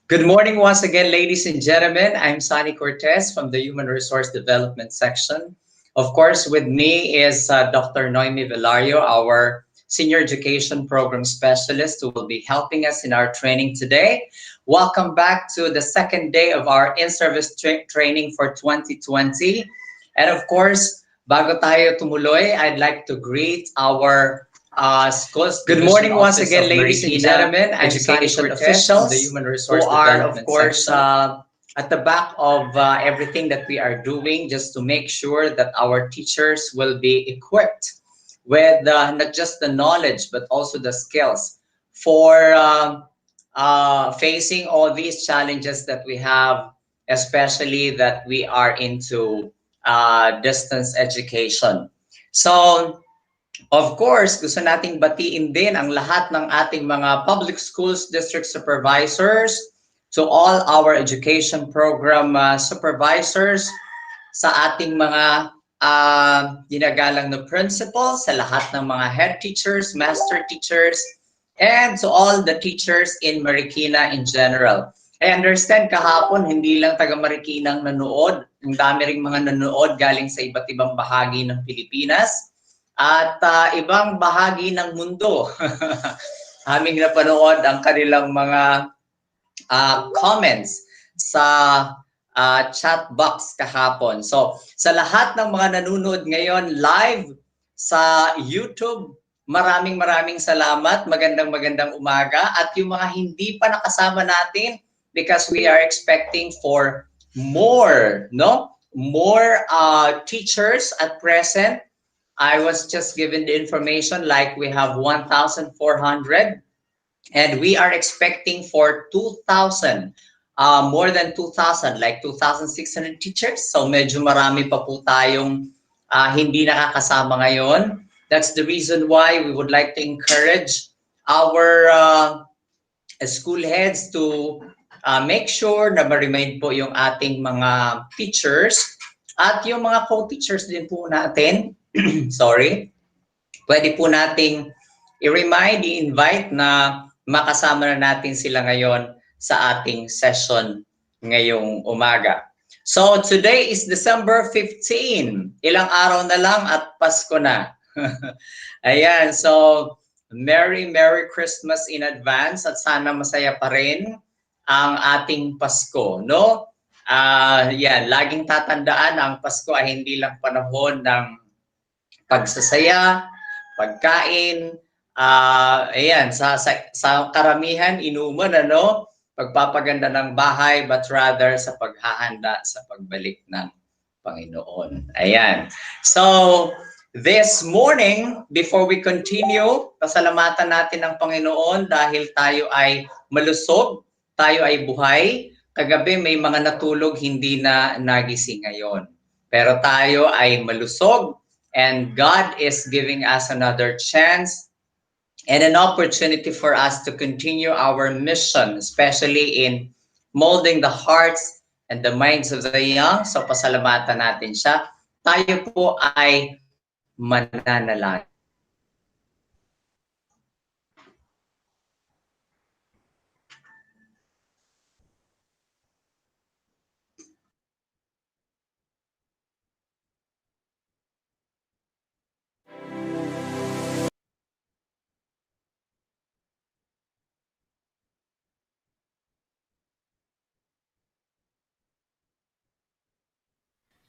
Good morning once again, ladies and gentlemen. I'm Sonny Cortez from the Human Resource Development section. Of course, with me is Dr. Noemi Velario, our Senior Education Program Specialist, who will be helping us in our training today. Welcome back to the second day of our in-service training for 2020. And of course, bago tayo tumuloy, I'd like to greet our schools. Good morning once again, ladies and gentlemen. I'm education officials, the Human Resource who are, of course, at the back of everything that we are doing, just to make sure that our teachers will be equipped with not just the knowledge, but also the skills for facing all these challenges that we have, especially that we are into distance education. So, of course, gusto nating batiin din ang lahat ng ating mga public schools district supervisors, to all our education program supervisors, sa ating mga ginagalang na principals, sa lahat ng mga head teachers, master teachers, and to all the teachers in Marikina in general. I understand kahapon, hindi lang taga Marikina ang nanood. Ang dami ring mga nanood galing sa iba't ibang bahagi ng Pilipinas at ibang bahagi ng mundo. Aming napanood ang kanilang mga comments sa chat box kahapon. So, sa lahat ng mga nanonood ngayon live sa YouTube, maraming salamat. Magandang umaga. At yung mga hindi pa nakasama natin, because we are expecting for more, no? More teachers at present. I was just given the information like we have 1,400 and we are expecting for 2,000, more than 2,000, like 2,600 teachers. So medyo marami pa po tayong hindi nakakasama ngayon. That's the reason why we would like to encourage our school heads to make sure na ma-remind po yung ating mga teachers at yung mga co-teachers din po natin. Sorry, pwede po nating i-remind, i-invite na makasama na natin sila ngayon sa ating session ngayong umaga. So today is December 15. Ilang araw na lang at Pasko na. Ayan, so Merry Christmas in advance at sana masaya pa rin ang ating Pasko, no? Yan, laging tatandaan ang Pasko ay hindi lang panahon ng pagsasaya, pagkain, ayan, sa karamihan, inuman, ano, pagpapaganda ng bahay, but rather sa paghahanda sa pagbalik ng Panginoon. Ayan. So, this morning, before we continue, pasalamatan natin ang Panginoon dahil tayo ay malusog, tayo ay buhay. Kagabi may mga natulog, hindi na nagising ngayon. Pero tayo ay malusog, and God is giving us another chance and an opportunity for us to continue our mission, especially in molding the hearts and the minds of the young. So pasalamatan natin siya. Tayo po ay mananalangin.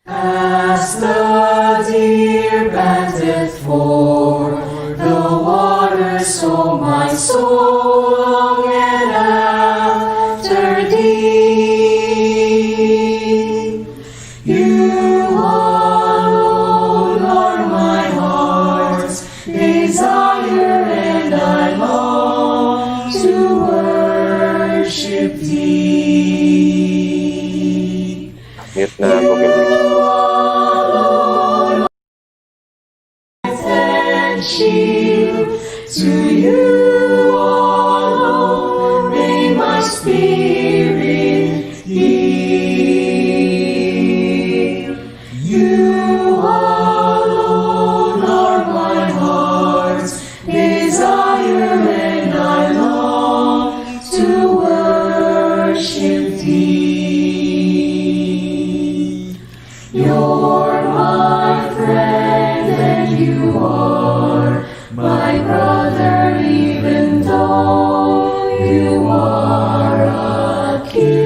As the deer panteth for the water, so my soul longeth after thee. You alone are my heart's desire, and I long to worship thee. Mute na ako, gabi. To you alone may my spirit yield. You alone are my heart's desire, and I long to worship you are my brother, even though you are a king.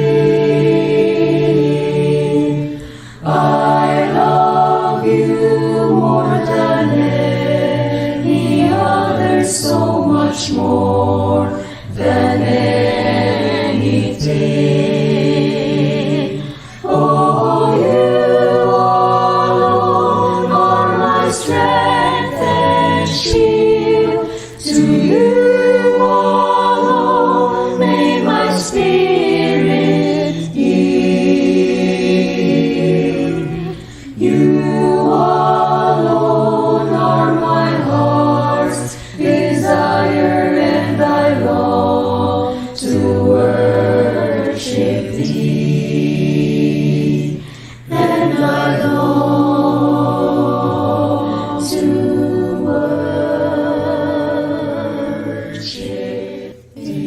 I love you more than any other, so much more than anything. Oh, you alone are my strength and shield. To you alone may my spirit yield. You alone are my heart's desire, and I long to worship thee. And I long to worship thee.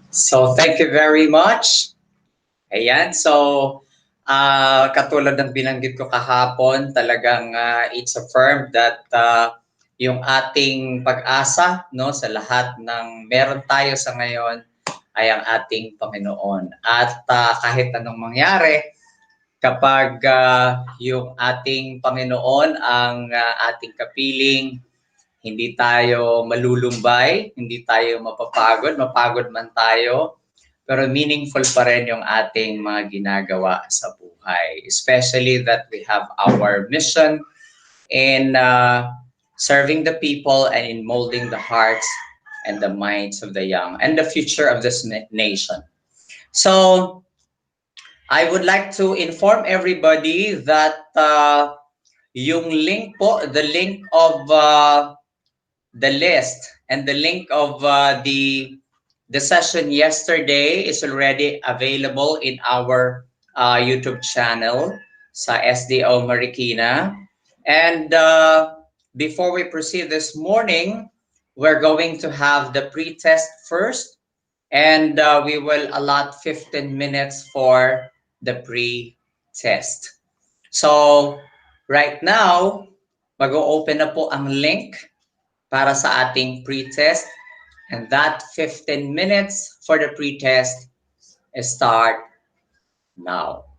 So thank you very much. Ayan, so katulad ng binanggit ko kahapon, talagang it's affirmed that yung ating pag-asa, no, sa lahat ng meron tayo sa ngayon ay ang ating Panginoon. At kahit anong mangyari, kapag yung ating Panginoon ang ating kapiling, hindi tayo malulumbay, hindi tayo mapagod man tayo, pero meaningful pa rin yung ating mga ginagawa sa buhay. Especially that we have our mission in serving the people and in molding the hearts and the minds of the young and the future of this nation. So, I would like to inform everybody that yung link po, the link of the list and the link of the session yesterday is already available in our YouTube channel sa SDO Marikina. And before we proceed this morning, we're going to have the pre-test first, and we will allot 15 minutes for the pre-test. So right now, mag-o-open na po ang link para sa ating pre-test, and that 15 minutes for the pre-test start now.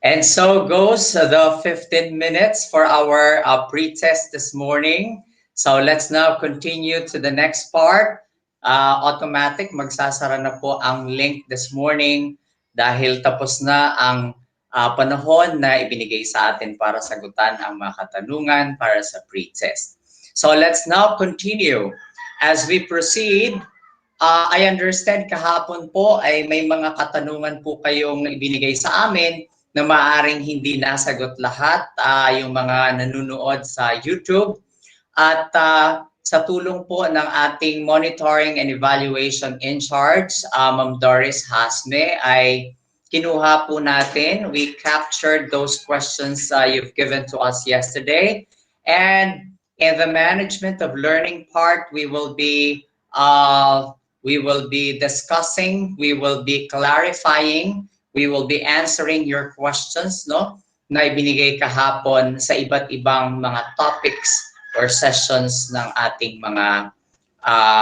And so goes the 15 minutes for our pre-test this morning. So let's now continue to the next part. Automatic, magsasara na po ang link this morning dahil tapos na ang panahon na ibinigay sa atin para sagutan ang mga katanungan para sa pre-test. So let's now continue. As we proceed, I understand kahapon po ay may mga katanungan po kayong ibinigay sa amin na maaaring hindi nasagot lahat yung mga nanonood sa YouTube. At sa tulong po ng ating monitoring and evaluation in charge, Ma'am Doris Hasme, ay kinuha po natin. We captured those questions you've given to us yesterday. And in the management of learning part, we will be discussing, we will be clarifying, we will be answering your questions, no? Na ibinigay kahapon sa iba't ibang mga topics or sessions ng ating mga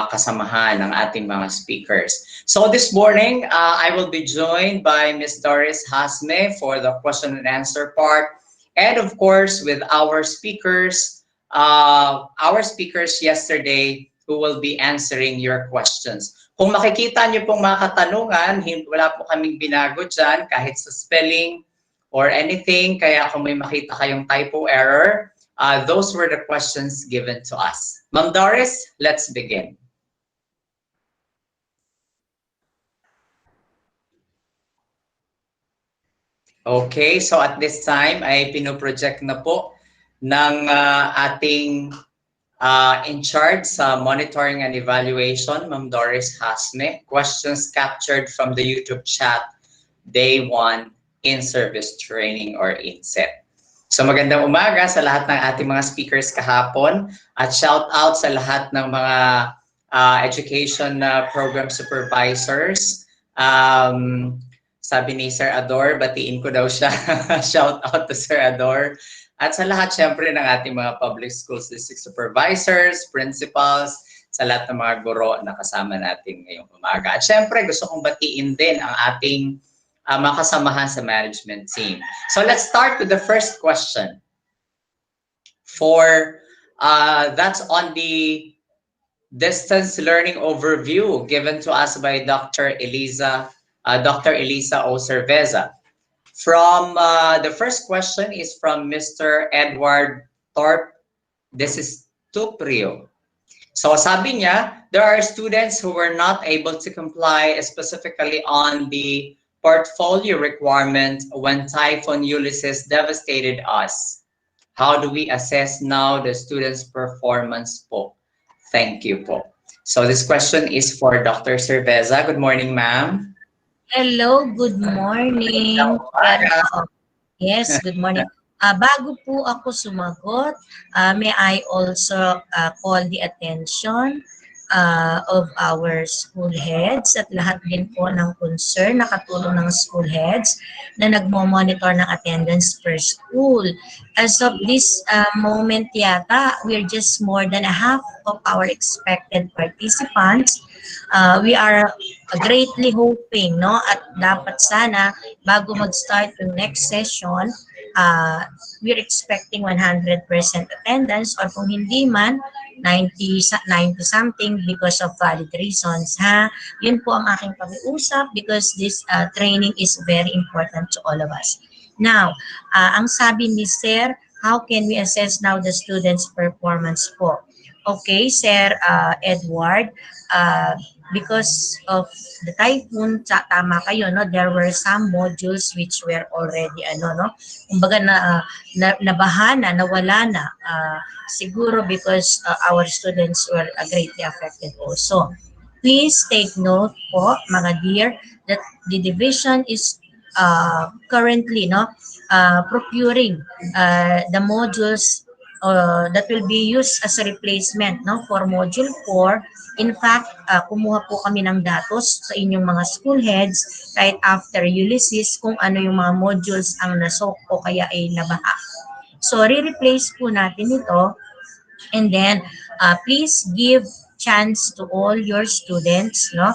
kasamahan, ng ating mga speakers. So this morning, I will be joined by Ms. Doris Hasme for the question and answer part. And of course, with our speakers yesterday who will be answering your questions. Kung makikita niyo pong mga katanungan, wala po kaming binago dyan kahit sa spelling or anything. Kaya kung may makita kayong typo error, those were the questions given to us. Ma'am Doris, let's begin. Okay, so at this time ay pinoproject na po ng ating in charge sa monitoring and evaluation, Ma'am Doris Hasme. Questions captured from the YouTube chat, Day 1, in-service training or inset. So magandang umaga sa lahat ng ating mga speakers kahapon at shout out sa lahat ng mga education program supervisors. Sabi ni Sir Ador, batiin ko daw siya. Shout out to Sir Ador. At sa lahat, syempre, ng ating mga public schools district supervisors, principals, sa lahat ng mga guro na kasama natin ngayong umaga. At syempre, gusto kong batiin din ang ating mga kasamahan sa management team. So let's start with the first question. That's on the distance learning overview given to us by Dr. Elisa O. Cerveza. From the first question is from Mr. Edward Thorpe. This is Tuprio. So sabi niya, there are students who were not able to comply specifically on the portfolio requirement when Typhoon Ulysses devastated us. How do we assess now the students' performance po? Thank you po. So this question is for Dr. Cerveza. Good morning, ma'am. Hello, good morning. Yes, good morning. Bago po ako sumagot, may I also call the attention of our school heads at lahat din po ng concern na katulong ng school heads na nagmo-monitor ng attendance per school. As of this moment yata, we're just more than a half of our expected participants. We are greatly hoping, no, at dapat sana bago mag-start yung next session, we're expecting 100% attendance or kung hindi man 90 something because of valid reasons, ha. Yun po ang aking pag-uusap because this training is very important to all of us. Now, ang sabi ni Sir, how can we assess now the students' performance po? Okay, Sir Edward, because of the typhoon, tama kayo, no? There were some modules which were already, kumbaga nabaha na, nawala na, siguro because our students were greatly affected also. Please take note po, mga dear, that the division is currently, procuring the modules that will be used as a replacement, no, for Module 4. In fact, kumuha po kami ng datos sa inyong mga school heads kahit after Ulysses kung ano yung mga modules ang nasok o kaya ay nabaha. So, re-replace po natin ito and then please give chance to all your students, no,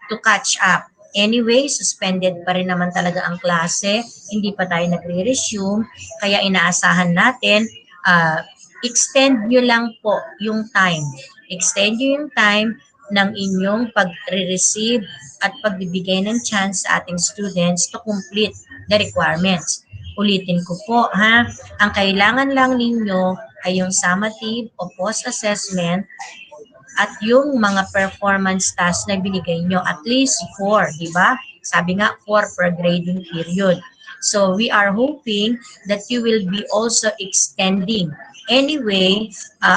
to catch up. Anyway, suspended pa rin naman talaga ang klase, hindi pa tayo nagre-resume, kaya inaasahan natin, extend nyo lang po yung time. Extend nyo yung time ng inyong pag-receive at pagbibigay ng chance sa ating students to complete the requirements. Ulitin ko po ha, ang kailangan lang ninyo ay yung summative o post-assessment at yung mga performance tasks na binigay nyo, at least 4, di ba? Sabi nga, 4 per grading period. So we are hoping that you will be also extending. Anyway,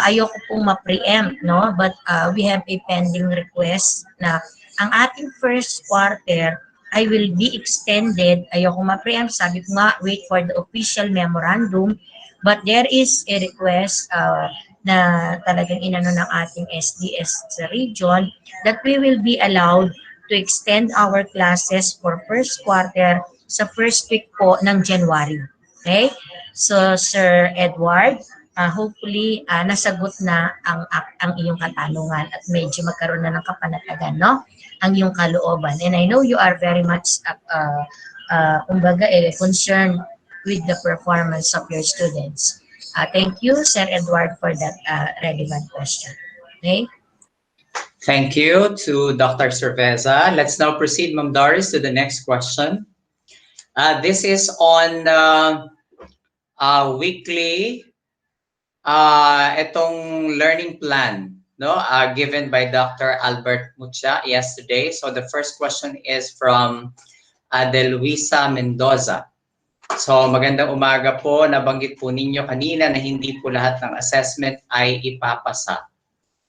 ayoko pong ma-preempt, no? But we have a pending request na ang ating first quarter I will be extended. Ayoko ma-preempt. Sabi ko nga, wait for the official memorandum. But there is a request na talagang inano ng ating SDS sa region that we will be allowed to extend our classes for first quarter sa first week po ng January. Okay? So, Sir Edward, hopefully nasagot na ang iyong katanungan at medyo magkaroon na ng kapanatagan, no? Ang iyong kalooban. And I know you are very much concerned with the performance of your students. Thank you, Sir Edward, for that relevant question. Okay? Thank you to Dr. Cerveza. Let's now proceed, Ma'am Doris, to the next question. This is on weekly itong learning plan, no, given by Dr. Albert Mucha yesterday. So the first question is from Adeluisa Mendoza. So magandang umaga po. Nabanggit po ninyo kanina na hindi po lahat ng assessment ay ipapasa.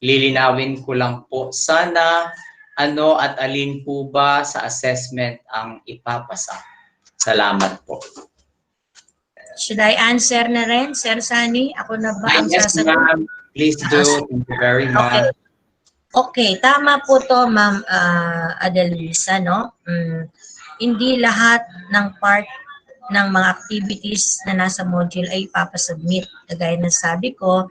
Lilinawin ko lang po sana ano at alin po ba sa assessment ang ipapasa. Salamat po. Should I answer na rin, Sir Sunny? Ako na ba ang Yes, sasagot? ma'am. Please do. Thank you very much. Okay, tama po to, Ma'am Adelisa, no? Hindi lahat ng part ng mga activities na nasa module ay ipapasubmit. Kagaya ng sabi ko,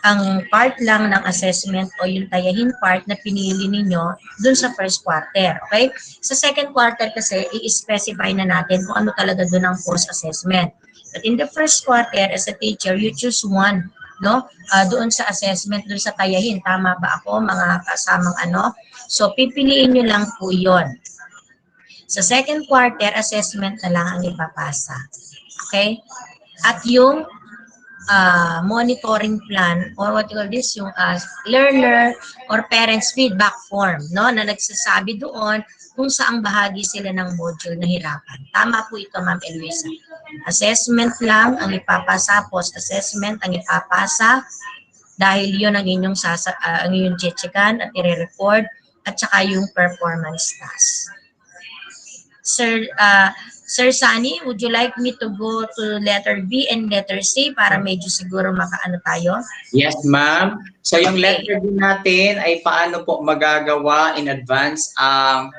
ang part lang ng assessment o yung tayahin part na pinili ninyo dun sa first quarter. Okay? Sa second quarter kasi, i-specify na natin kung ano talaga dun ang post-assessment. But in the first quarter, as a teacher, you choose one, no? Doon sa assessment, doon sa tayahin. Tama ba ako, mga kasamang ano? So, pipiliin nyo lang po yun. Sa second quarter, assessment na lang ang ipapasa. Okay? At yung monitoring plan or what you call this, yung learner or parents feedback form, no, na nagsasabi doon kung saang bahagi sila ng module na hirapan. Tama po ito, Ma'am Eloisa. Assessment lang ang ipapasa, post-assessment ang ipapasa dahil yun ang inyong ang inyong chechekan at i-record at saka yung performance task. Sir Sunny, would you like me to go to letter B and letter C para medyo siguro makaano tayo? Yes, ma'am. So yung letter B natin ay paano po magagawa in advance ang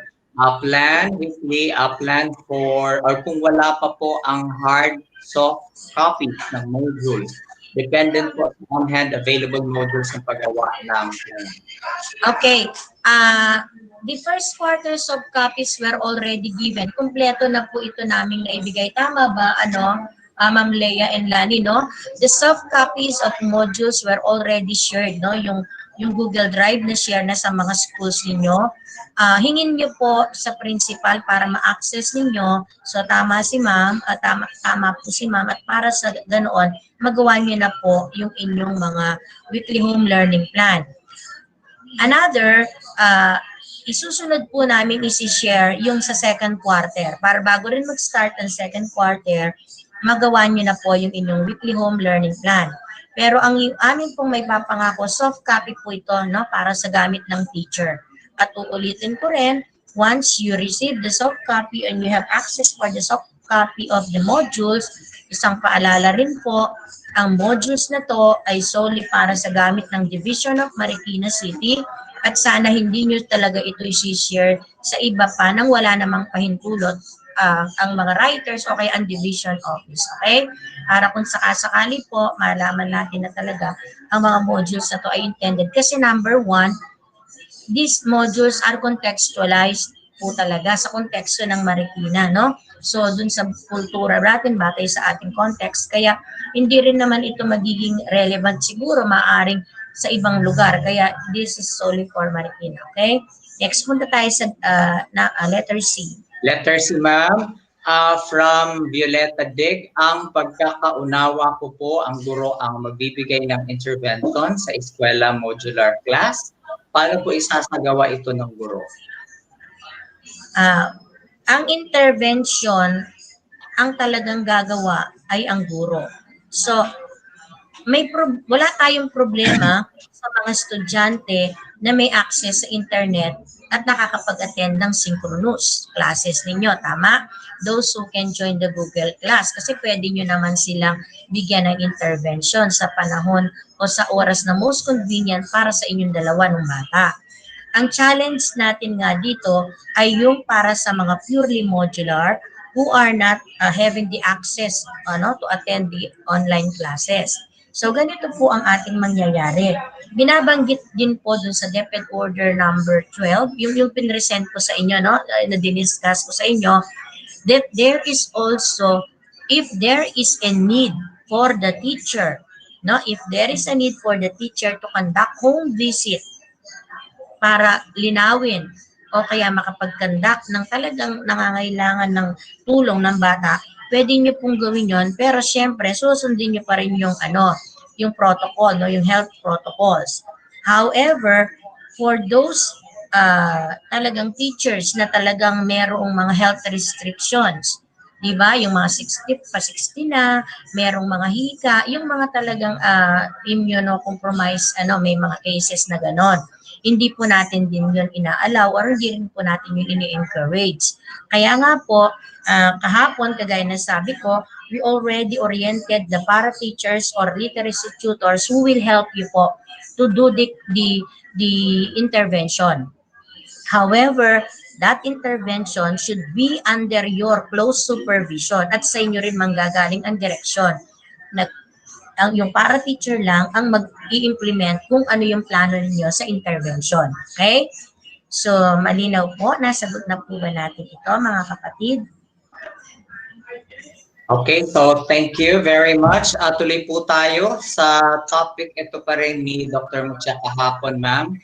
plan, weekly plan for, or kung wala pa po ang hard, soft copy ng modules. Dependent po on hand available modules ng paggawa ng plan. Okay. The first quarter soft copies were already given. Kompleto na po ito namin naibigay. Tama ba, Ma'am Leia and Lani, no? The soft copies of modules were already shared, no? Yung Google Drive na share na sa mga schools ninyo. Hingin nyo po sa principal para ma-access ninyo. So, tama si Ma'am, tama po si Ma'am. At para sa ganoon, magawa nyo na po yung inyong mga weekly home learning plan. Another, isusunod po namin isi-share yung sa second quarter. Para bago rin mag-start ang second quarter, magawa nyo na po yung inyong weekly home learning plan. Pero ang amin pong may papangako, soft copy po ito, no, para sa gamit ng teacher. At uulitin ko rin, once you receive the soft copy and you have access for the soft copy of the modules, isang paalala rin po, ang modules na to ay solely para sa gamit ng Division of Marikina City at sana hindi nyo talaga ito i-share sa iba pa nang wala namang pahintulot ang mga writers o kaya ang division office. Okay? Para kung sakasakali po, malaman natin na talaga ang mga modules na to ay intended. Kasi number one, these modules are contextualized po talaga sa konteksto ng Marikina, no? So, dun sa kultura natin, batay sa ating context, kaya hindi rin naman ito magiging relevant siguro, maaring sa ibang lugar. Kaya, this is solely for Marikina, okay? Next, punta tayo sa letter C. Letter C, ma'am. From Violeta Dig, ang pagkakaunawa ko po, ang guro ang magbibigay ng intervention sa eskwela modular class. Paano po isasagawa ito ng guro? Ang intervention, ang talagang gagawa ay ang guro. So, wala tayong problema sa mga estudyante na may access sa internet at nakakapag-attend ng synchronous classes ninyo, tama? Those who can join the Google class kasi pwede nyo naman silang bigyan ng intervention sa panahon o sa oras na most convenient para sa inyong dalawa ng bata. Ang challenge natin nga dito ay yung para sa mga purely modular who are not having the access to attend the online classes. So ganito po ang ating mangyayari. Binabanggit din po dun sa DepEd Order number 12, yung pinresent ko sa inyo, no, na diniscuss ko sa inyo, that there is also, if there is a need for the teacher, no, if there is a need for the teacher to conduct home visit para linawin o kaya makapag-conduct ng talagang nangangailangan ng tulong ng bata, pwede nyo pong gawin yon, pero syempre susundin nyo pa rin yung yung protocol, no, yung health protocols. However, for those talagang teachers na talagang merong mga health restrictions, di ba? Yung mga 60 na, merong mga hika, yung mga talagang immunocompromised, may mga cases na ganon. Hindi po natin din yun inaalaw or hindi rin po natin yun ini-encourage. Kaya nga po, kahapon, kagaya na sabi ko, we already oriented the para-teachers or literacy tutors who will help you po to do the intervention. However, that intervention should be under your close supervision at sa inyo rin manggagaling ang direksyon. Yung para-teacher lang ang mag-i-implement kung ano yung plano ninyo sa intervention. Okay? So, malinaw po. Nasagot na po ba natin ito, mga kapatid? Okay, so thank you very much. Tuloy po tayo sa topic. Ito pa rin ni Dr. Mucha kahapon, ma'am.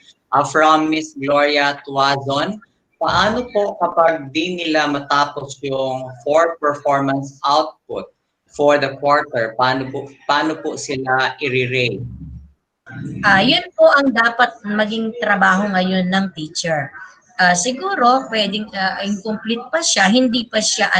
From Miss Gloria Tuazon, paano po kapag di nila matapos yung 4 performance output for the quarter, paano po sila i-rate? Yun po ang dapat maging trabaho ngayon ng teacher. Siguro pwedeng incomplete pa siya, hindi pa siya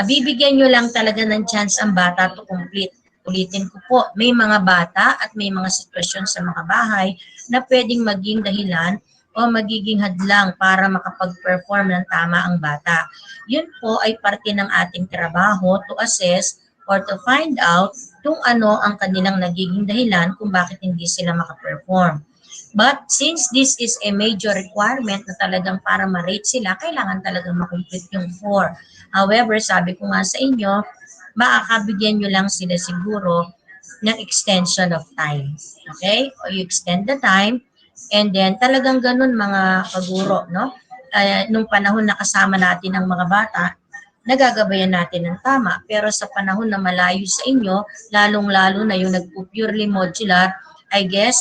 bibigyan nyo lang talaga ng chance ang bata to complete. Ulitin ko po, may mga bata at may mga sitwasyon sa mga bahay na pwedeng maging dahilan o magiging hadlang para makapag-perform ng tama ang bata. Yun po ay parte ng ating trabaho to assess or to find out kung ano ang kanilang nagiging dahilan kung bakit hindi sila makaperform. But since this is a major requirement na talagang para ma-rate sila, kailangan talagang makomplete yung 4. However, sabi ko nga sa inyo, makakabigyan nyo lang sila siguro ng extension of time. Okay? O you extend the time and then talagang ganun mga kaguro, no? Nung panahon na kasama natin ang mga bata, nagagabayan natin ng tama. Pero sa panahon na malayo sa inyo, lalong-lalo na yung nagpo-purely modular, I guess,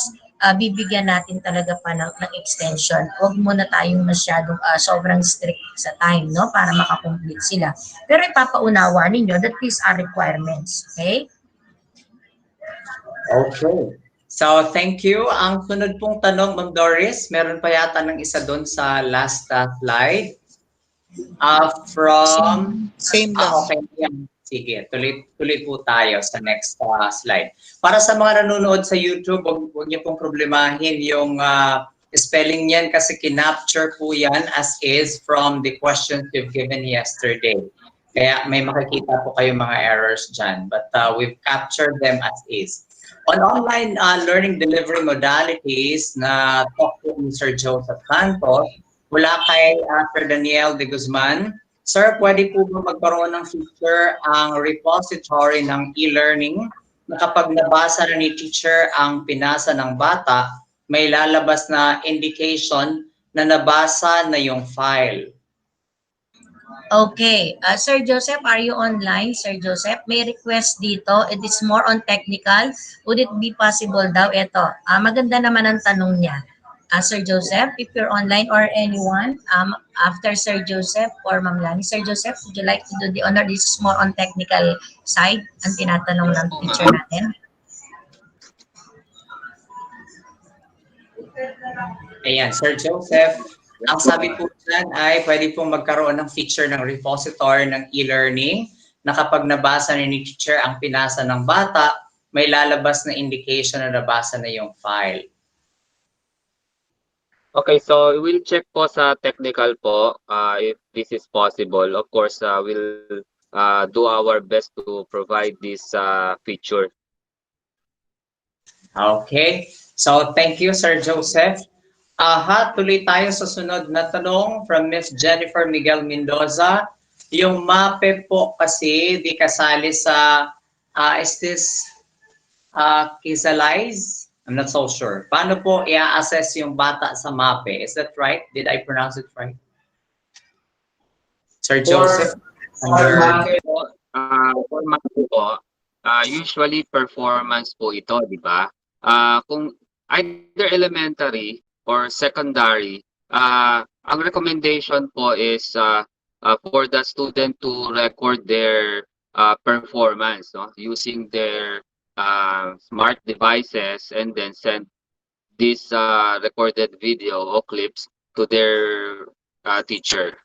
bibigyan natin talaga pa ng extension. Huwag muna tayong masyadong sobrang strict sa time, no? Para makakomplete sila. Pero ipapaunawa ninyo that these are requirements. Okay? Okay. So, thank you. Ang sunod pong tanong, Ma'am Doris, meron pa yata ng isa doon sa last slide. From Same lang. Okay, yan. Sige, tuloy po tayo sa next slide. Para sa mga nanonood sa YouTube, huwag niyo pong problemahin yung spelling niyan kasi kinapture po yan as is from the questions you've given yesterday. Kaya may makikita po kayo mga errors dyan. But we've captured them as is. On online learning delivery modalities na talk to Mr. Joseph Santos, mula kay Sir Daniel de Guzman, Sir, pwede po ba magkaroon ng feature ang repository ng e-learning na kapag nabasa na ni teacher ang pinasa ng bata, may lalabas na indication na nabasa na yung file. Okay. Sir Joseph, are you online? Sir Joseph, may request dito. It is more on technical. Would it be possible daw? Ito. Maganda naman ang tanong niya. Sir Joseph, if you're online or anyone, after Sir Joseph or Ma'am Lani. Sir Joseph, would you like to do the honor? This is more on technical side ang tinatanong Yes ng po, teacher ma'am. natin. Ayan, Sir Joseph. Ang sabi po dyan ay pwede pong magkaroon ng feature ng repository ng e-learning na kapag nabasa ni teacher ang pinasa ng bata, may lalabas na indication na nabasa na yung file. Okay, so we'll check po sa technical po if this is possible. Of course, we'll do our best to provide this feature. Okay. So, thank you, Sir Joseph. Tuloy tayo sa sunod na tanong from Miss Jennifer Miguel Mendoza. Yung MAPE po kasi di kasali sa, is this Kisalize? I'm not so sure. Paano po i-assess yung bata sa MAPE? Is that right? Did I pronounce it right? Sir Joseph? For MAPE po, usually performance po ito, di ba? Kung either elementary or secondary, ang recommendation po is for the student to record their performance, no? Using their smart devices and then send this recorded video or clips to their teacher.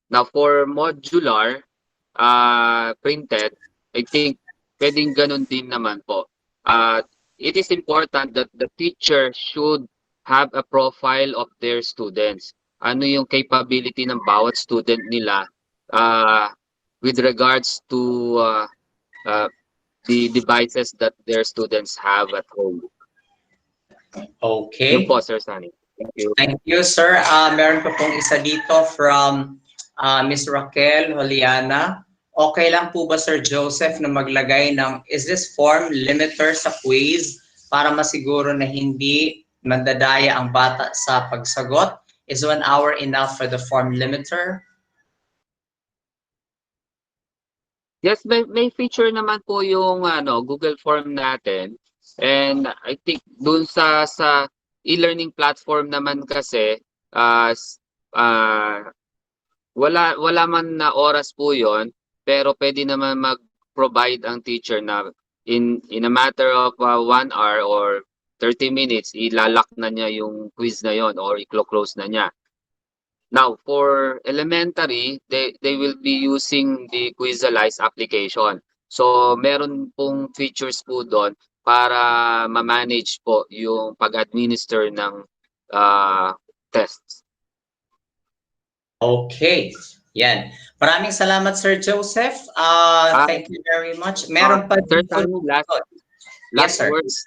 Now for modular, printed, I think pwedeng ganun din naman po. It is important that the teacher should have a profile of their students. Ano yung capability ng bawat student nila with regards to the devices that their students have at home. Okay. Yun po, Sir Sunny. Thank you. Thank you, sir. Meron pa pong isa dito from Miss Raquel Holiana. Okay lang po ba, Sir Joseph, na maglagay ng, is this form limiter sa quiz para masiguro na hindi mandadaya ang bata sa pagsagot? Is 1 hour enough for the form limiter? Yes, may feature naman po yung Google Form natin. And I think dun sa e-learning platform naman kasi wala man na oras po 'yon, pero pwede naman mag-provide ang teacher na in a matter of 1 hour or 30 minutes ilalock na niya yung quiz na 'yon or i-close na niya. Now, for elementary, they will be using the Quizalize application. So, meron pong features po doon para ma-manage po yung pag-administer ng tests. Okay. Yan. Maraming salamat, Sir Joseph. Thank you very much. Meron pa Sir dito. Sunny, Yes, last sir. words.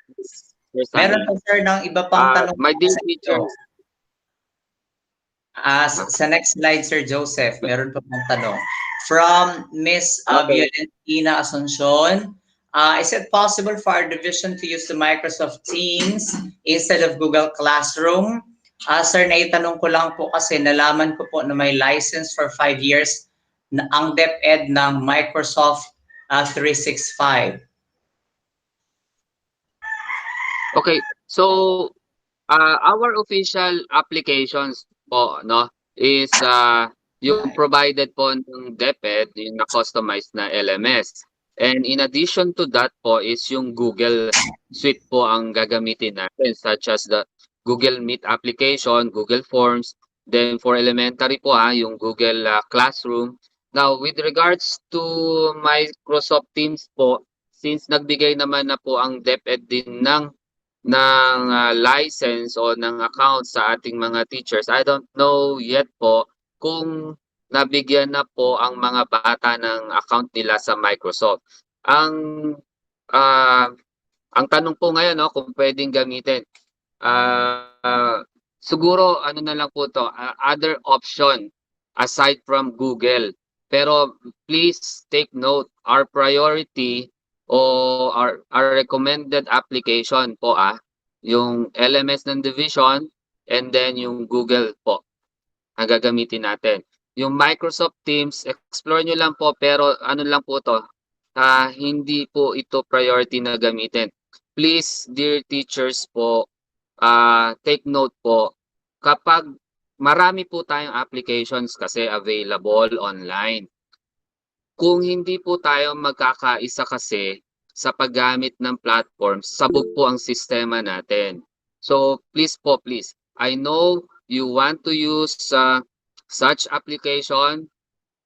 Sir Sunny. Meron pa, sir, ng iba pang tanong. My dear teachers, sa next slide, Sir Joseph, meron pa pong tanong. From Miss Violentina Asuncion, is it possible for our division to use the Microsoft Teams instead of Google Classroom? Sir, naitanong ko lang po kasi nalaman ko po na may license for 5 years na ang DepEd ng Microsoft 365. Okay, so our official applications po is yung provided po ng DepEd, yung na-customized na LMS. And in addition to that po is yung Google Suite po ang gagamitin natin, such as the Google Meet application, Google Forms, then for elementary po yung Google Classroom. Now with regards to Microsoft Teams po, since nagbigay naman na po ang DepEd din ng license o ng account sa ating mga teachers, I don't know yet po kung nabigyan na po ang mga bata ng account nila sa Microsoft. Ang tanong po ngayon kung pwedeng gamitin. Siguro ano na lang po to, other option aside from Google. Pero please take note, our priority o our recommended application po yung LMS ng division and then yung Google po ang gagamitin natin. yung Microsoft Teams, explore nyo lang po, pero ano lang po to, hindi po ito priority na gamitin. Please, dear teachers po, take note po, kapag marami po tayong applications kasi available online, kung hindi po tayo magkakaisa kasi sa paggamit ng platforms, sabog po ang sistema natin. So please po, please. I know you want to use such application,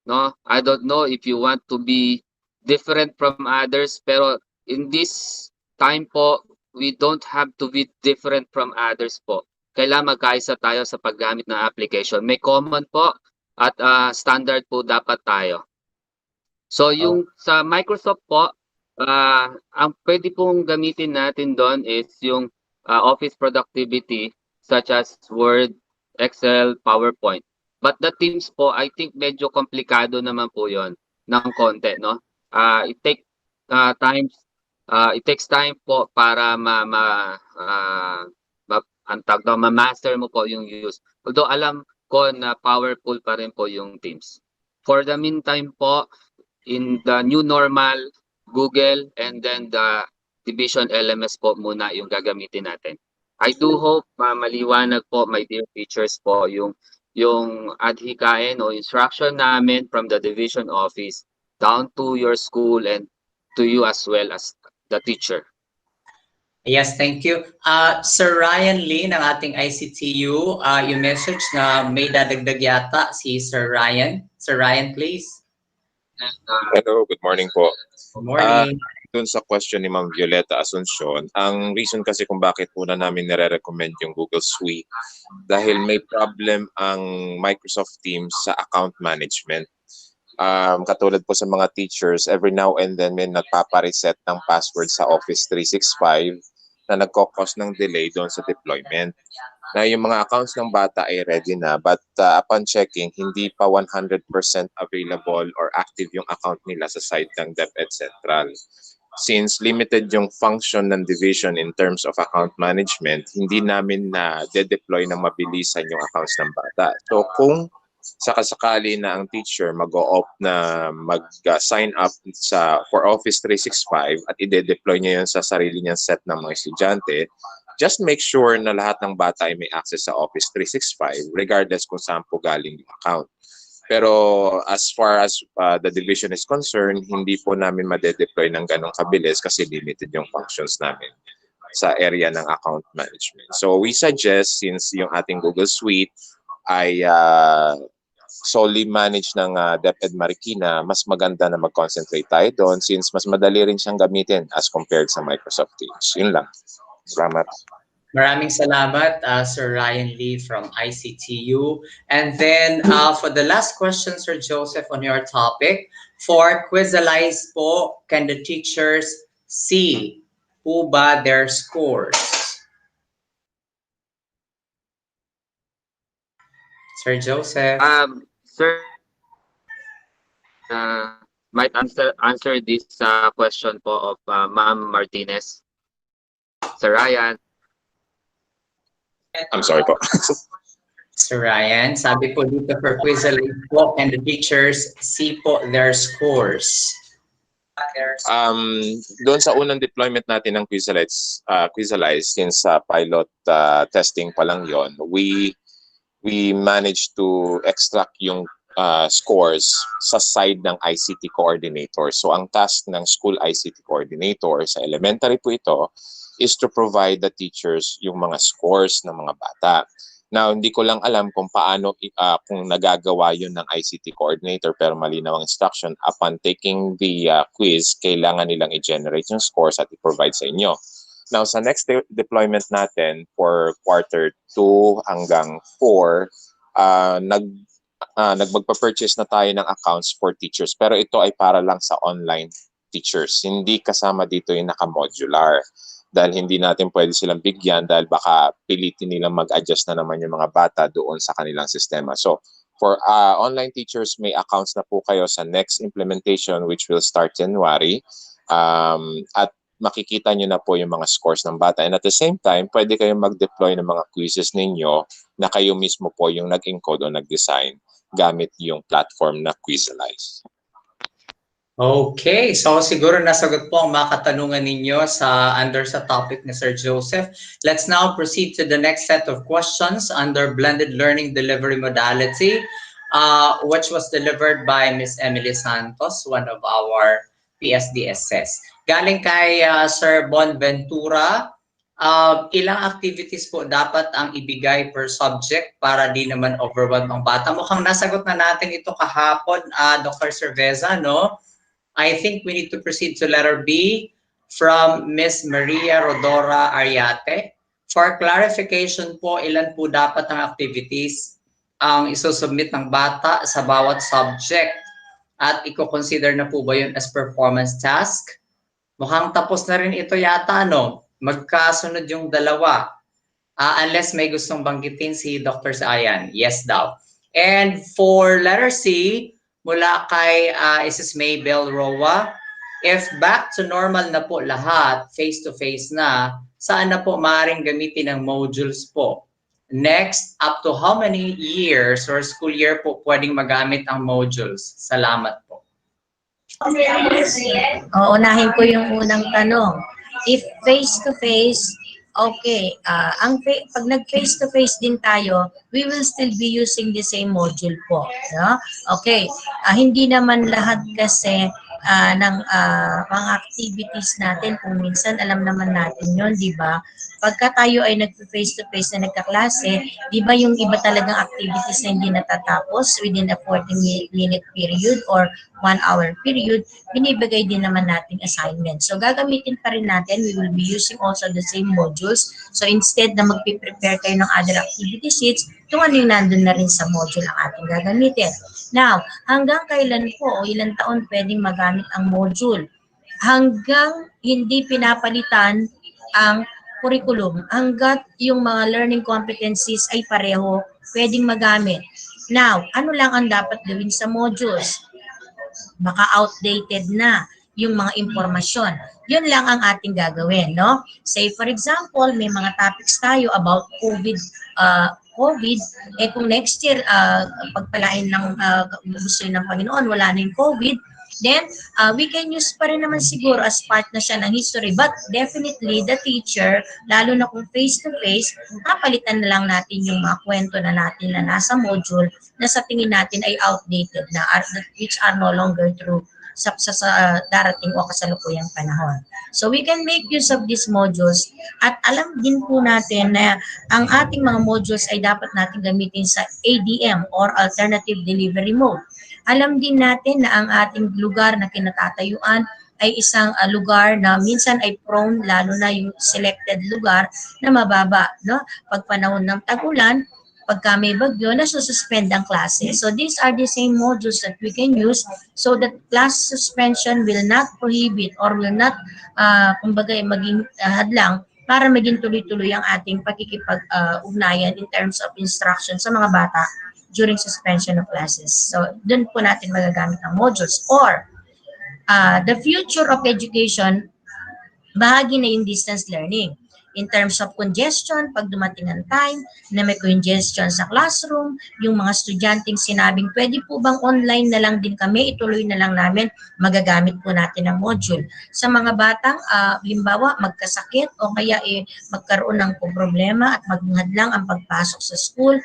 no? I don't know if you want to be different from others, pero in this time po, we don't have to be different from others po. Kailangan magkaisa tayo sa paggamit ng application. May common po at standard po dapat tayo. So yung sa Microsoft po, ang pwede pong gamitin natin doon is yung office productivity such as Word, Excel, PowerPoint. But the Teams po, I think medyo komplikado naman po 'yon ng konti, no? It take times it takes time po para ang tawag doon, ma-master mo po yung use. Although alam ko na powerful pa rin po yung Teams. For the meantime po, in the new normal, Google, and then the Division LMS po muna yung gagamitin natin. I do hope maliwanag po, my dear teachers po, yung adhikain o instruction namin from the division office down to your school and to you as well as the teacher. Yes, thank you. Sir Ryan Lee ng ating ICTU, you message na may dadagdag yata si Sir Ryan. Sir Ryan, please. Hello, good morning po. Good morning. Dun sa question ni Ma'am Violeta Asuncion, ang reason kasi kung bakit una namin nire-recommend yung Google Suite dahil may problem ang Microsoft Teams sa account management. Katulad po sa mga teachers, every now and then may nagpapa-reset ng password sa Office 365 na nagkakos ng delay doon sa deployment. Na yung mga accounts ng bata ay ready na but upon checking, hindi pa 100% available or active yung account nila sa site ng DepEd Central. Since limited yung function ng division in terms of account management, hindi namin na de-deploy ng mabilisan yung accounts ng bata. So kung sakasakali na ang teacher mag-o-opt na mag-sign up for Office 365 at ide-deploy niya yun sa sarili niyang set ng mga estudyante, just make sure na lahat ng bata ay may access sa Office 365 regardless kung saan po galing yung account. Pero as far as the division is concerned, hindi po namin made-deploy ng ganong kabilis kasi limited yung functions namin sa area ng account management. So we suggest, since yung ating Google Suite ay solely managed ng DepEd Marikina, mas maganda na mag-concentrate tayo doon since mas madali rin siyang gamitin as compared sa Microsoft Teams. Yun lang. Salamat. Maraming salamat, Sir Ryan Lee from ICTU. And then for the last question, Sir Joseph, on your topic, for Quizalize po, can the teachers see po ba their scores? Sir Joseph. Sir, might answer this question po of Ma'am Martinez. Sir Ryan. I'm sorry po. Sir Ryan, sabi po dito for Quizalize po, and the teachers see po their scores. Doon sa unang deployment natin ng Quizalize, since pilot testing pa lang yon, we managed to extract yung scores sa side ng ICT coordinator. So ang task ng school ICT coordinator sa elementary po ito is to provide the teachers yung mga scores ng mga bata. Now, hindi ko lang alam kung paano, kung nagagawa yun ng ICT coordinator, pero malinaw ang instruction. Upon taking the quiz, kailangan nilang i-generate yung scores at i-provide sa inyo. Now, sa next deployment natin for quarter 2 hanggang 4, magpa-purchase na tayo ng accounts for teachers. Pero ito ay para lang sa online teachers. Hindi kasama dito yung naka-modular. Dahil hindi natin pwede silang bigyan dahil baka pilitin nilang mag-adjust na naman yung mga bata doon sa kanilang sistema. So, for online teachers, may accounts na po kayo sa next implementation which will start January. At makikita nyo na po yung mga scores ng bata. And at the same time, pwede kayong mag-deploy ng mga quizzes ninyo na kayo mismo po yung nag-encode o nag-design gamit yung platform na Quizalize. Okay, so siguro nasagot po ang mga katanungan ninyo under sa topic ni Sir Joseph. Let's now proceed to the next set of questions under blended learning delivery modality, which was delivered by Miss Emily Santos, one of our PSDSS. Galing kay Sir Bon Ventura, ilang activities po dapat ang ibigay per subject para di naman overwhelm ang bata? Mukhang nasagot na natin ito kahapon, Dr. Cerveza, no? I think we need to proceed to letter B from Miss Maria Rodora Ariate. For clarification po, ilan po dapat ang activities ang isusubmit ng bata sa bawat subject? At i-consider na po ba yun as performance task? Mukhang tapos na rin ito yata, no? Magkasunod yung dalawa. Unless may gustong banggitin si Dr. Sayan. Yes daw. And for letter C, mula kay Mrs. Maybell Roa, if back to normal na po lahat, face-to-face na, saan na po maaaring gamitin ang modules po? Next, up to how many years or school year po pwedeng magamit ang modules? Salamat po. Unahin ko yung unang tanong. If face-to-face, okay, pag nag-face-to-face din tayo, we will still be using the same module po. No? Okay, hindi naman lahat kasi ng mga activities natin, kung minsan alam naman natin yon, di ba? Pagka tayo ay nag-face-to-face na nagkaklase, di ba yung iba talagang activities na hindi natatapos within a 40-minute period or 1-hour period, binibigay din naman nating assignment. So gagamitin pa rin natin, we will be using also the same modules. So instead na magpe-prepare kayo ng other activity sheets, kung ano yung nandun na rin sa module ang ating gagamitin. Now, hanggang kailan po o ilang taon pwedeng magamit ang module? Hanggang hindi pinapalitan ang curriculum, hanggat yung mga learning competencies ay pareho, pwedeng magamit. Now, ano lang ang dapat gawin sa modules? Baka outdated na yung mga impormasyon. Yun lang ang ating gagawin, no? Say for example, may mga topics tayo about COVID, kung next year, pagpalain ng gusto ng Panginoon, wala na yung COVID, then we can use pa rin naman siguro as part na siya ng history. But definitely, the teacher, lalo na kung face-to-face, napalitan na lang natin yung mga kwento na natin na nasa module na sa tingin natin ay outdated na, which are no longer true sa darating o kasalukuyang panahon. So we can make use of these modules at alam din po natin na ang ating mga modules ay dapat natin gamitin sa ADM or Alternative Delivery Mode. Alam din natin na ang ating lugar na kinatatayuan ay isang lugar na minsan ay prone, lalo na yung selected lugar na mababa, no? Pag panahon ng tag-ulan, pagka may bagyo, nasususpend ang klase. So these are the same modules that we can use so that class suspension will not prohibit or will not, kumbaga, maging hadlang para maging tuloy-tuloy ang ating pakikipag-ugnayan in terms of instruction sa mga bata during suspension of classes. So dun po natin magagamit ang modules. Or the future of education, bahagi na yung distance learning. In terms of congestion, pag dumating ang time na may congestion sa classroom, yung mga estudyanteng sinabing, pwede po bang online na lang din kami, ituloy na lang namin, magagamit po natin ang module. Sa mga batang, halimbawa, magkasakit o kaya magkaroon ng problema at maghadlang ang pagpasok sa school,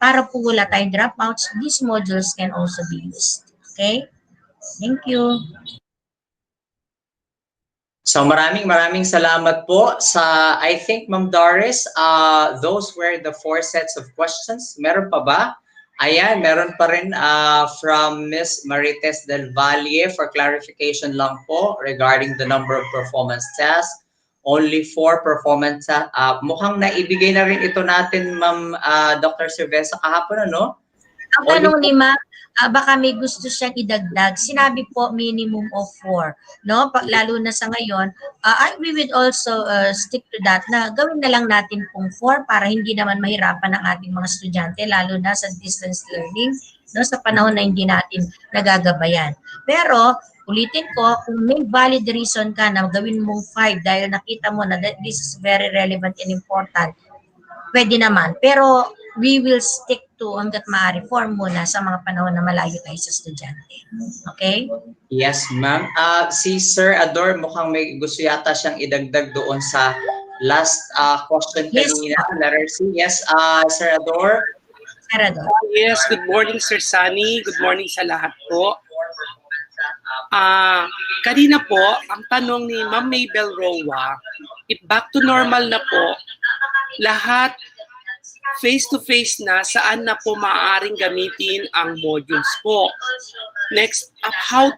para po wala tayong dropouts, these modules can also be used. Okay? Thank you. So maraming salamat po sa, I think, Ma'am Doris, those were the 4 sets of questions. Meron pa ba? Ayan, meron pa rin from Miss Marites Del Valle for clarification lang po regarding the number of performance tests. Only 4 performance tests. Mukhang naibigay na rin ito natin, Ma'am Dr. Cerveza, kahapon, ano? Ang tanong ni Ma'am, baka may gusto siyang idagdag. Sinabi po minimum of 4, no? Lalo na sa ngayon, we will also stick to that na gawin na lang natin pong 4 para hindi naman mahirapan ang ating mga estudyante lalo na sa distance learning, no? Sa panahon na hindi natin nagagabayan. Pero ulitin ko, kung may valid reason ka na gawin mong 5 dahil nakita mo na that this is very relevant and important, pwede naman. Pero we will stick to hanggat maaari 4 muna sa mga panahon na malayo tayo sa estudyante. Okay? Yes, ma'am. Si Sir Ador, mukhang may gusto yata siyang idagdag doon sa last question Yes, kanina, letter C. Yes, Sir Ador. Senador. Yes, good morning Sir Sunny. Good morning sa lahat po. Kanina po, ang tanong ni Ma'am Mabel Roa, if back to normal na po, lahat face-to-face na, saan na po maaaring gamitin ang modules po? Next, how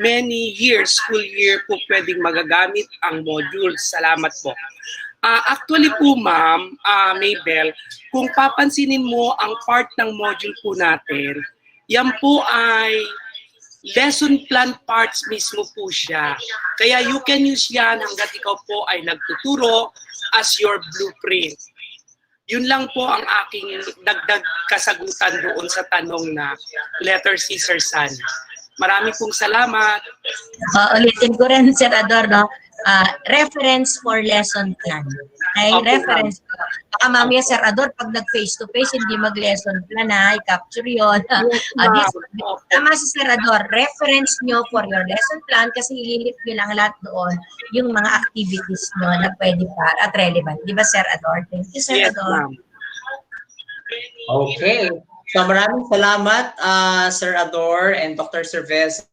many years, school year po pwedeng magagamit ang modules? Salamat po. Actually po Ma'am Mabel, kung papansinin mo ang part ng module po natin, yan po ay lesson plan parts mismo po siya. Kaya you can use yan hanggat ikaw po ay nagtuturo as your blueprint. Yun lang po ang aking dagdag kasagutan doon sa tanong na letter C, Sir Sunny. Marami pong salamat. Ulitin ko rin, Sir Ador, no? Reference for lesson plan. Okay? Opo, Reference. Baka mamaya, Sir Ador, pag nag-face-to-face, hindi mag-lesson plan, ha? I-capture yun. Tama si Sir Ador, reference nyo for your lesson plan kasi ililip nyo lang lahat doon yung mga activities nyo na pwede pa at relevant. Di ba, Sir Ador? Thank you, Sir Yes, Ador. ma'am. Okay. So maraming salamat, Sir Ador and Dr. Cervez.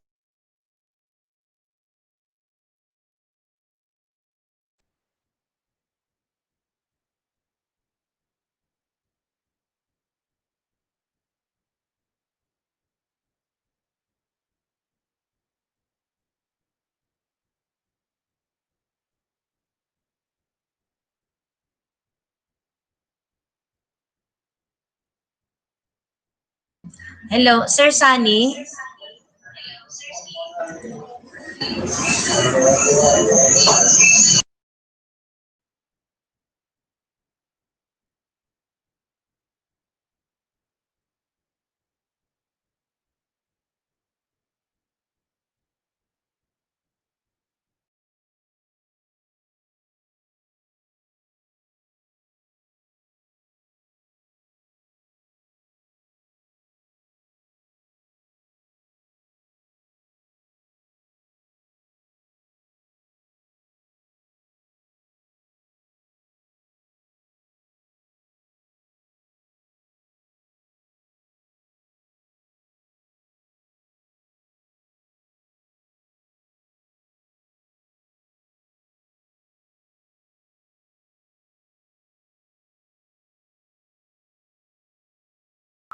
Hello, Sir Sunny.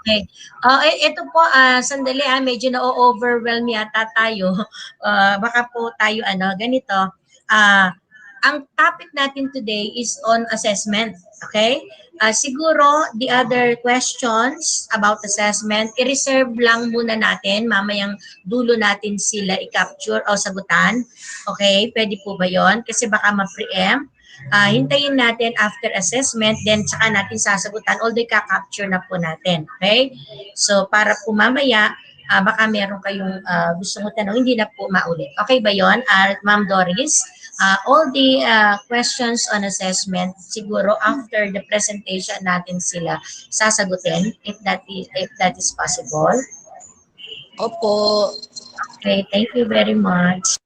Okay. Ito po, sandali medyo na-overwhelm yata tayo. Baka po tayo, ganito. Ang topic natin today is on assessment. Okay? Siguro, the other questions about assessment, i-reserve lang muna natin. Mamayang dulo natin sila i-capture o sagutan. Okay? Pwede po ba yon? Kasi baka ma-preempt. Hintayin natin after assessment, then saka natin sasagutan, although ka-capture na po natin. Okay? So, para po mamaya, baka meron kayong gusto mo tanong, hindi na po maulit. Okay ba yon, Ma'am Doris? All the questions on assessment, siguro after the presentation natin sila sasagutin, if that is possible. Opo. Okay, thank you very much.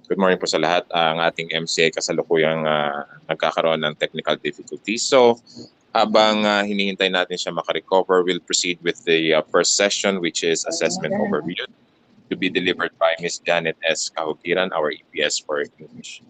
Good morning po sa lahat. Ang ating MCA kasalukuyang nagkakaroon ng technical difficulties. So, habang hinihintay natin siya makarecover, we'll proceed with the first session, which is assessment overview, to be delivered by Ms. Janet S. Kahugiran, our EPS for English.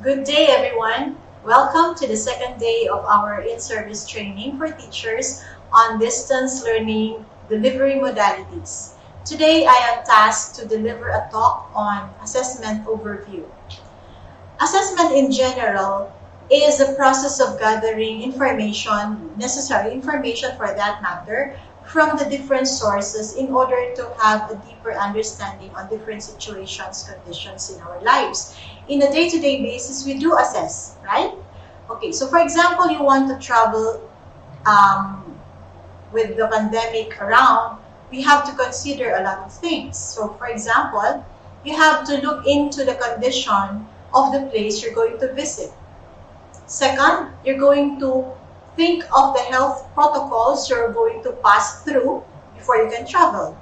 Good day, everyone. Welcome to the second day of our in-service training for teachers on distance learning delivery modalities. Today, I am tasked to deliver a talk on assessment overview. Assessment in general is the process of gathering information, necessary information for that matter, from the different sources in order to have a deeper understanding on different situations, conditions in our lives. In a day-to-day basis, we do assess, right? Okay, so for example, you want to travel with the pandemic around, we have to consider a lot of things. So for example, you have to look into the condition of the place you're going to visit. Second, you're going to think of the health protocols you're going to pass through before you can travel.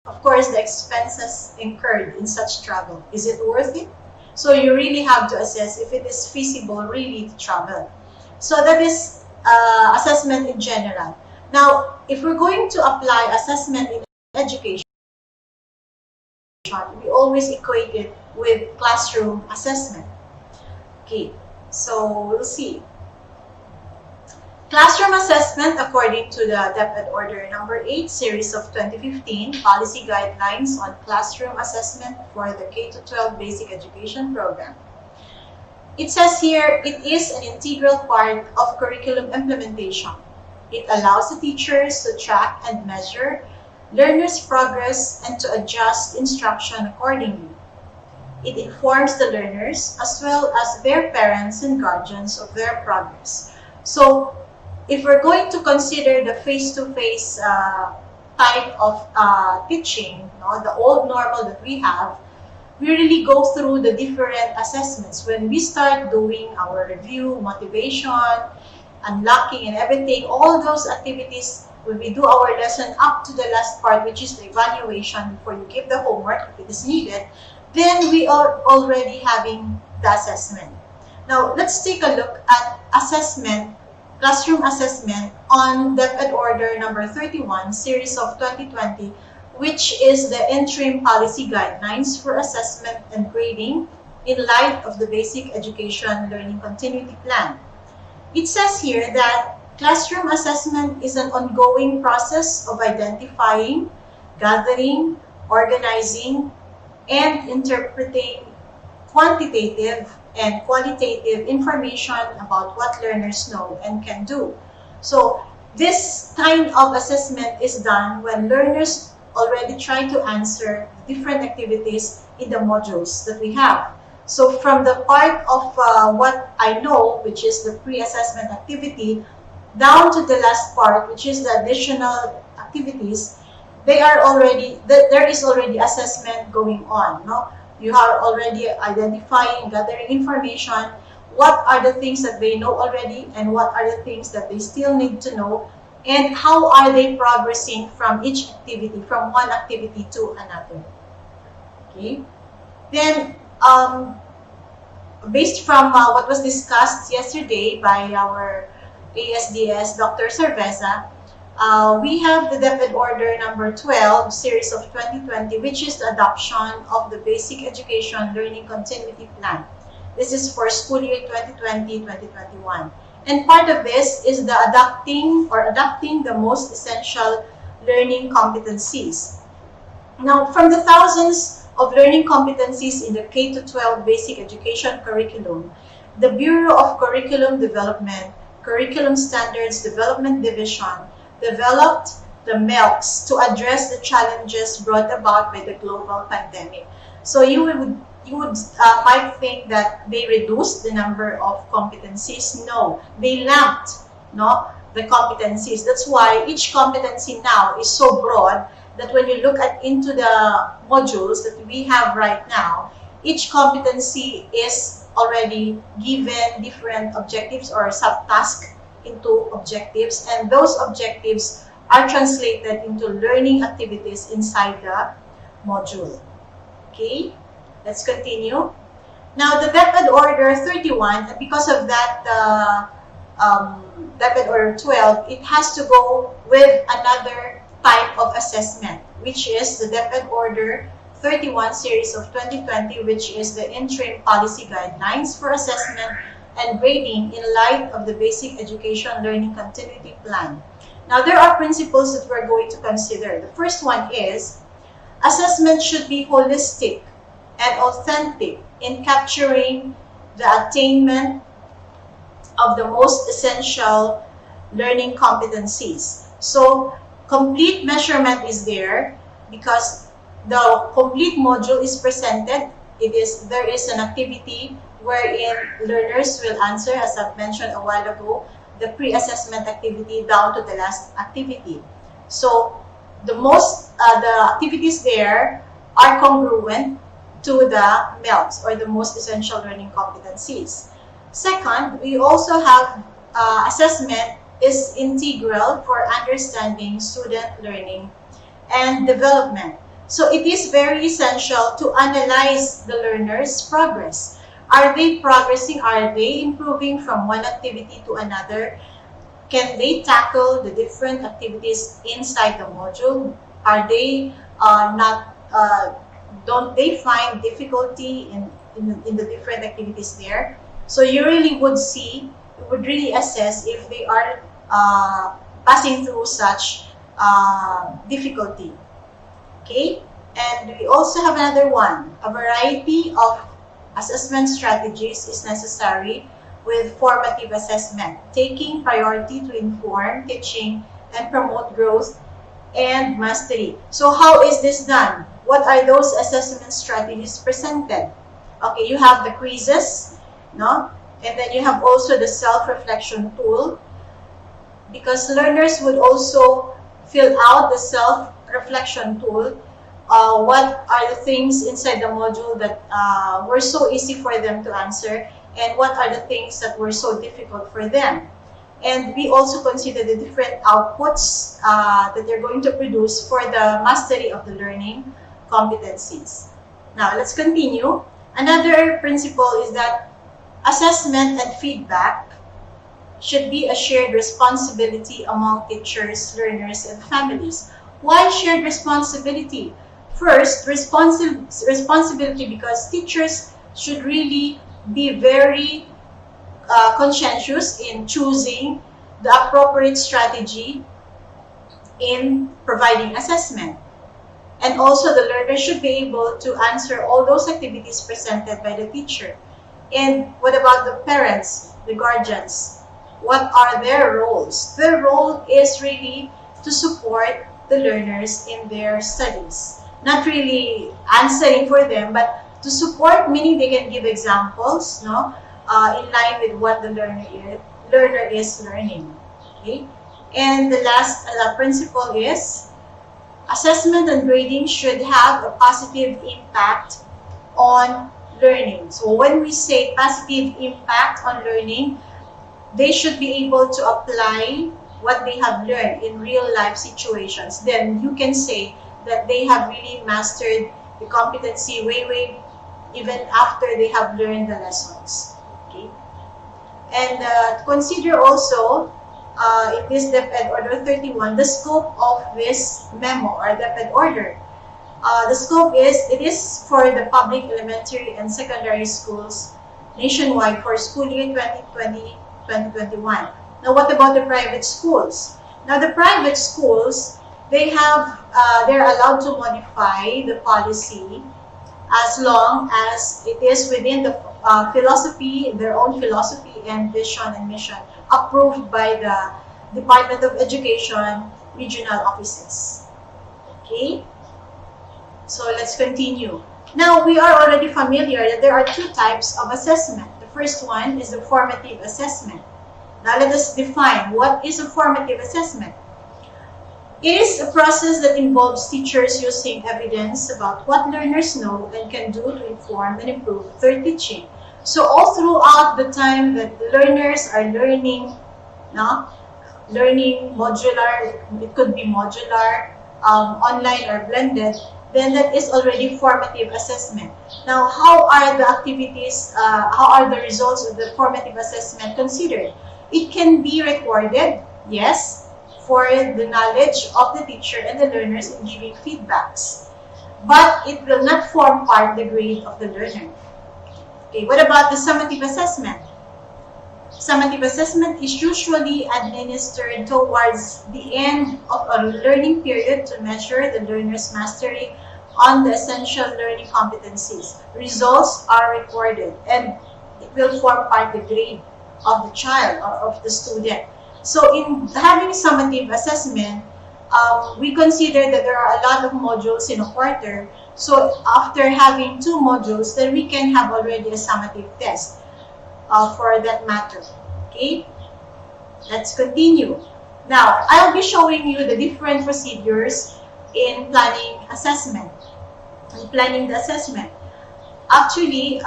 Of course, the expenses incurred in such travel. Is it worth it? So you really have to assess if it is feasible really to travel. So that is assessment in general. Now, if we're going to apply assessment in education, we always equate it with classroom assessment. Okay, so we'll see. Classroom assessment, according to the DepEd Order number 8, series of 2015, policy guidelines on classroom assessment for the K-12 basic education program. It says here, it is an integral part of curriculum implementation. It allows the teachers to track and measure learners' progress and to adjust instruction accordingly. It informs the learners as well as their parents and guardians of their progress. So, if we're going to consider the face-to-face type of teaching, the old normal that we have, we really go through the different assessments. When we start doing our review, motivation, unlocking and everything, all those activities, when we do our lesson up to the last part, which is the evaluation before you give the homework, if it is needed, then we are already having the assessment. Now, let's take a look at assessment, classroom assessment on DepEd Order number 31, series of 2020, which is the interim policy guidelines for assessment and grading in light of the Basic Education Learning Continuity Plan. It says here that classroom assessment is an ongoing process of identifying, gathering, organizing, and interpreting quantitative and qualitative information about what learners know and can do. So this kind of assessment is done when learners already try to answer different activities in the modules that we have. So from the part of what I know, which is the pre-assessment activity, down to the last part, which is the additional activities, there is already assessment going on. No? You are already identifying, gathering information, what are the things that they know already and what are the things that they still need to know, and how are they progressing from each activity, from one activity to another. Okay. Then, based from what was discussed yesterday by our ASDS, Dr. Cerveza, we have the DepEd Order number 12, series of 2020, which is the adoption of the Basic Education Learning Continuity Plan. This is for school year 2020-2021. And part of this is the adopting the most essential learning competencies. Now, from the thousands of learning competencies in the K-12 basic education curriculum, the Bureau of Curriculum Development, Curriculum Standards Development Division, developed the MELCs to address the challenges brought about by the global pandemic. So you might think that they reduced the number of competencies. No, they lumped the competencies. That's why each competency now is so broad that when you look at into the modules that we have right now, each competency is already given different objectives or subtasks into objectives, and those objectives are translated into learning activities inside the module. Okay, let's continue. Now, the DepEd Order 31, because of that DepEd Order 12, it has to go with another type of assessment, which is the DepEd Order 31 series of 2020, which is the interim policy guidelines for assessment and grading in light of the Basic Education Learning Continuity Plan. Now, there are principles that we're going to consider. The first one is assessment should be holistic and authentic in capturing the attainment of the most essential learning competencies. So, complete measurement is there because the complete module is presented. There is an activity wherein learners will answer, as I've mentioned a while ago, the pre-assessment activity down to the last activity. So the activities there are congruent to the MELCs, or the most essential learning competencies. Second, we also have assessment is integral for understanding student learning and development. So it is very essential to analyze the learner's progress. Are they progressing? Are they improving from one activity to another? Can they tackle the different activities inside the module? Are they don't they find difficulty in the different activities there? So you really would really assess if they are passing through such difficulty. Okay, and we also have another one. A variety of assessment strategies is necessary with formative assessment, taking priority to inform, teaching, and promote growth and mastery. So how is this done? What are those assessment strategies presented? Okay, you have the quizzes, no? And then you have also the self-reflection tool, because learners would also fill out the self-reflection tool. What are the things inside the module that were so easy for them to answer, and what are the things that were so difficult for them? And we also consider the different outputs that they're going to produce for the mastery of the learning competencies. Now, let's continue. Another principle is that assessment and feedback should be a shared responsibility among teachers, learners, and families. Why shared responsibility? First, responsibility because teachers should really be very conscientious in choosing the appropriate strategy in providing assessment. And also the learner should be able to answer all those activities presented by the teacher. And what about the parents, the guardians? What are their roles? Their role is really to support the learners in their studies. Not really answering for them, but to support, meaning they can give examples, no, in line with what the learner is learning. Okay, and the last principle is assessment and grading should have a positive impact on learning. So when we say positive impact on learning, they should be able to apply what they have learned in real life situations. Then you can say that they have really mastered the competency way even after they have learned the lessons. Okay, and consider also in this DepEd Order 31 the scope of this memo or DepEd Order. The scope is, it is for the public elementary and secondary schools nationwide for school year 2020-2021. Now, what about the private schools? Now, the private schools, they're allowed to modify the policy as long as it is within the philosophy, their own philosophy and vision and mission approved by the Department of Education regional offices. Okay, so let's continue. Now, we are already familiar that there are two types of assessment. The first one is the formative assessment. Now let us define what is a formative assessment. It is a process that involves teachers using evidence about what learners know and can do to inform and improve their teaching. So all throughout the time that the learners are learning, no? Learning modular, it could be modular, online or blended, then that is already formative assessment. Now, how are the activities, how are the results of the formative assessment considered? It can be recorded, yes, for the knowledge of the teacher and the learners in giving feedbacks. But it will not form part of the grade of the learner. Okay, what about the summative assessment? Summative assessment is usually administered towards the end of a learning period to measure the learner's mastery on the essential learning competencies. Results are recorded and it will form part of the grade of the child or of the student. So in having summative assessment, we consider that there are a lot of modules in a quarter. So after having 2 modules, then we can have already a summative test for that matter. Okay, let's continue. Now, I'll be showing you the different procedures in planning assessment. In planning the assessment. Actually,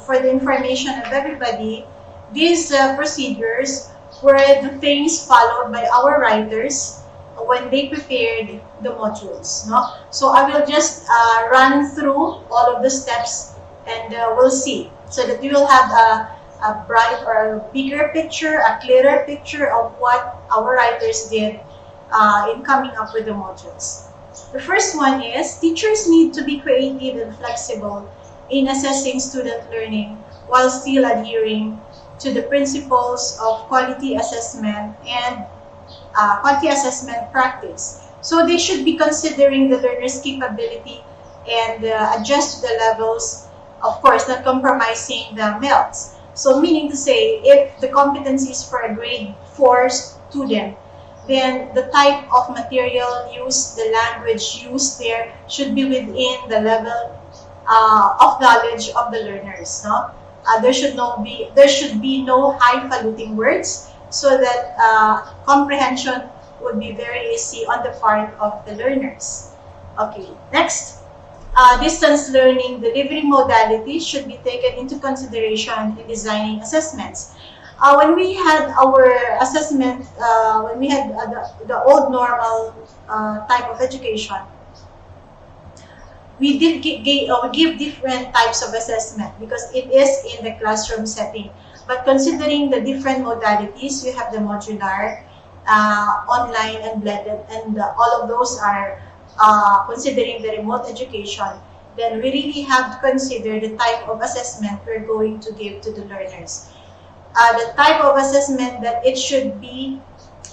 for the information of everybody, these procedures were the things followed by our writers when they prepared the modules. No? So I will just run through all of the steps and we'll see, so that you will have a bright or a bigger picture, a clearer picture of what our writers did in coming up with the modules. The first one is teachers need to be creative and flexible in assessing student learning while still adhering to the principles of quality assessment and quality assessment practice. So they should be considering the learner's capability and adjust to the levels, of course, not compromising the MELs. So meaning to say, if the competencies for a grade 4 student, then the type of material used, the language used there should be within the level of knowledge of the learners. No? There should be no highfalutin words, so that comprehension would be very easy on the part of the learners. Okay, next. Distance learning delivery modalities should be taken into consideration in designing assessments. When we had our assessment, when we had the old normal type of education, we did give different types of assessment because it is in the classroom setting. But considering the different modalities, we have the modular, online, and blended, and all of those are considering the remote education, then we really have to consider the type of assessment we're going to give to the learners. The type of assessment that it should be,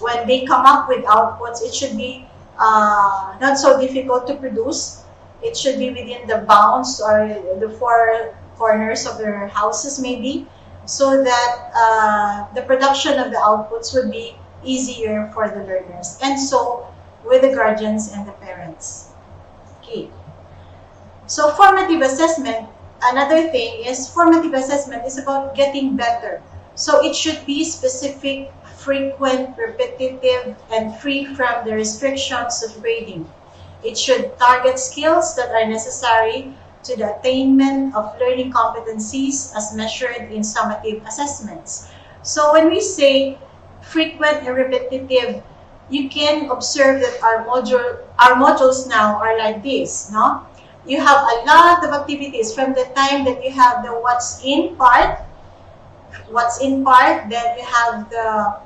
when they come up with outputs, it should be not so difficult to produce. It should be within the bounds or the 4 corners of their houses maybe, so that the production of the outputs would be easier for the learners, and so with the guardians and the parents. Okay. So formative assessment, another thing is formative assessment is about getting better. So it should be specific, frequent, repetitive, and free from the restrictions of grading. It should target skills that are necessary to the attainment of learning competencies as measured in summative assessments. So when we say frequent and repetitive, you can observe that our modules now are like this, no? You have a lot of activities from the time that you have the what's in part, then you have the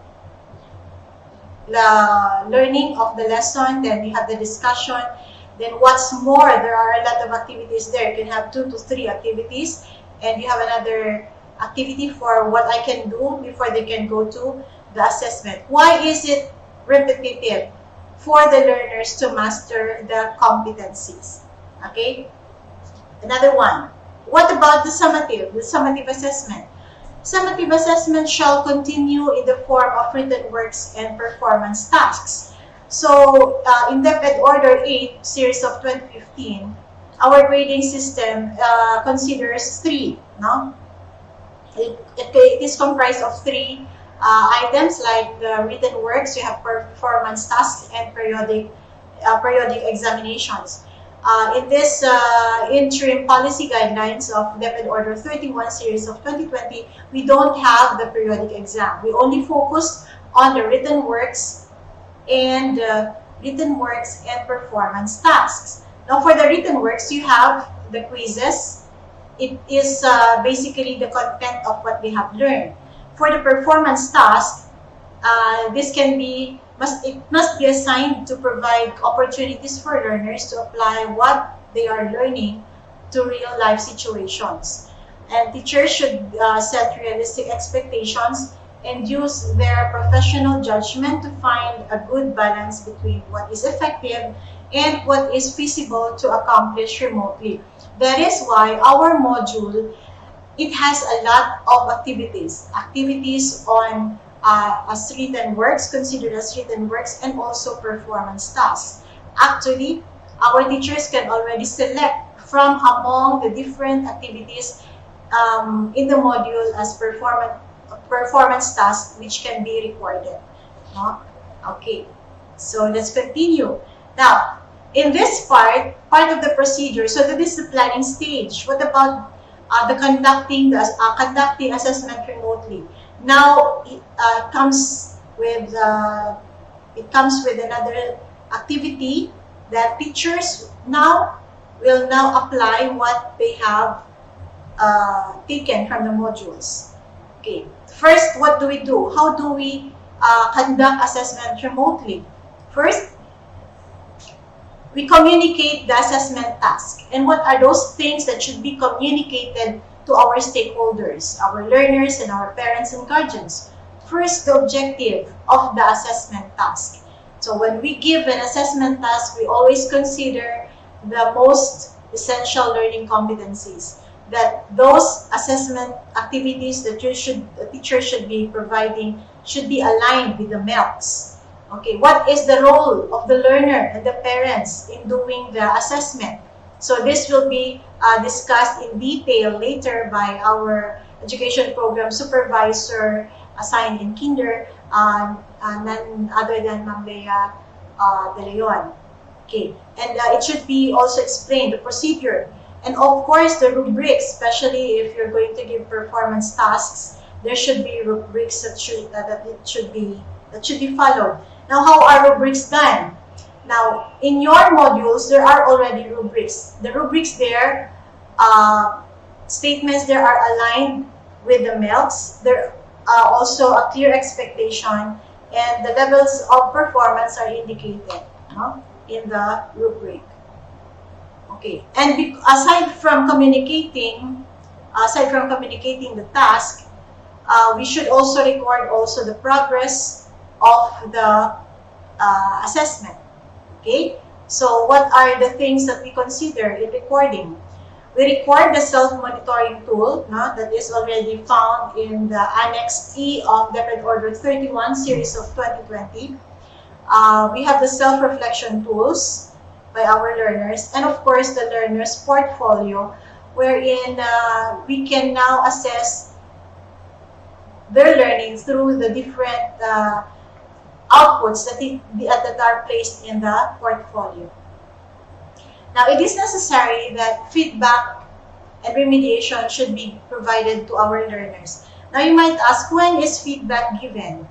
learning of the lesson, then you have the discussion, then what's more, there are a lot of activities there. You can have 2 to 3 activities, and you have another activity for what I can do before they can go to the assessment. Why is it repetitive? For the learners to master the competencies. Okay? Another one. What about the summative assessment? Summative assessment shall continue in the form of written works and performance tasks. So, in Depth Order 8, series of 2015, our grading system considers 3, no? It is comprised of 3 items like the written works, you have performance tasks and periodic examinations. In this interim policy guidelines of DepEd Order 31 series of 2020, we don't have the periodic exam. We only focus on the written works and performance tasks. Now, for the written works, you have the quizzes. It is basically the content of what they have learned. For the performance task, it must be assigned to provide opportunities for learners to apply what they are learning to real life situations. And teachers should set realistic expectations and use their professional judgment to find a good balance between what is effective and what is feasible to accomplish remotely. That is why our module, it has a lot of activities on as written works, considered as written works, and also performance tasks. Actually, our teachers can already select from among the different activities in the module as performance tasks which can be recorded. No? Okay, so let's continue. Now, in this part of the procedure, so that is the planning stage. What about the conducting assessment remotely? Now it comes with another activity that teachers will now apply what they have taken from the modules. Okay. First, what do we do? How do we conduct assessment remotely? First, we communicate the assessment task. And what are those things that should be communicated to our stakeholders, our learners, and our parents and guardians? First, the objective of the assessment task. So when we give an assessment task, we always consider the most essential learning competencies, that those assessment activities that the teacher should be providing should be aligned with the MELCs. Okay, what is the role of the learner and the parents in doing the assessment? So this will be discussed in detail later by our education program supervisor assigned in Kinder, none other than Ma'am Lea De Leon. Okay, and it should be also explained, the procedure. And of course, the rubrics, especially if you're going to give performance tasks, there should be rubrics that should be followed. Now, how are rubrics done? Now, in your modules, there are already rubrics. The rubrics there, statements there are aligned with the MELCs. There are also a clear expectation, and the levels of performance are indicated in the rubric. Okay, and aside from communicating the task, we should also record also the progress of the assessment. Okay, so what are the things that we consider in recording? We record the self-monitoring tool that is already found in the Annex E of DepEd Order 31 series of 2020. We have the self-reflection tools by our learners, and of course the learner's portfolio, wherein we can now assess their learning through the different outputs that are placed in the portfolio. Now, it is necessary that feedback and remediation should be provided to our learners. Now, you might ask, when is feedback given?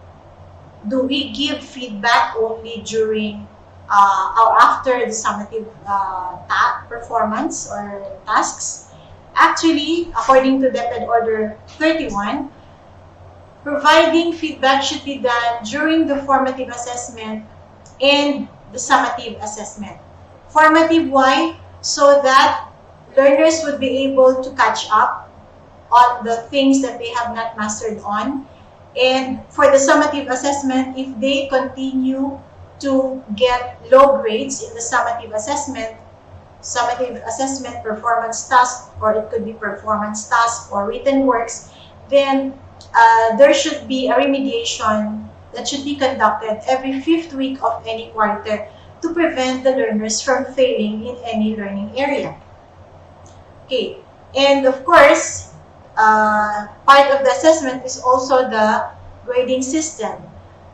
Do we give feedback only during or after the summative performance or tasks? Actually, according to DepEd Order 31, providing feedback should be done during the formative assessment and the summative assessment. Formative, why? So that learners would be able to catch up on the things that they have not mastered on. And for the summative assessment, if they continue to get low grades in the summative assessment performance task, or it could be performance task or written works, then there should be a remediation that should be conducted every 5th week of any quarter to prevent the learners from failing in any learning area. Okay, and of course, part of the assessment is also the grading system.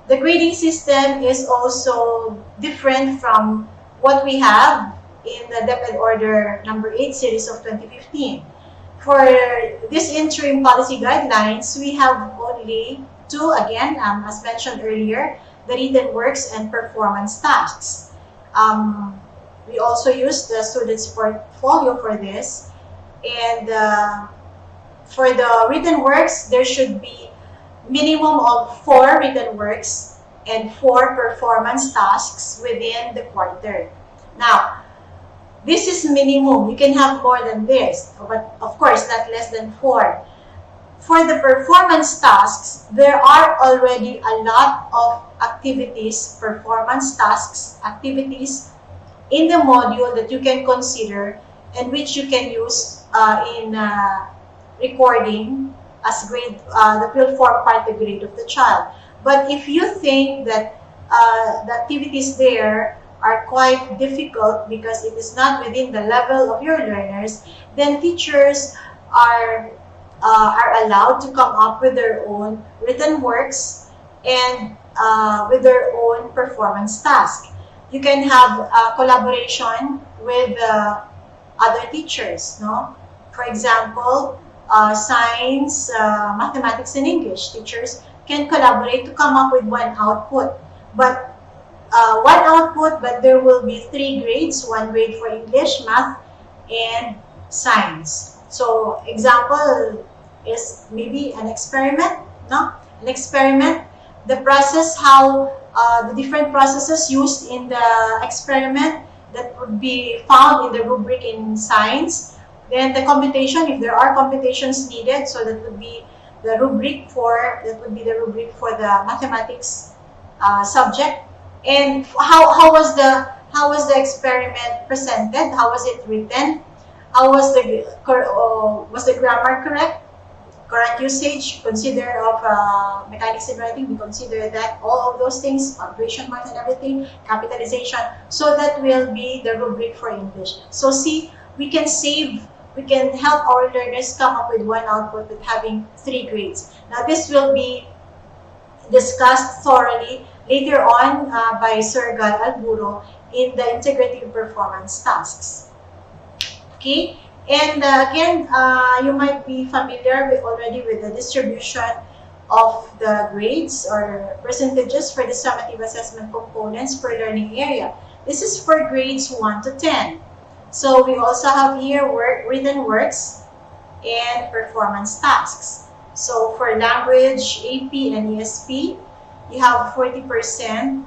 The grading system is also different from what we have in the DepEd Order number 8 series of 2015. For this interim policy guidelines, we have only two, again, as mentioned earlier, the written works and performance tasks. We also use the student's portfolio for this. And for the written works, there should be minimum of 4 written works and 4 performance tasks within the quarter. Now, this is minimum. You can have more than this, but of course, not less than 4. For the performance tasks, there are already a lot of activities, performance tasks, activities in the module that you can consider and which you can use in recording as grade, that will form part of the grade of the child. But if you think that the activities there are quite difficult because it is not within the level of your learners, then teachers are allowed to come up with their own written works and with their own performance task. You can have collaboration with other teachers, no? For example, science, mathematics, and English teachers can collaborate to come up with one output. But one output, but there will be 3 grades, 1 grade for English, math, and science. So example is maybe an experiment, no? An experiment, the process, how the different processes used in the experiment that would be found in the rubric in science. Then the computation, if there are computations needed, so that would be the rubric for the mathematics subject. And how was the experiment presented? How was it written? How was the grammar correct? Correct usage, consider of mechanics in writing, we consider that, all of those things, punctuation marks and everything, capitalization, so that will be the rubric for English. So see, we can help our learners come up with one output with having 3 grades. Now this will be discussed thoroughly later on by Sir Gal Alburo in the integrative performance tasks. Okay? And again, you might be familiar already with the distribution of the grades or percentages for the summative assessment components per learning area. This is for grades 1 to 10. So we also have here written works and performance tasks. So for language, AP, and ESP, you have 40%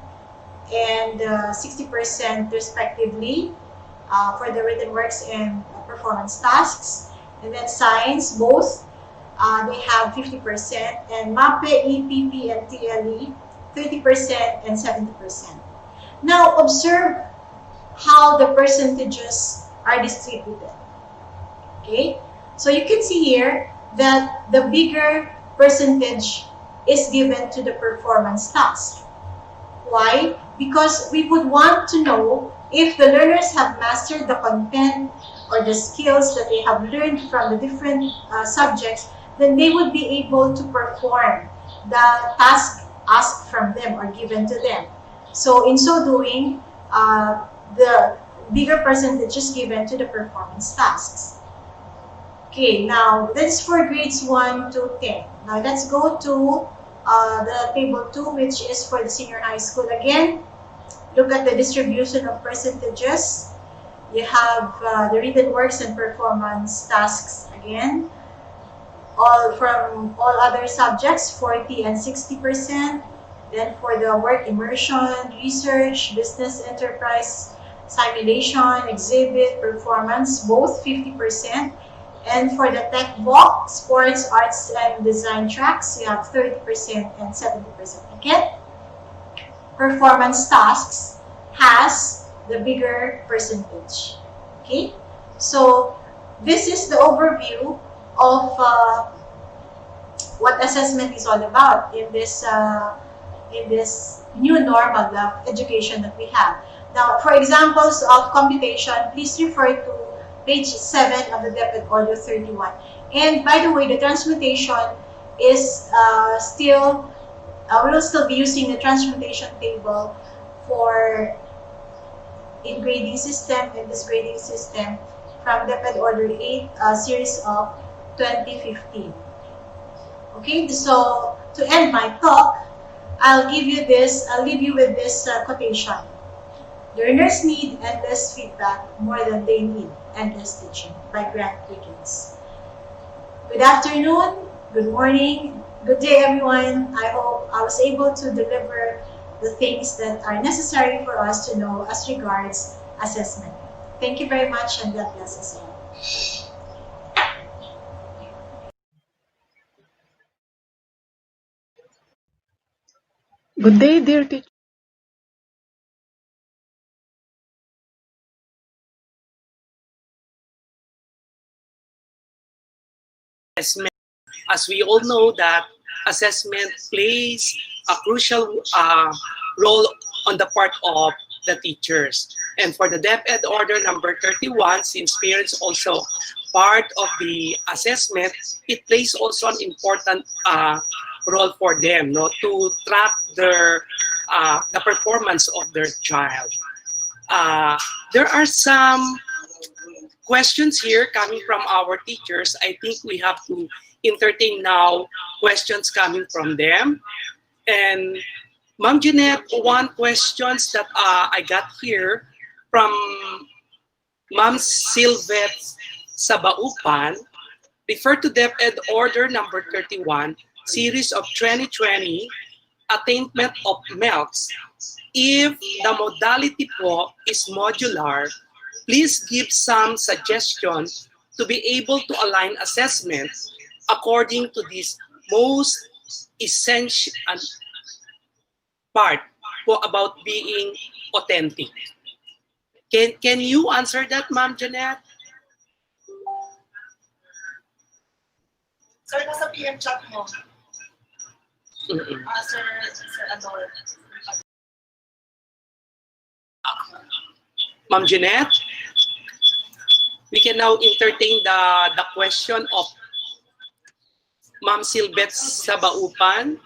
and 60% respectively for the written works and performance tasks. And then science, both, they have 50%, and MAPE, EPP, and TLE, 30% and 70%. Now observe how the percentages are distributed. Okay, so you can see here that the bigger percentage is given to the performance task. Why? Because we would want to know if the learners have mastered the content or the skills that they have learned from the different subjects, then they would be able to perform the task asked from them or given to them. So in so doing, the bigger percentage is given to the performance tasks. Okay, now that's for grades 1 to 10. Now let's go to the table 2, which is for the senior high school. Again, look at the distribution of percentages. You have the written works and performance tasks again. From all other subjects, 40 and 60%. Then for the work immersion, research, business enterprise, simulation, exhibit, performance, both 50%. And for the tech block, sports, arts, and design tracks, you have 30% and 70%. Again, performance tasks has the bigger percentage. Okay, so this is the overview of what assessment is all about in this new normal of education that we have. Now, for examples of computation, please refer to page 7 of the DepEd Order 31. And by the way, the transmutation is still We will still be using the transmutation table for in grading system and this grading system from DepEd Order 8 series of 2015. Okay, so to end my talk, I'll leave you with this quotation. Learners need endless feedback more than they need endless teaching by Grant Wiggins. Good afternoon, good morning, good day everyone. I hope I was able to deliver the things that are necessary for us to know as regards assessment. Thank you very much and God bless us all. Good day, dear teacher. Assessment. As we all know that assessment plays a crucial role on the part of the teachers. And for the DepEd Order number 31, since parents also part of the assessment, it plays also an important role for them, no, to track their the performance of their child. There are some questions here coming from our teachers. I think we have to entertain now questions coming from them. And Ma'am Jeanette, one questions that I got here from Ma'am Sylvette Sabaupan refer to DepEd Order number 31, series of 2020, attainment of MELCs. If the modality po is modular, please give some suggestions to be able to align assessment according to this most essential part po about being authentic. Can you answer that, Ma'am Jeanette? Sir, nasa PM chat mo. Mm-mm. Sir Adol. Ma'am Jeanette, we can now entertain the question of Ma'am Sylvette Sabaupan.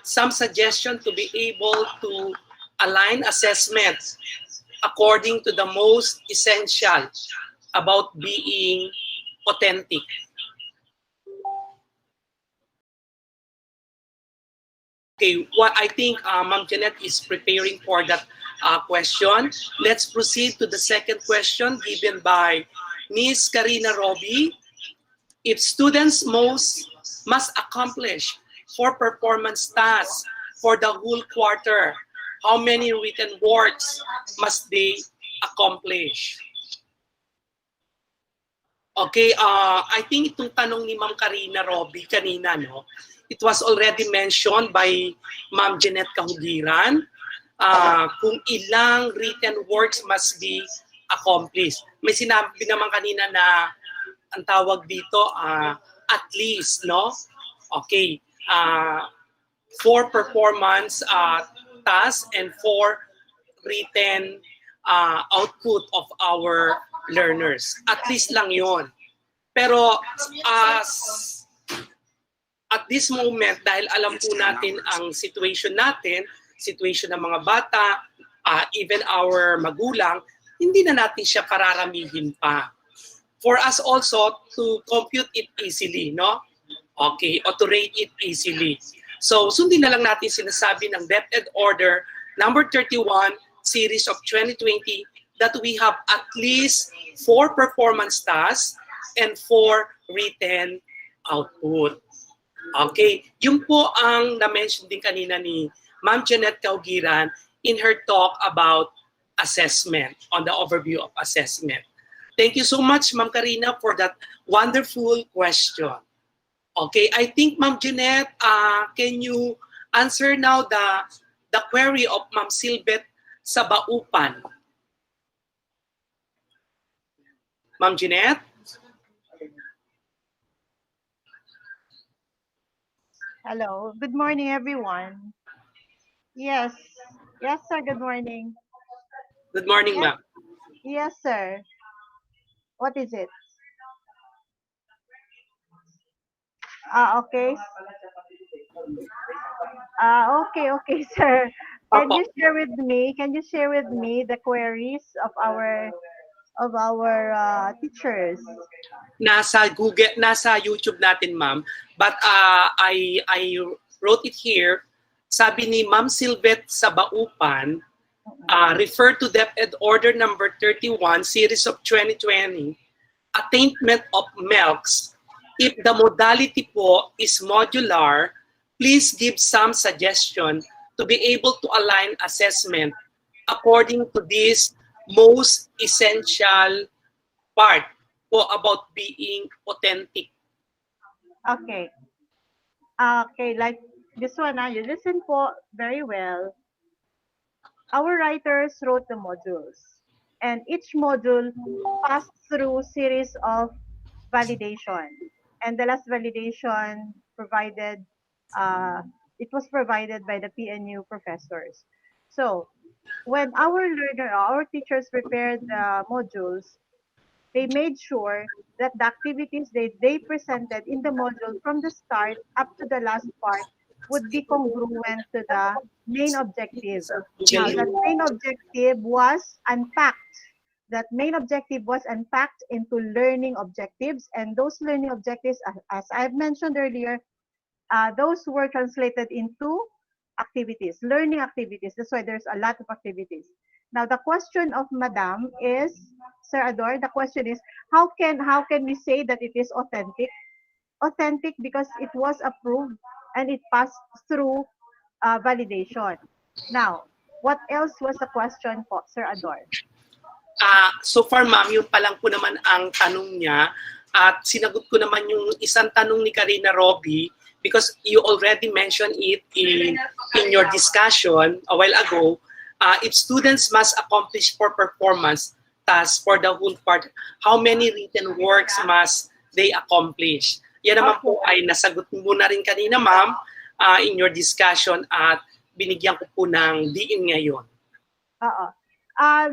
Some suggestion to be able to align assessment according to the most essential about being authentic. Okay, what I think Ma'am Jeanette is preparing for that question. Let's proceed to the second question given by Miss Karina Roby. If students must accomplish 4 performance tasks for the whole quarter, how many written works must they accomplish? Okay, I think itong tanong ni Ma'am Karina Roby kanina, no? It was already mentioned by Ma'am Jeanette Kahugiran kung ilang written works must be accomplished. May sinabi naman kanina na ang tawag dito at least, no? Okay, 4 performance tasks and 4 written output of our learners. At least lang yon. Pero at this moment, dahil alam po natin ang situation natin, situation ng mga bata, even our magulang, hindi na natin siya pararamihin pa. For us also to compute it easily, no? Okay, or to rate it easily. So, sundin na lang natin sinasabi ng DepEd Order number 31, series of 2020, that we have at least 4 performance tasks and 4 written output. Okay, yun po ang na-mention din kanina ni Ma'am Jeanette Kaugiran in her talk about assessment, on the overview of assessment. Thank you so much, Ma'am Karina, for that wonderful question. Okay, I think Ma'am Jeanette, can you answer now the query of Ma'am Sylvette Sabaupan? Ma'am Jeanette? Hello. Good morning, everyone. Yes. Yes, sir. Good morning. Good morning, Yes. ma'am. Yes, sir. What is it? Okay. Okay, sir. Can Opo. you share with me? Can you share with me the queries of our teachers? Nasa Google, nasa YouTube natin, ma'am. But I wrote it here. Sabi ni Ma'am Silvet sa Baupan, refer to DepEd Order number 31, series of 2020, attainment of MELCs. If the modality po is modular, please give some suggestion to be able to align assessment according to this most essential part po about being authentic. Okay. Okay, like this one, you listen po very well. Our writers wrote the modules, and each module passed through series of validation. And the last validation provided, uh, it was provided by the PNU professors. So when our teachers prepared the modules, they made sure that the activities they presented in the module from the start up to the last part would be congruent to the main objective. Now, that main objective was unpacked. That main objective was unpacked into learning objectives, and those learning objectives, as I've mentioned earlier, those were translated into activities, learning activities. That's why there's a lot of activities. Now, the question of Madam is, Sir Ador, the question is, how can we say that it is authentic? Authentic because it was approved and it passed through validation. Now, what else was the question po, Sir Ador? So far, ma'am, yun pa lang po naman ang tanong niya. At sinagot ko naman yung isang tanong ni Karina Roby because you already mentioned it in your discussion a while ago. If students must accomplish for performance tasks for the whole part, how many written works must they accomplish? Yan naman po ay nasagot mo na rin kanina, ma'am, in your discussion at binigyan ko po ng diin ngayon.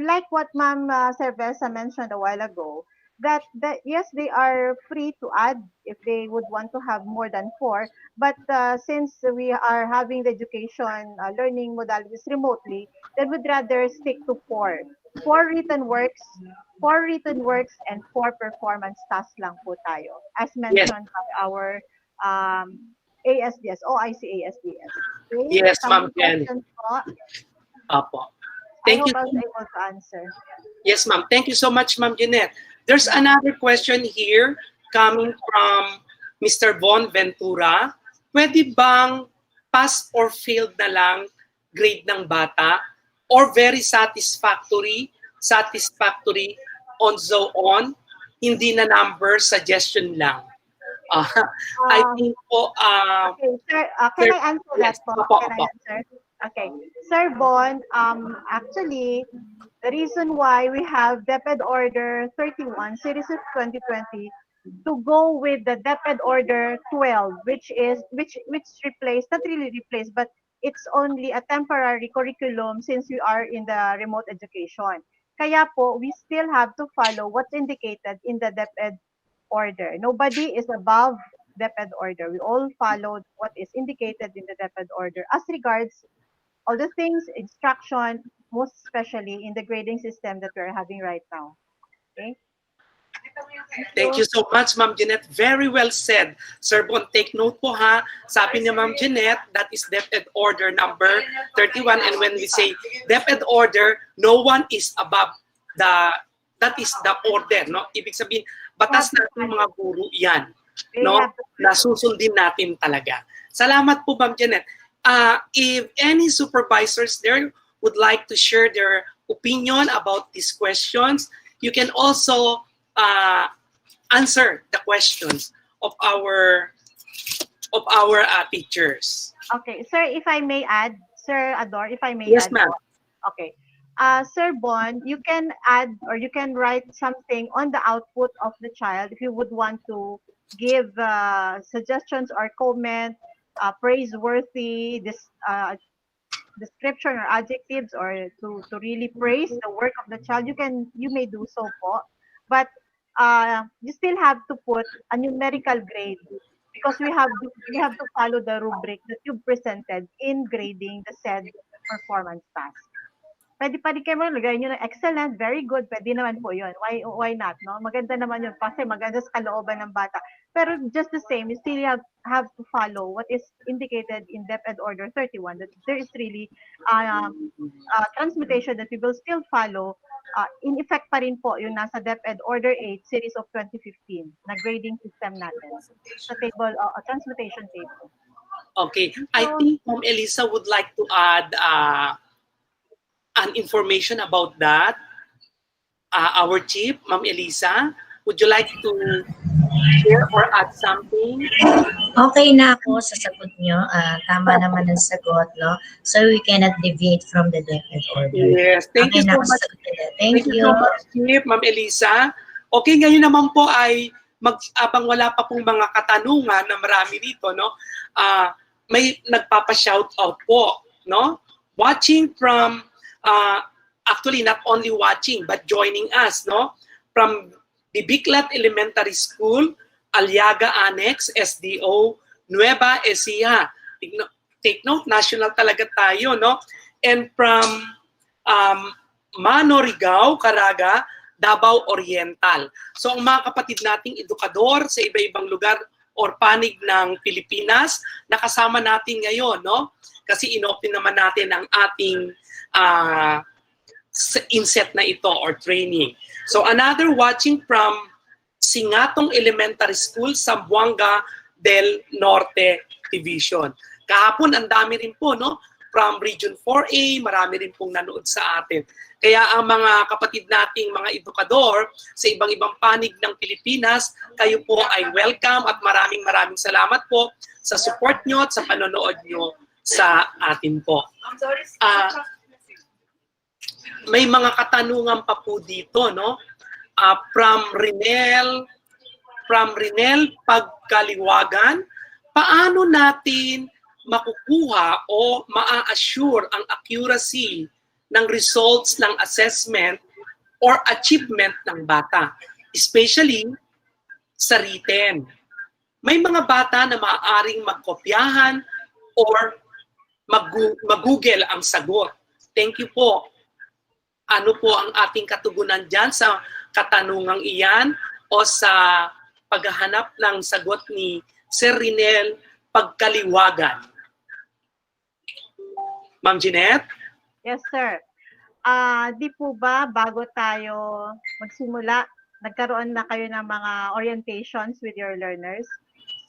Like what Ma'am Cerveza mentioned a while ago, that yes, they are free to add if they would want to have more than four. But since we are having the education learning modalities remotely, then we'd rather stick to four. Four written works, and four performance tasks lang po tayo, as mentioned by our ASDS, OIC ASDS. Okay? Yes, Some Ma'am Jen. questions po. Apo. I Thank hope you. I was able to answer. Yes, ma'am. Thank you so much, Ma'am Jeanette. There's another question here coming from Mr. Von Ventura. Pwede bang pass or failed na lang grade ng bata or very satisfactory, on so on, hindi na number, suggestion lang? I think po, Okay, sir, can I answer that po? Can I answer? Okay. Sir Bon, actually, the reason why we have DepEd Order 31, Series of 2020, to go with the DepEd Order 12, which replaced, not really replaced, but it's only a temporary curriculum since we are in the remote education. Kaya po, we still have to follow what's indicated in the DepEd Order. Nobody is above DepEd Order. We all followed what is indicated in the DepEd Order as regards all the things, instruction, most especially in the grading system that we're having right now. Okay? Thank you so much, Ma'am Jeanette. Very well said. Sir Bon, take note po ha. Sabi ni Ma'am Jeanette, that is DepEd Order number 31. And when we say DepEd Order, no one is above that is the order. No? Ibig sabihin, batas natin mga guru yan. No? Nasusundin natin talaga. Salamat po, Ma'am Jeanette. If any supervisors there would like to share their opinion about these questions, you can also answer the questions of our teachers. Okay, sir, if I may add, Sir Ador, if I may yes, add. ma'am. Okay. Sir Bon, you can add or you can write something on the output of the child if you would want to give suggestions or comment, praiseworthy description or adjectives, or to really praise the work of the child. You may do so po, but you still have to put a numerical grade because we have to follow the rubric that you presented in grading the said performance task. Pwede pa rin kayo maglagay nyo ng excellent, very good, pwede naman po yun. Why not, no? Maganda naman yun kasi maganda sa kalooban ng bata. Pero just the same, you still have to follow what is indicated in DepEd Order 31, that there is really transmutation that we will still follow. In effect pa rin po yung nasa DepEd Order 8, Series of 2015, na grading system natin sa table, transmutation table. Okay. I think Ma'am Elisa would like to add an information about that. Our chief, Ma'am Elisa, would you like to share or add something? Okay na ako sa sagot nyo. Tama naman ang sagot, no? So we cannot deviate from the DepEd order. Yes. Thank Okay you na so ako much. sa sagot nila. Thank you. so much, Chief, Ma'am Elisa. Okay, ngayon naman po ay abang wala pa pong mga katanungan na marami dito, no? May nagpapa-shout out po, no? Watching from actually not only watching but joining us, no? From the Biclat Elementary School, Aliaga Annex, SDO, Nueva Ecija. Take note, national talaga tayo, no? And from Manorigaw, Caraga, Davao Oriental. So ang mga kapatid nating edukador sa iba-ibang lugar or panig ng Pilipinas, nakasama natin ngayon, no? Kasi inopen naman natin ang ating inset na ito or training. So another watching from Singatong Elementary School, Zamboanga del Norte Division. Kahapon ang dami rin po, no? From Region 4A, marami rin pong nanood sa atin. Kaya ang mga kapatid nating mga edukador sa ibang-ibang panig ng Pilipinas, kayo po ay welcome at maraming salamat po sa support nyo at sa panonood nyo sa atin po. May mga katanungan pa po dito, no? From Rinel Pagkaliwagan, paano natin makukuha o maa-assure ang accuracy ng results ng assessment or achievement ng bata, especially sa written? May mga bata na maaaring magkopyahan or mag-google ang sagot. Thank you po. Ano po ang ating katugunan dyan sa katanungang iyan o sa paghahanap ng sagot ni Sir Rinel Pagkaliwagan? Ma'am Jeanette? Yes, sir. Di po ba bago tayo magsimula, nagkaroon na kayo ng mga orientations with your learners?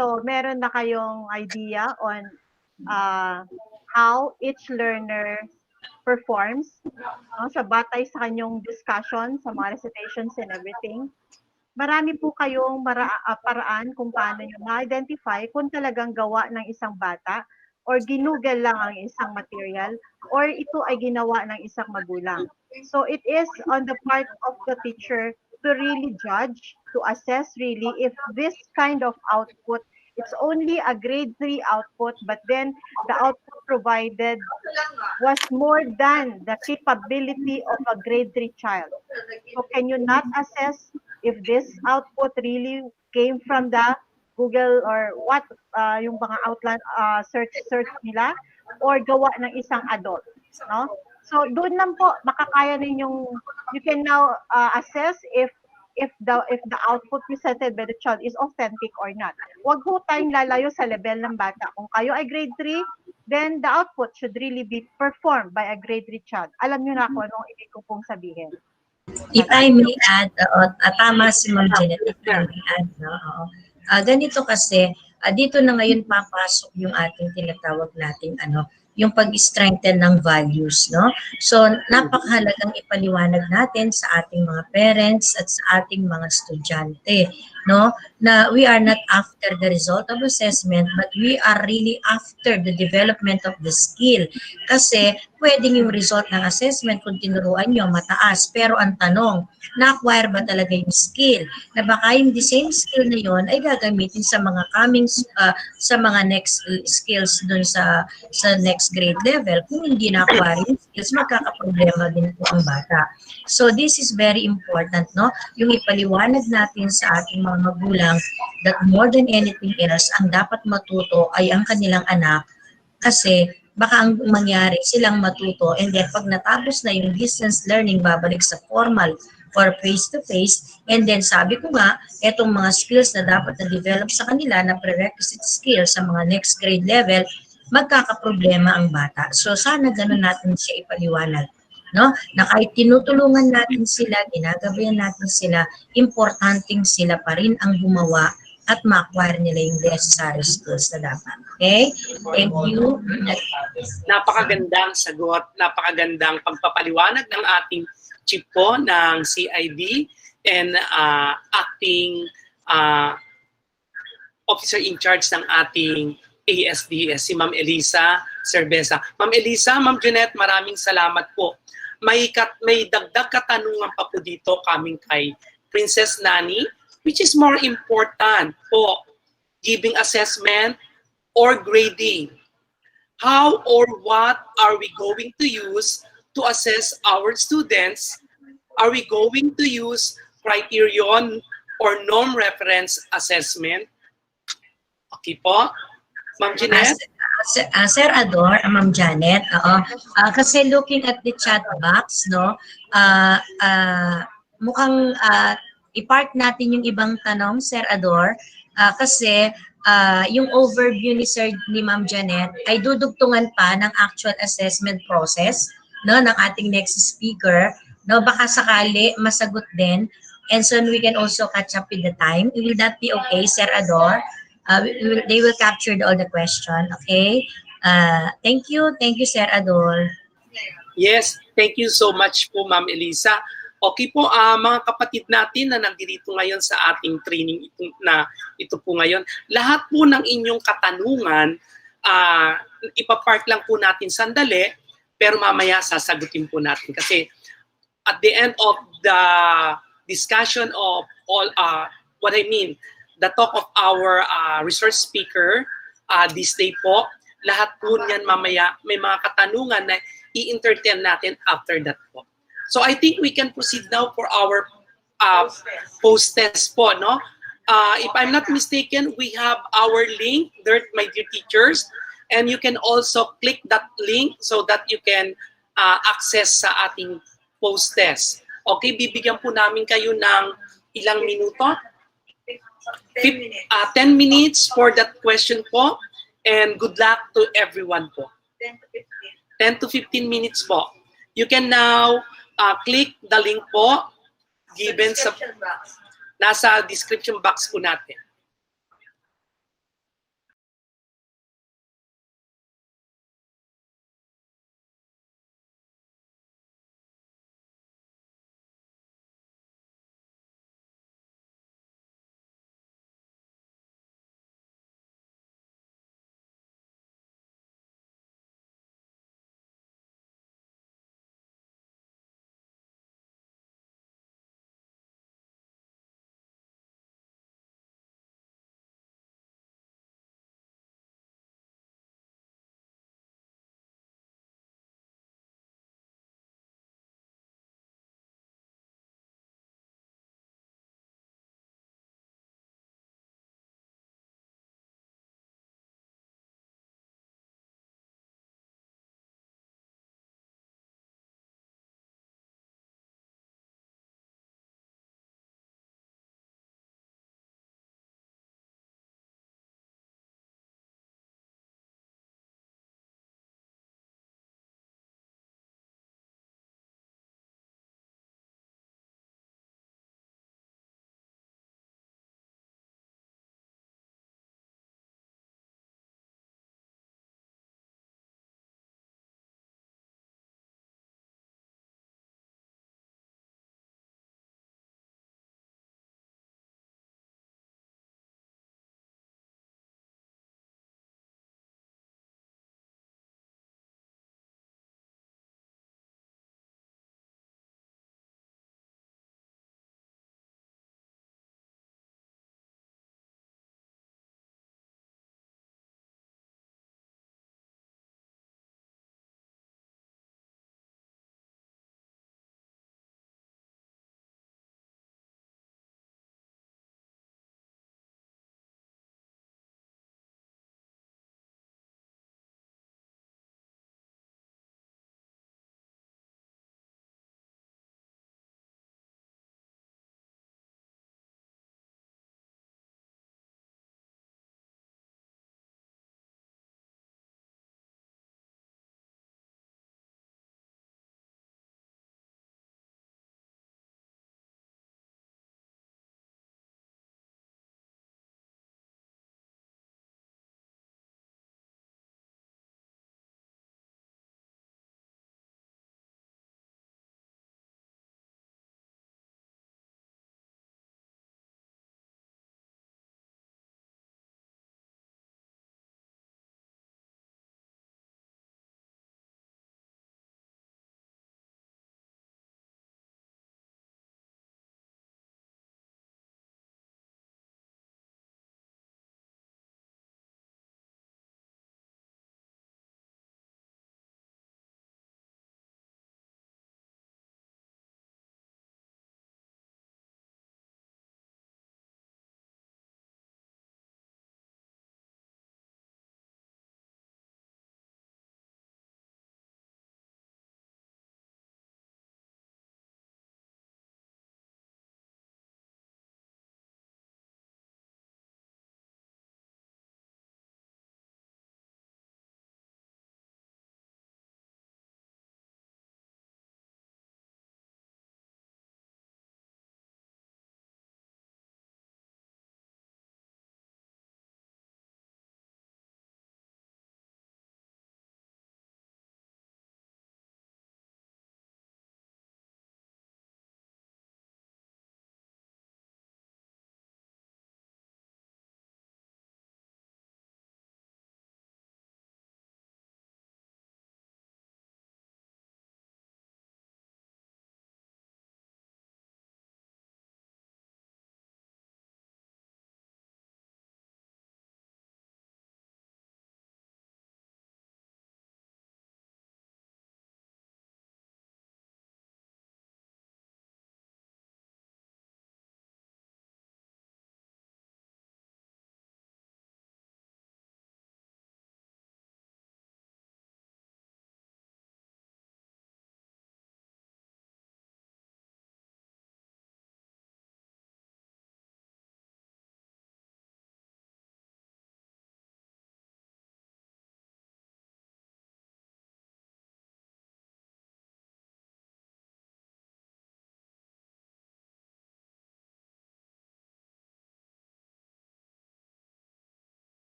So, meron na kayong idea on how each learner performs sa batay sa kanyong discussion, sa mga recitations and everything. Marami po kayong paraan kung paano nyo ma-identify kung talagang gawa ng isang bata or ginugel lang ang isang material or ito ay ginawa ng isang magulang. So it is on the part of the teacher to really judge, to assess really if this kind of output, it's only a grade 3 output, but then the output provided was more than the capability of a grade 3 child. So can you not assess if this output really came from the Google or what, yung mga outline search nila, or gawa ng isang adult, no? So doon lang po makakaya ninyong, you can now assess if the output presented by the child is authentic or not. Huwag po tayong lalayo sa level ng bata. Kung kayo ay grade 3, then the output should really be performed by a grade 3 child. Alam niyo na kung anong ibig ko pong sabihin. If I may add, tama si Ma'am Jeanette, if I may add, no? Ganito kasi, dito na ngayon papasok yung ating tinatawag natin, yung pag-strengthen ng values, no? So, napakahalagang ipaliwanag natin sa ating mga parents at sa ating mga estudyante, no? Na we are not after the result of assessment, but we are really after the development of the skill. Kasi, pwedeng yung result ng assessment kung tinuruan nyo mataas. Pero ang tanong, na-acquire ba talaga yung skill? Na baka yung the same skill na yon ay gagamitin sa mga coming, sa mga next skills dun sa next grade level. Kung hindi na-acquire yung skills, magkakaproblema din po ang bata. So this is very important, no? Yung ipaliwanag natin sa ating mga magulang that more than anything else, ang dapat matuto ay ang kanilang anak kasi baka ang mangyari silang matuto and then pag natapos na yung distance learning, babalik sa formal or face-to-face and then sabi ko nga, etong mga skills na dapat na-develop sa kanila na prerequisite skills sa mga next grade level, magkakaproblema ang bata. So sana ganun natin siya ipaliwanag. No? Na kahit tinutulungan natin sila, ginagabayan natin sila, importanteng sila pa rin ang gumawa at ma-acquire nila yung necessary skills na dapat. Okay? Thank you. Napakagandang sagot, napakagandang pagpapaliwanag ng ating chief po ng CID and acting officer in charge ng ating ASDS, si Ma'am Elisa Cerveza. Ma'am Elisa, Ma'am Jeanette, maraming salamat po. May dagdag katanungan pa po dito coming kay Princess Nani, which is more important po, giving assessment or grading. How or what are we going to use to assess our students? Are we going to use criterion or norm reference assessment? Okay po. Ma'am Jeanette? Sir Ador, Ma'am Janet, kasi looking at the chat box, no, mukhang i-park natin yung ibang tanong, Sir Ador, kasi yung overview ni Ma'am Janet ay dudugtungan pa ng actual assessment process, no, ng ating next speaker, no, baka sakali masagot din, and so we can also catch up with the time. Will that be okay, Sir Ador? They will capture all the question, okay? Thank you, Sir Ador. Yes, thank you so much po, Ma'am Elisa. Okay po, mga kapatid natin na nandito ngayon sa ating training ito po ngayon. Lahat po ng inyong katanungan, ipapark lang po natin sandali, pero mamaya sasagutin po natin. Kasi at the end of the discussion of all, the talk of our resource speaker this day po, lahat po niyan mamaya may mga katanungan na i-entertain natin after that po. So I think we can proceed now for our post-test po, no? If I'm not mistaken, we have our link there, my dear teachers, and you can also click that link so that you can access sa ating post-test. Okay, bibigyan po namin kayo ng ilang minuto? 10 minutes for that question po, and good luck to everyone po. 10 to 15 minutes po. You can now click the link po given sa nasa description box po natin.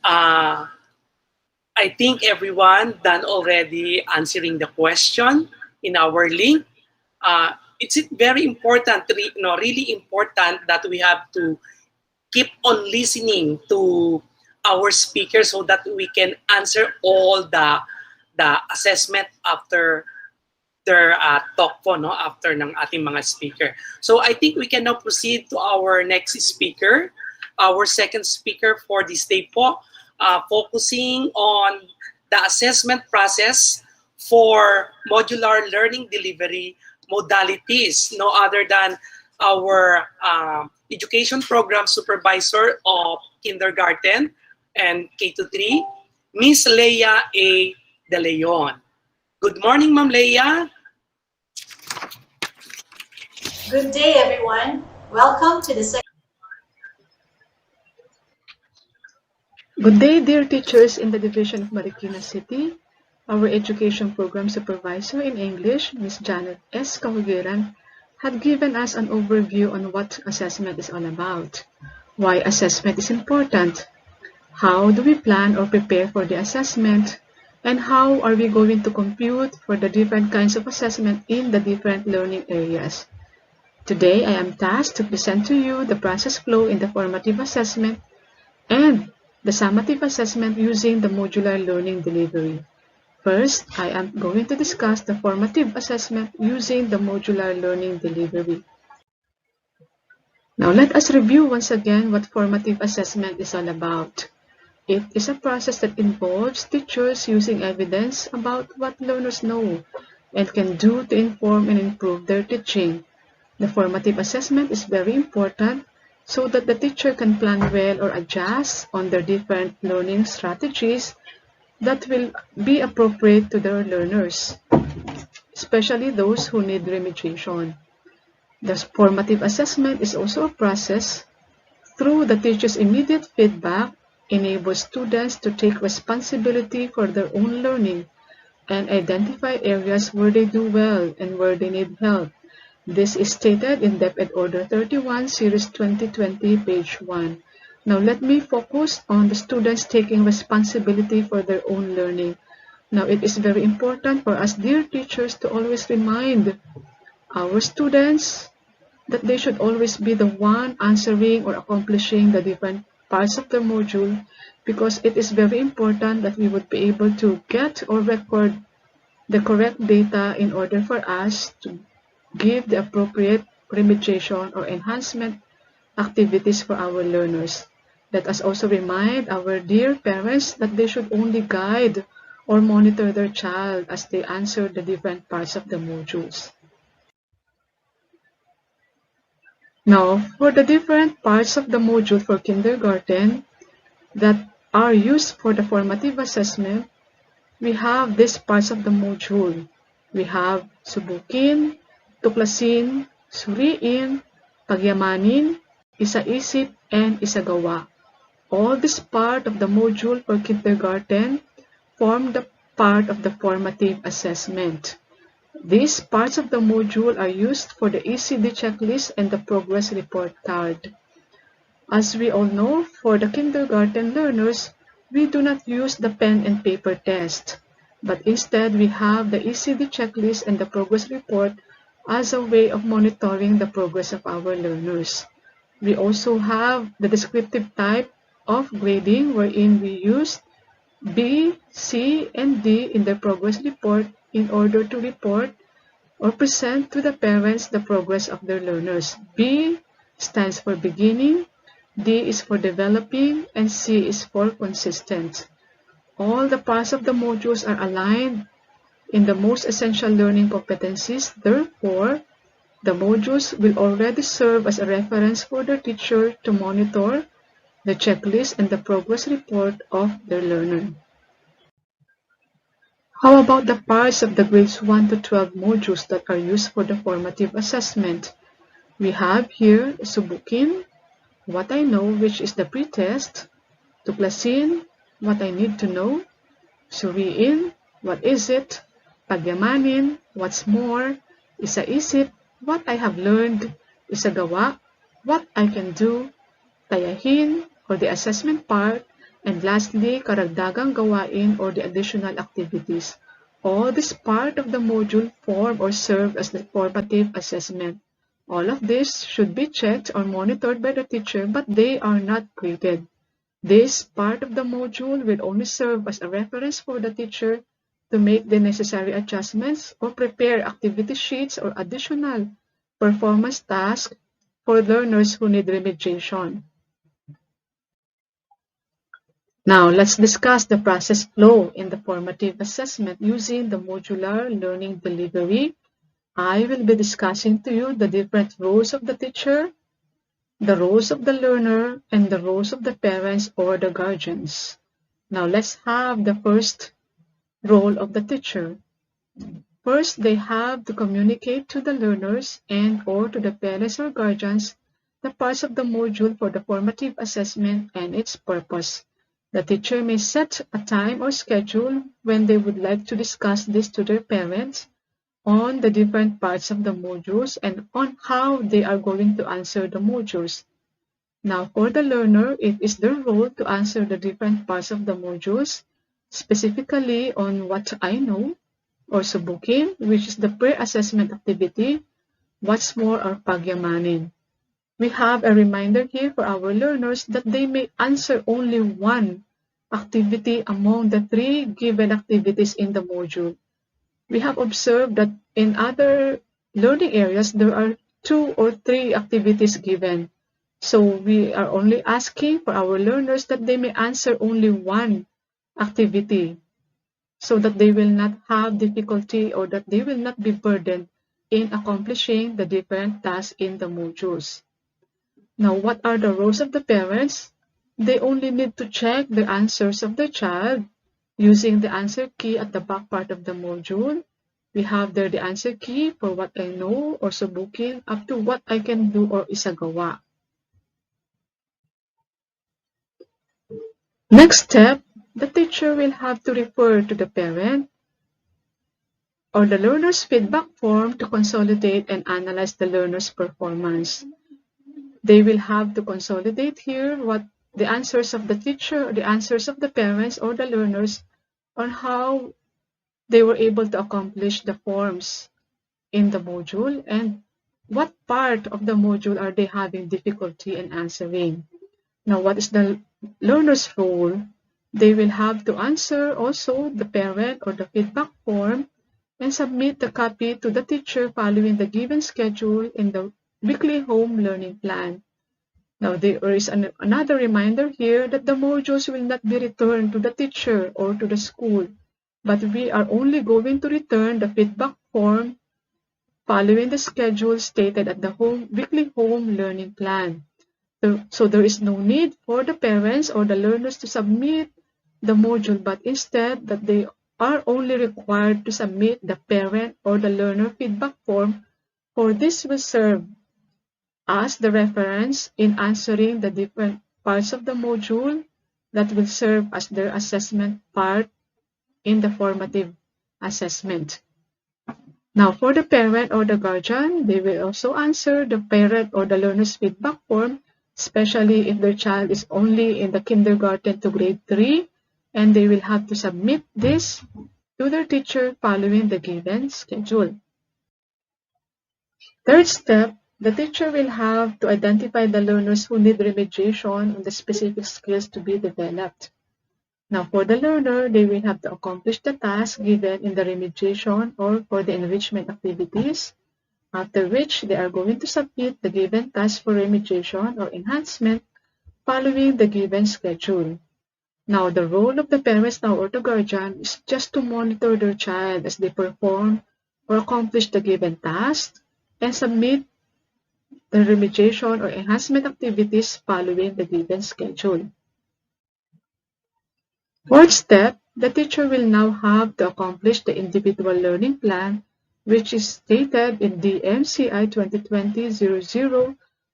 Uh, I think everyone done already answering the question in our link. It's very important, really important that we have to keep on listening to our speakers so that we can answer all the assessment after their talk po, no? After ng ating mga speaker. So I think we can now proceed to our next speaker, our second speaker for this day po, focusing on the assessment process for modular learning delivery modalities, no other than our education program supervisor of kindergarten and K to 3, Miss Leia A. De Leon. Good morning, Ma'am Leia. Good day, everyone. Welcome to the second. Good day, dear teachers in the Division of Marikina City. Our Education Program Supervisor in English, Ms. Janet S. Kahugiran, had given us an overview on what assessment is all about, why assessment is important, how do we plan or prepare for the assessment, and how are we going to compute for the different kinds of assessment in the different learning areas. Today, I am tasked to present to you the process flow in the formative assessment and the summative assessment using the modular learning delivery. First, I am going to discuss the formative assessment using the modular learning delivery. Now, let us review once again what formative assessment is all about. It is a process that involves teachers using evidence about what learners know and can do to inform and improve their teaching. The formative assessment is very important so that the teacher can plan well or adjust on their different learning strategies that will be appropriate to their learners, especially those who need remediation. The formative assessment is also a process through the teacher's immediate feedback enables students to take responsibility for their own learning and identify areas where they do well and where they need help. This is stated in DepEd Order 31, Series 2020, page 1. Now let me focus on the students taking responsibility for their own learning. Now it is very important for us, dear teachers, to always remind our students that they should always be the one answering or accomplishing the different parts of the module, because it is very important that we would be able to get or record the correct data in order for us to give the appropriate remediation or enhancement activities for our learners. Let us also remind our dear parents that they should only guide or monitor their child as they answer the different parts of the modules. Now, for the different parts of the module for kindergarten that are used for the formative assessment, we have these parts of the module. We have subukin, tuklasin, suriin, pagyamanin, isa-isip, and isagawa. All this part of the module for kindergarten form the part of the formative assessment. These parts of the module are used for the ECD checklist and the progress report card. As we all know, for the kindergarten learners, we do not use the pen and paper test, but instead we have the ECD checklist and the progress report as a way of monitoring the progress of our learners. We also have the descriptive type of grading wherein we use B, C, and D in the progress report in order to report or present to the parents the progress of their learners. B stands for beginning, D is for developing, and C is for consistent. All the parts of the modules are aligned in the most essential learning competencies. Therefore, the modules will already serve as a reference for the teacher to monitor the checklist and the progress report of their learner. How about the parts of the grades 1 to 12 modules that are used for the formative assessment? We have here subukin, what I know, which is the pretest, tuklasin, what I need to know, suriin, what is it, pagyamanin, what's more, isa-isip, what I have learned, isagawa, what I can do, tayahin, or the assessment part, And lastly, karagdagang gawain or the additional activities. All this part of the module form or serve as the formative assessment. All of this should be checked or monitored by the teacher, but they are not graded. This part of the module will only serve as a reference for the teacher to make the necessary adjustments or prepare activity sheets or additional performance tasks for learners who need remediation. Now, let's discuss the process flow in the formative assessment using the modular learning delivery. I will be discussing to you the different roles of the teacher, the roles of the learner, and the roles of the parents or the guardians. Now, let's have the first role of the teacher. First, they have to communicate to the learners and or to the parents or guardians the parts of the module for the formative assessment and its purpose. The teacher may set a time or schedule when they would like to discuss this to their parents on the different parts of the modules and on how they are going to answer the modules. Now, for the learner, it is their role to answer the different parts of the modules, specifically on what I know, or subukin, which is the pre-assessment activity, what's more, or pagyamanin. We have a reminder here for our learners that they may answer only one activity among the 3 given activities in the module. We have observed that in other learning areas, there are 2 or 3 activities given. So we are only asking for our learners that they may answer only one activity so that they will not have difficulty or that they will not be burdened in accomplishing the different tasks in the modules. Now, what are the roles of the parents? They only need to check the answers of the child using the answer key at the back part of the module. We have there the answer key for what I know or subukin up to what I can do or isagawa. Next step, the teacher will have to refer to the parent or the learner's feedback form to consolidate and analyze the learner's performance. They will have to consolidate here what the answers of the teacher, the answers of the parents or the learners on how they were able to accomplish the forms in the module and what part of the module are they having difficulty in answering. Now, what is the learner's role? They will have to answer also the parent or the feedback form and submit the copy to the teacher following the given schedule in the weekly home learning plan. Now, there is another reminder here that the modules will not be returned to the teacher or to the school, but we are only going to return the feedback form following the schedule stated at the weekly home learning plan. So there is no need for the parents or the learners to submit the module, but instead that they are only required to submit the parent or the learner feedback form, for this will serve as the reference in answering the different parts of the module that will serve as their assessment part in the formative assessment. Now, for the parent or the guardian, they will also answer the parent or the learner's feedback form, especially if their child is only in the kindergarten to grade 3, and they will have to submit this to their teacher following the given schedule. Third step, the teacher will have to identify the learners who need remediation on the specific skills to be developed. Now, for the learner, they will have to accomplish the task given in the remediation or for the enrichment activities, after which they are going to submit the given task for remediation or enhancement following the given schedule. Now, the role of the parents now or the guardian is just to monitor their child as they perform or accomplish the given task and submit the remediation or enhancement activities following the given schedule. Fourth step, the teacher will now have to accomplish the individual learning plan, which is stated in the MCI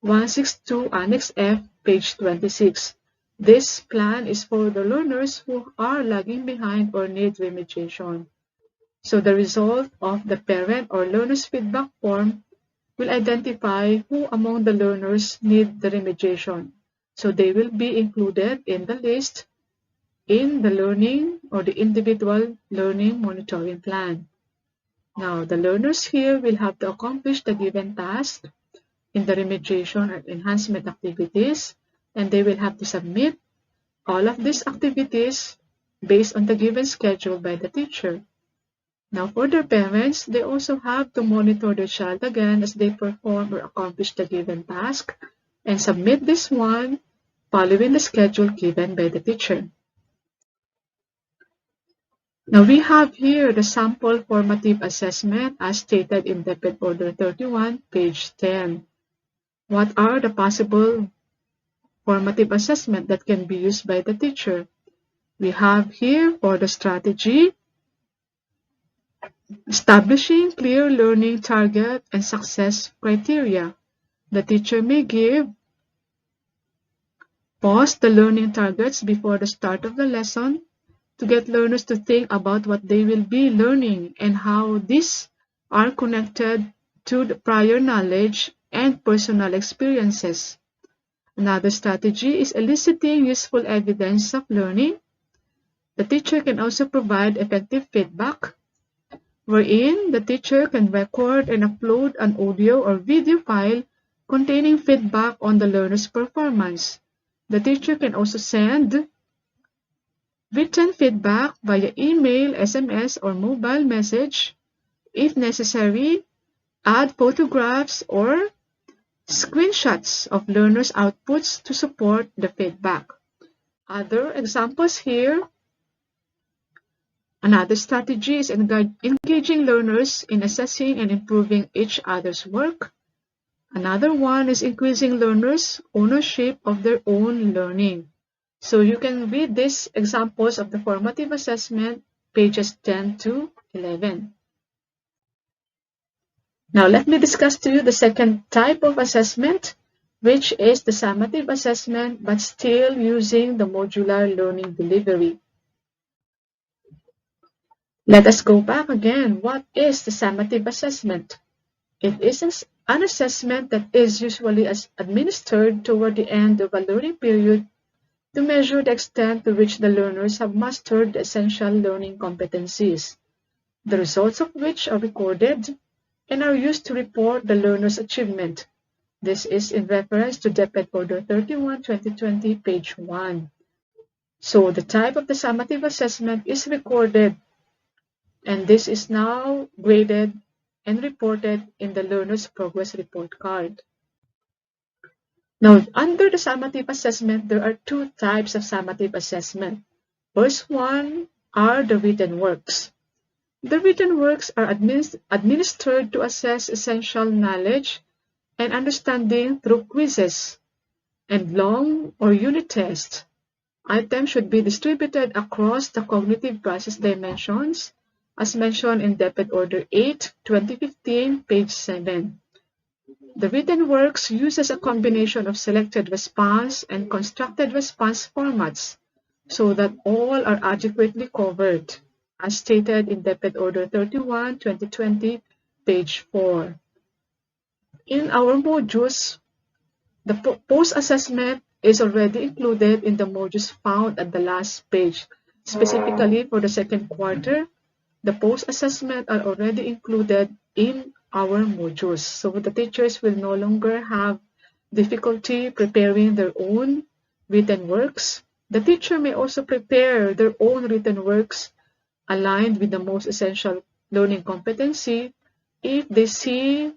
2020-00162 Annex F, page 26. This plan is for the learners who are lagging behind or need remediation. So the result of the parent or learner's feedback form will identify who among the learners need the remediation. So they will be included in the list in the learning or the individual learning monitoring plan. Now, the learners here will have to accomplish the given task in the remediation and enhancement activities, and they will have to submit all of these activities based on the given schedule by the teacher. Now, for their parents, they also have to monitor their child again as they perform or accomplish the given task and submit this one following the schedule given by the teacher. Now, we have here the sample formative assessment as stated in Depth Order 31, page 10. What are the possible formative assessment that can be used by the teacher? We have here for the strategy, establishing clear learning target and success criteria. The teacher may pause the learning targets before the start of the lesson to get learners to think about what they will be learning and how these are connected to the prior knowledge and personal experiences. Another strategy is eliciting useful evidence of learning. The teacher can also provide effective feedback, wherein the teacher can record and upload an audio or video file containing feedback on the learner's performance. The teacher can also send written feedback via email, SMS, or mobile message. If necessary, add photographs or screenshots of learners' outputs to support the feedback. Other examples here. Another strategy is engaging learners in assessing and improving each other's work. Another one is increasing learners' ownership of their own learning. So you can read these examples of the formative assessment, pages 10 to 11. Now let me discuss to you the second type of assessment, which is the summative assessment, but still using the modular learning delivery. Let us go back again. What is the summative assessment? It is an assessment that is usually administered toward the end of a learning period to measure the extent to which the learners have mastered the essential learning competencies, the results of which are recorded and are used to report the learner's achievement. This is in reference to Depth Order 31, 2020, page 1. So the type of the summative assessment is recorded, and this is now graded and reported in the learner's progress report card. Now, under the summative assessment, there are two types of summative assessment. First one are the written works. The written works are administered to assess essential knowledge and understanding through quizzes and long or unit tests. Items should be distributed across the cognitive process dimensions as mentioned in Depth Order 8, 2015, page 7. The written works uses a combination of selected response and constructed response formats so that all are adequately covered, as stated in Depth Order 31, 2020, page 4. In our modules, the post-assessment is already included in the modules found at the last page. Specifically for the second quarter, the post-assessment are already included in our modules. So the teachers will no longer have difficulty preparing their own written works. The teacher may also prepare their own written works aligned with the most essential learning competency if they see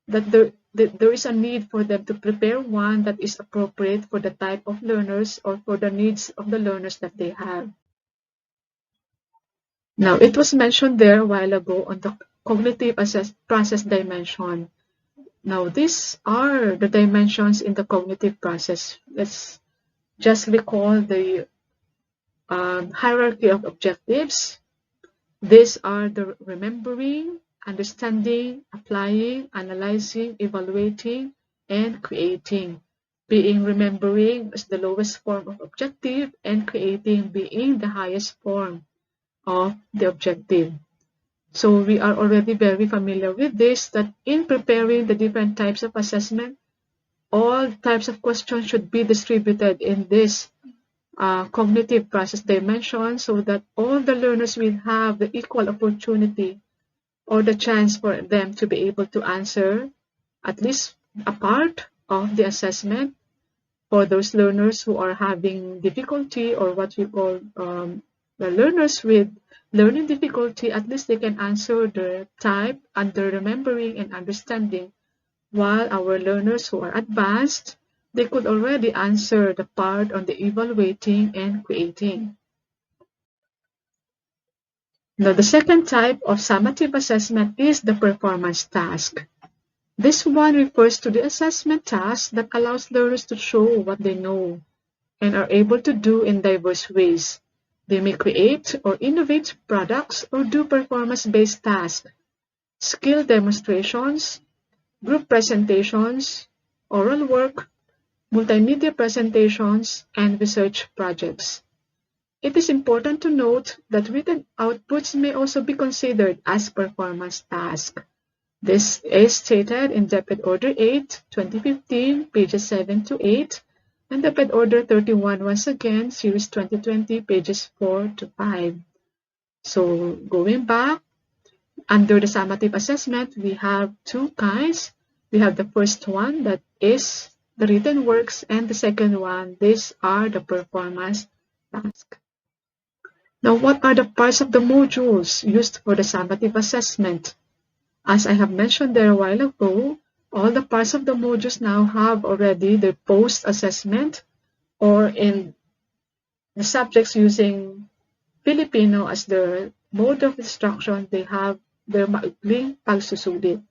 that there is a need for them to prepare one that is appropriate for the type of learners or for the needs of the learners that they have. Now, it was mentioned there a while ago on the cognitive process dimension. Now, these are the dimensions in the cognitive process. Let's just recall the hierarchy of objectives. These are the remembering, understanding, applying, analyzing, evaluating, and creating. Being remembering is the lowest form of objective, and creating being the highest form of the objective. So we are already very familiar with this, that in preparing the different types of assessment, all types of questions should be distributed in this cognitive process dimension so that all the learners will have the equal opportunity or the chance for them to be able to answer at least a part of the assessment. For those learners who are having difficulty or what we call the learners with learning difficulty, at least they can answer the type under remembering and understanding, while our learners who are advanced, they could already answer the part on the evaluating and creating. Now, the second type of summative assessment is the performance task. This one refers to the assessment task that allows learners to show what they know and are able to do in diverse ways. They may create or innovate products or do performance-based tasks, skill demonstrations, group presentations, oral work, multimedia presentations, and research projects. It is important to note that written outputs may also be considered as performance tasks. This is stated in Deped Order 8, 2015, pages 7 to 8, and Deped Order 31, once again, Series 2020, pages 4 to 5. So, going back, under the summative assessment, we have two kinds. We have the first one that is the written works, and the second one, these are the performance tasks. Now, what are the parts of the modules used for the summative assessment? As I have mentioned there a while ago, all the parts of the modules now have already the post-assessment, or in the subjects using Filipino as the mode of instruction, they have their maikling pagsusulit.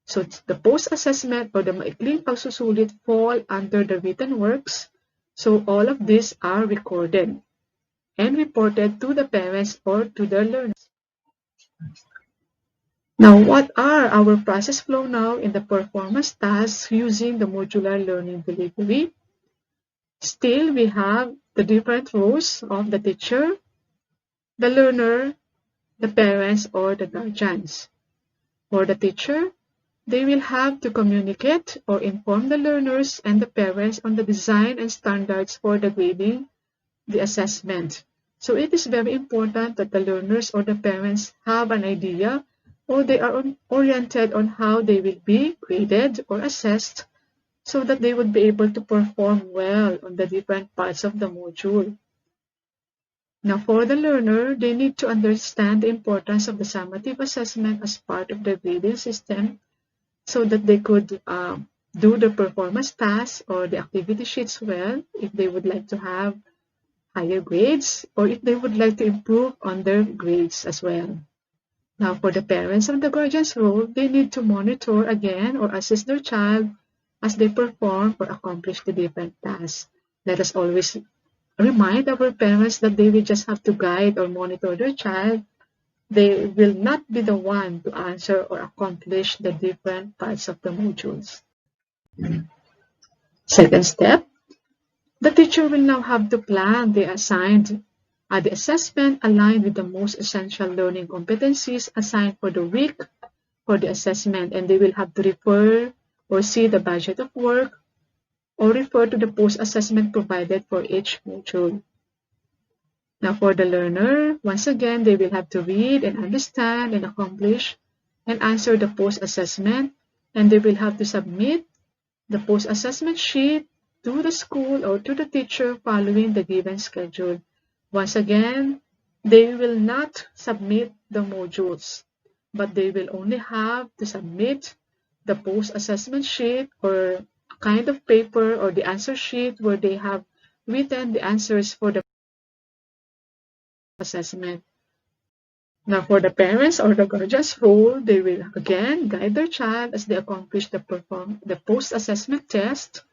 So the post-assessment or the maikling pagsusulit fall under the written works. So all of these are recorded and reported to the parents or to the learners. Now, what are our process flow now in the performance tasks using the modular learning delivery? Still, we have the different roles of the teacher, the learner, the parents, or the guardians. For the teacher, they will have to communicate or inform the learners and the parents on the design and standards for the grading, the assessment. So it is very important that the learners or the parents have an idea or they are oriented on how they will be graded or assessed so that they would be able to perform well on the different parts of the module. Now, for the learner, they need to understand the importance of the summative assessment as part of the grading system so that they could do the performance tasks or the activity sheets well if they would like to have higher grades or if they would like to improve on their grades as well. Now, for the parents and the guardian's role, they need to monitor again or assist their child as they perform or accomplish the different tasks. Let us always remind our parents that they will just have to guide or monitor their child. They will not be the one to answer or accomplish the different parts of the modules. Second step, the teacher will now have to plan the assessment aligned with the most essential learning competencies assigned for the week for the assessment, and they will have to refer or see the budget of work or refer to the post-assessment provided for each module. Now, for the learner, once again, they will have to read and understand and accomplish and answer the post-assessment, and they will have to submit the post-assessment sheet to the school or to the teacher following the given schedule. Once again, they will not submit the modules, but they will only have to submit the post-assessment sheet or a kind of paper or the answer sheet where they have written the answers for the assessment. Now, for the parents or the guardian's role, they will again guide their child as they accomplish the post-assessment test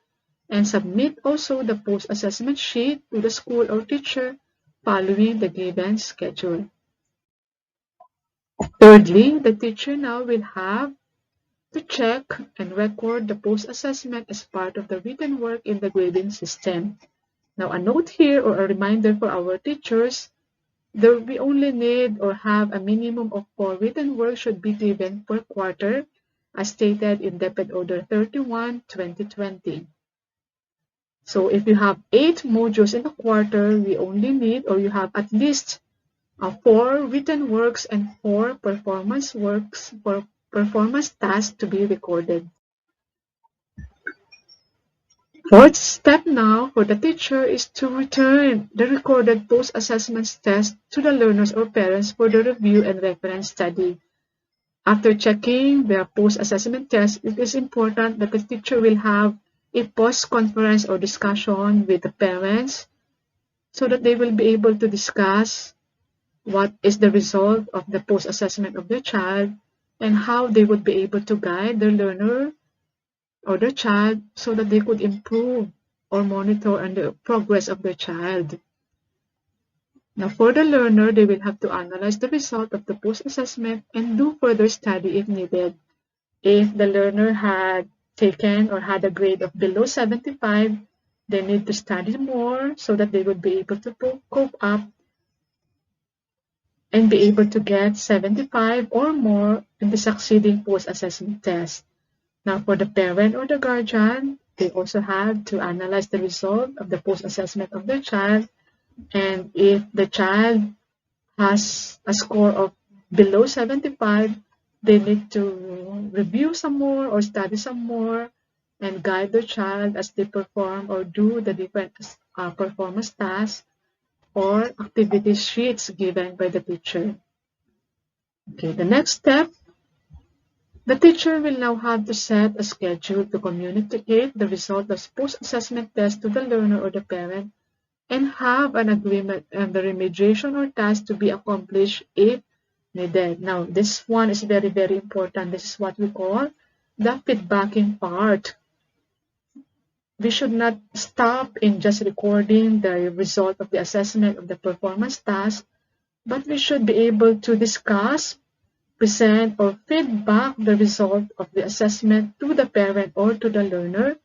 and submit also the post-assessment sheet to the school or teacher following the given schedule. Thirdly, the teacher now will have to check and record the post-assessment as part of the written work in the grading system. Now, a note here or a reminder for our teachers, we only need or have a minimum of 4 written work should be given per quarter as stated in Deped Order 31, 2020. So if you have 8 modules in a quarter, we only need, or you have at least 4 written works and 4 performance works for performance tasks to be recorded. Fourth step now for the teacher is to return the recorded post-assessment test to the learners or parents for the review and reference study. After checking their post-assessment test, it is important that the teacher will have a post-conference or discussion with the parents so that they will be able to discuss what is the result of the post-assessment of their child and how they would be able to guide their learner or their child so that they could improve or monitor on the progress of their child. Now, for the learner, they will have to analyze the result of the post-assessment and do further study if needed. If the learner had taken or had a grade of below 75, they need to study more so that they would be able to cope up and be able to get 75 or more in the succeeding post-assessment test. Now, for the parent or the guardian, they also have to analyze the result of the post-assessment of their child. And if the child has a score of below 75, they need to review some more or study some more and guide their child as they perform or do the different performance tasks or activity sheets given by the teacher. Okay, the next step, the teacher will now have to set a schedule to communicate the result of post-assessment test to the learner or the parent and have an agreement on the remediation or task to be accomplished if needed. Now, this one is very, very important. This is what we call the feedbacking part. We should not stop in just recording the result of the assessment of the performance task, but we should be able to discuss, present, or feedback the result of the assessment to the parent or to the learner,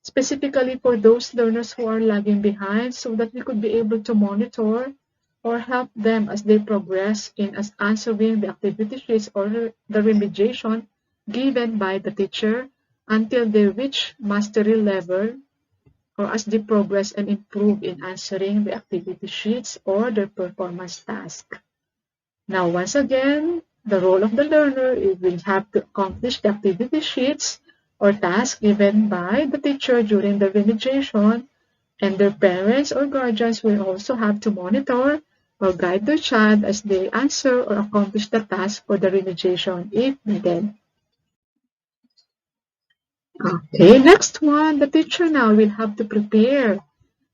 specifically for those learners who are lagging behind so that we could be able to monitor or help them as they progress in answering the activity sheets or the remediation given by the teacher until they reach mastery level or as they progress and improve in answering the activity sheets or the performance task. Now, once again, the role of the learner will have to accomplish the activity sheets or tasks given by the teacher during the remediation, and their parents or guardians will also have to monitor or guide their child as they answer or accomplish the task for the remediation if needed. Okay, next one, the teacher now will have to prepare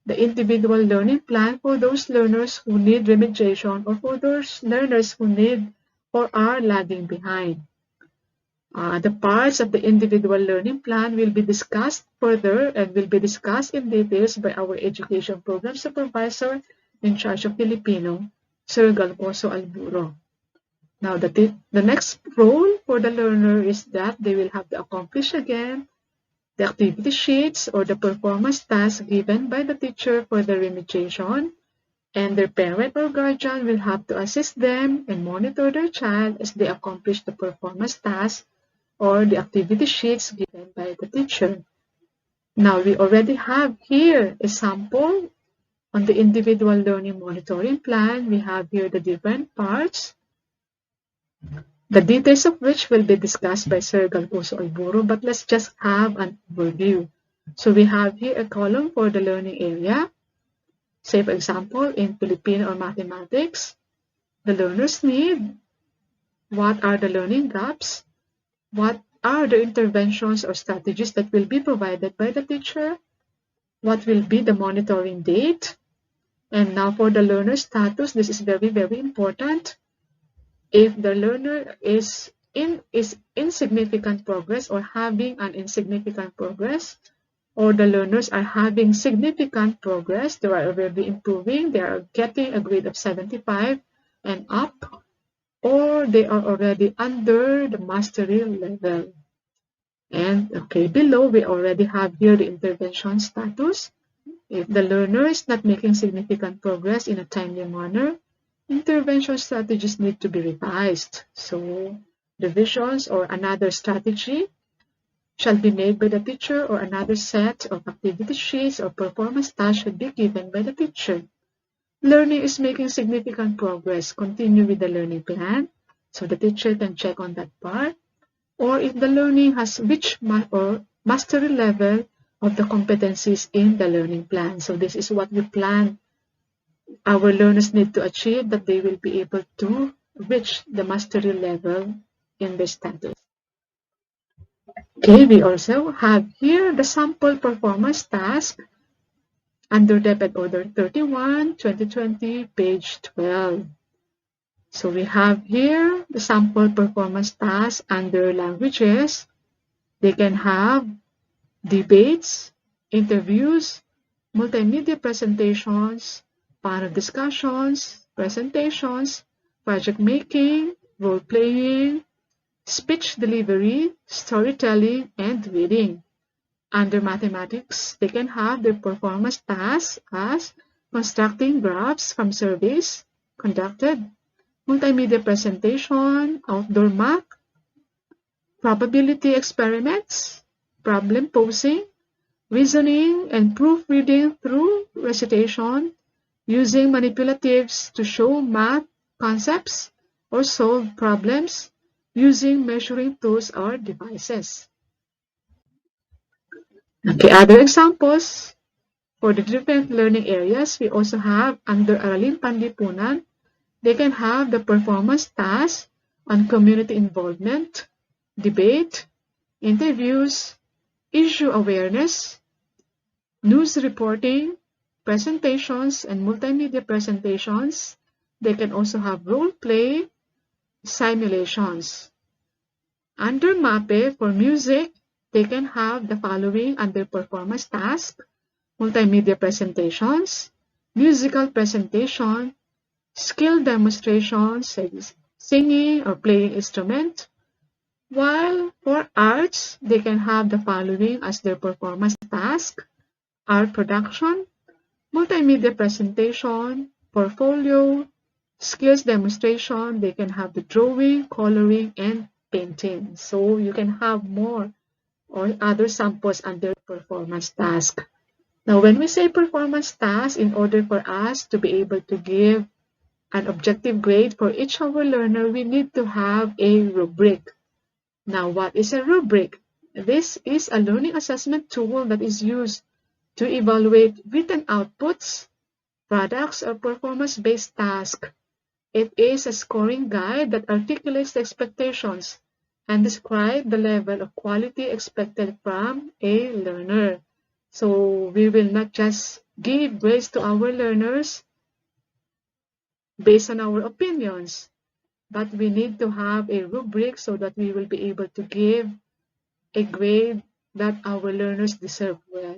the individual learning plan for those learners who need remediation or for those learners who need or are lagging behind. The parts of the individual learning plan will be discussed further and will be discussed in details by our education program supervisor in charge of Filipino, Sir Galposo Alburo. Now, the next role for the learner is that they will have to accomplish again the activity sheets or the performance tasks given by the teacher for the remediation, and their parent or guardian will have to assist them and monitor their child as they accomplish the performance tasks or the activity sheets given by the teacher. Now, we already have here a sample on the individual learning monitoring plan. We have here the different parts, the details of which will be discussed by Sir Galposo Alburo, but let's just have an overview. So we have here a column for the learning area. Say, for example, in Filipino or mathematics, the learners need, what are the learning gaps, what are the interventions or strategies that will be provided by the teacher, what will be the monitoring date, and now for the learner status, this is very, very important. If the learner is in insignificant progress or having an insignificant progress, or the learners are having significant progress, they are already improving, they are getting a grade of 75 and up, or they are already under the mastery level. And okay, below we already have here the intervention status. If the learner is not making significant progress in a timely manner, intervention strategies need to be revised. So, revisions or another strategy shall be made by the teacher, or another set of activity sheets or performance tasks should be given by the teacher. Learning is making significant progress. Continue with the learning plan so the teacher can check on that part. Or if the learning has reached mastery level of the competencies in the learning plan. So this is what we plan our learners need to achieve, that they will be able to reach the mastery level in the status. Okay, we also have here the sample performance task under Depth Order 31, 2020, page 12. So we have here the sample performance task under languages. They can have debates, interviews, multimedia presentations, panel discussions, presentations, project making, role-playing, speech delivery, storytelling, and reading. Under mathematics, they can have their performance tasks as constructing graphs from surveys conducted, multimedia presentation, outdoor math, probability experiments, problem posing, reasoning and proofreading through recitation, using manipulatives to show math concepts or solve problems, using measuring tools or devices. Okay, other examples for the different learning areas, we also have under Aralin Panlipunan, they can have the performance tasks on community involvement, debate, interviews, issue awareness, news reporting, presentations, and multimedia presentations. They can also have role play, simulations. Under MAPE for music, they can have the following under performance task: multimedia presentations, musical presentation, skill demonstrations, singing or playing instrument. While for arts, they can have the following as their performance task: art production, multimedia presentation, portfolio, skills demonstration. They can have the drawing, coloring, and painting. So you can have more or other samples under performance task. Now, when we say performance task, in order for us to be able to give an objective grade for each of our learner, we need to have a rubric. Now, what is a rubric? This is a learning assessment tool that is used to evaluate written outputs, products, or performance-based tasks. It is a scoring guide that articulates the expectations and describes the level of quality expected from a learner. So we will not just give grades to our learners based on our opinions, but we need to have a rubric so that we will be able to give a grade that our learners deserve well.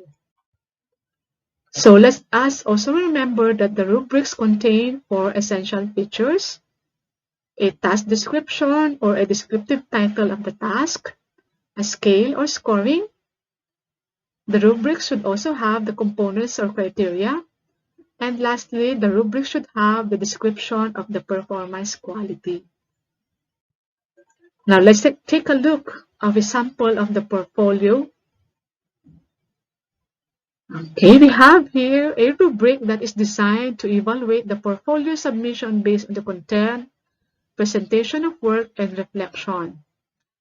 So let us also remember that the rubrics contain 4 essential features: a task description or a descriptive title of the task, a scale or scoring. The rubric should also have the components or criteria. And lastly, the rubric should have the description of the performance quality. Now let's take a look of a sample of the portfolio. Okay, we have here a rubric that is designed to evaluate the portfolio submission based on the content, presentation of work, and reflection.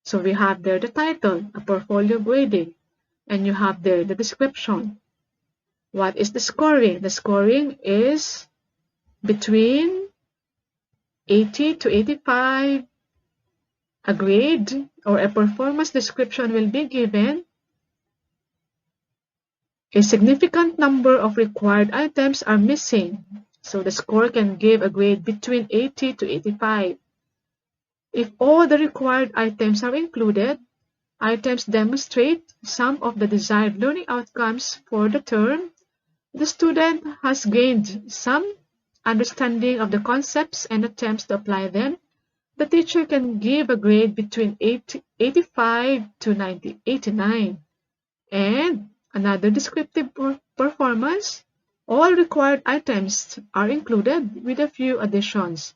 So we have there the title, a portfolio grading, and you have there the description. What is the scoring? The scoring is between 80 to 85. A grade or a performance description will be given. A significant number of required items are missing, so the score can give a grade between 80 to 85. If all the required items are included, items demonstrate some of the desired learning outcomes for the term, the student has gained some understanding of the concepts and attempts to apply them, the teacher can give a grade between 85 to 89. And another descriptive performance, all required items are included with a few additions.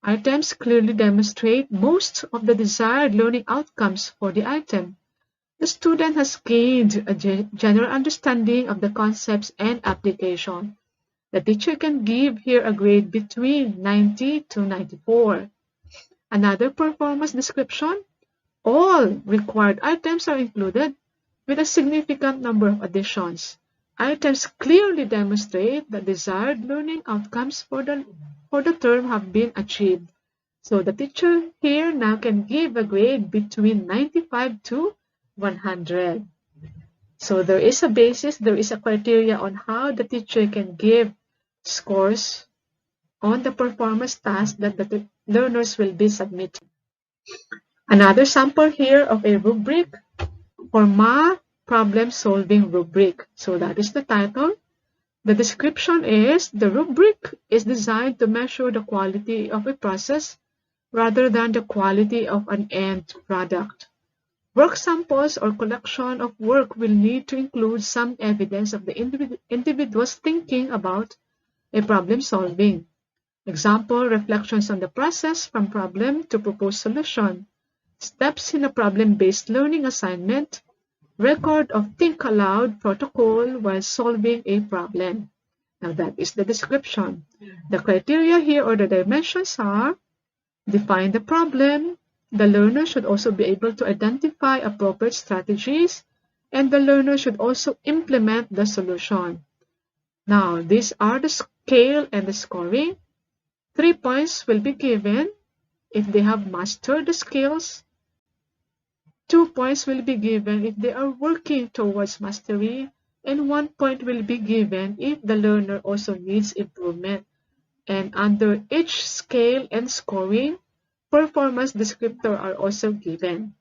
Items clearly demonstrate most of the desired learning outcomes for the item. the student has gained a general understanding of the concepts and application. The teacher can give here a grade between 90 to 94. Another performance description, all required items are included with a significant number of additions. Items clearly demonstrate that desired learning outcomes for the term have been achieved. So the teacher here now can give a grade between 95 to 100. So there is a basis, there is a criteria on how the teacher can give scores on the performance task that the learners will be submitting. Another sample here of a rubric for math problem-solving rubric. So that is the title. The description is, the rubric is designed to measure the quality of a process rather than the quality of an end product. Work samples or collection of work will need to include some evidence of the individual's thinking about a problem solving. Example, reflections on the process from problem to proposed solution, steps in a problem-based learning assignment, record of think aloud protocol while solving a problem. Now that is the description. The criteria here or the dimensions are, define the problem, the learner should also be able to identify appropriate strategies, and the learner should also implement the solution. Now, these are the scale and the scoring. 3 points will be given if they have mastered the skills. 2 points will be given if they are working towards mastery, and 1 point will be given if the learner also needs improvement. And under each scale and scoring, performance descriptor are also given.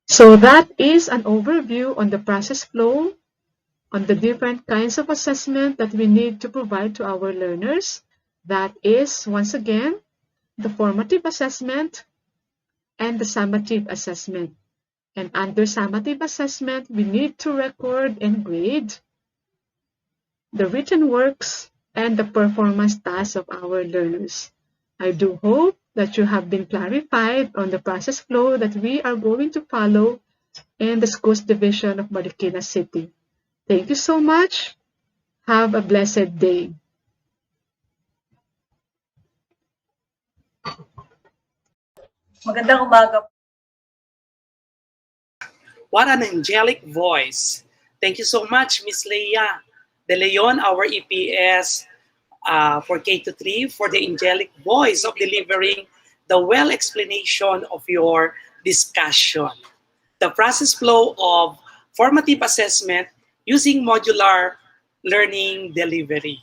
So that is an overview on the process flow, on the different kinds of assessment that we need to provide to our learners. That is, once again, the formative assessment and the summative assessment. And under summative assessment, we need to record and grade the written works and the performance tasks of our learners. I do hope that you have been clarified on the process flow that we are going to follow in the schools division of Marikina City. Thank you so much. Have a blessed day. Magandang umaga. What an angelic voice. Thank you so much, Miss Leia De Leon, our EPS for K-3, for the angelic voice of delivering the well explanation of your discussion. The process flow of formative assessment using modular learning delivery.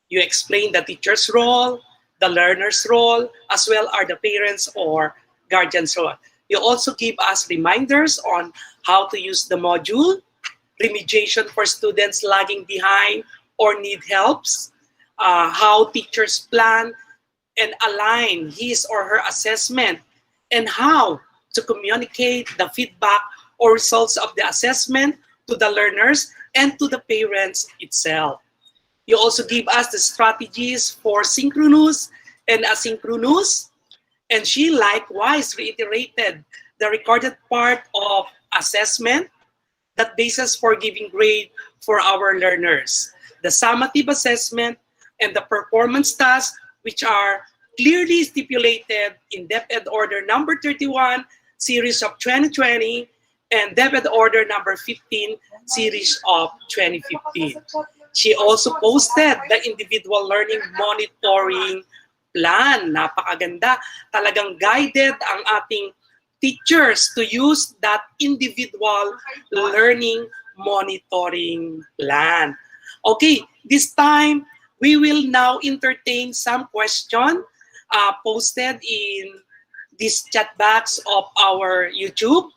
You explain the teacher's role, the learner's role, as well as the parents or guardian's role. You also give us reminders on how to use the module, remediation for students lagging behind or need helps, how teachers plan and align his or her assessment, and how to communicate the feedback or results of the assessment to the learners and to the parents itself. You also give us the strategies for synchronous and asynchronous, and she likewise reiterated the recorded part of assessment, that basis for giving grade for our learners, the summative assessment, and the performance tasks, which are clearly stipulated in DepEd Order number 31, series of 2020, and DepEd Order number 15, series of 2015. She also posted the individual learning monitoring plan. Napakaganda. Talagang guided ang ating teachers to use that individual learning monitoring plan. Okay, this time we will now entertain some question posted in this chat box of our YouTube.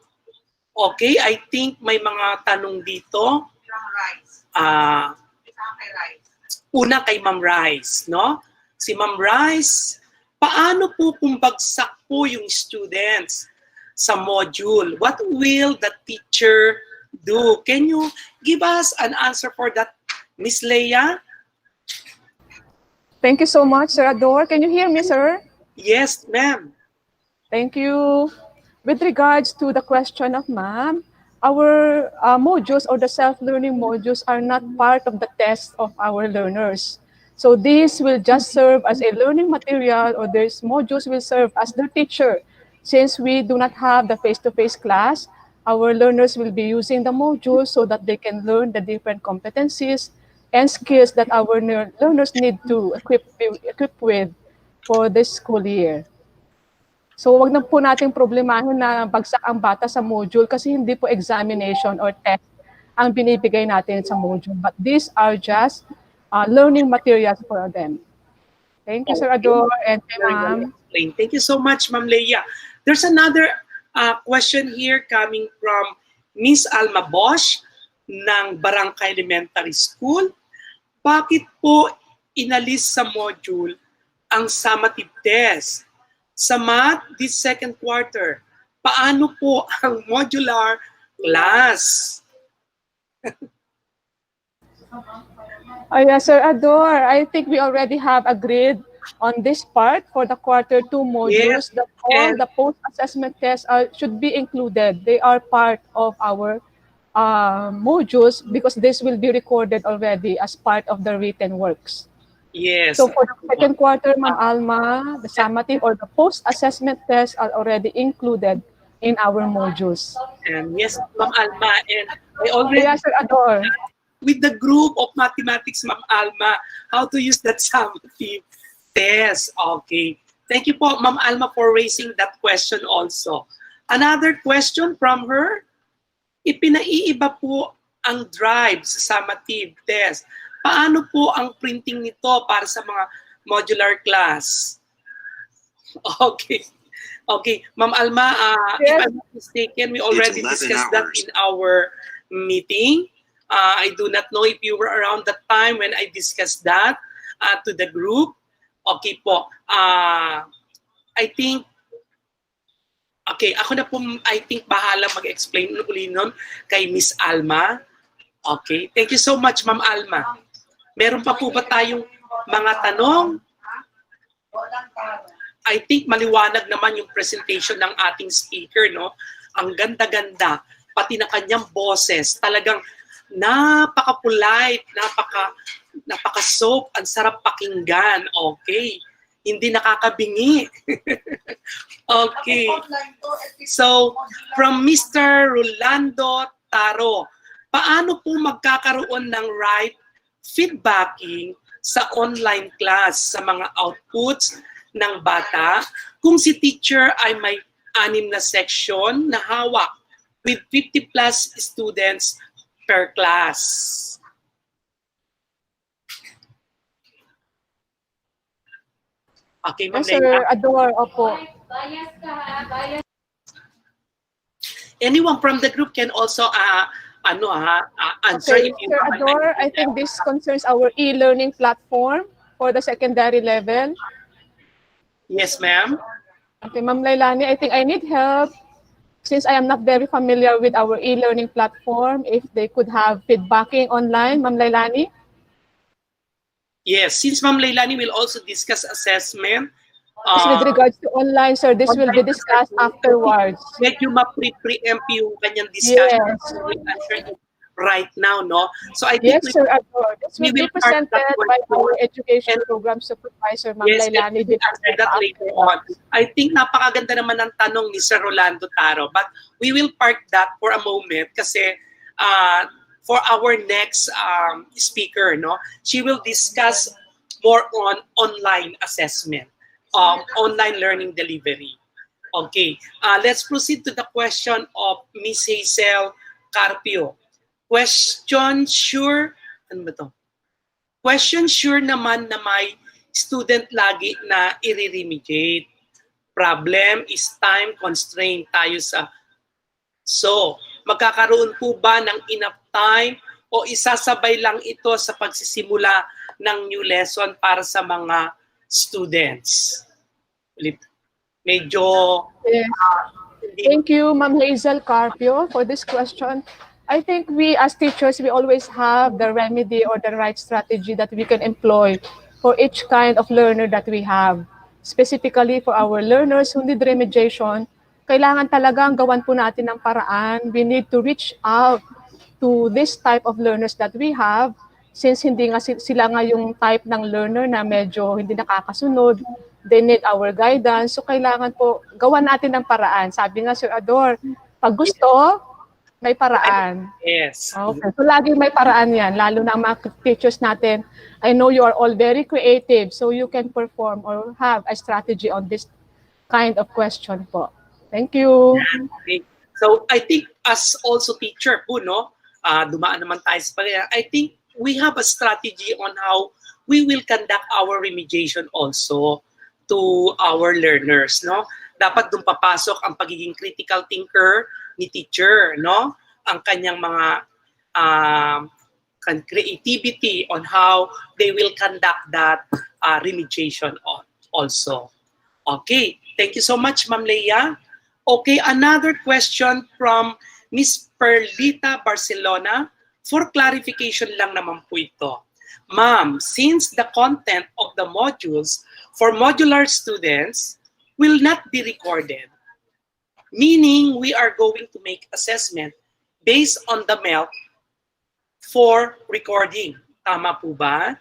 Okay, I think may mga tanong dito. Una kay Ma'am Rice, no? Si Ma'am Rice, paano po kung bagsak po yung students sa module? What will the teacher do? Can you give us an answer for that, Miss Leia? Thank you so much, Sir Ador. Can you hear me, sir? Yes, ma'am. Thank you. with regards to the question of ma'am, our modules or the self-learning modules are not part of the test of our learners. So these will just serve as a learning material, or these modules will serve as their teacher. Since we do not have the face-to-face class, our learners will be using the modules so that they can learn the different competencies and skills that our learners need to equip with for this school year. So wag na po nating problemahin na bagsak ang bata sa module kasi hindi po examination or test ang binibigay natin sa module. But these are just learning materials for them. Thank you, Sir Ador, and Ma'am. Thank you so much, Ma'am Leia. There's another question here coming from Miss Alma Bosch ng Barangay Elementary School. Bakit po inalis sa module ang summative test? Sa math, this second quarter, paano po ang modular class? Yes, Sir Ador, I think we already have agreed on this part for the quarter 2 modules, that all the post-assessment tests should be included. They are part of our modules because this will be recorded already as part of the written works. Yes. So for the second quarter, Ma'am Alma, the summative or the post-assessment tests are already included in our modules. And yes, Ma'am Alma, and I already Yes, Sir Ador. with the group of mathematics, Ma'am Alma, how to use that summative test. Okay. Thank you po, Ma'am Alma, for raising that question also. Another question from her, ipinaiiba po ang drive sa summative test. Paano po ang printing nito para sa mga modular class? Okay. Okay. Ma'am Alma, if I'm not mistaken, we already discussed that in our meeting. I do not know if you were around that time when I discussed that to the group. Okay po. I think, okay, ako na po, I think, bahala mag-explain uli nun kay Miss Alma. Okay. Thank you so much, Ma'am Alma. Meron pa po ba tayong mga tanong? I think maliwanag naman yung presentation ng ating speaker, no? Ang ganda-ganda, pati na kanyang boses, talagang napaka-polite, napaka-soap, ang sarap pakinggan. Okay. Hindi nakakabingi. Okay. So, from Mr. Rolando Taro, paano po magkakaroon ng right feedbacking sa online class sa mga outputs ng bata kung si teacher ay may 6 na section na hawak with 50 plus students per class? Okay, Ma'am Yes, Sir Ador, opo. Anyone from the group can also answer. Okay, if you Sir have an Ador, I idea. think this concerns our e-learning platform for the secondary level. Yes, ma'am. Okay, Ma'am Lailani, I think I need help since I am not very familiar with our e-learning platform. If they could have feedbacking online, Ma'am Lailani? Yes, since Ma'am Leilani will also discuss assessment. With regards to online, sir, this will be discussed afterwards. Medyo ma-preempt yung kanyang discussion. Yes. We'll answer it right now, no? So I think Yes, Sir Ador. This will be presented by our education program supervisor, Ma'am Yes, Lailani. we'll answer that later on. I think napakaganda naman ng tanong ni Sir Rolando Taro, but we will park that for a moment kasi for our next speaker, no, she will discuss more on online assessment, online learning delivery. Okay, let's proceed to the question of Miss Hazel Carpio. Question sure, ano ba to? Question sure naman na may student lagi na i-remediate. Problem is time constraint tayo sa. So, magkakaroon po ba ng enough time o isasabay lang ito sa pagsisimula ng new lesson para sa mga students? Medyo... Thank you, Ma'am Hazel Carpio, for this question. I think we as teachers, we always have the remedy or the right strategy that we can employ for each kind of learner that we have. Specifically for our learners who need remediation, kailangan talagang gawan po natin ng paraan. We need to reach out to this type of learners that we have, since hindi nga sila nga yung type ng learner na medyo hindi nakakasunod. They need our guidance. So kailangan po gawan natin ng paraan. Sabi nga Sir Ador, pag gusto, may paraan. Yes. Okay. So laging may paraan yan, lalo na ang mga teachers natin. I know you are all very creative, so you can perform or have a strategy on this kind of question po. Thank you. Okay. So I think as also teacher po, no, dumaan naman tayo sa pala. I think we have a strategy on how we will conduct our remediation also to our learners, no? Dapat dun papasok ang pagiging critical thinker ni teacher, no? Ang kanyang mga creativity on how they will conduct that remediation also. Okay, thank you so much, Ma'am Leia. Okay, another question from Miss Perlita Barcelona. For clarification lang naman po ito. Ma'am, since the content of the modules for modular students will not be recorded, meaning we are going to make assessment based on the MELC for recording. Tama po ba?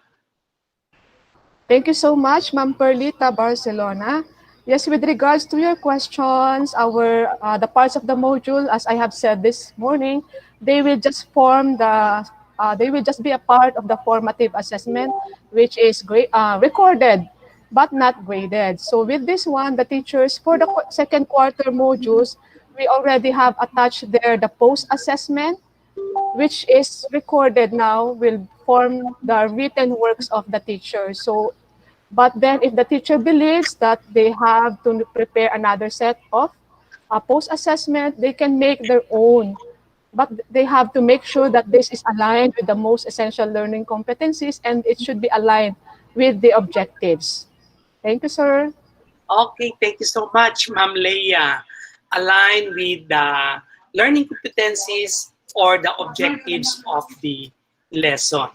Thank you so much, Ma'am Perlita Barcelona. Yes, with regards to your questions, the parts of the module, as I have said this morning, they will just be a part of the formative assessment, which is recorded but not graded. So with this one, the teachers for the second quarter modules, we already have attached there the post-assessment, which is recorded now, will form the written works of the teacher. So, but then if the teacher believes that they have to prepare another set of post-assessment, they can make their own. But they have to make sure that this is aligned with the most essential learning competencies, and it should be aligned with the objectives. Thank you, sir. Okay, thank you so much, Ma'am Leia. Align with the learning competencies or the objectives of the lesson.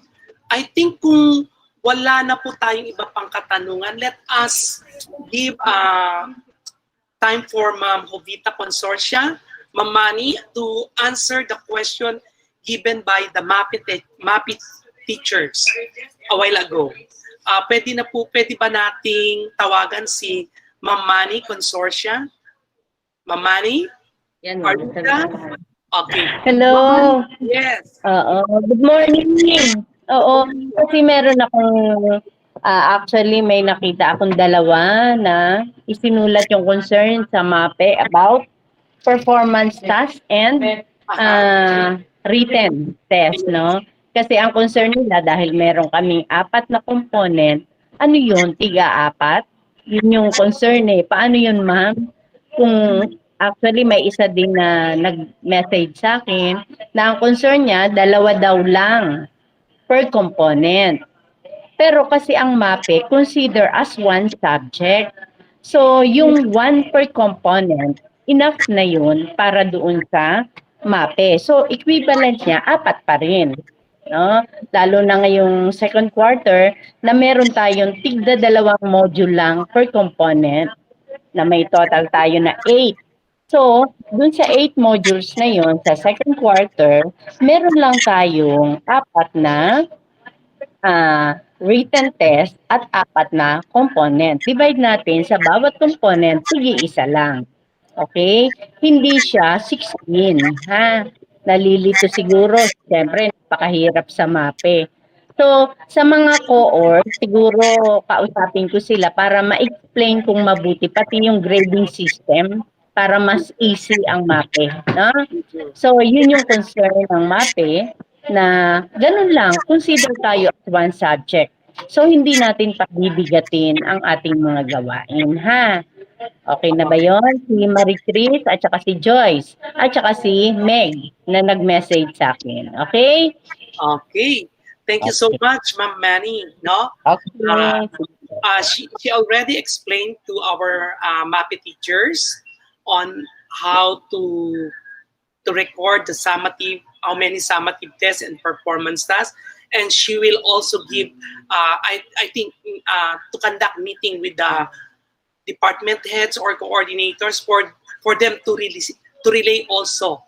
I think kung wala na po tayong iba pang katanungan, let us give time for Ma'am Jovita Consortia, Ma'am Manny, to answer the question given by the MAPIT teachers a while ago. Pwede ba nating tawagan si Ma'am Manny Consortia? Ma'am Manny? Yan, Are you there? Okay. hello. Yes. Good morning. Oo, kasi meron akong, actually may nakita akong dalawa na isinulat yung concern sa MAPE about performance task and written test, no? Kasi ang concern nila, dahil meron kaming 4 na component, ano yun, 3-4? Yun yung concern eh. Paano yun, ma'am? Kung actually may isa din na nag-message sa akin na ang concern niya, 2 daw lang per component. Pero kasi ang MAPE consider as 1 subject. So yung 1 per component, enough na yun para doon sa MAPE. So equivalent niya, 4 pa rin. No? Lalo na ngayong second quarter na meron tayong tigda 2 module lang per component na may total tayo na 8. So, dun sa 8 modules na yon sa second quarter, meron lang tayong 4 na written test at 4 na component. Divide natin sa bawat component, sige isa lang. Okay? Hindi siya 16. Ha? Nalilito siguro. Siyempre, napakahirap sa MAPE. So, sa mga cohort, siguro kausapin ko sila para ma-explain kung mabuti, pati yung grading system para mas easy ang MAPE. No? So, yun yung concern ng MAPE na ganun lang, consider tayo as 1 subject. So, hindi natin pabibigatin ang ating mga gawain, ha? Okay na ba yon? Si Marie Chris at saka si Joyce at saka si Meg na nag-message sa akin. Okay? Okay. Thank you so much, Ma'am Manny. No? Okay. She already explained to our MAPE teachers on how to record the summative, how many summative tests and performance tasks, and she will also give, I think, to conduct meeting with the department heads or coordinators for for them to relay also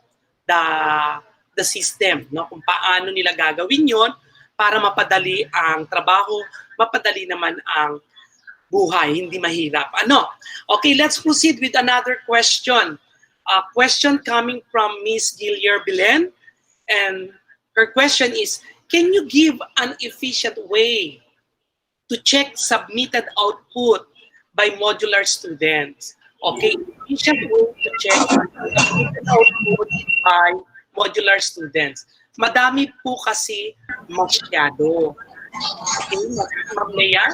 the system, no? Kung paano nila gagawin yon para mapadali ang trabaho, mapadali naman ang buhay, hindi mahirap. Ano? Okay, let's proceed with another question. A question coming from Miss Gilier Bilen, and her question is, can you give an efficient way to check submitted output by modular students? Okay, efficient way to check submitted output by modular students. Madami po kasi masyado. Okay, Ma'am Lea?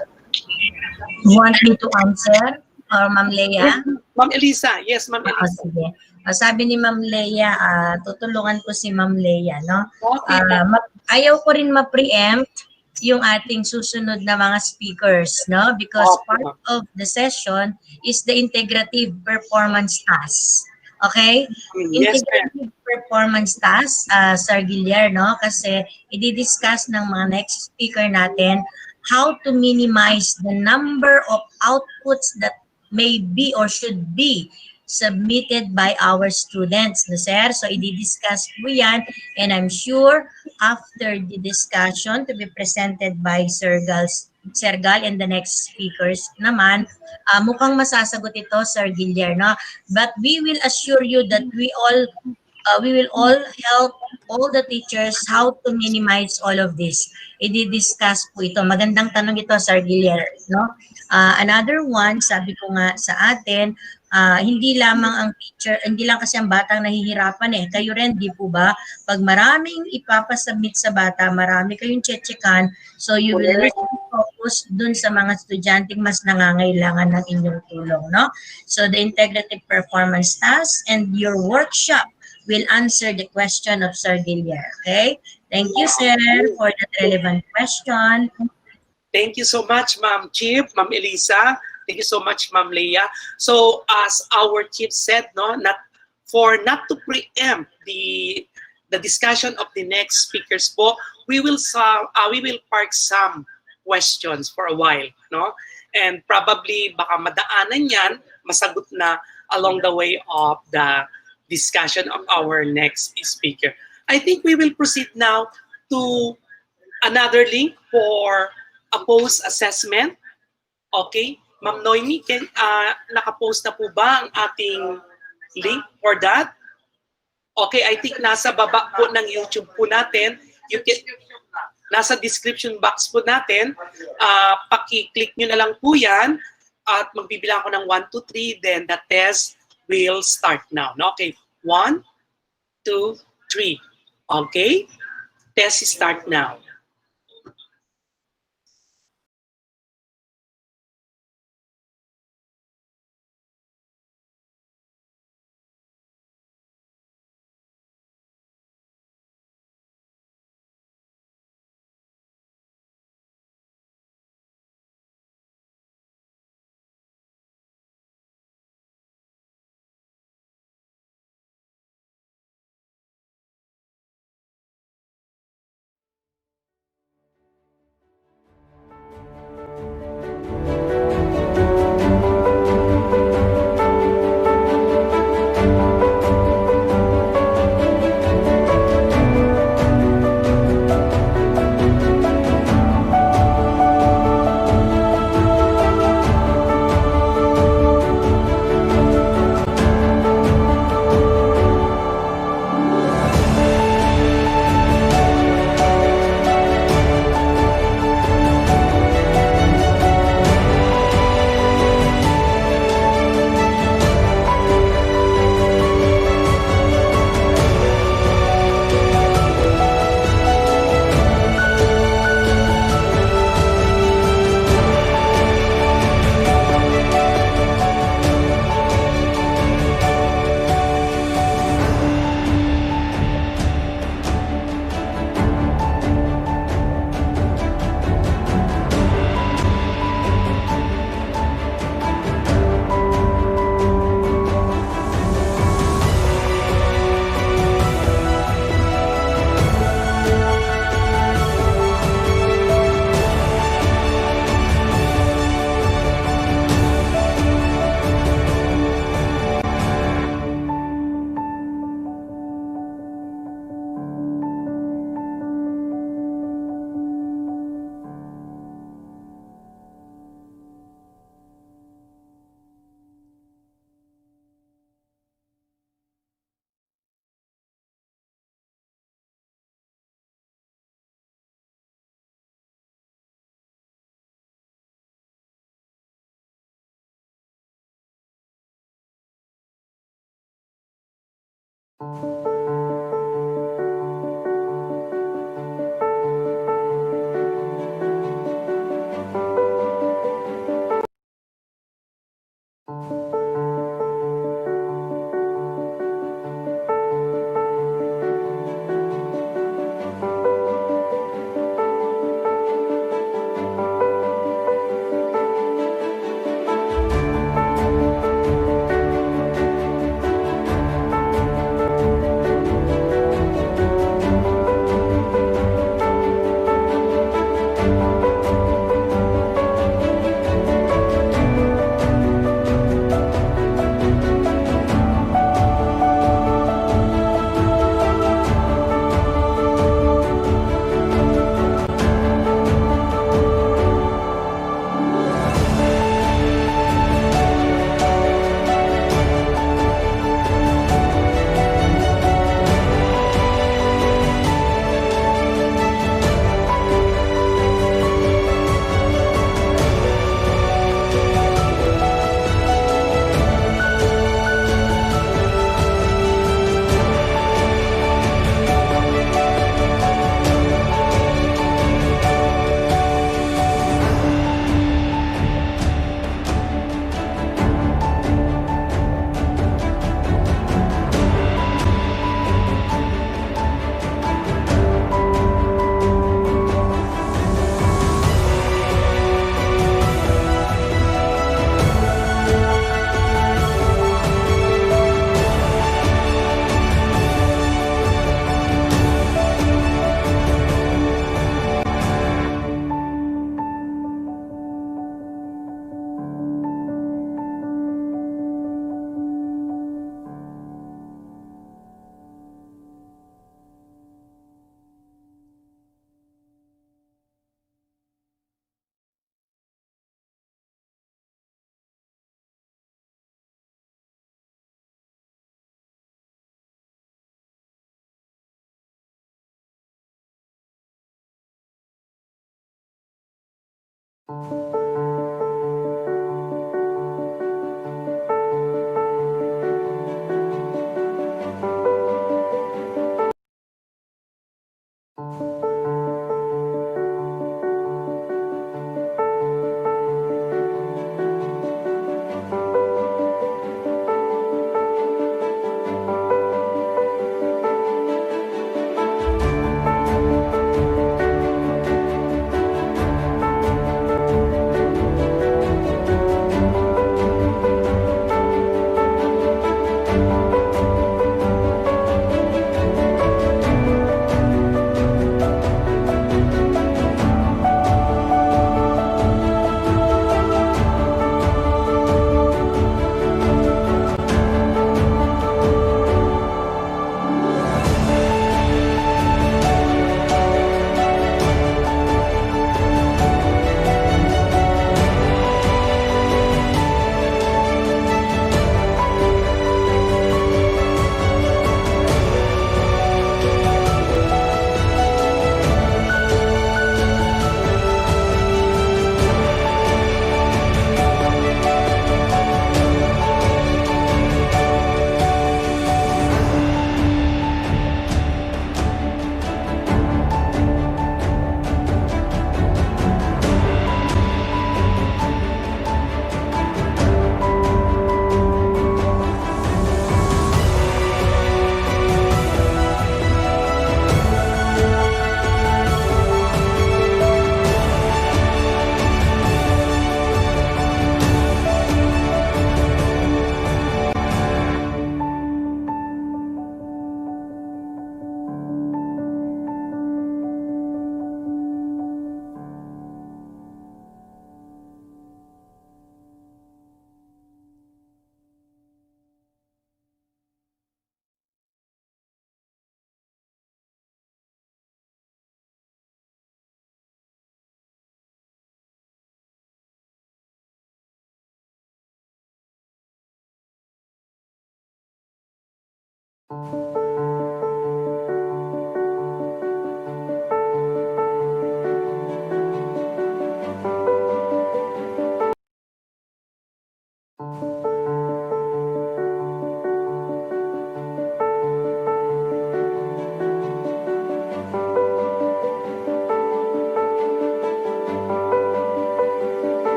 You want me to answer? Or Ma'am Leia? Ma'am Elisa, yes, Ma'am Elisa. Sige. Sabi ni Ma'am Leia, tutulungan ko si Ma'am Leia, no? Okay. Ayaw ko rin ma-preempt yung ating susunod na mga speakers, no? Because part of the session is the integrative performance task. Okay? Yes, Integrative performance task, Sir Guillermo, no? Kasi i-discuss ng mga next speaker natin how to minimize the number of outputs that may be or should be submitted by our students, no, sir? So, i-discuss po yan, and I'm sure after the discussion to be presented by Sir Gal and the next speakers naman, mukhang masasagot ito, Sir Guillermo. But we will assure you that we will all help all the teachers how to minimize all of this. I-discuss po ito. Magandang tanong ito, Sir Guillermo, no? Another one, sabi ko nga sa atin, hindi lamang ang teacher, hindi lang kasi ang batang nahihirapan eh. Kayo rin, di po ba? Pag maraming ipapasubmit sa bata, marami kayong chechekan, so you will focus dun sa mga estudyanteng mas nangangailangan ng inyong tulong, no? So the integrative performance task and your workshop will answer the question of Sir Guillermo. Okay? Thank you, sir, for that relevant question. Thank you so much, Ma'am Chip, Ma'am Elisa. Thank you so much, Ma'am Leia. So, as our chief said, no, not to preempt the discussion of the next speakers po, we will park some questions for a while, no? And probably baka madaanan yan, masagot na along the way of the discussion of our next speaker. I think we will proceed now to another link for a post assessment. Okay, Ma'am Noemi, nakapost na po ba ang ating link for that? Okay, I think nasa baba po ng YouTube po natin. Nasa description box po natin. Paki-click nyo na lang po yan at magbibilang ko ng 1, 2, 3, then the test will start now. Okay, 1, 2, 3. Okay, test start now.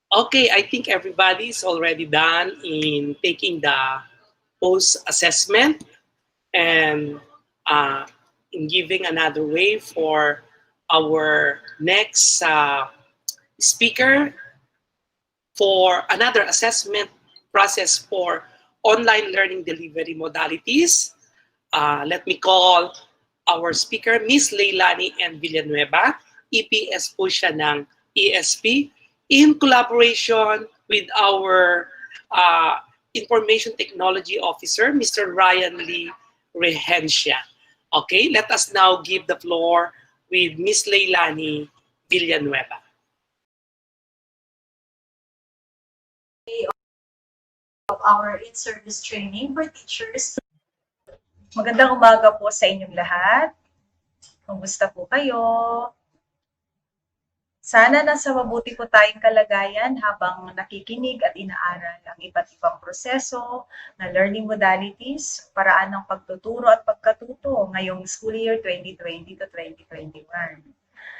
Okay, I think everybody is already done in taking the post-assessment and uh, in giving another way for our next speaker for another assessment process for online learning delivery modalities. Let me call our speaker, Miss Leilani and Villanueva. EPS po siya ng ESP in collaboration with our Information Technology Officer, Mr. Ryan Lee Rehencia. Okay, let us now give the floor with Miss Leilani Villanueva. Of our in-service training for teachers. Magandang umaga po sa inyong lahat. Kumusta po kayo? Sana nasa mabuti po tayong kalagayan habang nakikinig at inaaral ang iba't ibang proseso na learning modalities, paraan ng pagtuturo at pagkatuto ngayong school year 2020 to 2021.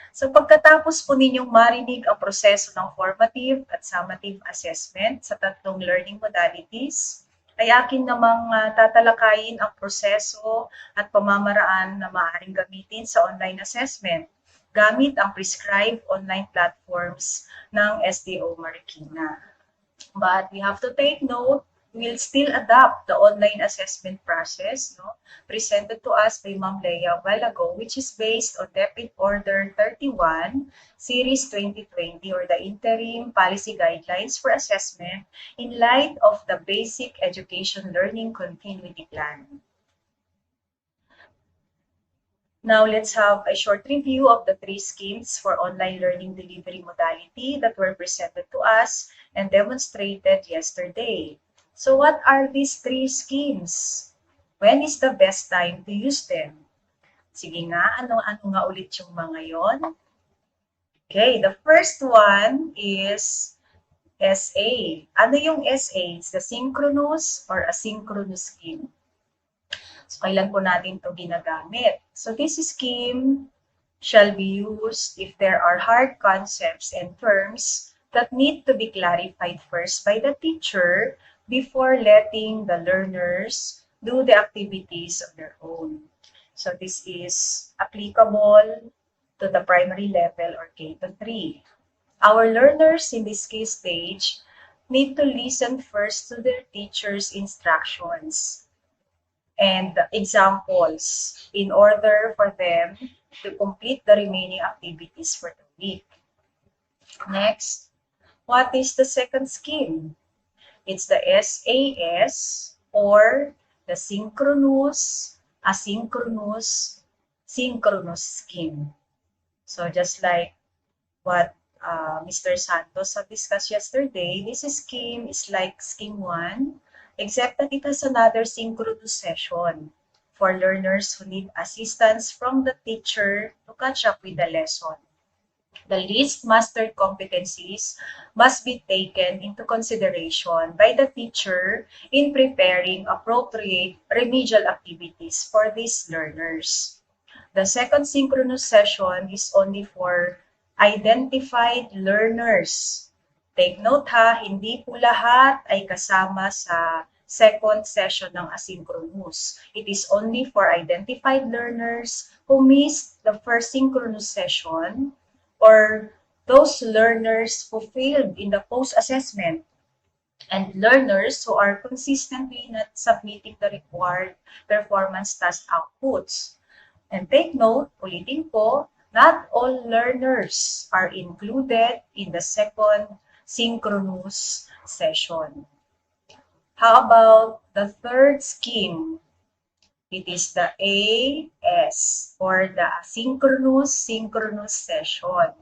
So pagkatapos po ninyong marinig ang proseso ng formative at summative assessment sa tatlong learning modalities, ay akin namang tatalakayin ang proseso at pamamaraan na maaaring gamitin sa online assessment gamit ang prescribed online platforms ng SDO Marikina. But we have to take note, we'll still adopt the online assessment process presented to us by Ma'am Leia a while ago, which is based on DepEd Order 31, Series 2020, or the Interim Policy Guidelines for Assessment in light of the Basic Education Learning Continuity Plan. Now, let's have a short review of the three schemes for online learning delivery modality that were presented to us and demonstrated yesterday. So what are these three schemes? When is the best time to use them? Sige nga, ano-ano nga ulit yung mga yon? Okay, the first one is SA. Ano yung SA? It's the synchronous or asynchronous scheme. So, kailan po natin ito ginagamit? So, this scheme shall be used if there are hard concepts and terms that need to be clarified first by the teacher before letting the learners do the activities of their own. So, this is applicable to the primary level or K-3. Our learners in this case stage need to listen first to their teacher's instructions and examples in order for them to complete the remaining activities for the week. Next, what is the second scheme? It's the SAS or the synchronous, asynchronous, synchronous scheme. So just like what Mr. Santos have discussed yesterday, this scheme is like scheme 1, except that it has another synchronous session for learners who need assistance from the teacher to catch up with the lesson. The least mastered competencies must be taken into consideration by the teacher in preparing appropriate remedial activities for these learners. The second synchronous session is only for identified learners. Take note ha, hindi po lahat ay kasama sa second session ng asynchronous. It is only for identified learners who missed the first synchronous session or those learners who failed in the post-assessment and learners who are consistently not submitting the required performance task outputs. And take note, ulitin po, not all learners are included in the second synchronous session. How about the third scheme? It is the AS or the asynchronous synchronous session.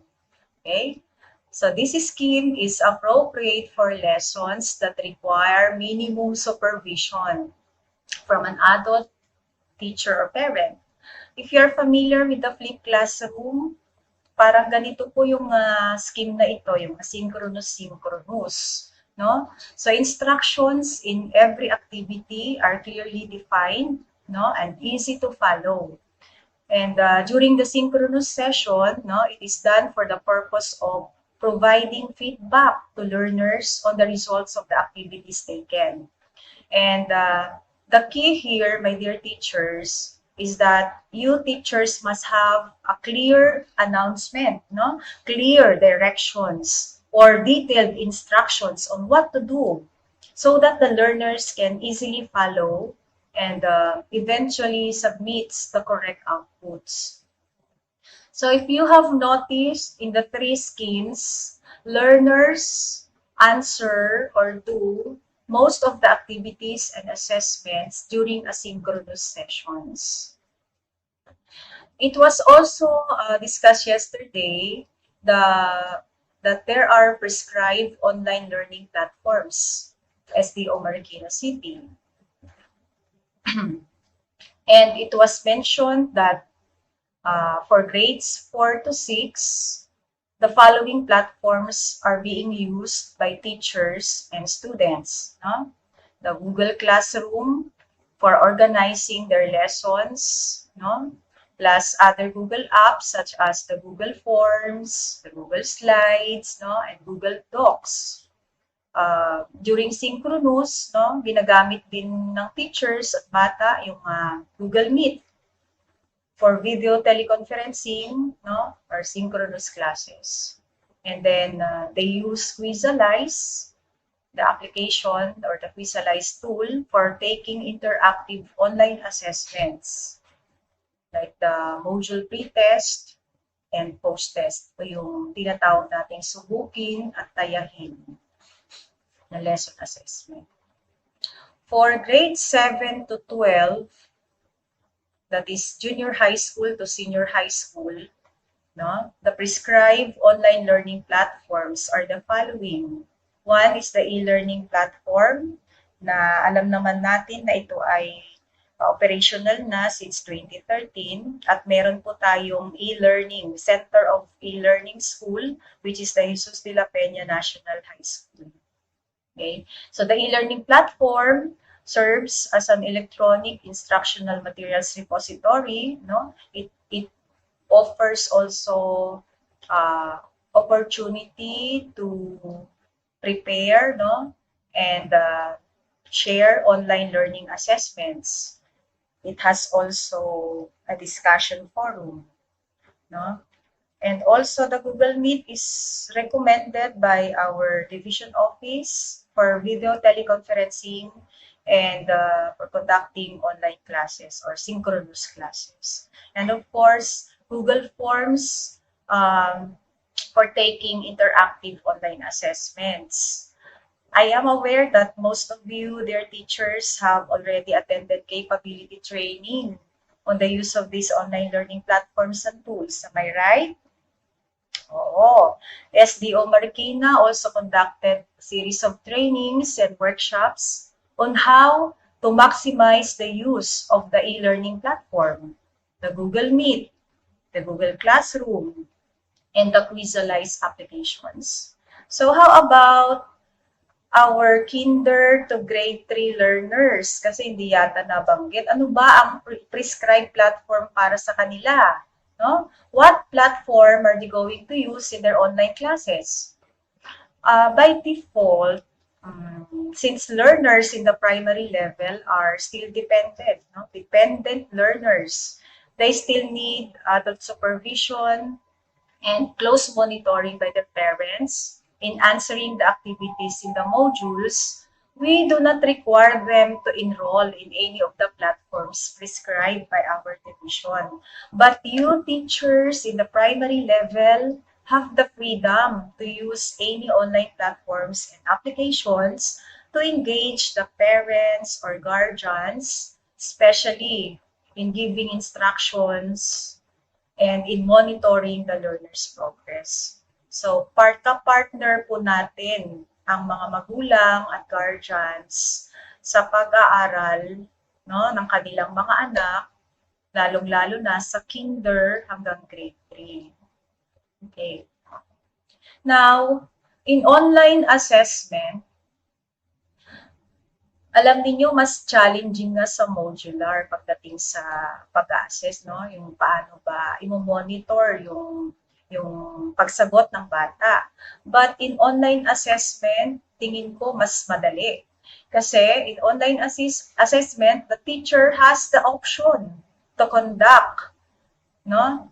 Okay? So this scheme is appropriate for lessons that require minimum supervision from an adult, teacher, or parent. If you're familiar with the flipped classroom, parang ganito po yung scheme na ito, yung asynchronous-synchronous. No? So instructions in every activity are clearly defined, and easy to follow. And during the synchronous session, it is done for the purpose of providing feedback to learners on the results of the activities taken. And the key here, my dear teachers, is that you teachers must have a clear announcement, no? Clear directions or detailed instructions on what to do so that the learners can easily follow and eventually submits the correct outputs. So if you have noticed in the 3 schemes, learners answer or do most of the activities and assessments during asynchronous sessions. It was also discussed yesterday that there are prescribed online learning platforms, SDO Marikina City. And it was mentioned that for grades 4 to 6, the following platforms are being used by teachers and students. No? The Google Classroom for organizing their lessons, no? Plus other Google apps such as the Google Forms, the Google Slides, no? And Google Docs. During synchronous, no? Ginagamit din ng teachers at bata yung Google Meet for video teleconferencing, no, or synchronous classes. And then they use Quizalize, the application or the Quizalize tool for taking interactive online assessments like the module pre-test and post-test o yung tinatawag nating subukin at tayahin na lesson assessment. For grade 7 to 12, that is junior high school to senior high school, no? The prescribed online learning platforms are the following. One is the e-learning platform na alam naman natin na ito ay operational na since 2013 at meron po tayong e-learning, Center of E-Learning School, which is the Jesus de la Peña National High School. Okay? So the e-learning platform serves as an electronic instructional materials repository. No, it offers also opportunity to prepare, no, and share online learning assessments. It has also a discussion forum, no. And also the Google Meet is recommended by our division office for video teleconferencing and for conducting online classes or synchronous classes. And of course, Google Forms for taking interactive online assessments. I am aware that most of you, dear teachers, have already attended capability training on the use of these online learning platforms and tools. Am I right? Oo. SDO Marikina also conducted a series of trainings and workshops on how to maximize the use of the e-learning platform, the Google Meet, the Google Classroom, and the Quizalize applications. So how about our kinder to grade 3 learners? Kasi hindi yata nabanggit. Ano ba ang prescribed platform para sa kanila? No? What platform are they going to use in their online classes? By default, since learners in the primary level are still dependent, no? Dependent learners, they still need adult supervision and close monitoring by their parents in answering the activities in the modules. We do not require them to enroll in any of the platforms prescribed by our division. But you teachers in the primary level have the freedom to use any online platforms and applications to engage the parents or guardians, especially in giving instructions and in monitoring the learner's progress. So, partner po natin ang mga magulang at guardians sa pag-aaral, no, ng kanilang mga anak, lalong-lalo na sa kinder hanggang grade 3. Okay. Now, in online assessment, alam niyo mas challenging nga sa modular pagdating sa pag-assess, no? Yung paano ba i-monitor yung yung pagsagot ng bata. But in online assessment, tingin ko mas madali. Kasi in online assessment, the teacher has the option to conduct, no?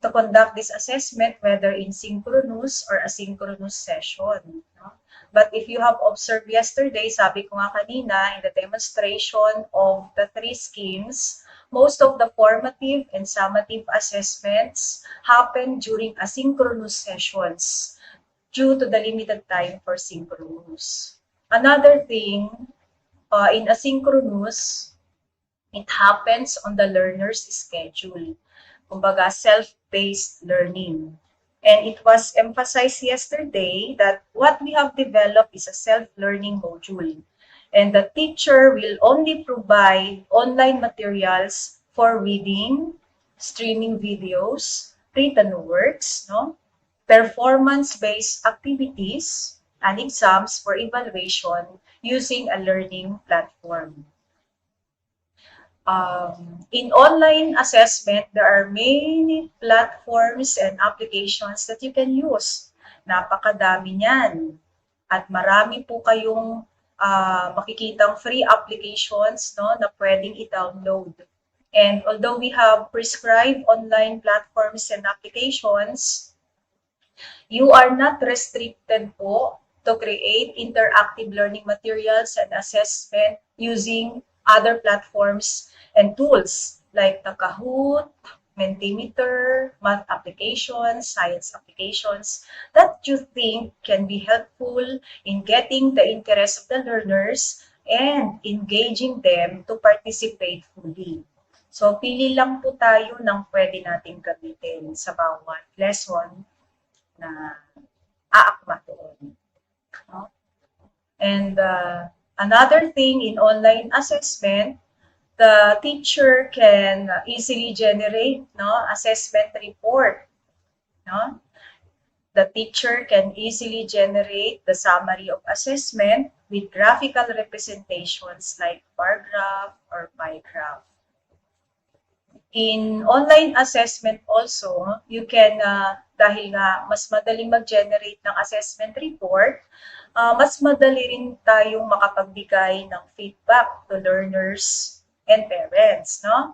To conduct this assessment whether in synchronous or asynchronous session. No? But if you have observed yesterday, sabi ko nga kanina, in the demonstration of the three schemes, most of the formative and summative assessments happen during asynchronous sessions due to the limited time for synchronous. Another thing, in asynchronous, it happens on the learner's schedule. Kumbaga, self-paced learning. And it was emphasized yesterday that what we have developed is a self-learning module. And the teacher will only provide online materials for reading, streaming videos, written works, no? Performance-based activities, and exams for evaluation using a learning platform. In online assessment, there are many platforms and applications that you can use. Napakadami niyan. At marami po kayong makikitang free applications, no, na pwedeng i-download. And although we have prescribed online platforms and applications, you are not restricted po to create interactive learning materials and assessment using other platforms and tools like the Kahoot, Mentimeter, math applications, science applications that you think can be helpful in getting the interest of the learners and engaging them to participate fully. So, pili lang po tayo ng pwede nating gamitin sa bawat lesson na aakma doon. No? And another thing in online assessment, the teacher can easily generate, no, assessment report. No? The teacher can easily generate the summary of assessment with graphical representations like bar graph or pie graph. In online assessment also, you can, dahil nga mas madaling mag-generate ng assessment report, mas madali rin tayong makapagbigay ng feedback to learners and parents, no?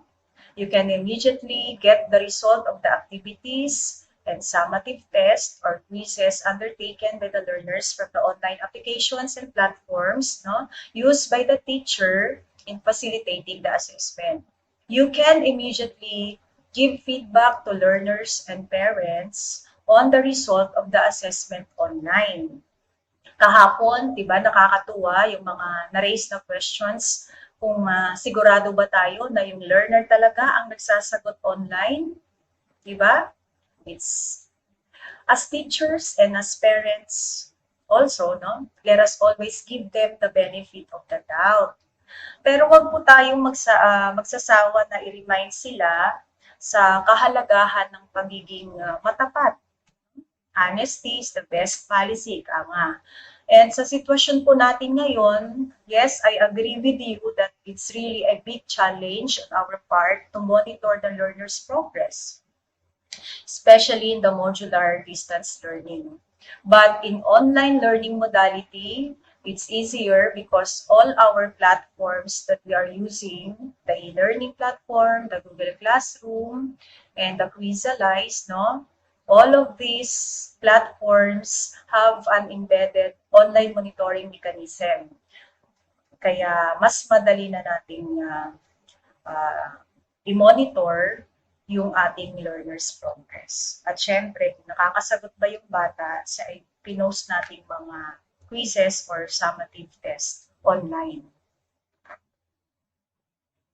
You can immediately get the result of the activities and summative tests or quizzes undertaken by the learners from the online applications and platforms, no, used by the teacher in facilitating the assessment. You can immediately give feedback to learners and parents on the result of the assessment online. Kahapon, diba, nakakatuwa yung mga na-raise na questions kung sigurado ba tayo na yung learner talaga ang nagsasagot online, diba? It's, as teachers and as parents also, no, let us always give them the benefit of the doubt. Pero wag po tayong magsasawa na i-remind sila sa kahalagahan ng pagiging matapat. Honesty is the best policy, ika nga. And sa sitwasyon po natin ngayon, yes, I agree with you that it's really a big challenge on our part to monitor the learner's progress, especially in the modular distance learning. But in online learning modality, it's easier because all our platforms that we are using, the e-learning platform, the Google Classroom, and the Quizalize, no? All of these platforms have an embedded online monitoring mechanism. Kaya mas madali na nating i-monitor yung ating learner's progress. At syempre, kung nakakasagot ba yung bata sa pinost nating mga quizzes or summative tests online.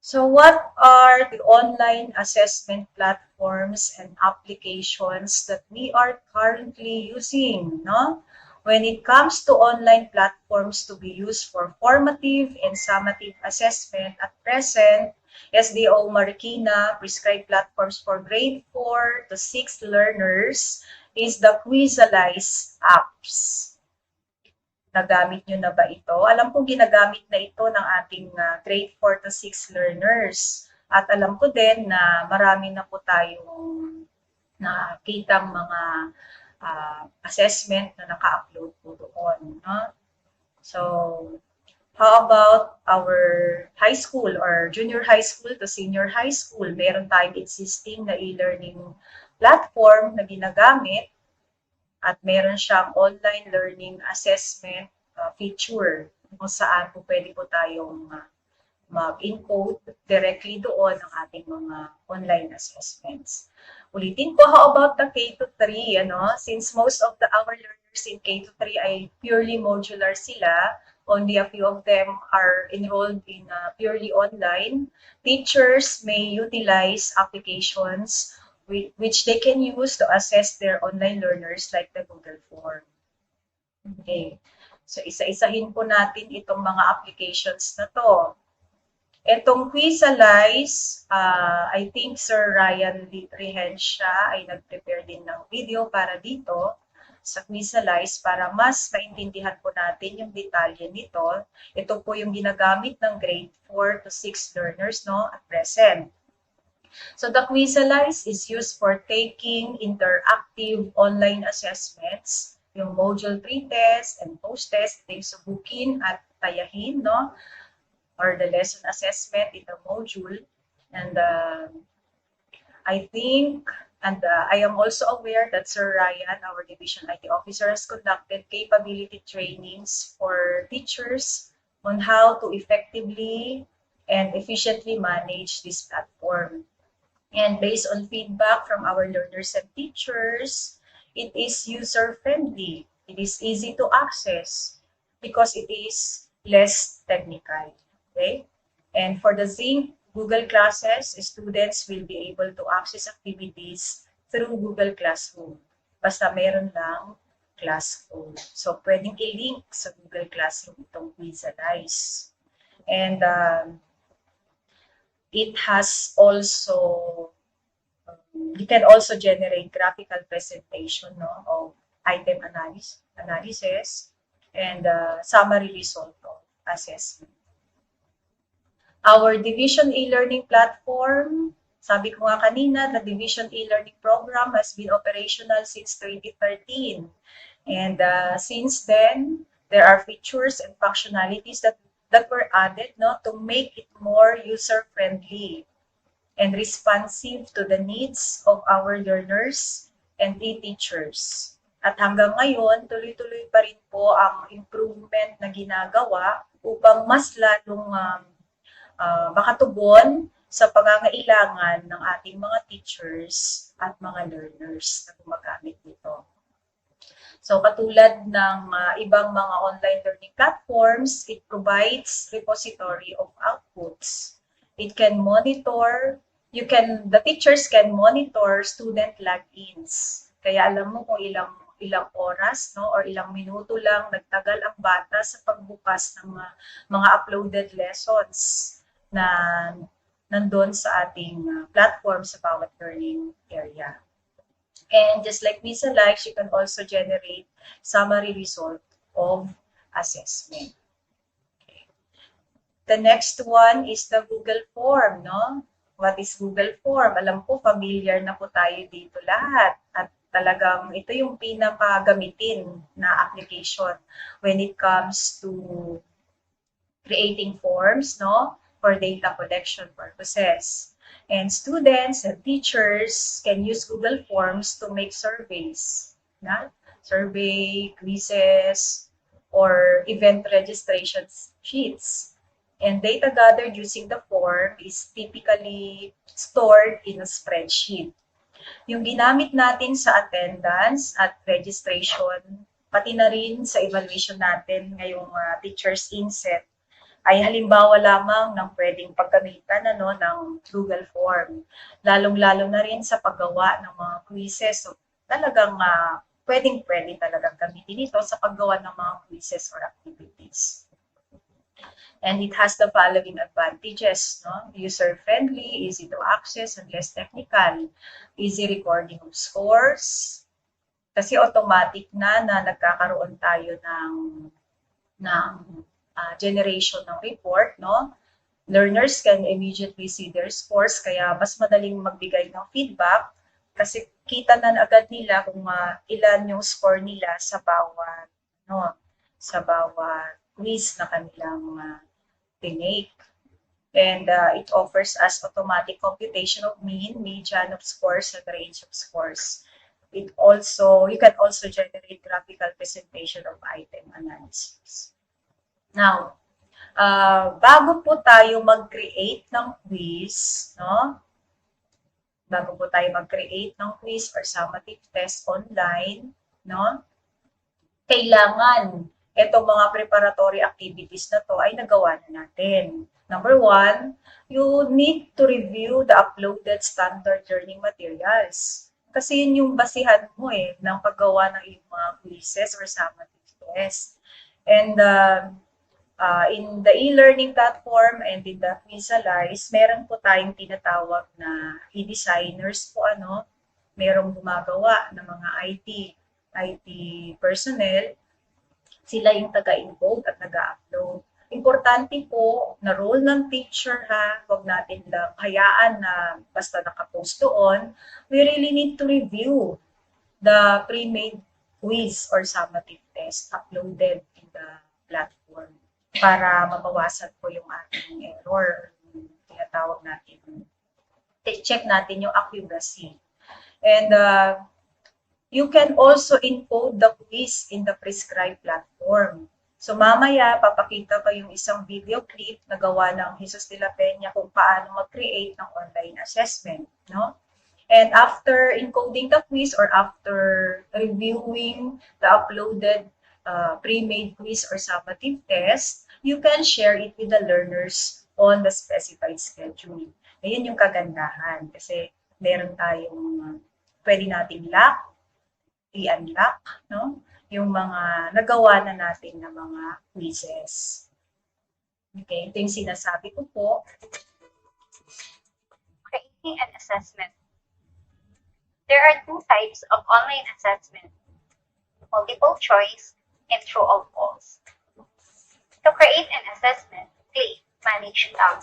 So what are the online assessment platforms and applications that we are currently using, no? When it comes to online platforms to be used for formative and summative assessment at present, SDO Marikina prescribed platforms for grade 4 to 6 learners is the Quizalize apps. Nagamit nyo na ba ito? Alam ko ginagamit na ito ng ating grade 4 to 6 learners. At alam ko din na marami na po tayong nakitang mga assessment na naka-upload po doon. No? So, how about our high school or junior high school to senior high school? Meron tayong existing na e-learning platform na ginagamit at meron siyang online learning assessment feature kung saan po pwede po tayong mag-encode directly doon ang ating mga online assessments. Ulitin ko, how about the K-3? Since most of our learners in K-3 ay purely modular sila, only a few of them are enrolled in purely online, teachers may utilize applications which they can use to assess their online learners like the Google Form. Okay. So, isa-isahin po natin itong mga applications na to. Itong Quizalize, I think Sir Ryan Rehensya ay nag-prepare din ng video para dito sa Quizalize para mas maintindihan po natin yung detalye nito. Ito po yung ginagamit ng grade 4 to 6 learners at present. So the Quizalize is used for taking interactive online assessments, yung module pre-test and post-test, subukin at tayahin, or the lesson assessment in the module. And I think, and I am also aware that Sir Ryan, our Division IT Officer, has conducted capability trainings for teachers on how to effectively and efficiently manage this platform. And based on feedback from our learners and teachers, it is user-friendly. It is easy to access because it is less technical. Okay? And for the Zinc Google Classes, students will be able to access activities through Google Classroom. Basta meron lang Classroom. So, pwedeng i-link sa Google Classroom itong Quizalize. And it has also, you can also generate graphical presentation of item analysis and summary result of assessment. Our Division e-learning platform, sabi ko nga kanina, the Division e-learning program has been operational since 2013. And since then, there are features and functionalities that were added to make it more user-friendly and responsive to the needs of our learners and teachers. At hanggang ngayon, tuloy-tuloy pa rin po ang improvement na ginagawa upang mas lalong makatugon sa pangangailangan ng ating mga teachers at mga learners na gumagamit nito. So katulad ng ibang mga online learning platforms, it provides repository of outputs. It can monitor, the teachers can monitor student logins. Kaya alam mo kung ilang oras or ilang minuto lang nagtagal ang bata sa pagbukas ng mga uploaded lessons na nandun sa ating platform sa bawat learning area. And just like Visualize, you can also generate summary result of assessment. Okay. The next one is the Google Form, What is Google Form? Alam ko, familiar na po tayo dito lahat. At talagang ito yung pinakagamitin na application when it comes to creating forms, for data collection purposes. And students and teachers can use Google Forms to make surveys, survey, quizzes, or event registration sheets. And data gathered using the form is typically stored in a spreadsheet. Yung ginamit natin sa attendance at registration, pati na rin sa evaluation natin ngayong teacher's inset, ay halimbawa lamang ng pwedeng paggamitan ng Google Form. Lalong-lalo na rin sa paggawa ng mga quizzes. So, talagang pwedeng-pwede talagang gamitin ito sa paggawa ng mga quizzes or activities. And it has the following advantages, User-friendly, easy to access, and less technical. Easy recording of scores. Kasi automatic na nagkakaroon tayo ng generation ng report, Learners can immediately see their scores, kaya mas madaling magbigay ng feedback kasi kita na agad nila kung ilan yung score nila sa bawat quiz na kanilang tinake. And it offers us automatic computation of mean, median of scores, and range of scores. You can also generate graphical presentation of item analysis. Now, bago po tayo mag-create ng quiz, bago po tayo mag-create ng quiz or summative test online, kailangan itong mga preparatory activities na to ay nagawa na natin. Number 1, you need to review the uploaded standard learning materials. Kasi yun yung basihan mo ng paggawa ng iyong mga quizzes or summative test. And in the e-learning platform and in the Quizalize, meron po tayong tinatawag na e-designers po, merong gumagawa ng mga IT personnel. Sila yung taga-encode at taga-upload. Importante po na role ng teacher huwag natin lang hayaan na basta nakapost doon. We really need to review the pre-made quiz or summative test uploaded in the platform para mabawasan po yung ating error. Tinatawag natin. Check natin yung accuracy. And you can also encode the quiz in the prescribed platform. So mamaya, papakita ko yung isang video clip na gawa ng Jesus de la Peña kung paano mag-create ng online assessment. And after encoding the quiz or after reviewing the uploaded pre-made quiz or summative test, you can share it with the learners on the specified schedule. Ayun yung kagandahan kasi meron tayong pwede nating lock, i-unlock, yung mga nagawa na natin na mga quizzes. Okay, ito yung sinasabi ko po. Creating an assessment. There are 2 types of online assessment, multiple choice and true or false. To create an assessment, click Manage tab.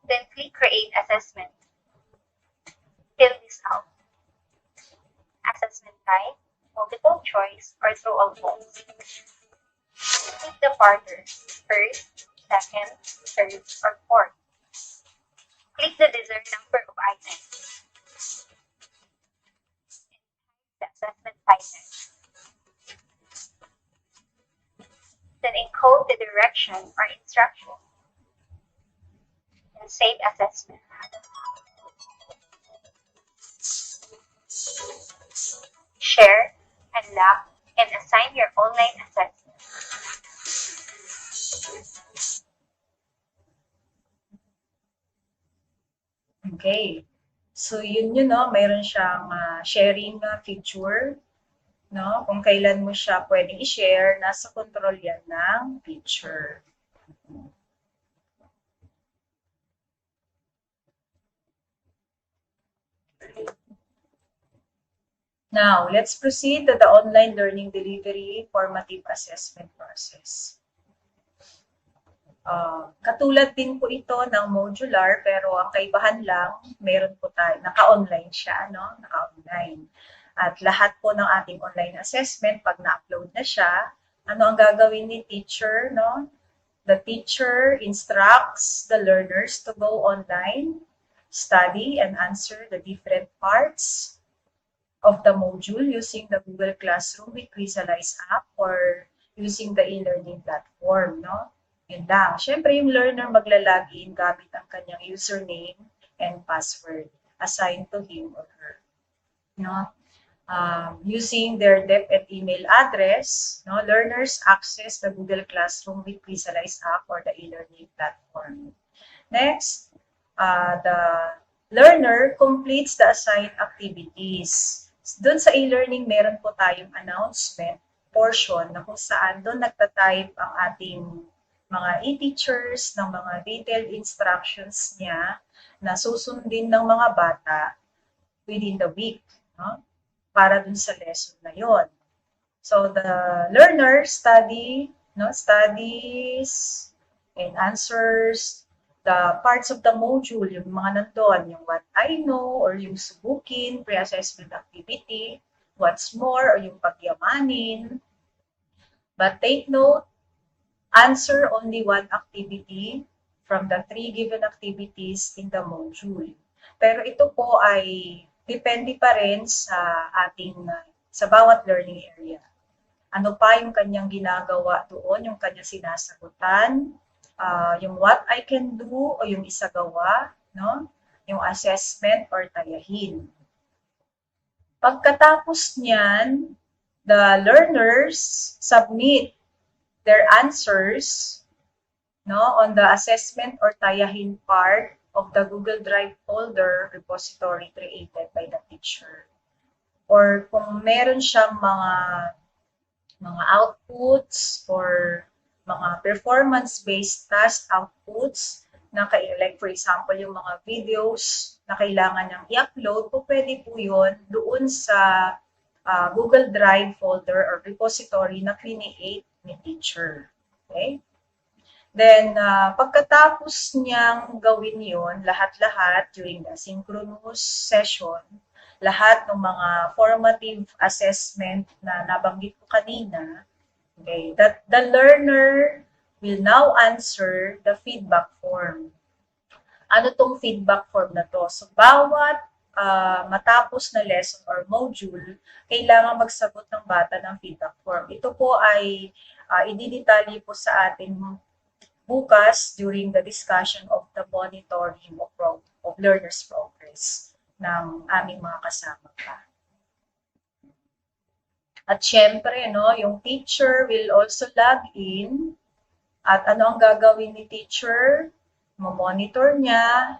Then click Create Assessment. Fill this out. Assessment type, multiple choice, or true or false. Click the partners, first, second, third, or fourth. Click the desired number of items. The assessment title. Then encode the direction or instruction. And save assessment. Share, unlock, and assign your online assessment. Okay. So yun mayroon siyang sharing feature. Kung kailan mo siya pwedeng i-share, nasa control yan ng teacher. Now, let's proceed to the online learning delivery formative assessment process. Katulad din po ito ng Modular, pero ang kaibahan lang, meron po tayo, naka-online siya, naka-online. At lahat po ng ating online assessment, pag na-upload na siya, ano ang gagawin ni teacher, The teacher instructs the learners to go online, study, and answer the different parts of the module using the Google Classroom with Quizalize app or using the e-learning platform, Yun lang. Siyempre, yung learner magla-login gamit ang kanyang username and password assigned to him or her. Using their DepEd email address, learners access the Google Classroom with Quizalize app or the e-learning platform. Next, the learner completes the assigned activities. Doon sa e-learning, meron po tayong announcement portion na kung saan doon nagtatype ang ating mga e-teachers ng mga detailed instructions niya na susundin ng mga bata within the week, para dun sa lesson na yon. So the learner studies and answers the parts of the module, yung mga nandun, yung what I know, or yung subukin, pre-assessment activity, what's more, or yung pagyamanin. But take note, answer only one activity from the 3 given activities in the module. Pero ito po ay depende pa rin sa sa bawat learning area. Ano pa yung kanyang ginagawa doon, yung kanyang sinasagutan, yung what I can do o yung isagawa, no? Yung assessment or tayahin. Pagkatapos niyan, the learners submit their answers, no, on the assessment or tayahin part of the Google Drive folder repository created by the teacher. Or kung meron siyang mga outputs or mga performance-based task outputs na like for example yung mga videos na kailangan niyang i-upload, po pwede po yun doon sa Google Drive folder or repository na create ni teacher. Okay? Then, pagkatapos niyang gawin yun, lahat-lahat during the synchronous session, lahat ng mga formative assessment na nabanggit ko kanina, okay, that the learner will now answer the feedback form. Ano tong feedback form na to? So, bawat matapos na lesson or module, kailangan magsagot ng bata ng feedback form. Ito po ay ididetalye po sa atin bukas during the discussion of the monitoring of learners' progress ng aming mga kasama pa. At syempre, no, yung teacher will also log in. At ano ang gagawin ni teacher? Monitor niya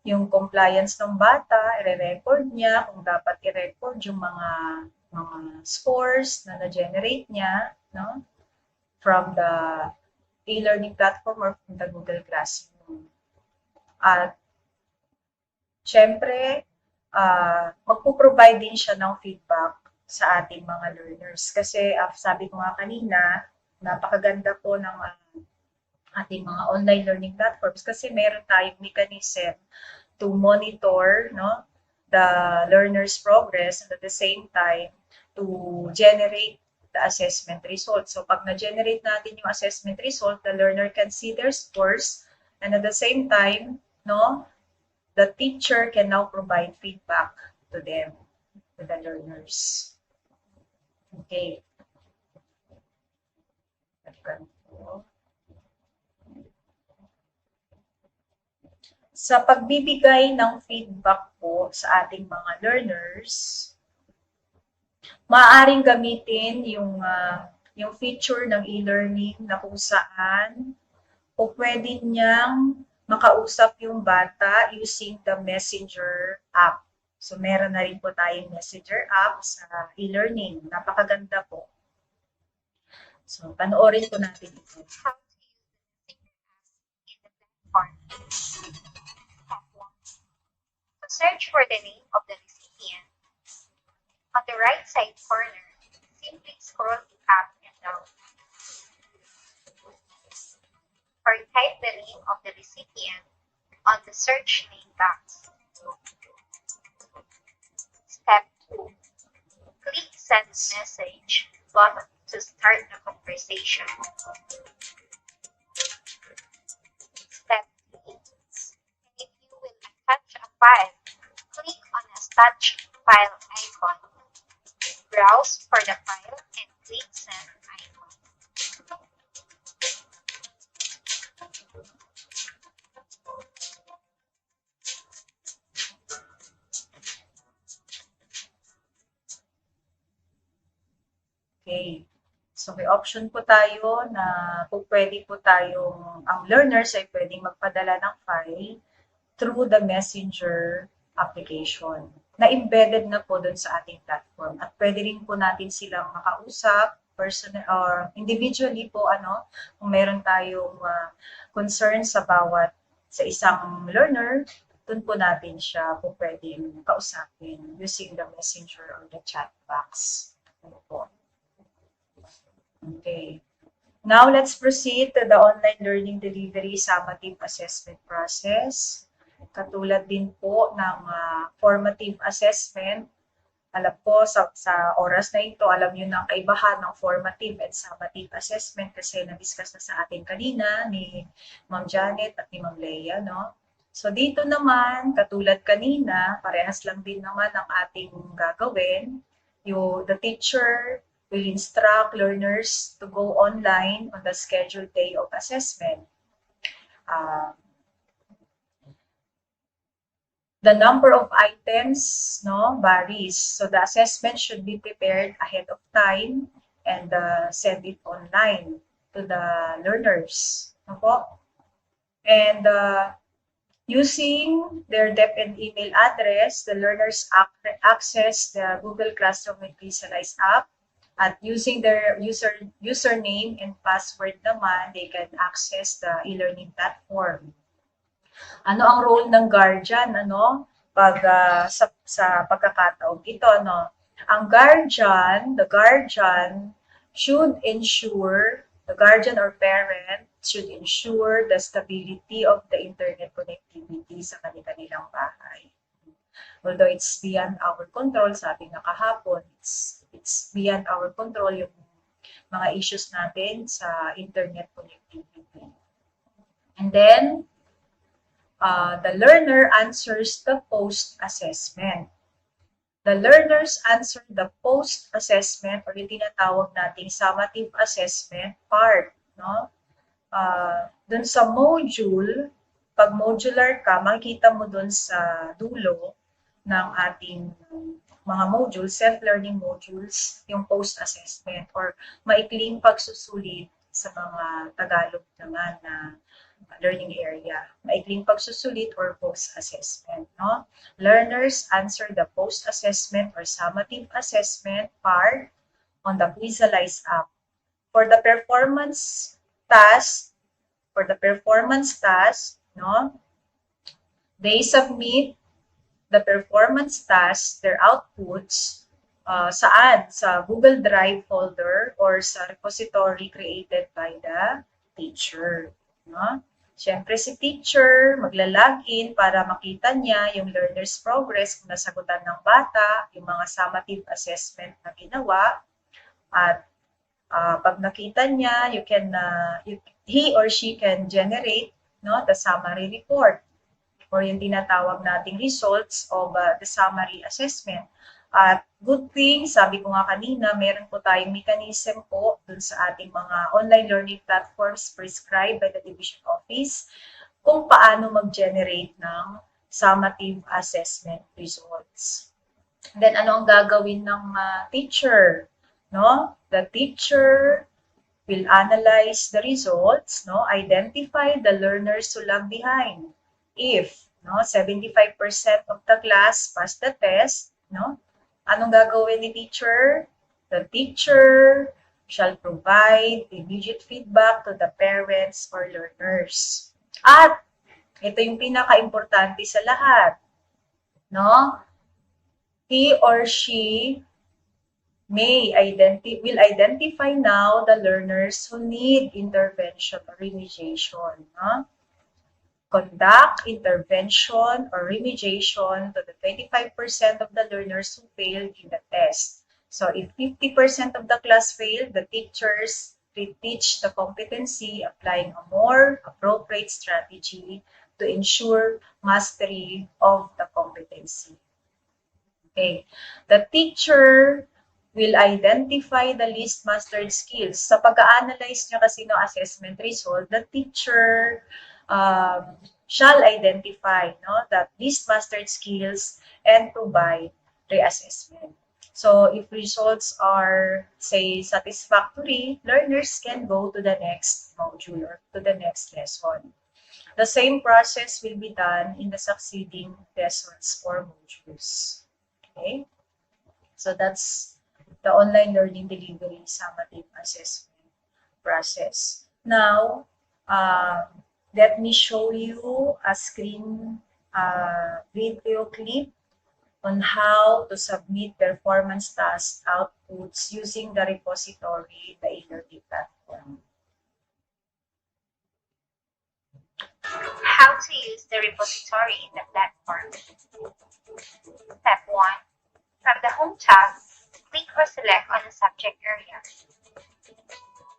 yung compliance ng bata, i-record niya kung dapat i-record yung mga scores na na-generate niya, no, from the e-learning platform or from the Google Classroom. At syempre, magpo-provide din siya ng feedback sa ating mga learners. Kasi sabi ko nga kanina, napakaganda po ng ating mga online learning platforms kasi meron tayong mechanism to monitor, no, the learner's progress and at the same time to generate the assessment result. So pag na-generate natin yung assessment result, the learner can see their scores and at the same time, no, the teacher can now provide feedback to them, to the learners. Okay. Sa pagbibigay ng feedback po sa ating mga learners, maaaring gamitin yung feature ng e-learning na kung saan o pwede niyang makausap yung bata using the Messenger app. So, meron na rin po tayong Messenger app sa e-learning. Napakaganda po. So, panoorin po natin ito. Search for the name of the recipient. On the right side corner, simply scroll up and down. Or type the name of the recipient on the search name box. Step 2. Click Send Message button to start the conversation. Step 3. If you will attach a file, click on the Attach File icon. Browse for the file and click Send icon. Okay. So, may option po tayo na kung pwede po tayong, ang learners ay pwedeng magpadala ng file through the Messenger application na embedded na po dun sa ating platform. At pwede rin po natin silang makausap, personal or individually po, kung meron tayong concern sa isang learner, dun po natin siya po pwedeng kausapin using the Messenger or the chat box. Ano po. Okay. Now, let's proceed to the online learning delivery summative assessment process. Katulad din po ng formative assessment. Alam po, sa oras na ito, alam nyo ng kaibahan ng formative and summative assessment kasi na-discuss na sa atin kanina ni Ma'am Janet at ni Ma'am Leia, no? So, dito naman, katulad kanina, parehas lang din naman ang ating gagawin. The teacher will instruct learners to go online on the scheduled day of assessment. The number of items varies. So the assessment should be prepared ahead of time and send it online to the learners. And using their DepEd email address, the learners access the Google Classroom with Visualize app. At using their username and password naman, they can access the e-learning platform. Ano ang role ng guardian, pag sa pagkakataong ito, Ang the guardian should ensure, the guardian or parent should ensure the stability of the internet connectivity sa kanilang bahay. Although it's beyond our control, sabi nga kahapon, it's beyond our control yung mga issues natin sa internet connectivity. And then, the learner answers the post-assessment. The learners answer the post-assessment or yung tinatawag nating summative assessment part. Dun sa module, pag modular ka, makikita mo dun sa dulo ng ating mga modules, self-learning modules, yung post-assessment or maikling pagsusulit sa mga Tagalog naman na learning area. Maikling pagsusulit or post-assessment. Learners answer the post-assessment or summative assessment part on the Visualize app. For the performance task, they submit the performance task, their outputs, saan? Sa Google Drive folder or sa repository created by the teacher. Siyempre si teacher magla-login para makita niya yung learner's progress kung nasagutan ng bata, yung mga summative assessment na ginawa. At pag nakita niya, he or she can generate the summary report or yung tinatawag nating results of the summary assessment. At good thing, sabi ko nga kanina, meron po tayong mechanism po dun sa ating mga online learning platforms prescribed by the Division Office kung paano mag-generate ng summative assessment results. Then, ano ang gagawin ng teacher? The teacher will analyze the results, identify the learners who lag behind. If 75% of the class passed the test, anong gagawin ni teacher? The teacher shall provide immediate feedback to the parents or learners. At ito yung pinaka-importante sa lahat, he or she will identify now the learners who need intervention or remediation. Conduct intervention or remediation to the 25% of the learners who failed in the test. So if 50% of the class failed, the teachers reteach the competency, applying a more appropriate strategy to ensure mastery of the competency. Okay. The teacher will identify the least mastered skills. Sa pag-a-analyze nyo kasi ng assessment result, the teacher shall identify the least mastered skills and provide reassessment. So if results are, say, satisfactory, learners can go to the next module or to the next lesson. The same process will be done in the succeeding lessons or modules. Okay? So that's the online learning delivery summative assessment process. Now, let me show you a screen video clip on how to submit performance task outputs using the repository, the e-learning platform. How to use the repository in the platform. Step 1. From the Home tab, click or select on the subject area.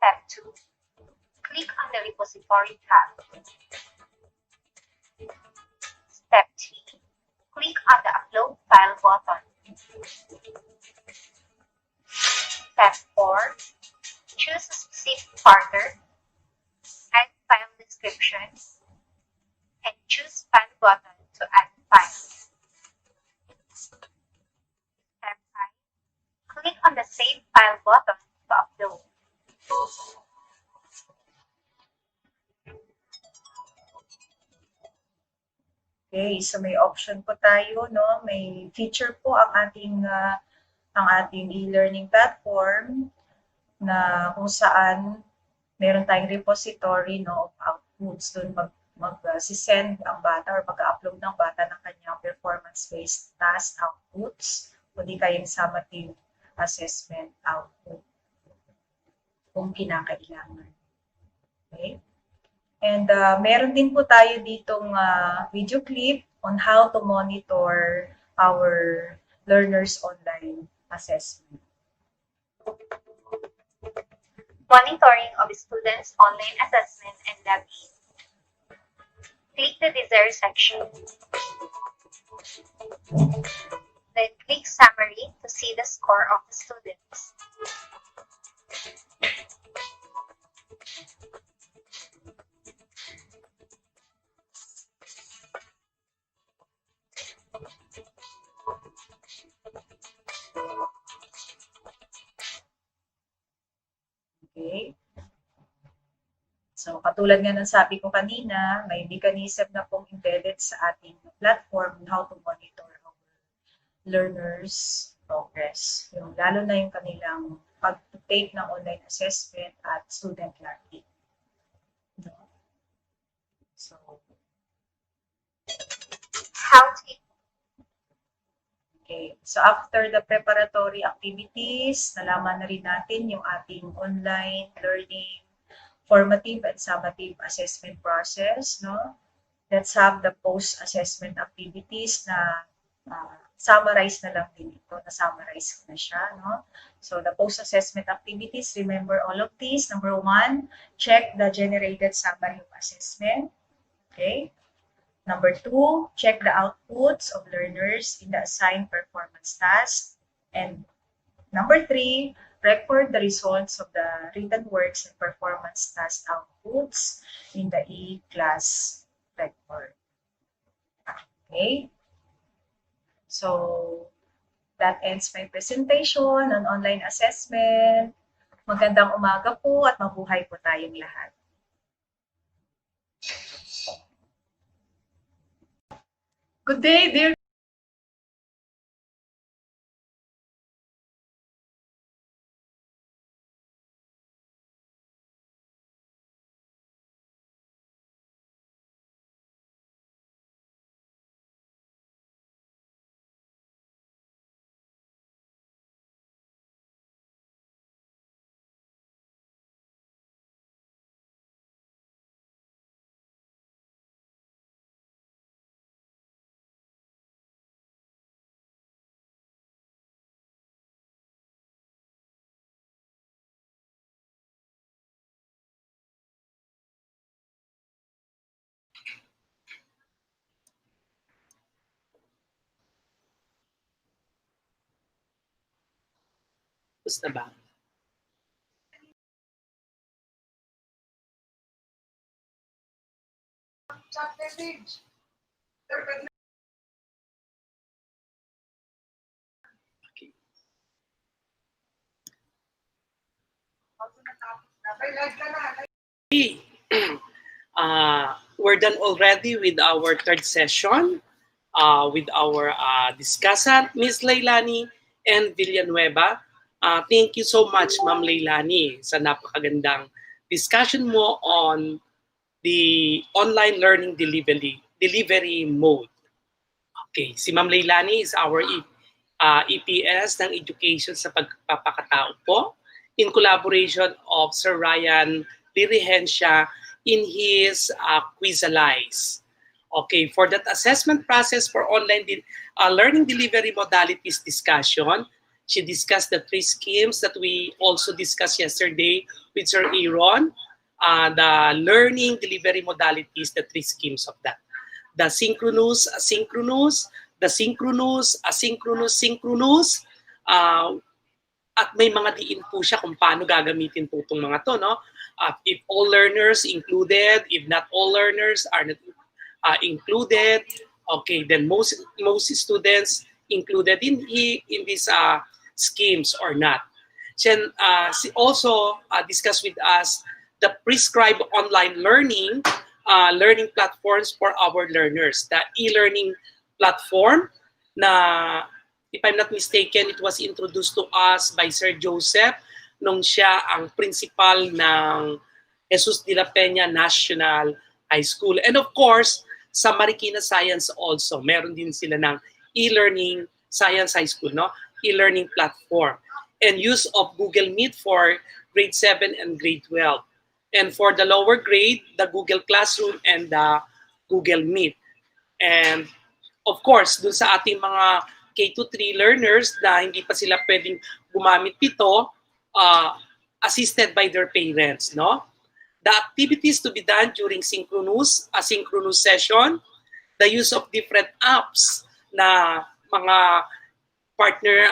Step 2. Click on the Repository tab. Step 3. Click on the Upload File button. Step 4. Choose a specific folder, add file description, and choose File button to add file. Step 5. Click on the Save File button to upload. Okay, so may option po tayo, no? May feature po ang ating e-learning platform na kung saan meron tayong repository, no, of outputs. Doon mag-send ang bata or mag-upload ng bata ng kanyang performance-based task outputs o di kayang summative assessment output kung kinakailangan. Okay? And meron din po tayo ditong video clip on how to monitor our learners' online assessment. Monitoring of students' online assessment and lab aid. Click the desired section. Then click Summary to see the score of the students. Okay? So, katulad nga ng sabi ko kanina, may mechanism na pong embedded sa ating platform on how to monitor our learners' progress. Lalo na yung kanilang pag-take ng online assessment at student learning. No? So, How to okay. So, after the preparatory activities, nalaman na rin natin yung ating online learning formative and summative assessment process, no? Let's have the post-assessment activities na summarize na lang din ito. Na-summarize ko na siya, no? So, the post-assessment activities, remember all of these. Number 1, check the generated summary of assessment. Okay? Number 2, check the outputs of learners in the assigned performance task. And number 3, record the results of the written works and performance task outputs in the e-class record. Okay? So, that ends my presentation on online assessment. Magandang umaga po at mabuhay po tayong lahat. Good day, dear Tapos na ba? Okay. We're done already with our third session with our discussant, Ms. Leilani and Villanueva. Thank you so much, Ma'am Leilani, sa napakagandang discussion mo on the online learning delivery mode. Okay, si Ma'am Leilani is our EPS ng Education sa Pagpapakatao po in collaboration of Sir Ryan Lirihencia in his Quizalize Okay, for that assessment process for online learning delivery modalities discussion, she discussed the 3 schemes that we also discussed yesterday with Sir Aaron. The learning delivery modalities, the 3 schemes of that. The synchronous, asynchronous, the synchronous, asynchronous, synchronous, at may mga diin po siya kung paano gagamitin po itong mga to, no? If all learners included, if not all learners are not included, okay, then most students included in these schemes or not. She also discussed with us the prescribed online learning platforms for our learners. The e-learning platform na, if I'm not mistaken, it was introduced to us by Sir Joseph nung siya ang principal ng Jesus de la Peña National High School. And of course, sa Marikina Science also, meron din sila ng e-learning Science High School, no? E-learning platform. And use of Google Meet for grade 7 and grade 12. And for the lower grade, the Google Classroom and the Google Meet. And of course, dun sa ating mga K-3 learners na hindi pa sila pwedeng gumamit nito, assisted by their parents, no? The activities to be done during synchronous, asynchronous session, the use of different apps na mga partner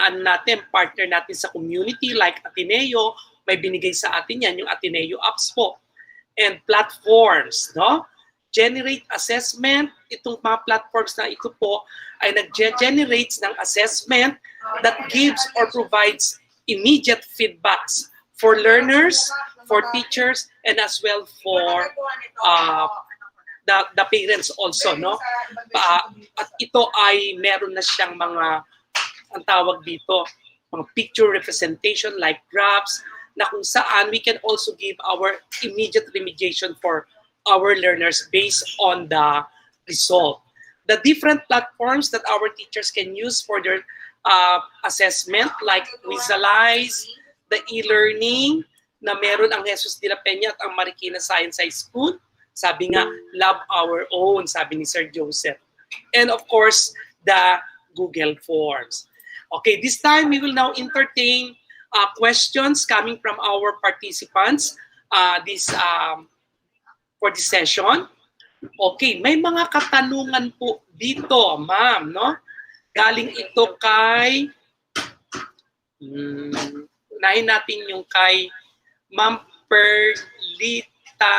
natin sa community like Ateneo, may binigay sa atin yan, yung Ateneo apps po. And platforms, no? Generate assessment, itong mga platforms na ito po ay nag-generates ng assessment that gives or provides immediate feedbacks for learners, for teachers, and as well for the parents also, no? At ito ay meron na siyang mga, ang tawag dito, mga picture representation like graphs, na kung saan we can also give our immediate remediation for our learners based on the result. The different platforms that our teachers can use for their assessment like Visualize, the e-learning na meron ang Jesus de la Peña at ang Marikina Science High School. Sabi nga, love our own, sabi ni Sir Joseph. And of course, the Google Forms. Okay, this time we will now entertain questions coming from our participants for this session. Okay, may mga katanungan po dito, ma'am, no? Galing ito kay unahin natin yung kay Ma'am Perlita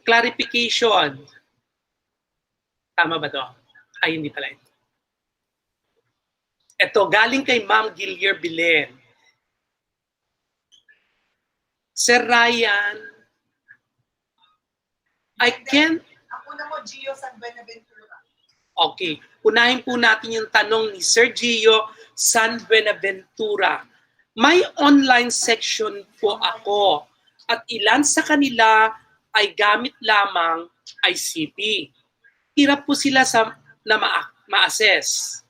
clarification. Tama ba to? Ay, hindi pala ito. Ito, galing kay Ma'am Gilier Bilen. Sir Ryan, I can't... Ako na mo, Gio San Buenaventura. Okay. Unahin po natin yung tanong ni Sir Gio San Buenaventura. May online section po ako at ilan sa kanila ay gamit lamang ICT. Hirap po sila na ma-assess.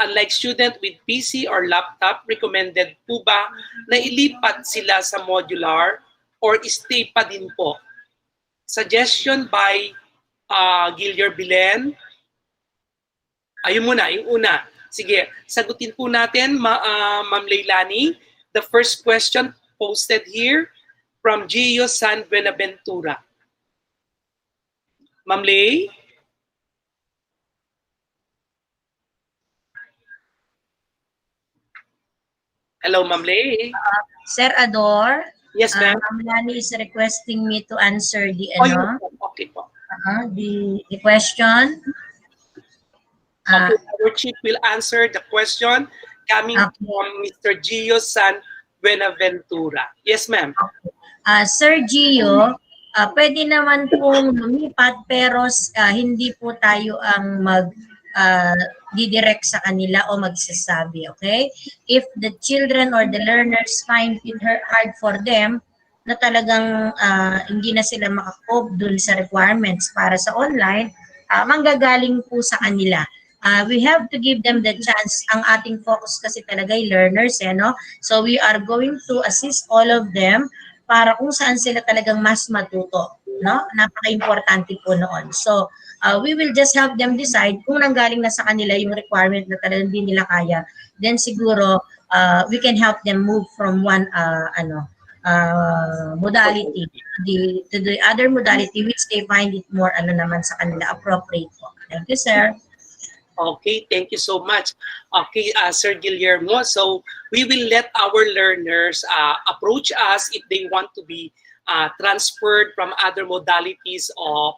Unlike student with PC or laptop, recommended po ba na ilipat sila sa modular or stay pa din po? Suggestion by Gilier Bilen. Ayun muna, yung una. Sige, sagutin po natin, Ma'am Leilani. The first question posted here from Gio San Buenaventura. Ma'am Lei? Hello, Ma'am Lei. Sir Ador? Yes, ma'am. Ma'am Lani is requesting me to answer the, okay po. The question. Okay, our chief will answer the question coming from Mr. Gio San Buenaventura. Yes, ma'am. Sir Gio, pwede naman pong lumipat pero hindi po tayo ang didirect sa kanila o magsasabi, okay? If the children or the learners find it hard for them na talagang hindi na sila makakope dun sa requirements para sa online, manggagaling po sa kanila. We have to give them the chance. Ang ating focus kasi talaga ay learners, no? So we are going to assist all of them para kung saan sila talagang mas matuto. no? Napaka-importante po noon. So, we will just help them decide kung nanggaling na sa kanila yung requirement na talagang hindi nila kaya, then siguro we can help them move from one modality to the other modality which they find it more naman sa kanila appropriate po. Thank you, sir. Okay, thank you so much. Okay, Sir Guillermo. So we will let our learners approach us if they want to be transferred from other modalities of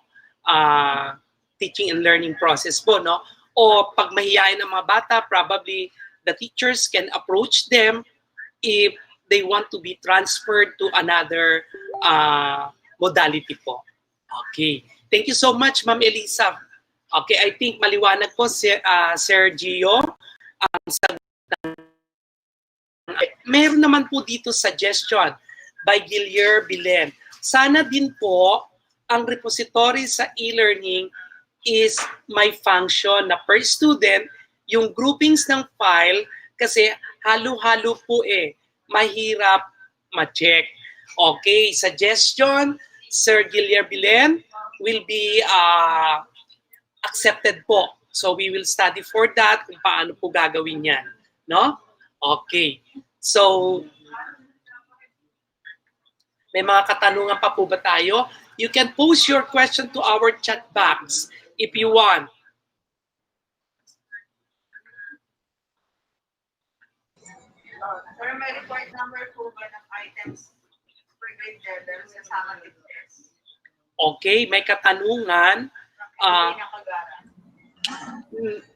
teaching and learning process po, no? O pag mahihayin ng mga bata, probably the teachers can approach them if they want to be transferred to another modality po. Okay. Thank you so much, Ma'am Elisa. Okay, I think maliwanag po, Sir Gio. Meron naman po dito suggestion by Guillermo Bilen. Sana din po ang repository sa e-learning is may function na per student yung groupings ng file kasi halo-halo po mahirap ma-check. Okay, suggestion, Sir Guillermo Bilen will be accepted po. So we will study for that kung paano po gagawin yan. No? Okay. So, may mga katanungan pa po ba tayo? You can post your question to our chat box if you want. Sir, may report number po ba ng items per grade level sa summative test? Okay, may katanungan.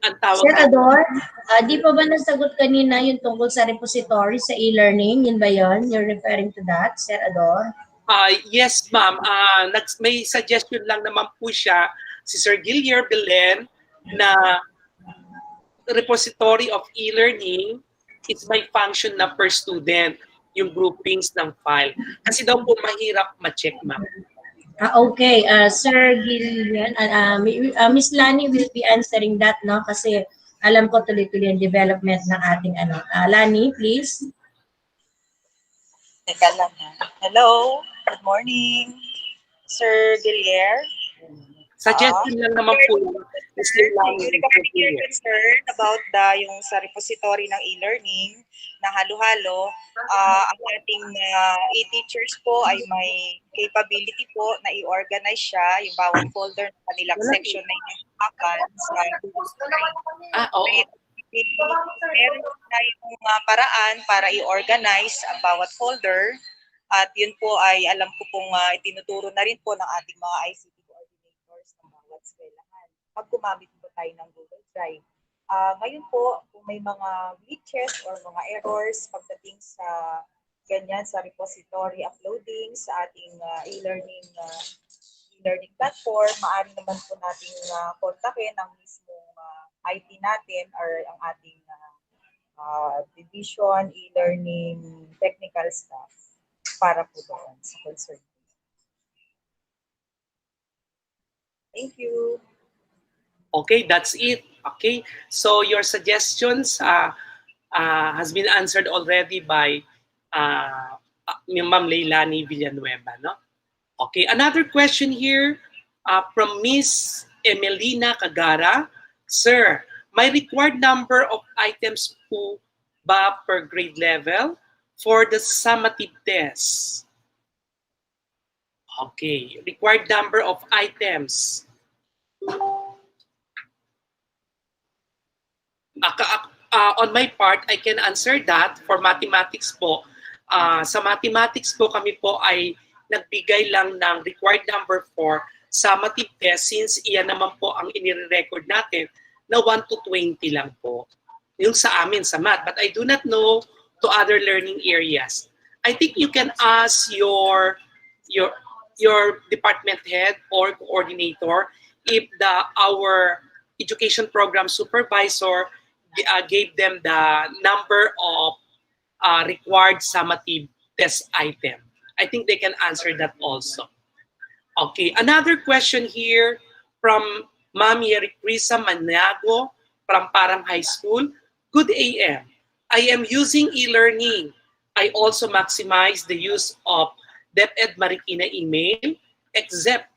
Ang tawag Sir Ador, di pa ba nasagot kanina yung tungkol sa repository sa e-learning? Yun ba yun? You're referring to that, Sir Ador? Yes, ma'am. May suggestion lang naman po siya, si Sir Guillermo Belen, na repository of e-learning is may function na per student, yung groupings ng file. Kasi daw po mahirap ma-check, ma'am. Okay, Sir Gillian, Miss Lani will be answering that, no? Kasi alam ko tuloy-tuloy ang development ng ating Lani, please. Teka lang ha. Hello, good morning, Sir Gillier. Suggestion lang naman po yung regarding your concern about yung sa repository ng e-learning na halo-halo, ang ating e-teachers po ay may capability po na i-organize siya, yung bawat folder ng kanilang section na inahakan sa Google Drive. Meron tayong paraan para i-organize ang bawat folder at yun po ay alam ko pong itinuturo na rin po ng ating mga ICT coordinators ng bawat eskwelahan pag gumamit po tayo ng Google Drive. Ngayon po, kung may mga glitches or mga errors pagdating sa ganyan sa repository uploading sa ating e-learning platform, maaari naman po nating kontakin ang mismong IT natin or ang ating division e-learning technical staff para po doon sa concern. Thank you. Okay, that's it. Okay, so your suggestions has been answered already by Ma'am Leilani Villanueva, no? Okay, another question here from Miss Emelina Cagara. Sir, may required number of items po ba per grade level for the summative test? Okay, required number of items. On my part, I can answer that for mathematics po. Sa mathematics po, kami po ay nagbigay lang ng required number for summative test since iyan naman po ang inire-record natin na 1 to 20 lang po. Yung sa amin, sa math. But I do not know to other learning areas. I think you can ask your department head or coordinator if our education program supervisor gave them the number of required summative test item. I think they can answer that also. Okay, another question here from Ma'am Yericrisa Manago from Parang High School. Good AM. I am using e-learning. I also maximize the use of DepEd Marikina email. except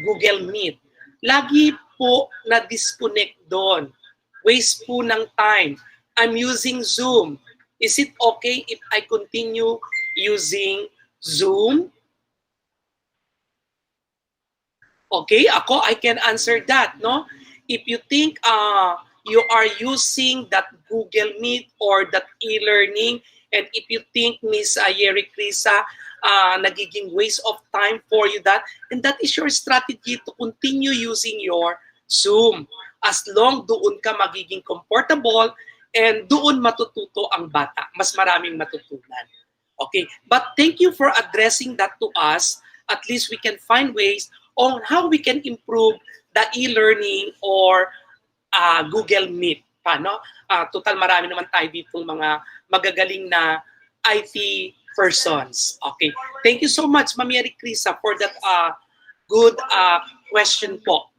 Google Meet. Lagi po na-disconnect doon. Waste po ng time. I'm using Zoom. Is it okay if I continue using Zoom? Okay, ako, I can answer that, no? If you think you are using that Google Meet or that e-learning, and if you think, Miss Yeri Crisa, nagiging waste of time for you that, and that is your strategy to continue using your Zoom. As long doon ka magiging comfortable and doon matututo ang bata. Mas maraming matutunan. Okay, but thank you for addressing that to us. At least we can find ways on how we can improve the e-learning or Google Meet. Paano? Total marami naman tayo dito mga magagaling na IT persons. Okay. Thank you so much, Ma'am Yeri Crisa, for that good question po.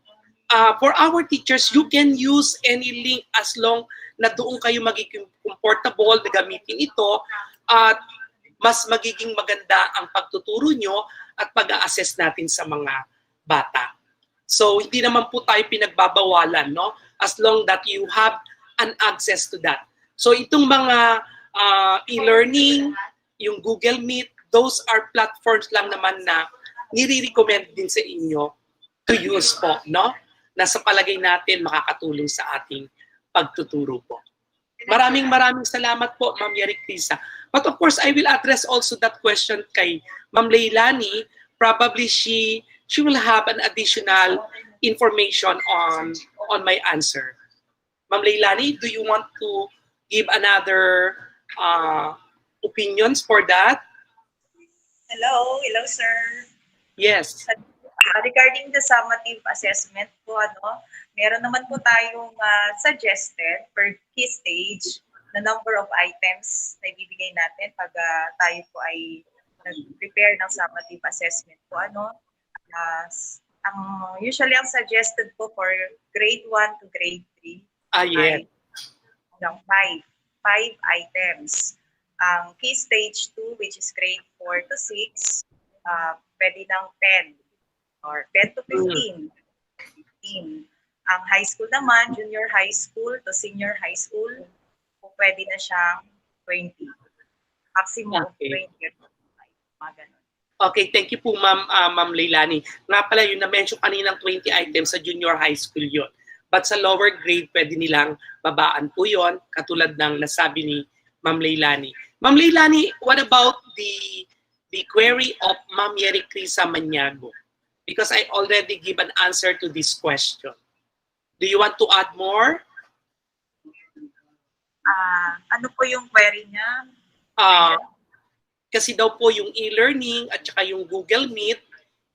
For our teachers, you can use any link as long na doon kayo magiging comfortable na gamitin ito at mas magiging maganda ang pagtuturo nyo at pag-a-assess natin sa mga bata. So, hindi naman po tayo pinagbabawalan, no? As long that you have an access to that. So, itong mga e-learning, yung Google Meet, those are platforms lang naman na nire-recommend din sa inyo to use po, no? Na sa palagay natin makakatulong sa ating pagtuturo po. Maraming salamat po, Ma'am Yeri Crisa. But of course, I will address also that question kay Ma'am Leilani. Probably she will have an additional information on my answer. Ma'am Leilani, do you want to give another opinions for that? Hello, sir. Yes. Regarding the summative assessment po, meron naman po tayong suggested per key stage na number of items na ibibigay natin pag tayo po ay nag-prepare ng summative assessment po. Usually ang suggested po for grade 1 to grade 3 yes. Hanggang 5 items. Ang key stage 2, which is grade 4 to 6, pwede ng 10 or 10 to 15. Ang high school naman, junior high school to senior high school, pwede na siyang 20. Maximum of 20. Mga ganun. Okay, thank you po Ma'am Leilani. Nga pala yung na-mention kaninang 20 items sa junior high school yon. But sa lower grade, pwede nilang babaan po yon, katulad ng nasabi ni Ma'am Leilani. Ma'am Leilani, what about the query of Ma'am Yeri Crisa Maniago? Because I already give an answer to this question. Do you want to add more? Ano po yung query niya? Kasi daw po yung e-learning at saka yung Google Meet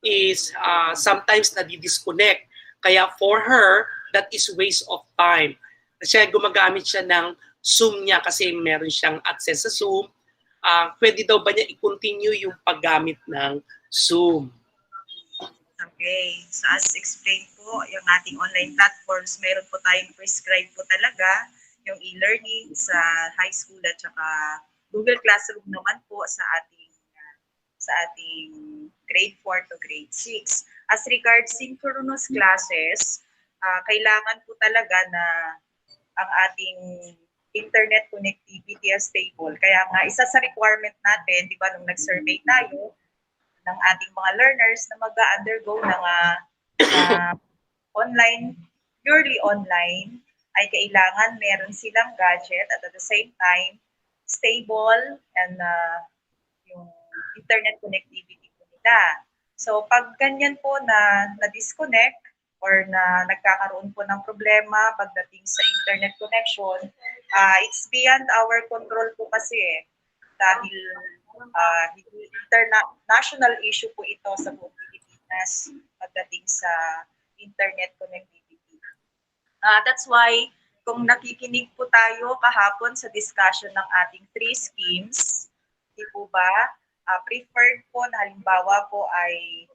is sometimes nadi-disconnect. Kaya for her, that is waste of time. Kasi gumagamit siya ng Zoom niya kasi meron siyang access sa Zoom. Pwede daw ba niya i-continue yung paggamit ng Zoom? Okay. So as explained po, yung ating online platforms, meron po tayong prescribed po talaga yung e-learning sa high school at saka Google Classroom naman po sa ating grade 4 to grade 6. As regards synchronous classes, kailangan po talaga na ang ating internet connectivity is stable. Kaya nga, isa sa requirement natin, di ba, nung nag-survey tayo ng ating mga learners na mag-undergo ng online, purely online, ay kailangan meron silang gadget at the same time, stable and yung internet connectivity po nila. So, pag ganyan po na disconnect or na nagkakaroon po ng problema pagdating sa internet connection, it's beyond our control po kasi dahil international issue po ito sa buong Pilipinas pagdating sa internet connectivity. That's why kung nakikinig po tayo kahapon sa discussion ng ating 3 schemes, di po ba, preferred po na halimbawa po ay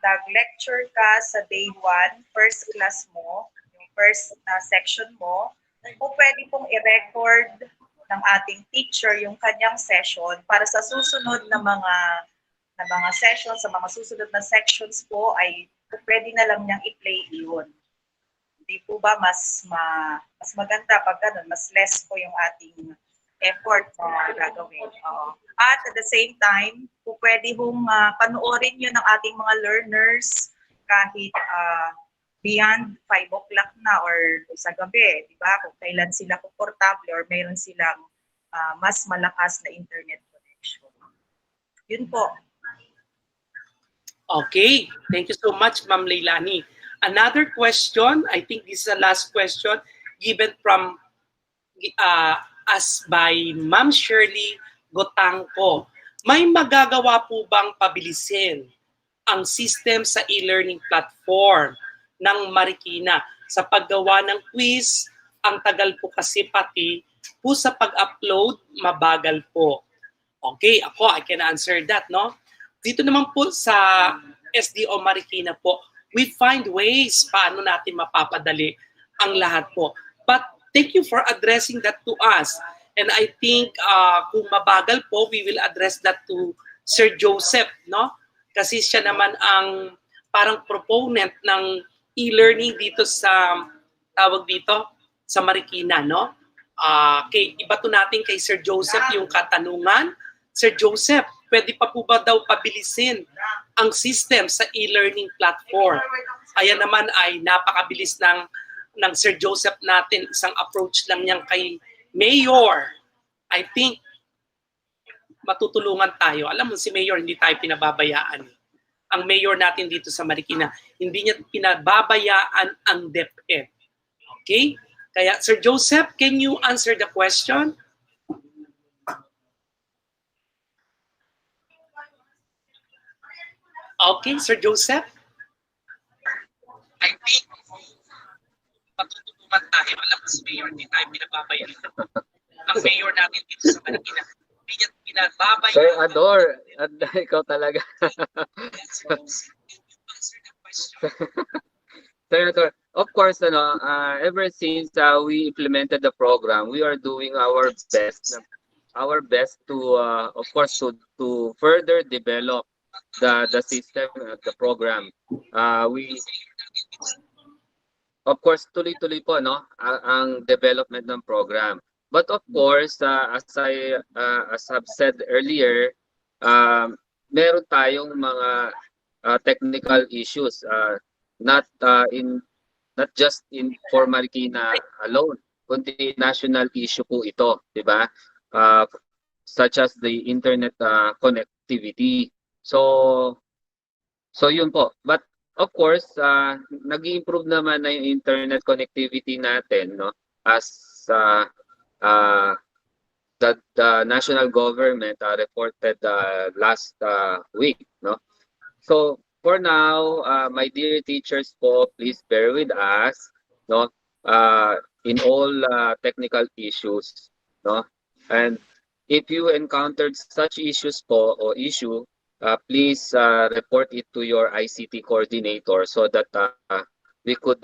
nag-lecture ka sa day 1, first class mo, yung first section mo, po pwede pong i-record ng ating teacher yung kanyang session para sa susunod na mga na mga sessions, sa mga susunod na sections po ay pwede na lang niyang i-play iyon. Hindi po ba mas maganda pag ganun, mas less po yung ating effort na gagawin. At at the same time, po pwede hong panoorin yun ng ating mga learners kahit beyond 5 o'clock na or sa gabi, di ba? Kung kailan sila komportable or mayroon silang mas malakas na internet connection. Yun po. Okay, thank you so much, Ma'am Leilani. Another question, I think this is the last question, given from us by Ma'am Shirley Gotangco. May magagawa po bang pabilisin ang system sa e-learning platform ng Marikina sa paggawa ng quiz? Ang tagal po kasi pati po sa pag-upload, mabagal po. Okay, I can answer that, no? Dito naman po sa SDO Marikina po, we find ways paano natin mapapadali ang lahat po. But thank you for addressing that to us. And I think kung mabagal po, we will address that to Sir Joseph, no? Kasi siya naman ang parang proponent ng e-learning dito sa tawag dito sa Marikina, no? Ibato natin kay Sir Joseph yung katanungan. Sir Joseph, pwede pa po ba daw pabilisin ang system sa e-learning platform? Ayan naman ay napakabilis ng Sir Joseph natin. Isang approach lang niyang kay Mayor. I think matutulungan tayo. Alam mo si Mayor, hindi tayo pinababayaan. Ang Mayor natin dito sa Marikina, hindi niya pinababayaan ang DepEd. Okay? Kaya Sir Joseph, can you answer the question? Okay, Sir Joseph? I think matutulungan tayo. Alam mo si Mayor, hindi tayo pinababayaan. Ang Mayor natin dito sa Marikina, hindi niya pinababayaan. Sir Ador, ikaw talaga. Sir Ador, of course, ever since we implemented the program, we are doing our best to, of course, to further develop the system, the program. We, of course, tuloy-tuloy po, no, ang development ng program. But of course, as I've said earlier, meron tayong mga technical issues, not just for Marikina alone, kundi national issue po ito, di ba? Such as the internet connectivity. So yun po. But of course, nag-improve naman na yung internet connectivity natin, no? As the national government reported last week, no? So for now, my dear teachers po, please bear with us, no? In all technical issues, no? And if you encountered such issues po or issue, please report it to your ICT coordinator so that we could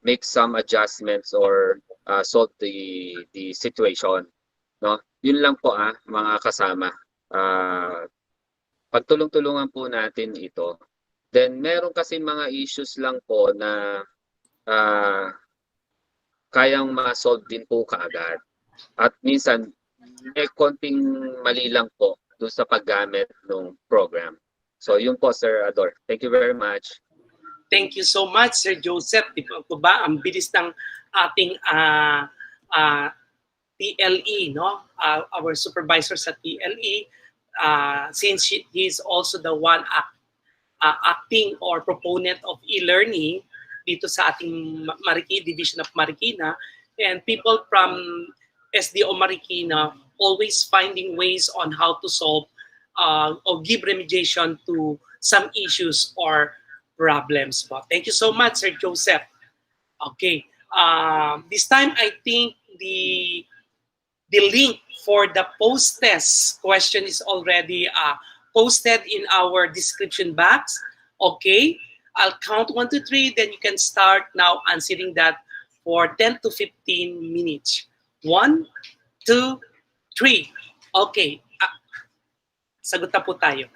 make some adjustments or solve the situation, no? Yun lang po mga kasama. Pagtulong-tulungan po natin ito. Then meron kasi mga issues lang po na kayang ma-solve din po kaagad. At minsan may konting mali lang po doon sa paggamit ng program. So yun po, Sir Ador. Thank you very much. Thank you so much, Sir Joseph. Di ba, ang bilis ng ating TLE, no? Our supervisor sa TLE, since he is also the one acting or proponent of e-learning dito sa ating Division of Marikina, and people from SDO Marikina always finding ways on how to solve or give remediation to some issues or problems po. Thank you so much, Sir Joseph. Okay. This time, I think the link for the post-test question is already posted in our description box. Okay. I'll count 1, 2, 3. Then you can start now answering that for 10 to 15 minutes. 1, 2, 3. Okay. Sagot na po tayo.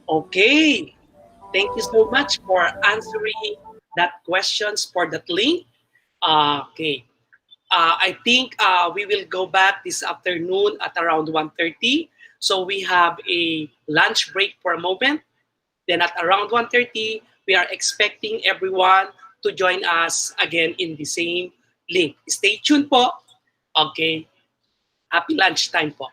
Okay. Thank you so much for answering that questions for that link. Okay. I think we will go back this afternoon at around 1:30. So we have a lunch break for a moment. Then at around 1:30, we are expecting everyone to join us again in the same link. Stay tuned po. Okay. Happy lunchtime po.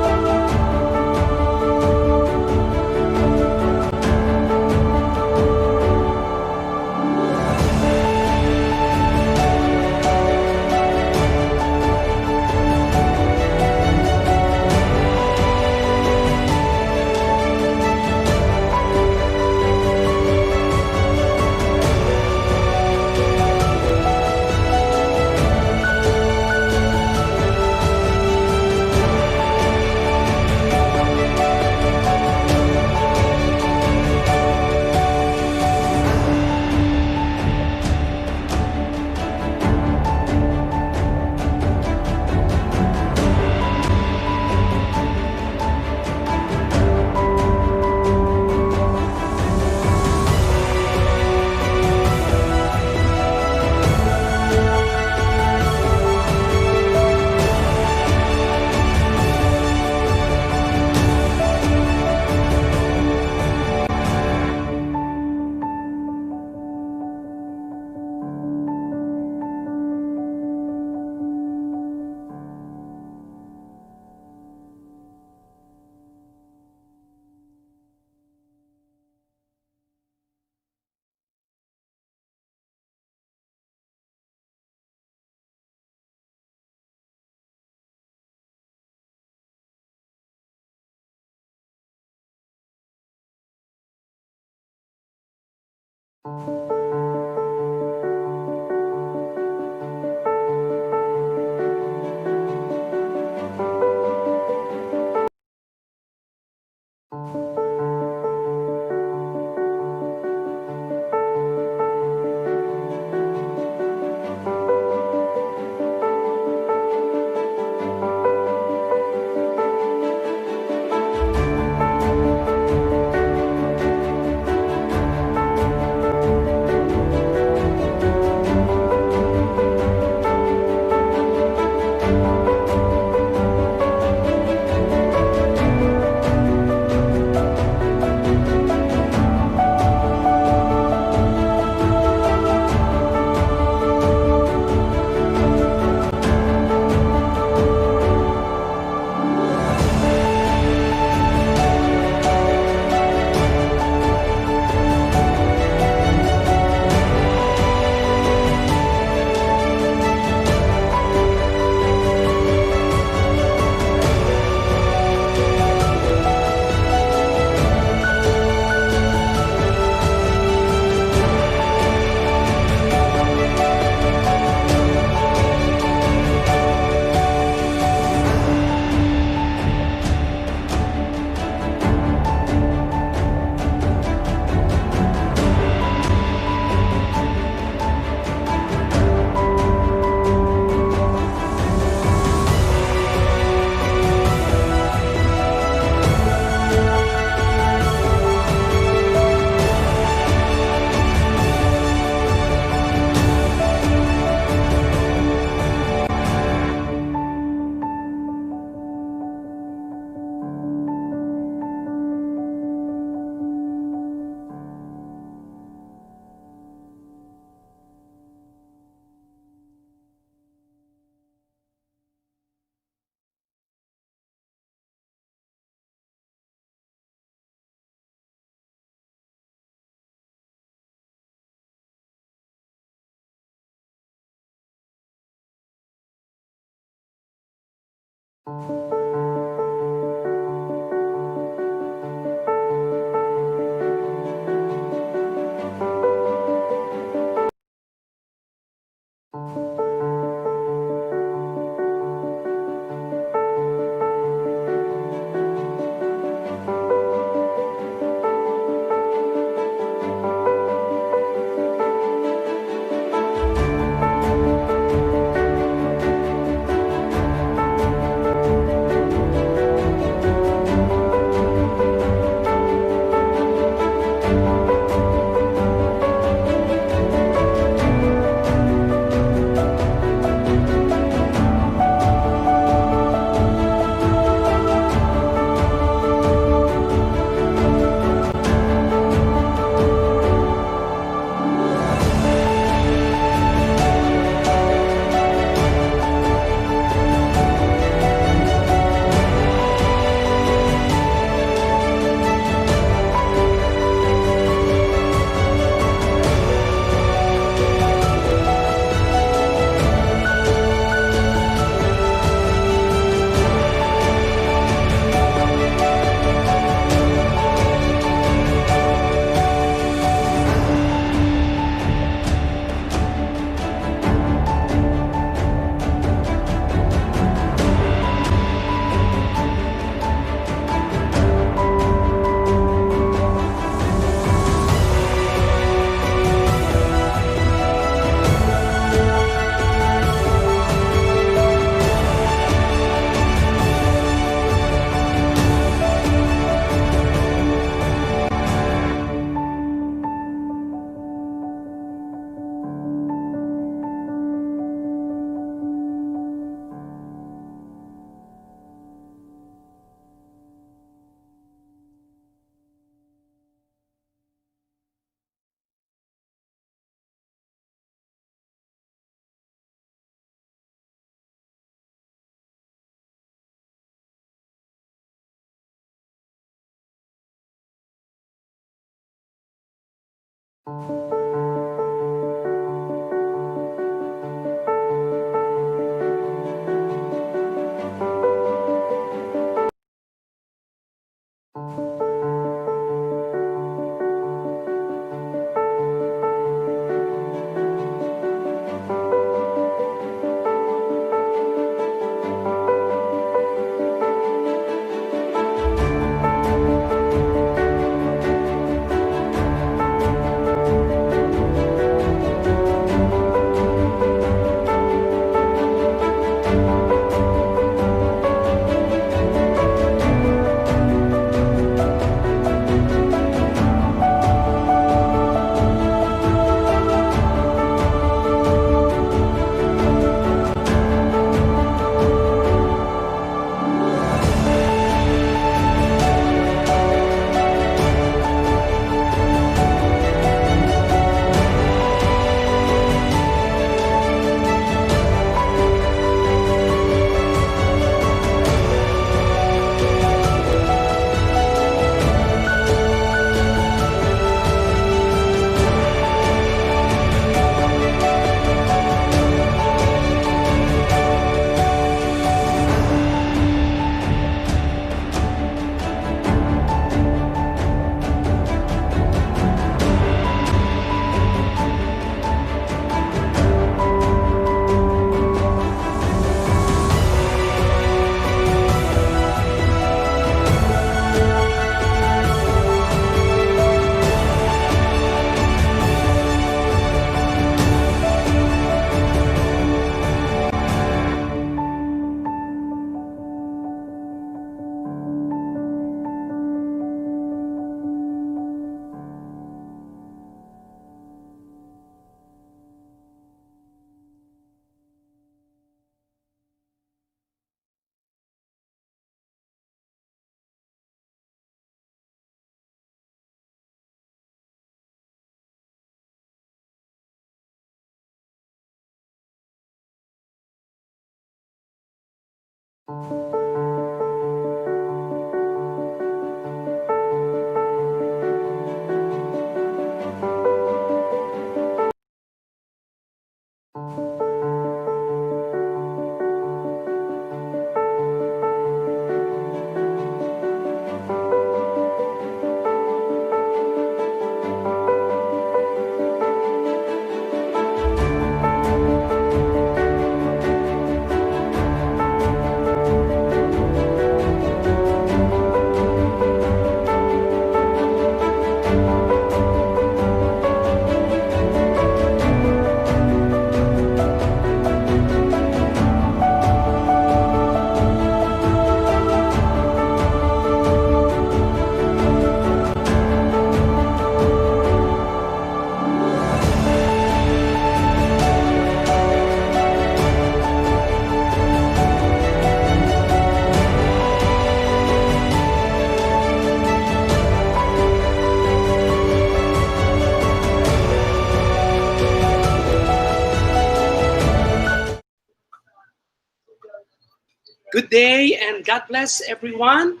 Good day and God bless everyone.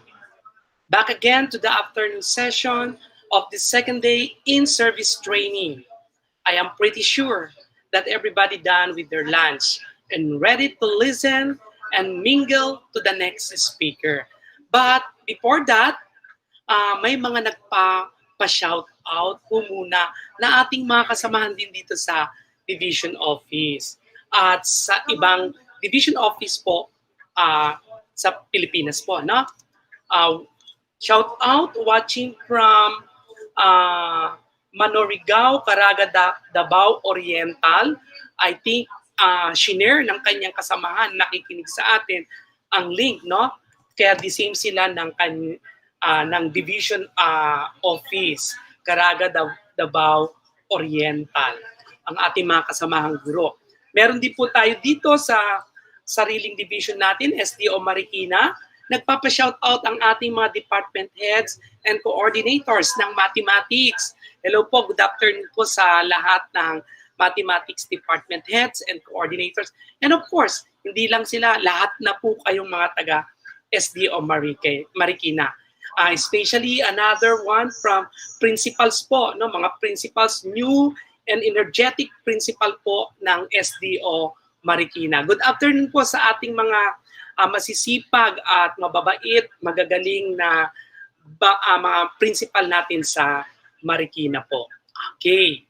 Back again to the afternoon session of the second day in-service training. I am pretty sure that everybody done with their lunch and ready to listen and mingle to the next speaker. But before that, may mga nagpa-shout out po muna na ating mga kasamahan din dito sa division office. At sa ibang division office po sa Pilipinas po, no? Shout out watching from Manorigao, Caraga, Davao Oriental. I think shinare ng kanyang kasamahan, nakikinig sa atin ang link, no? Kaya the same sila ng division office, Caraga, Davao Oriental, ang ating mga kasamahang guro. Meron din po tayo dito sa sariling division natin, SDO Marikina. Nagpapa-shout out ang ating mga department heads and coordinators ng mathematics. Hello po, good afternoon po sa lahat ng mathematics department heads and coordinators. And of course, hindi lang sila, lahat na po kayong mga taga SDO Marikina. Especially another one from principals po, no, mga principals, new and energetic principal po ng SDO Marikina. Good afternoon po sa ating mga masisipag at mababait, magagaling na mga principal natin sa Marikina po. Okay.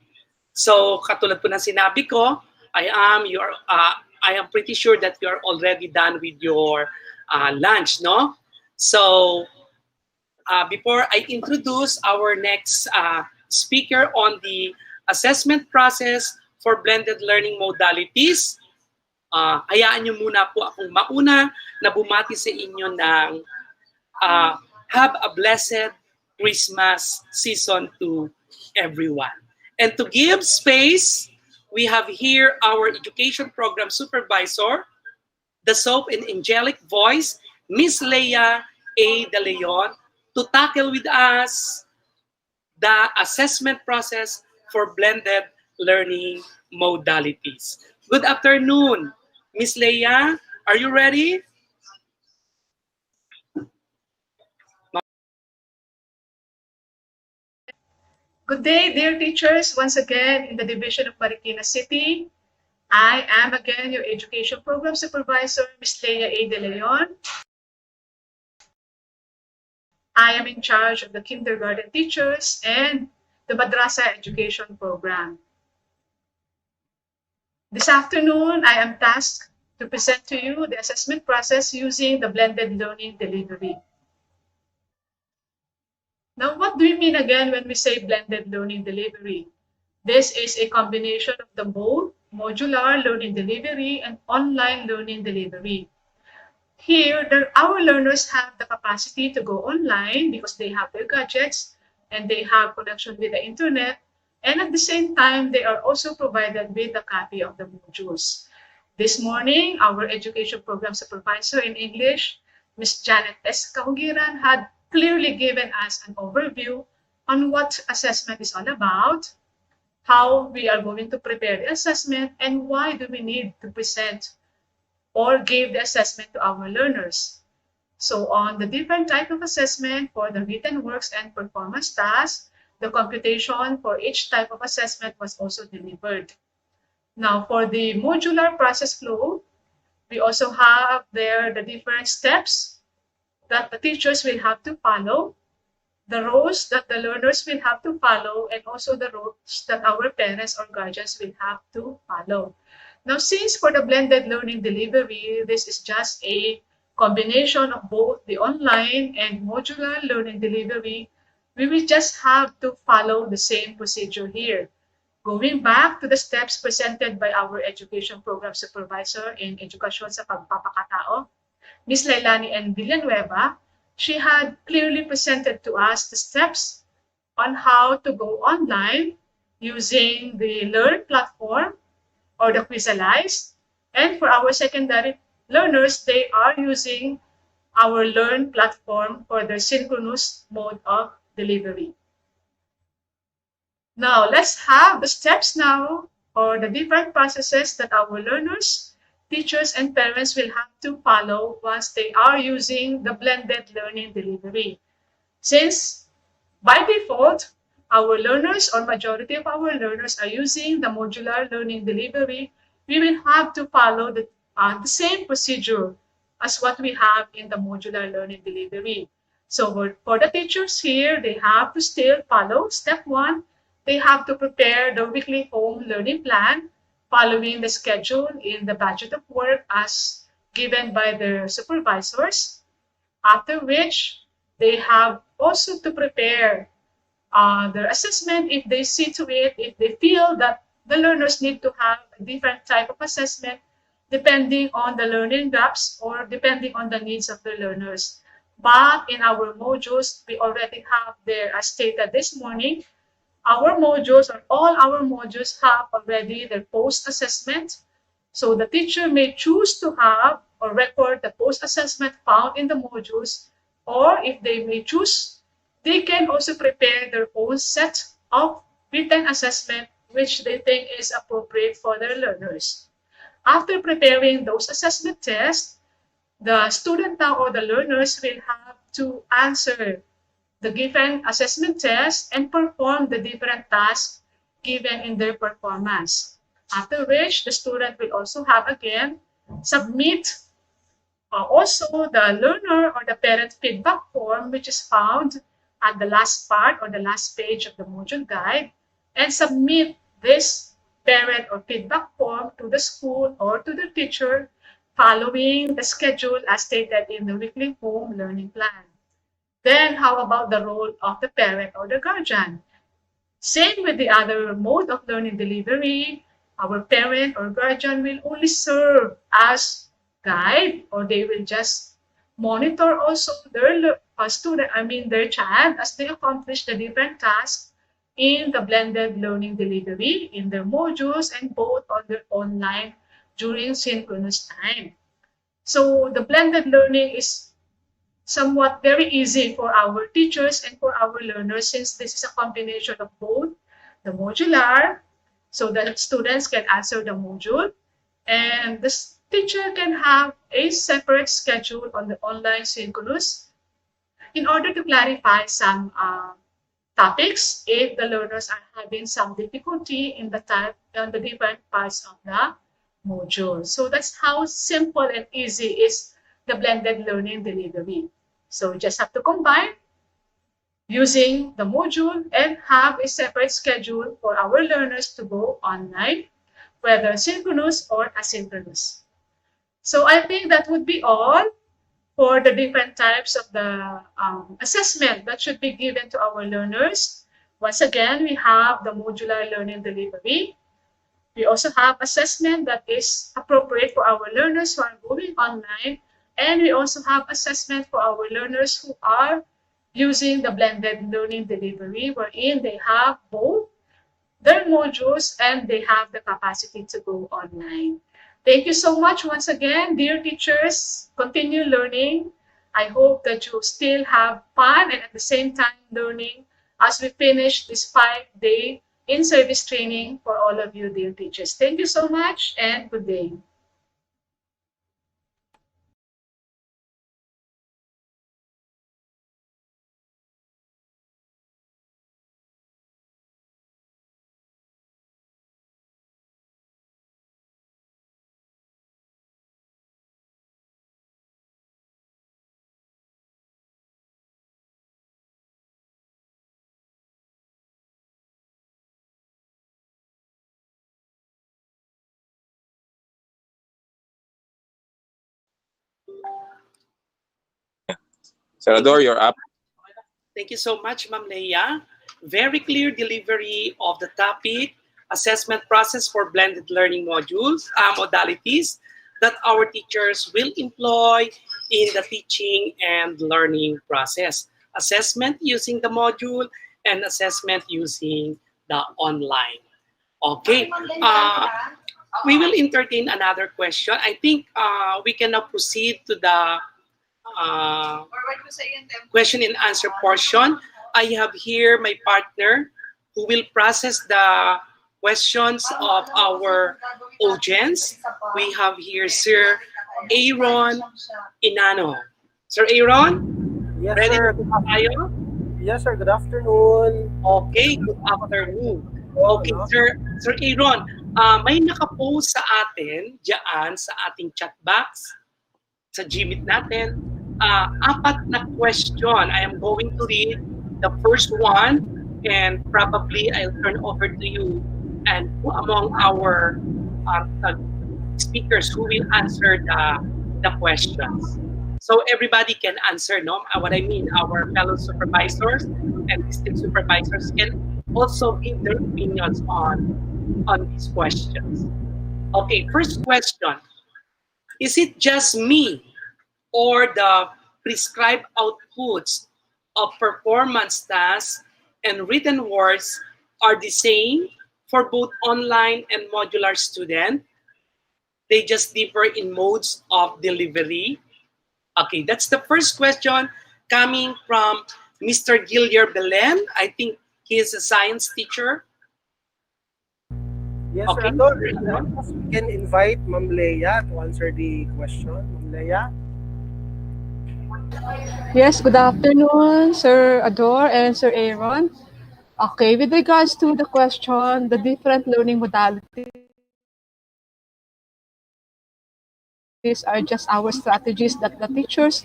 So, katulad po ng sinabi ko, I am pretty sure that you are already done with your lunch, no? So, before I introduce our next speaker on the assessment process for blended learning modalities, hayaan nyo muna po akong mauna na bumati sa inyo ng have a blessed Christmas season to everyone. And to give space, we have here our education program supervisor, the soft and angelic voice, Miss Leia A. De Leon, to tackle with us the assessment process for blended learning modalities. Good afternoon, Miss Leia. Are you ready? Good day, dear teachers. Once again, in the Division of Marikina City, I am again your Education Program Supervisor, Ms. Leia A. De Leon. I am in charge of the kindergarten teachers and the Madrasa Education Program. This afternoon, I am tasked to present to you the assessment process using the blended learning delivery. Now, what do we mean again when we say blended learning delivery? This is a combination of the both modular learning delivery and online learning delivery. Here, our learners have the capacity to go online because they have their gadgets and they have connection with the internet. And at the same time, they are also provided with a copy of the modules. This morning, our education program supervisor in English, Ms. Janet S. Kahugiran, had clearly given us an overview on what assessment is all about, how we are going to prepare the assessment, and why do we need to present or give the assessment to our learners. So on the different type of assessment for the written works and performance tasks, the computation for each type of assessment was also delivered. Now for the modular process flow, we also have there the different steps that the teachers will have to follow, the roles that the learners will have to follow, and also the roles that our parents or guardians will have to follow. Now, since for the blended learning delivery, this is just a combination of both the online and modular learning delivery, we will just have to follow the same procedure here. Going back to the steps presented by our education program supervisor in Edukasyon sa Pagpapakatao, Ms. Lailani N. Villanueva, she had clearly presented to us the steps on how to go online using the Learn platform or the Quizalize. And for our secondary learners, they are using our Learn platform for the synchronous mode of delivery. Now, let's have the steps now or the different processes that our learners, teachers, and parents will have to follow once they are using the blended learning delivery. Since by default, our learners or majority of our learners are using the modular learning delivery, we will have to follow the same procedure as what we have in the modular learning delivery. So for the teachers here, they have to still follow step 1. They have to prepare the weekly home learning plan following the schedule in the budget of work as given by their supervisors, after which they have also to prepare their assessment if they see to it, if they feel that the learners need to have a different type of assessment depending on the learning gaps or depending on the needs of the learners. But in our modules, we already have there, as stated this morning, our modules or all our modules have already their post-assessment. So the teacher may choose to have or record the post-assessment found in the modules, or if they may choose, they can also prepare their own set of written assessment which they think is appropriate for their learners. After preparing those assessment tests, the student now or the learners will have to answer the given assessment test and perform the different tasks given in their performance. After which, the student will also have again submit also the learner or the parent feedback form, which is found at the last part or the last page of the module guide, and submit this parent or feedback form to the school or to the teacher following the schedule as stated in the weekly home learning plan. Then how about the role of the parent or the guardian? Same with the other mode of learning delivery, our parent or guardian will only serve as guide, or they will just monitor also their student, their child as they accomplish the different tasks in the blended learning delivery in their modules and both on their online during synchronous time. So the blended learning is somewhat very easy for our teachers and for our learners since this is a combination of both the modular, so that students can answer the module, and the teacher can have a separate schedule on the online synchronous in order to clarify some topics if the learners are having some difficulty in the type on the different parts of the module. So that's how simple and easy is the blended learning delivery. So you just have to combine using the module and have a separate schedule for our learners to go online, whether synchronous or asynchronous. So I think that would be all for the different types of the assessment that should be given to our learners. Once again, we have the modular learning delivery. We also have assessment that is appropriate for our learners who are going online. And we also have assessment for our learners who are using the blended learning delivery, wherein they have both their modules and they have the capacity to go online. Thank you so much once again, dear teachers. Continue learning. I hope that you still have fun and at the same time learning as we finish this 5-day in-service training for all of you, dear teachers. Thank you so much and good day. Senador, you're up. Thank you so much, Ma'am Leia. Very clear delivery of the topic, assessment process for blended learning modules, modalities that our teachers will employ in the teaching and learning process. Assessment using the module and assessment using the online. Okay. We will entertain another question. I think we can now proceed to the question and answer portion. I have here my partner who will process the questions of our audience. We have here Sir Aaron Inano. Sir Aaron, yes, ready sir. na tayo? Yes, sir. Good afternoon. Okay, good afternoon. Okay, Sir Aaron, may nakapost sa atin diyan sa ating chat box sa Gmeet natin, 4 na question. I am going to read the first one and probably I'll turn over to you and among our speakers who will answer the questions. So everybody can answer, no? What I mean, our fellow supervisors and district supervisors can also give their opinions on these questions. Okay, first question. Is it just me or the prescribed outputs of performance tasks and written words are the same for both online and modular student? They just differ in modes of delivery. Okay, that's the first question coming from Mr. Gillier Belen. I think he is a science teacher. Yes, okay. Sir. We can invite Ma'am Leia to answer the question. Ma'am Leia? Yes, good afternoon, Sir Ador and Sir Aaron. Okay, with regards to the question, the different learning modalities are just our strategies that the teachers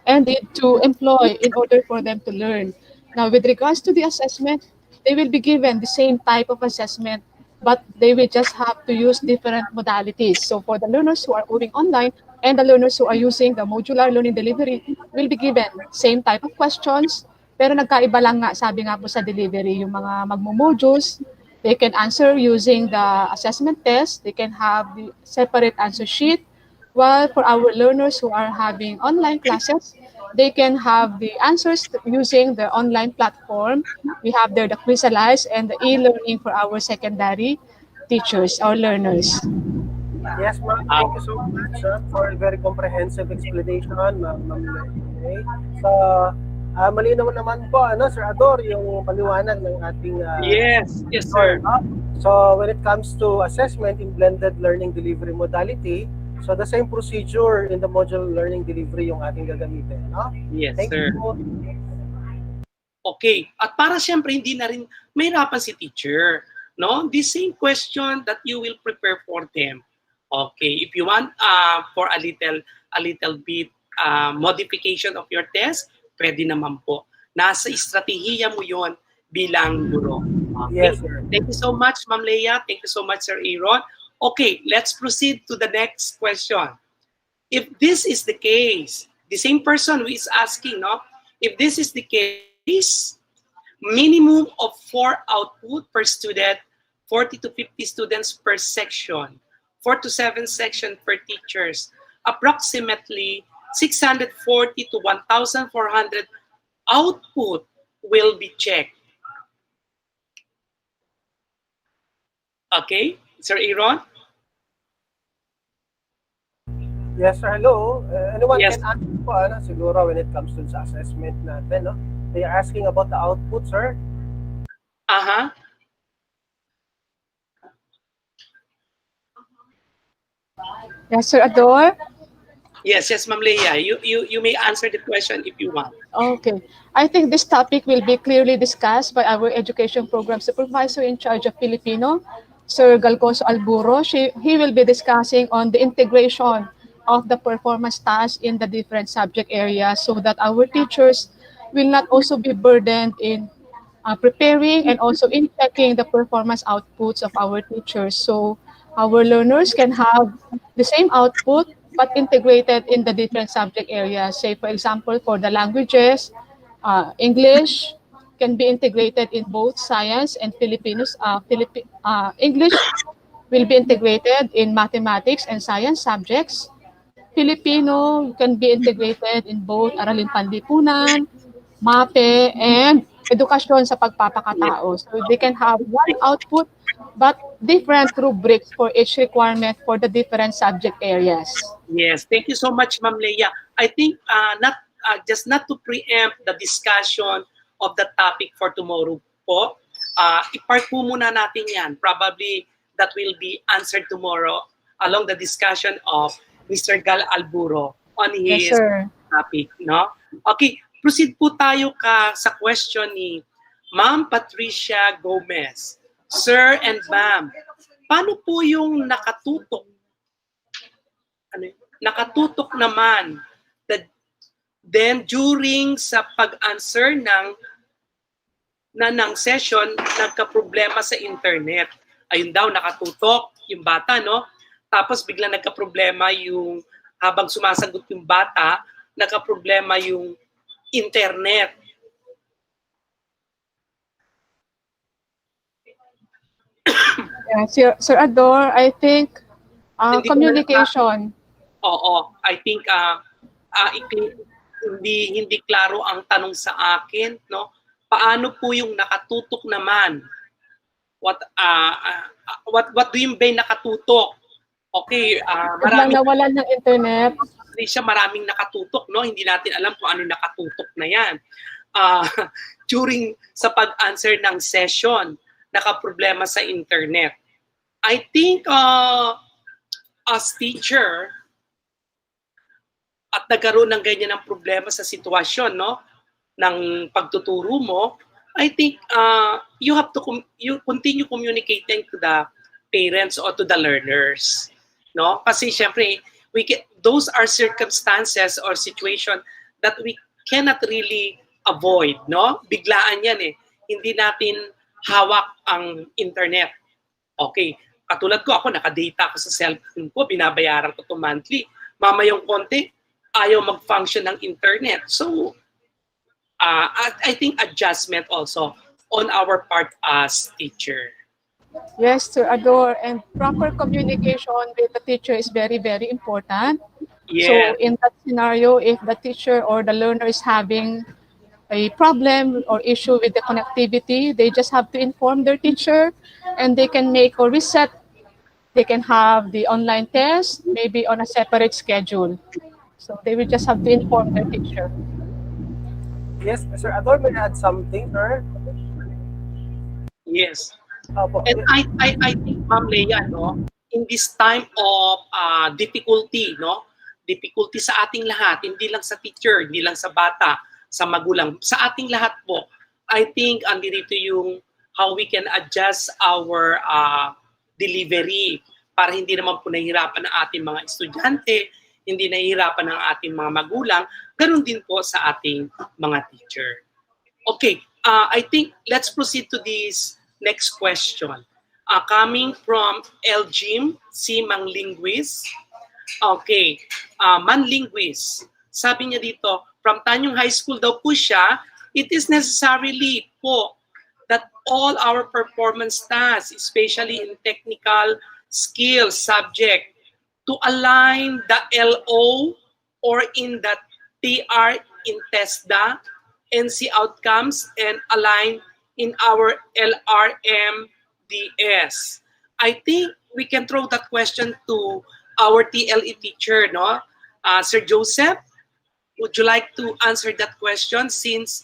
and need to employ in order for them to learn. Now, with regards to the assessment, they will be given the same type of assessment, but they will just have to use different modalities. So for the learners who are going online and the learners who are using the modular learning delivery will be given same type of questions, pero nagkaiba lang nga, sabi nga po sa delivery, yung mga magmo-modules, they can answer using the assessment test, they can have the separate answer sheet, while for our learners who are having online classes, they can have the answers using the online platform. We have there the Quizalize and the e-learning for our secondary teachers or learners. Yes, ma'am. Thank you so much for a very comprehensive explanation, Ma'am Lay. So, malinaw naman po, Sir Ador, yung paliwanag ng ating Yes, yes, tutor, sir. no? So, when it comes to assessment in blended learning delivery modality, so the same procedure in the modular learning delivery yung ating gagamitin, no? Yes, Thank sir. you. Okay. At para siyempre hindi na rin mahirapan si teacher, no? The same question that you will prepare for them. Okay, if you want for a little bit modification of your test, pwede naman po. Nasa estratehiya mo 'yon bilang guro. Okay. Yes, sir. Thank you so much, Ma'am Leia. Thank you so much, Sir Aaron. Okay, let's proceed to the next question. If this is the case, the same person who is asking, no? If this is the case, minimum of 4 output per student, 40 to 50 students per section, 4 to 7 section per teachers, approximately 640 to 1,400 output will be checked. Okay, Sir Aaron? Yes, sir. Hello. Anyone Yes. can answer po, siguro when it comes to sa assessment natin, no? They are asking about the output, sir. Uh-huh. Yes, Sir Ador. Yes, Ma'am Leia. You may answer the question if you want. Okay. I think this topic will be clearly discussed by our education program supervisor in charge of Filipino, Sir Galcoso Alburo. He will be discussing on the integration of the performance tasks in the different subject areas so that our teachers will not also be burdened in preparing and also in checking the performance outputs of our teachers. So our learners can have the same output but integrated in the different subject areas. Say, for example, for the languages, English can be integrated in both science and Filipinos. English will be integrated in mathematics and science subjects. Filipino can be integrated in both Aralin Panlipunan, MAPE, and edukasyon sa pagpapakatao. So they can have one output but different rubrics for each requirement for the different subject areas. Yes, thank you so much, Ma'am Leia. I think not to preempt the discussion of the topic for tomorrow po, i-park po muna natin yan. Probably that will be answered tomorrow along the discussion of Mr. Gal Alburo on Yes, his sir. topic, no? Okay, proceed po tayo sa question ni Ma'am Patricia Gomez. Sir and Ma'am, paano po yung nakatutok? Nakatutok naman. Then during sa pag-answer ng session, nagka-problema sa internet. Ayun daw, nakatutok yung bata, no? Tapos biglang nagka-problema yung, habang sumasagot yung bata, nagka-problema yung internet. Yeah, Sir Ador, I think communication. Oo, I think hindi klaro ang tanong sa akin, no? Paano po yung nakatutok naman? What do you mean nakatutok? Okay, Biglang nawalan ng internet. Maraming nakatutok, no? Hindi natin alam kung ano nakatutok na 'yan. During sa pag-answer ng session, nakaproblema sa internet. I think as teacher, at nagkaroon ng ganyan ng problema sa sitwasyon, no, ng pagtuturo mo, I think you have to you continue communicating to the parents or to the learners, no? Kasi syempre, those are circumstances or situation that we cannot really avoid, no? Biglaan yan eh. Hindi natin hawak ang internet. Okay, katulad ko, ako naka-data ako sa cellphone ko, binabayaran ko to monthly. Mamayang konti, ayaw mag-function ng internet. So, I think adjustment also on our part as teacher. Yes, Sir Ador, and proper communication with the teacher is very, very important. Yeah. So in that scenario, if the teacher or the learner is having a problem or issue with the connectivity, they just have to inform their teacher and they can make or reset. They can have the online test, maybe on a separate schedule. So they will just have to inform their teacher. Yes, Sir Ador, may I add something, sir? Yes. And I think, Ma'am Leia, no, in this time of difficulty, no, difficulty sa ating lahat, hindi lang sa teacher, hindi lang sa bata, sa magulang, sa ating lahat po, I think andito yung how we can adjust our delivery para hindi naman po nahihirapan ang ating mga estudyante, hindi nahihirapan ang ating mga magulang, ganun din po sa ating mga teacher. Okay, I think let's proceed to this next question. Coming from Eljim, si Manlinguis. Okay, Manlinguis. Sabi niya dito, from Tanyong High School daw po siya, it is necessarily po that all our performance tasks, especially in technical skills subject, to align the LO or in the TR in TESDA, NC outcomes, and align in our LRMDS. I think we can throw that question to our TLE teacher, no? Sir Joseph, would you like to answer that question since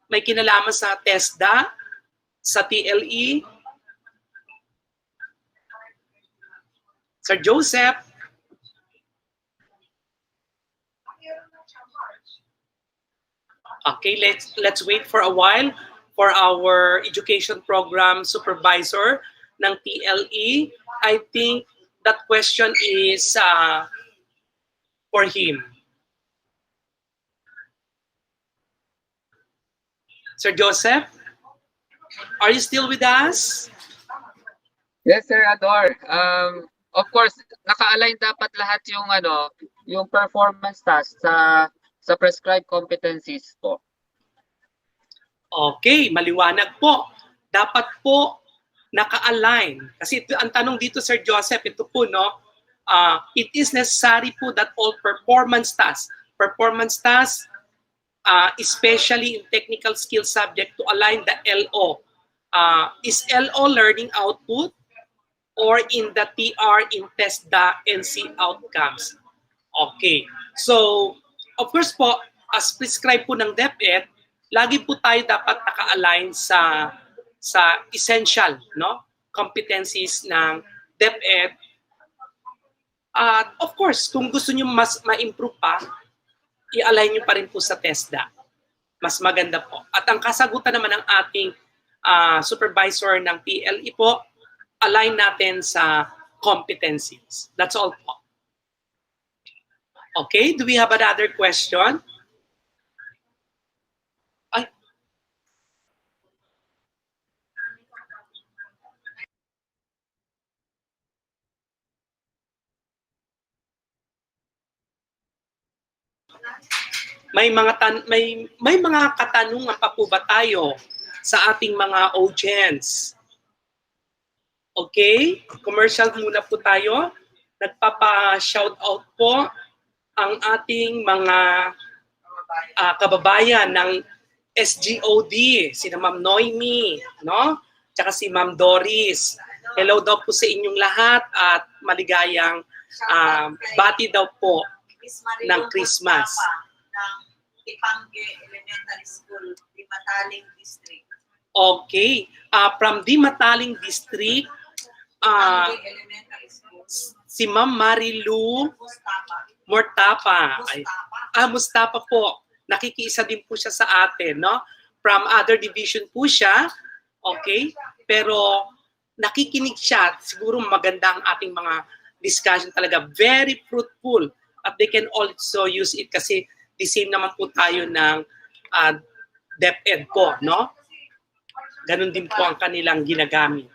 may kinalaman sa TESDA, sa TLE? Sir Joseph? Okay, let's wait for a while for our education program supervisor ng TLE. I think that question is for him. Sir Joseph, are you still with us? Yes, Sir Ador. Of course, naka-align dapat lahat yung yung performance task sa prescribed competencies po. Okay, maliwanag po. Dapat po naka-align. Kasi ito, ang tanong dito, Sir Joseph, ito po, no? It is necessary po that all performance tasks, especially in technical skill subject, to align the LO. Is LO learning output or in the TR in TESDA NC outcomes? Okay. So, of course po, as prescribed po ng DepEd, lagi po tayo dapat naka-align sa essential, no, competencies ng DepEd. Of course, kung gusto niyo mas ma-improve pa, i-align niyo pa rin po sa TESDA. Mas maganda po. At ang kasagutan naman ng ating supervisor ng PLE po, align natin sa competencies. That's all po. Okay, do we have another question? May mga katanungan pa po ba tayo sa ating mga audience? Okay, commercial muna po tayo. Nagpapa-shout out po ang ating mga kababayan ng SGOD, sina Ma'am Noemi, no? Tsaka si Ma'am Doris. Hello daw po sa inyong lahat at maligayang bati daw po ng Christmas. Ng Ipangge Elementary School, Dimataling District. Okay. From Dimataling District, si Ma'am Marilu Mortapa. Mustafa po. Nakikiisa din po siya sa atin, no? From other division po siya. Okay? Pero nakikinig siya. Siguro maganda ang ating mga discussion talaga. Very fruitful. At they can also use it kasi the same naman po tayo ng DepEd po, no? Ganun din po ang kanilang ginagamit.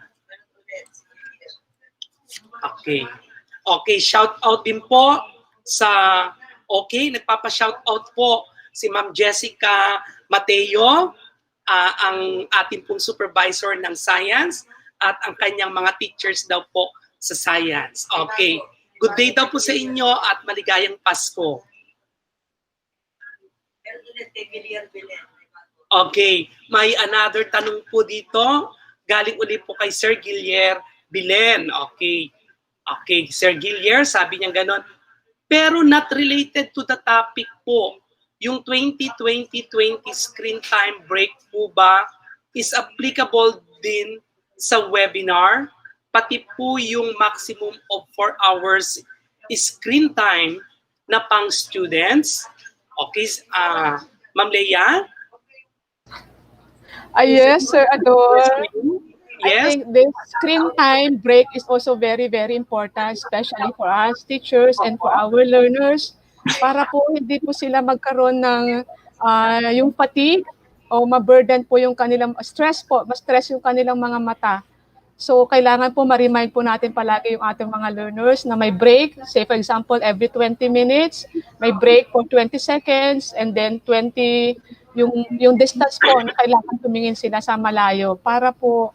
Okay. Okay, shout out din po sa nagpapa-shout out po si Ma'am Jessica Mateo, ang ating pong supervisor ng science at ang kanyang mga teachers daw po sa science. Okay. Good day daw po sa inyo at maligayang Pasko. Okay, may another tanong po dito. Galing ulit po kay Sir Guillier Bilen. Okay. Okay, Sir Guillier, sabi niya ganon. Pero not related to the topic po. Yung 20-20-20 screen time break po ba is applicable din sa webinar? Pati po yung maximum of 4 hours screen time na pang students? Okay, Ma'am Leia? Yes, Sir Ador. Yes. I think the screen time break is also very, very important, especially for us teachers and for our learners, para po hindi po sila magkaroon ng yung fatigue o ma-burden po yung kanilang stress po, ma-stress yung kanilang mga mata. So, kailangan po ma-remind po natin palagi yung ating mga learners na may break. Say, for example, every 20 minutes, may break for 20 seconds, and then 20, yung distance po na kailangan tumingin sila sa malayo para po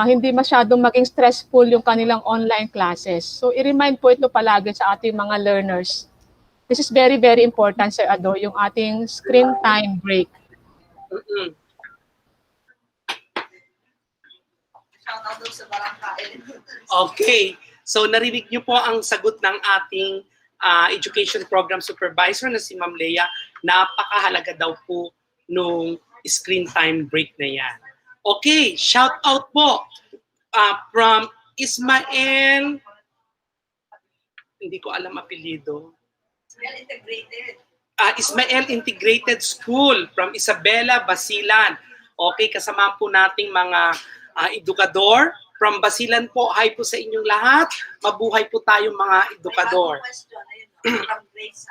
hindi masyadong maging stressful yung kanilang online classes. So, i-remind po ito palagi sa ating mga learners. This is very, very important, Sir Ado, yung ating screen time break. Okay. So, narinig niyo po ang sagot ng ating education program supervisor na si Ma'am Leia. Napakahalaga daw po nung screen time break na yan. Okay, shout out po from Ismael. Hindi ko alam apelyido. Ismael Integrated School from Isabela, Basilan. Okay, kasama po nating mga edukador from Basilan po. Hi po sa inyong lahat. Mabuhay po tayong mga edukador.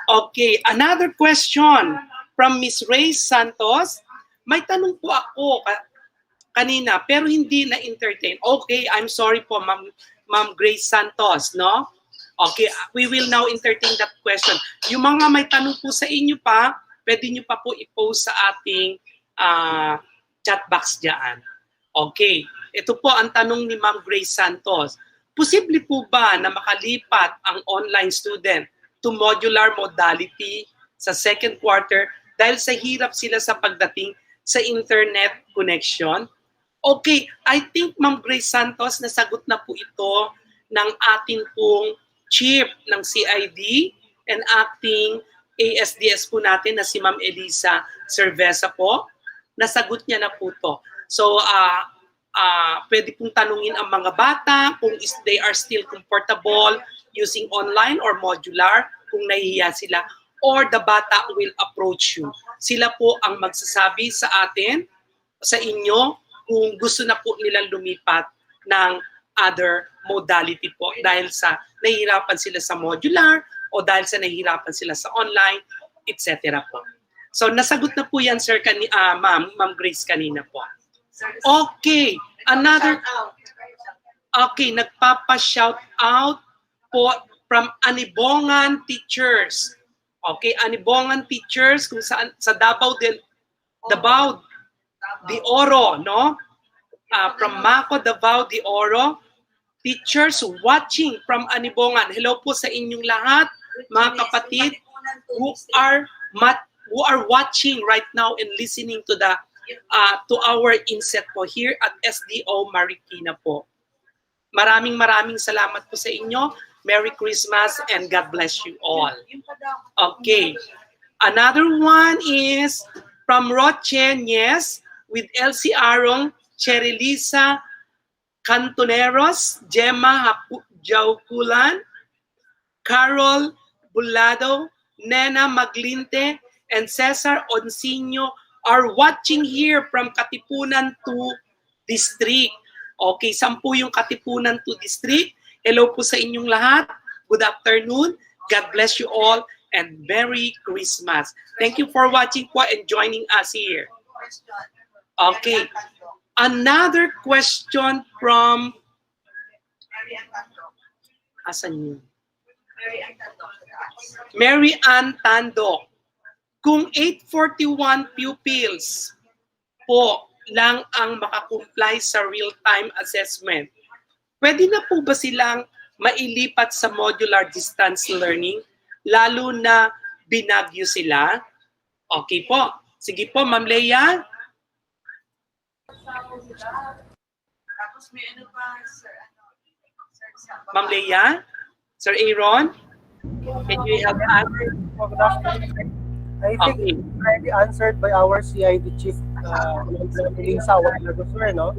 Okay, another question from Miss Ray Santos. May tanong po ako kanina pero hindi na-entertain. Okay, I'm sorry po Ma'am Grace Santos, no? Okay, we will now entertain that question. Yung mga may tanong po sa inyo pa, pwede nyo pa po i-post sa ating chat box dyan. Okay, ito po ang tanong ni Ma'am Grace Santos. Posible po ba na makalipat ang online student to modular modality sa second quarter dahil sa hirap sila sa pagdating sa internet connection? Okay, I think Ma'am Grace Santos, nasagot na po ito ng ating pong chief ng CID and acting ASDS po natin na si Ma'am Elisa Cerveza po. Nasagot niya na po to. So, pwede pong tanungin ang mga bata kung they are still comfortable using online or modular, kung nahihiya sila, or the bata will approach you. Sila po ang magsasabi sa atin, sa inyo, kung gusto na po nilang lumipat ng other modality po dahil sa nahihirapan sila sa modular o dahil sa nahihirapan sila sa online, etc. po. So, nasagot na po yan, Sir, Ma'am Grace kanina po. Okay, another... Okay, nagpapa-shout out po from Anibongan Teachers. Okay, Anibongan Teachers kung saan sa Davao de Oro, no? From Maco, Davao de Oro. Teachers watching from Anibongan. Hello po sa inyong lahat, mga kapatid who are watching right now and listening to the to our inset po here at SDO Marikina po. Maraming salamat po sa inyo. Merry Christmas and God bless you all. Okay. Another one is from Roche Nies with Elsie Arong, Cherilisa Cantoneros, Gemma Jaukulan, Carol Bulado, Nena Maglinte, and Cesar Onsinio are watching here from Katipunan 2 District. Okay, 10 yung Katipunan 2 District. Hello po sa inyong lahat. Good afternoon. God bless you all and Merry Christmas. Thank you for watching po and joining us here. Okay. Another question from asan yun? Mary Ann Tando. Kung 841 pupils po lang ang makakomply sa real-time assessment, pwede na po ba silang mailipat sa modular distance learning, lalo na binagyo sila? Okay po. Sige po, Ma'am Leia. Tapos may ano pa, sir, Ma'am Leia? Sir Aaron? Can you help us? I think it's already answered by our CID chief, Lisa, sir, no?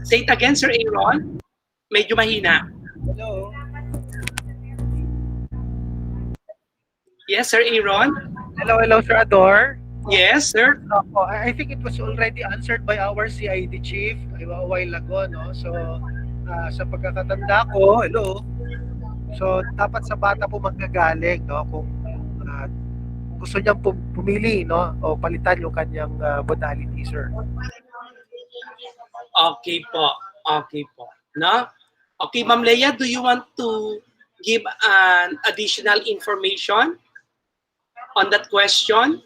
Say it again, Sir Aaron. Medyo mahina. Hello. Yes, Sir Aaron. Hello, Sir Ador. Yes, sir. I think it was already answered by our CID chief a while ago, no? So, sa pagkakatanda ko, hello. So, dapat sa bata po magkagaling, no? Kung gusto niyang pumili, no? O palitan yung kanyang modality, sir. Okay po. Okay po. No? Okay, Ma'am Leia, do you want to give an additional information on that question?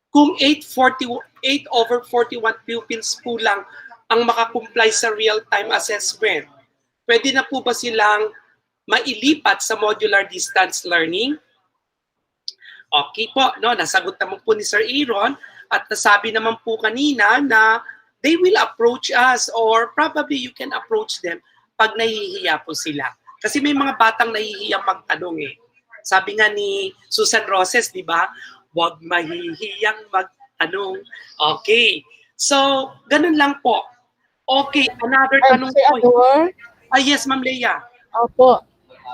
Kung 8 over 41 pupils po lang ang makakomply sa real-time assessment, pwede na po ba silang mailipat sa modular distance learning? Okay po, no, nasagot naman po ni Sir Aaron at nasabi naman po kanina na they will approach us or probably you can approach them pag nahihiya po sila. Kasi may mga batang nahihiyang magtanong eh. Sabi nga ni Susan Roses, di ba? Huwag mahihiyang magtanong. Okay. So, ganun lang po. Okay, another tanong po. Yes, Ma'am Leia. Opo.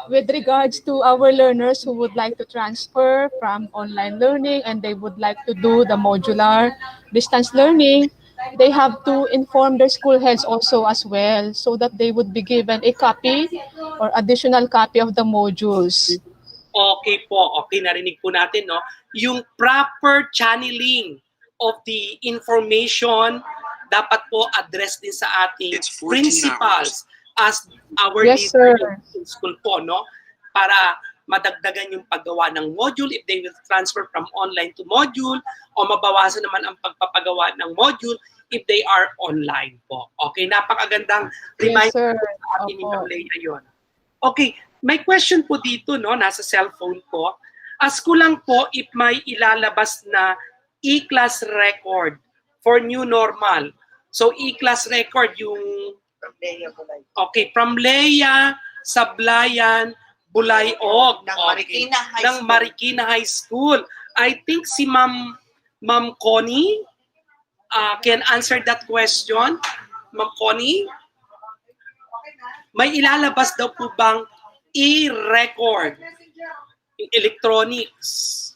With regards to our learners who would like to transfer from online learning and they would like to do the modular distance learning, they have to inform their school heads also as well so that they would be given a copy or additional copy of the modules. Okay po, okay, narinig po natin, no? Yung proper channeling of the information dapat po address din sa ating principals as our leader in school po, no? Para madagdagan yung paggawa ng module if they will transfer from online to module o mabawasan naman ang pagpapagawa ng module if they are online po. Okay, napakagandang reminder sa atin ni Ma'am Leia yun. Okay, may question po dito, no, nasa cellphone ko. Ask ko lang po if may ilalabas na e-class record for new normal. So e-class record yung okay, from Leia, Sablayan, Bulayog, ng Marikina High School. I think si Ma'am Connie can answer that question. Ma'am Connie, may ilalabas daw po bang e-record, electronics,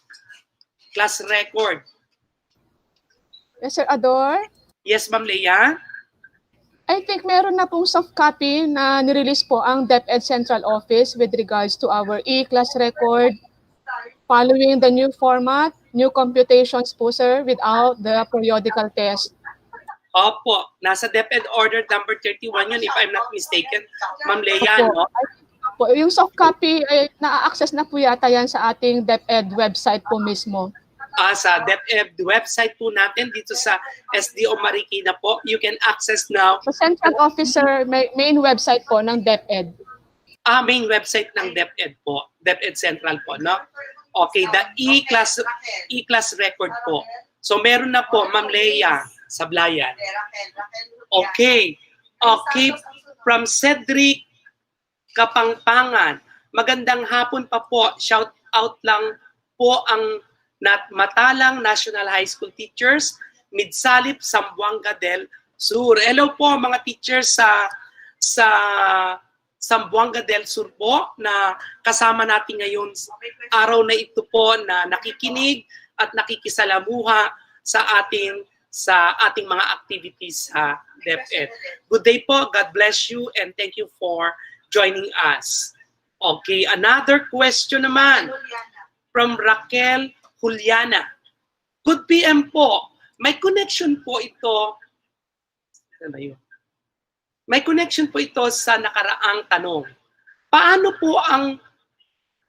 class record? Yes, Sir Ador? Yes, Ma'am Leia? I think meron na pong soft copy na nirelease po ang DepEd Central Office with regards to our e-class record following the new format, new computations po, sir, without the periodical test. Opo, nasa DepEd Order number 31 yun if I'm not mistaken, Ma'am Leia, no? Po, yung soft copy, ay na-access na po yata yan sa ating DepEd website po mismo. Sa DepEd website po natin dito sa SDO Marikina po, you can access now. Sa Central Officer, main website po ng DepEd. Main website ng DepEd po, DepEd Central po, no? Okay, the e-class record po. So meron na po, Ma'am Leia, Sablayan. Okay. Okay, from Cedric Kapangpangan. Magandang hapon pa po. Shout out lang po ang matalang National High School teachers, Midsalip, Zamboanga del Sur. Hello po mga teachers sa Zamboanga del Sur po na kasama natin ngayon araw na ito po na nakikinig at nakikisalamuha sa ating mga activities sa DepEd. Good day po. God bless you and thank you for joining us. Okay, another question naman from Raquel Juliana. Good PM po. May connection po ito. Ano ba yun? May connection po ito sa nakaraang tanong. Paano po ang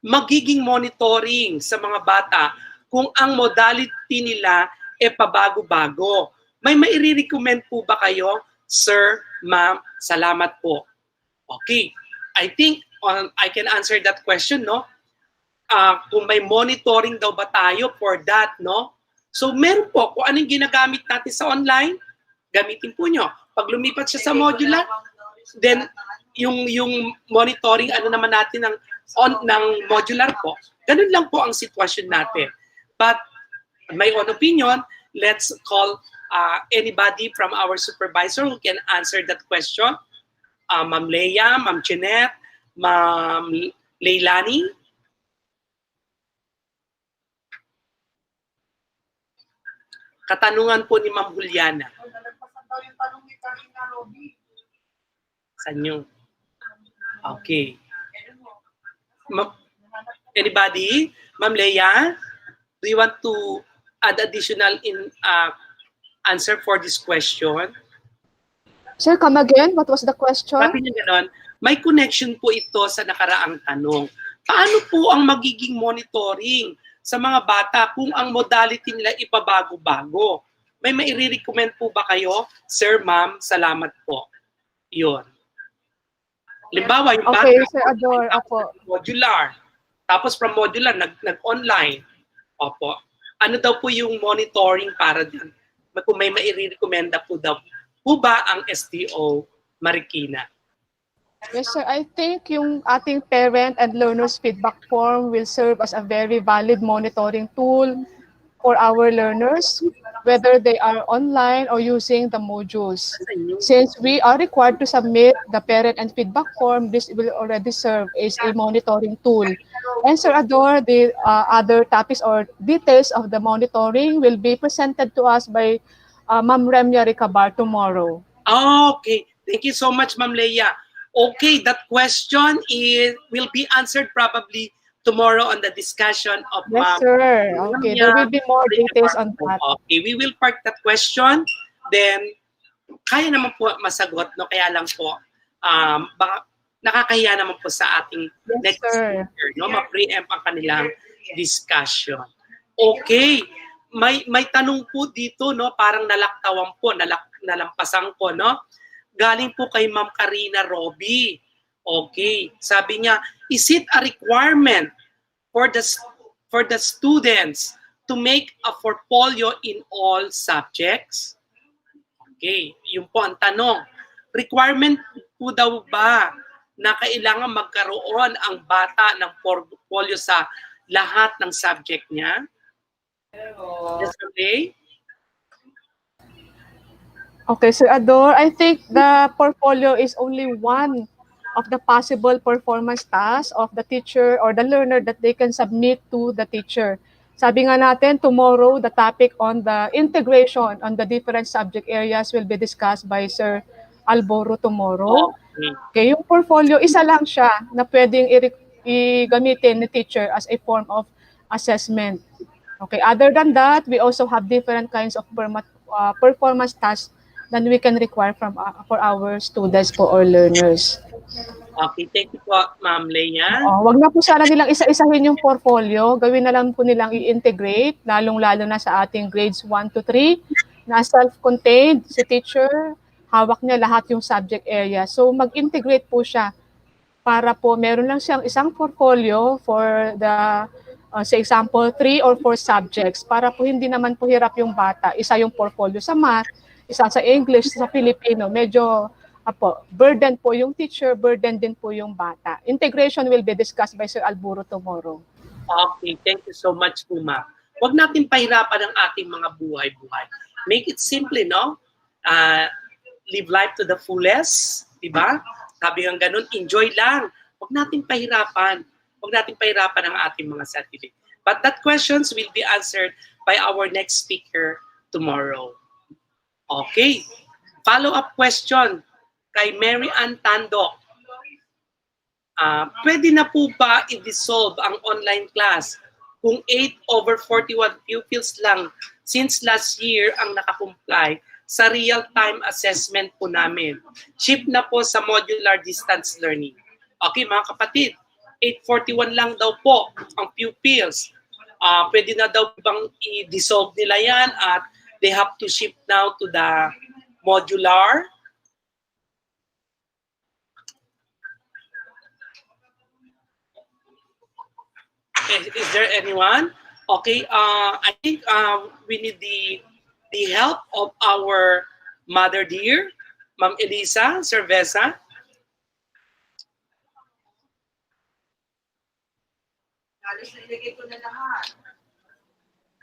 magiging monitoring sa mga bata kung ang modality nila e pabago-bago? May maire-recommend po ba kayo? Sir, ma'am, salamat po. Okay, I think I can answer that question, no? Kung may monitoring daw ba tayo for that, no? So meron po, kung anong ginagamit natin sa online, gamitin po nyo. Pag lumipat siya sa modular, then yung monitoring ano naman natin ng modular po, ganun lang po ang sitwasyon natin. But my own opinion, let's call anybody from our supervisor who can answer that question. Ma'am Leia, Ma'am Jeanette, Ma'am Leilani. Katanungan po ni Ma'am Juliana. Saan nyo? Okay. Anybody? Ma'am Leia, do you want to add additional answer for this question? Sir, come again. What was the question? Sabi niya ganon, may connection po ito sa nakaraang tanong. Paano po ang magiging monitoring sa mga bata kung ang modality nila ipabago-bago? May maire-recommend po ba kayo? Sir, ma'am, salamat po. Yun. Limbawa, yung Okay, bata, Sir Ador, opo. modular. Tapos from modular, nag-online. Opo. Ano daw po yung monitoring para dyan? Kung may maire-recommenda po daw po ba ang STO Marikina? Yes, sir. I think yung ating parent and learners feedback form will serve as a very valid monitoring tool for our learners, whether they are online or using the modules. Since we are required to submit the parent and feedback form, this will already serve as a monitoring tool. And Sir Ador, the other topics or details of the monitoring will be presented to us by Ma'am Remya Ricabar tomorrow. Okay. Thank you so much, Ma'am Leia. Okay, that question will be answered probably tomorrow on the discussion of Yes, sir. Okay, there will be more details on that. Okay, we will park that question. Then, kaya naman po masagot, no? Kaya lang po, baka nakakahiya naman po sa ating next speaker, no? Ma-preempt ang kanilang discussion. Okay, may tanong po dito, no? Parang nalaktawan po, nalampasan ko, no? Galing po kay Ma'am Karina Roby. Okay, sabi niya, is it a requirement for the students to make a portfolio in all subjects? Okay, yun po ang tanong. Requirement po daw ba na kailangan magkaroon ang bata ng portfolio sa lahat ng subject niya? Yes, okay. Okay, Sir Ador, I think the portfolio is only one of the possible performance tasks of the teacher or the learner that they can submit to the teacher. Sabi nga natin, tomorrow, the topic on the integration on the different subject areas will be discussed by Sir Alboro tomorrow. Okay, yung portfolio, isa lang siya na pwedeng i-gamitin ni teacher as a form of assessment. Okay, other than that, we also have different kinds of performance tasks that we can require for our students, for our learners. Okay, thank you po, Ma'am Leia. Wag na po sana nilang isa-isahin yung portfolio. Gawin na lang po nilang i-integrate, lalong-lalo na sa ating grades 1 to 3, na self-contained, si teacher, hawak niya lahat yung subject area. So mag-integrate po siya para po meron lang siyang isang portfolio for the, sa example, 3 or 4 subjects, para po hindi naman po hirap yung bata. Isa yung portfolio sa math, isa sa English, sa Filipino, medyo burden po yung teacher, burden din po yung bata. Integration will be discussed by Sir Alburo tomorrow. Okay, thank you so much po, ma'am. Huwag natin pahirapan ang ating mga buhay-buhay. Make it simple, no? Live life to the fullest, di ba? Sabi nga ganun, enjoy lang. Huwag natin pahirapan. Huwag natin pahirapan ang ating mga sarili. But that questions will be answered by our next speaker tomorrow. Okay. Follow-up question kay Mary Ann Tando. Pwede na po ba i-dissolve ang online class kung 8/41 pupils lang since last year ang nakakomply sa real-time assessment po namin? Shift na po sa modular distance learning. Okay mga kapatid, 841 lang daw po ang pupils. Pwede na daw bang i-dissolve nila yan at they have to shift now to the modular? Is there anyone? Okay, I think we need the help of our mother dear, Ma'am Elisa Cerveza.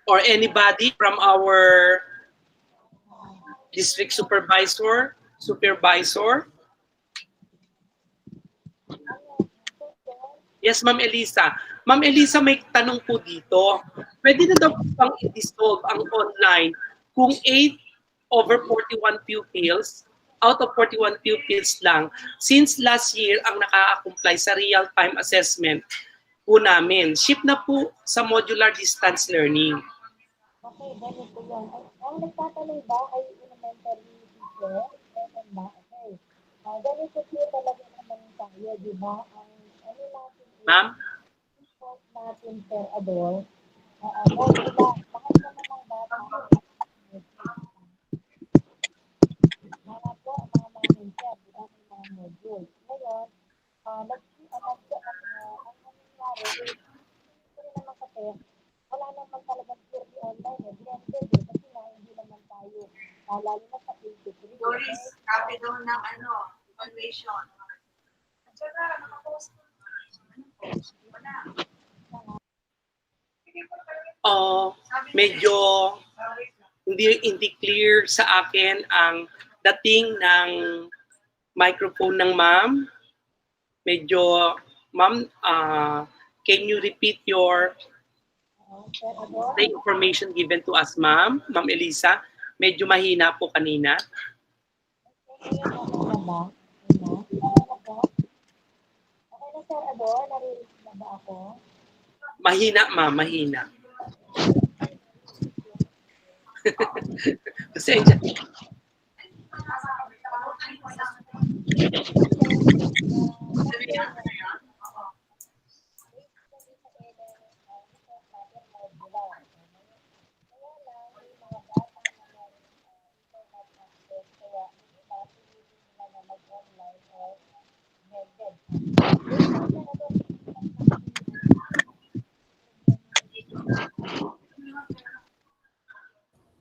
Or anybody from our district supervisor. Yes, Ma'am Elisa. Ma'am Elisa, may tanong po dito. Pwede na daw pang i-dissolve ang online kung 8/41 pupils, out of 41 pupils lang, since last year ang nakaka-comply sa real-time assessment po namin. Shift na po sa modular distance learning. Okay, ganito yun. Ang nagtatanong ba ay elementary teacher? Okay. Ganito po talaga naman tayo, di ba? Ang ano natin Ma'am? natin per adult, modular. Lahat naman ng bata mga po, mga manager, di ba? May mga modules. Ngayon, ang nangyari, hindi naman kasi, wala naman talagang purely online eh. Blended eh. Kasi nga, hindi naman tayo, lalo na sa K-3. Doris, copy daw ng evaluation. At saka, nakapost ko. Wala. Medyo hindi clear sa akin ang dating ng microphone ng ma'am. Medyo, ma'am, can you repeat the information given to us, ma'am? Ma'am Elisa, medyo mahina po kanina. Mahina, ma'am, mahina. Kasi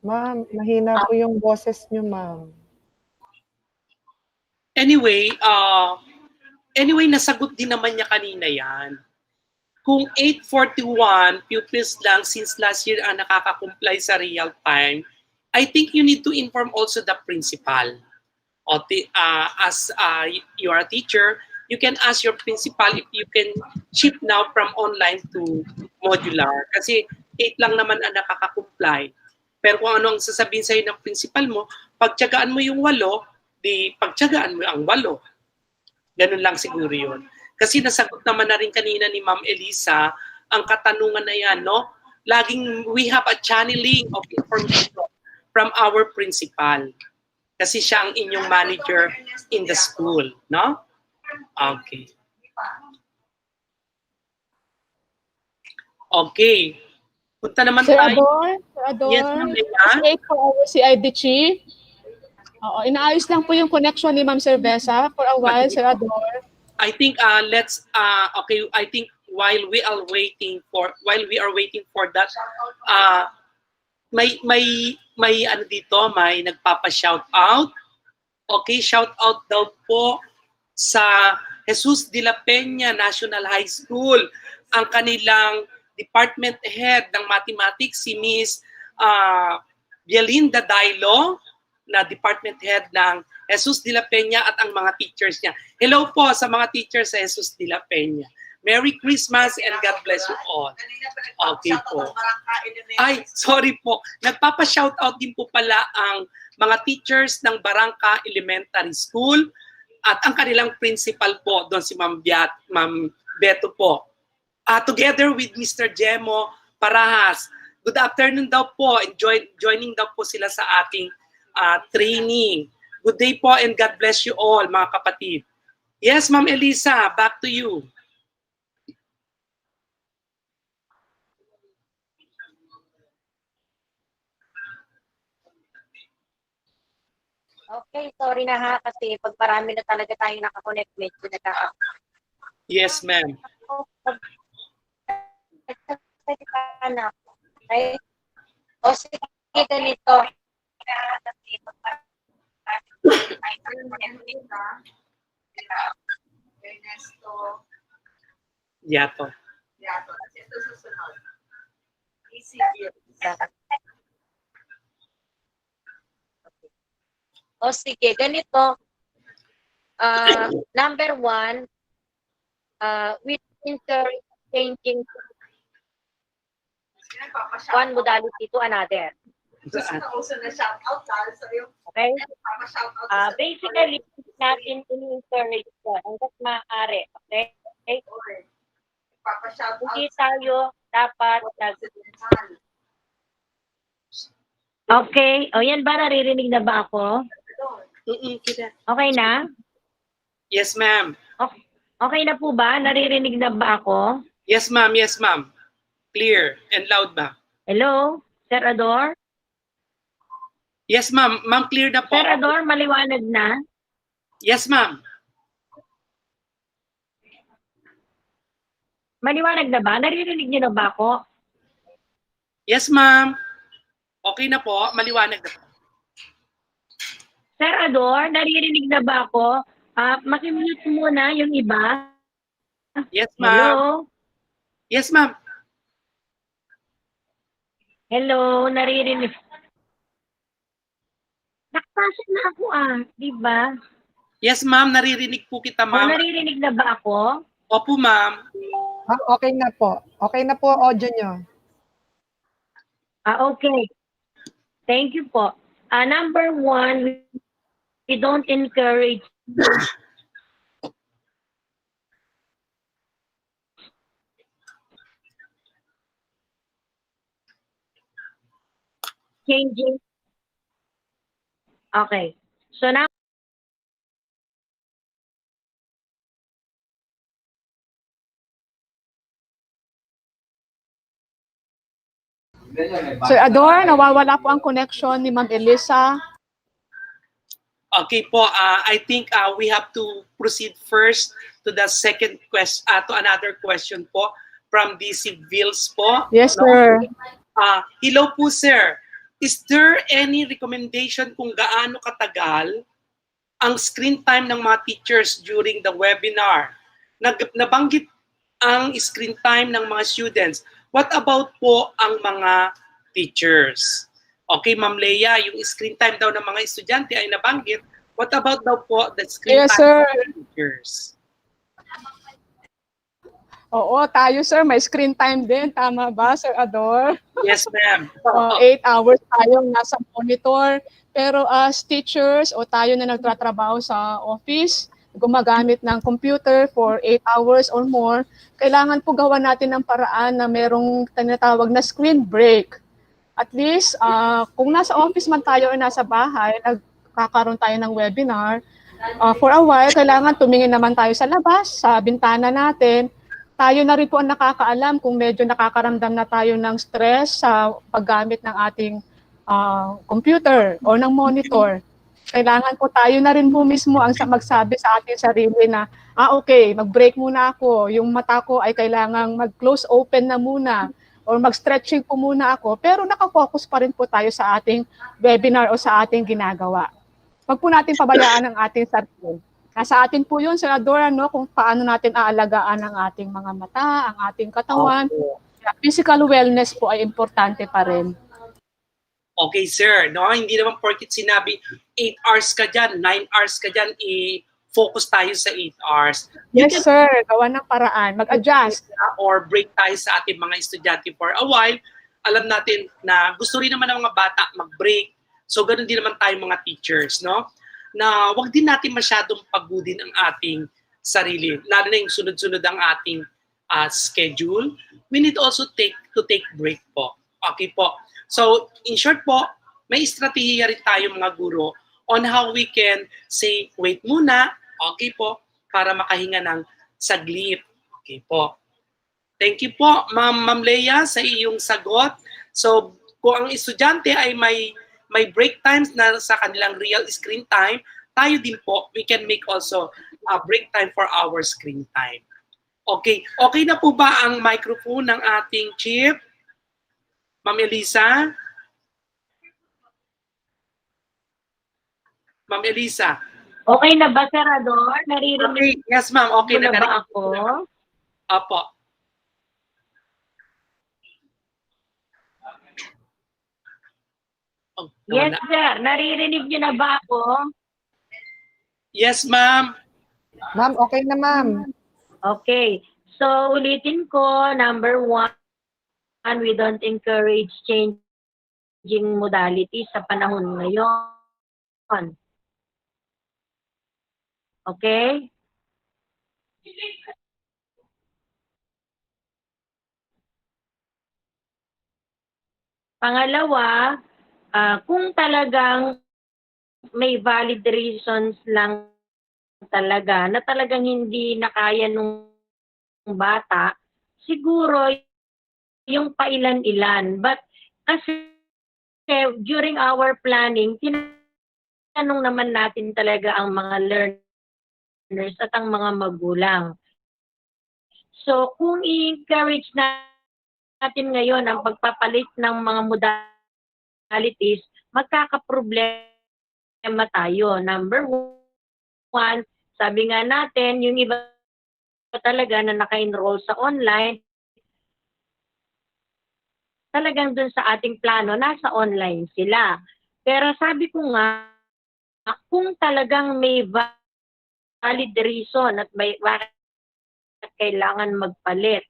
Ma'am, mahina po yung boses niyo, ma'am. Anyway, nasagot din naman niya kanina yan. Kung 841 pupils lang since last year ang nakaka-comply sa real time, I think you need to inform also the principal. As you are a teacher, you can ask your principal if you can shift now from online to modular. Kasi 8 lang naman ang nakaka-comply. Pero kung ano ang sasabihin sa'yo ng principal mo, pagtyagaan mo yung 8, di pagtyagaan mo ang 8. Ganun lang siguro yun. Kasi nasagot naman na rin kanina ni Ma'am Elisa ang katanungan na yan, no? Laging we have a channeling of information from our principal. Kasi siya ang inyong manager in the school, no? Okay. Okay. Punta naman Sir tayo. Ador, Yes, Ma'am wait for our CID chief. Oo, inaayos lang po yung connection ni Ma'am Cerveza for a while, Sir Ador. I think okay, I think while we are waiting for that may ano dito, may nagpapa-shout out. Okay, shout out daw po sa Jesus de la Peña National High School, ang kanilang department head ng mathematics, si Miss Bielinda Dailo, na department head ng Jesus de la Peña at ang mga teachers niya. Hello po sa mga teachers sa Jesus de la Peña. Merry Christmas and God bless you all. Okay po. Ay, sorry po. Nagpapa-shoutout din po pala ang mga teachers ng Barangka Elementary School at ang kanilang principal po, doon si Ma'am Beto po. Together with Mr. Jemo Parahas. Good afternoon daw po. Joining daw po sila sa ating training. Good day po and God bless you all, mga kapatid. Yes, Ma'am Elisa, back to you. Okay, sorry na ha kasi pag marami na talaga tayo nakakonect, medyo nagkaka... Yes, ma'am. Okay? O sige, ganito. Ernesto. Yato. Yato. Ito susunod. Easy. O sige, ganito. Number 1, we encourage changing one modality to another. Okay? Basically, natin in-encourage ko hanggat maaari. Okay? Hindi tayo dapat Okay. O yan ba? Naririnig na ba ako? Okay na? Yes, ma'am. Okay na po ba? Naririnig na ba ako? Yes, ma'am. Yes, ma'am. Clear and loud ba? Hello? Sir Ador? Yes, ma'am. Ma'am, clear na po. Sir Ador, maliwanag na? Yes, ma'am. Maliwanag na ba? Naririnig niyo na ba ako? Yes, ma'am. Okay na po. Maliwanag na po. Sir Ador, naririnig na ba ako? Makimute muna yung iba. Yes, ma'am. Hello? Yes, ma'am. Hello, naririnig. Nakapasok na ako di ba? Yes, ma'am. Naririnig po kita, ma'am. Naririnig na ba ako? Opo, ma'am. Okay na po. Okay na po audio nyo. Okay. Thank you po. Number 1, we don't encourage changing. Okay. So now, Sir Ador, nawawala po ang connection ni Ma'am Elisa. Okay po. I think we have to proceed first to the second question, to another question po from DC Vils po. Yes, sir. Hello po, sir. Is there any recommendation kung gaano katagal ang screen time ng mga teachers during the webinar? Nabanggit ang screen time ng mga students. What about po ang mga teachers? Okay, Ma'am Leia, yung screen time daw ng mga estudyante ay nabanggit. What about daw po the screen time sir. ng mga teachers? Oo, tayo sir, may screen time din. Tama ba, Sir Ador? Yes, ma'am. 8 hours tayong nasa monitor. Pero as teachers o tayo na nagtatrabaho sa office, gumagamit ng computer for 8 hours or more, kailangan po gawa natin ng paraan na merong tinatawag na screen break. At least, kung nasa office man tayo o nasa bahay, nagkakaroon tayo ng webinar, for a while, kailangan tumingin naman tayo sa labas, sa bintana natin. Tayo na rin po ang nakakaalam kung medyo nakakaramdam na tayo ng stress sa paggamit ng ating computer o ng monitor. Kailangan po tayo na rin po mismo ang magsabi sa ating sarili na, okay, mag-break muna ako. Yung mata ko ay kailangang mag-close open na muna or mag-stretching po muna ako. Pero nakafocus pa rin po tayo sa ating webinar o sa ating ginagawa. Wag po natin pabayaan ang ating sarili. Nasa atin po yun, Sir Ador, kung paano natin aalagaan ang ating mga mata, ang ating katawan. Physical wellness po ay importante pa rin. Okay, sir. No, hindi naman porket sinabi 8 hours ka dyan, 9 hours ka dyan, i-focus tayo sa 8 hours. You Yes, can sir. Gawa ng paraan. Mag-adjust. or break tayo sa ating mga estudyante for a while. Alam natin na gusto rin naman ng mga bata mag-break. So, ganun din naman tayo mga teachers, no? Na wag din natin masyadong pagudin ang ating sarili. Lalo na yung sunod-sunod ang ating schedule. We need also to take break po. Okay po. So, in short po, may estratehiya rin tayo mga guro on how we can say, wait muna, okay po, para makahinga ng saglit. Okay po. Thank you po, Ma'am Leia, sa iyong sagot. So, kung ang estudyante ay may break times na sa kanilang real screen time, tayo din po, we can make also a break time for our screen time. Okay. Okay na po ba ang microphone ng ating chief? Ma'am Elisa? Ma'am Elisa? Okay na ba, Senador? Naririnig Okay. Yes, ma'am. Okay mo na ba narinig ako? ko na. Apo. Oh, Yes, nawala. sir. Naririnig niyo na ba ako? Yes, ma'am. Ma'am, okay na ma'am. Okay. So, ulitin ko, number 1, we don't encourage changing modalities sa panahon ngayon. Okay? Pangalawa, kung talagang may valid reasons lang talaga na talagang hindi na kaya nung bata, siguro yung pailan-ilan. But kasi during our planning, tinanong naman natin talaga ang mga learners at ang mga magulang. So kung i-encourage natin ngayon ang pagpapalit ng mga modalities, magkakaproblema tayo. Number 1, sabi nga natin, yung iba talaga na naka-enroll sa online, talagang dun sa ating plano, nasa online sila. Pero sabi ko nga, kung talagang may valid reason at may bakit kailangan magpalit,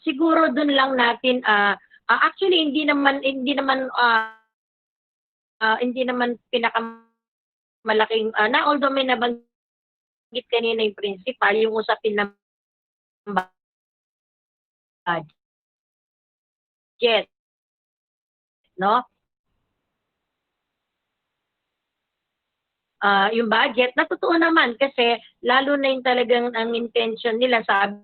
siguro dun lang natin, actually hindi naman pinakamalaking, although may nabanggit kanina yung principal, yung usapin ng budget, no? Yung budget, natotoo naman kasi lalo na yung talagang ang intention nila, sabi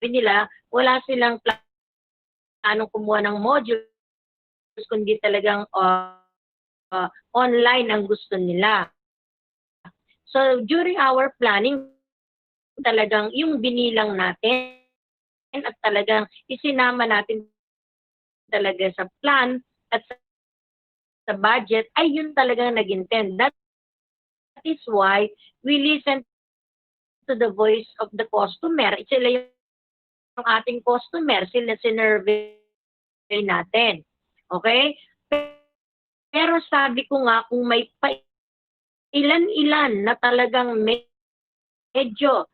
nila, wala silang planong kumuha ng modules, kundi talagang online ang gusto nila. So during our planning, talagang yung binilang natin at talagang isinama natin talaga sa plan at sa budget ay yun talagang nag-intend. That is why we listen to the voice of the customer. Sila yung ating customer, sila sinurvey natin. Okay? Pero sabi ko nga, kung may ilan-ilan na talagang medyo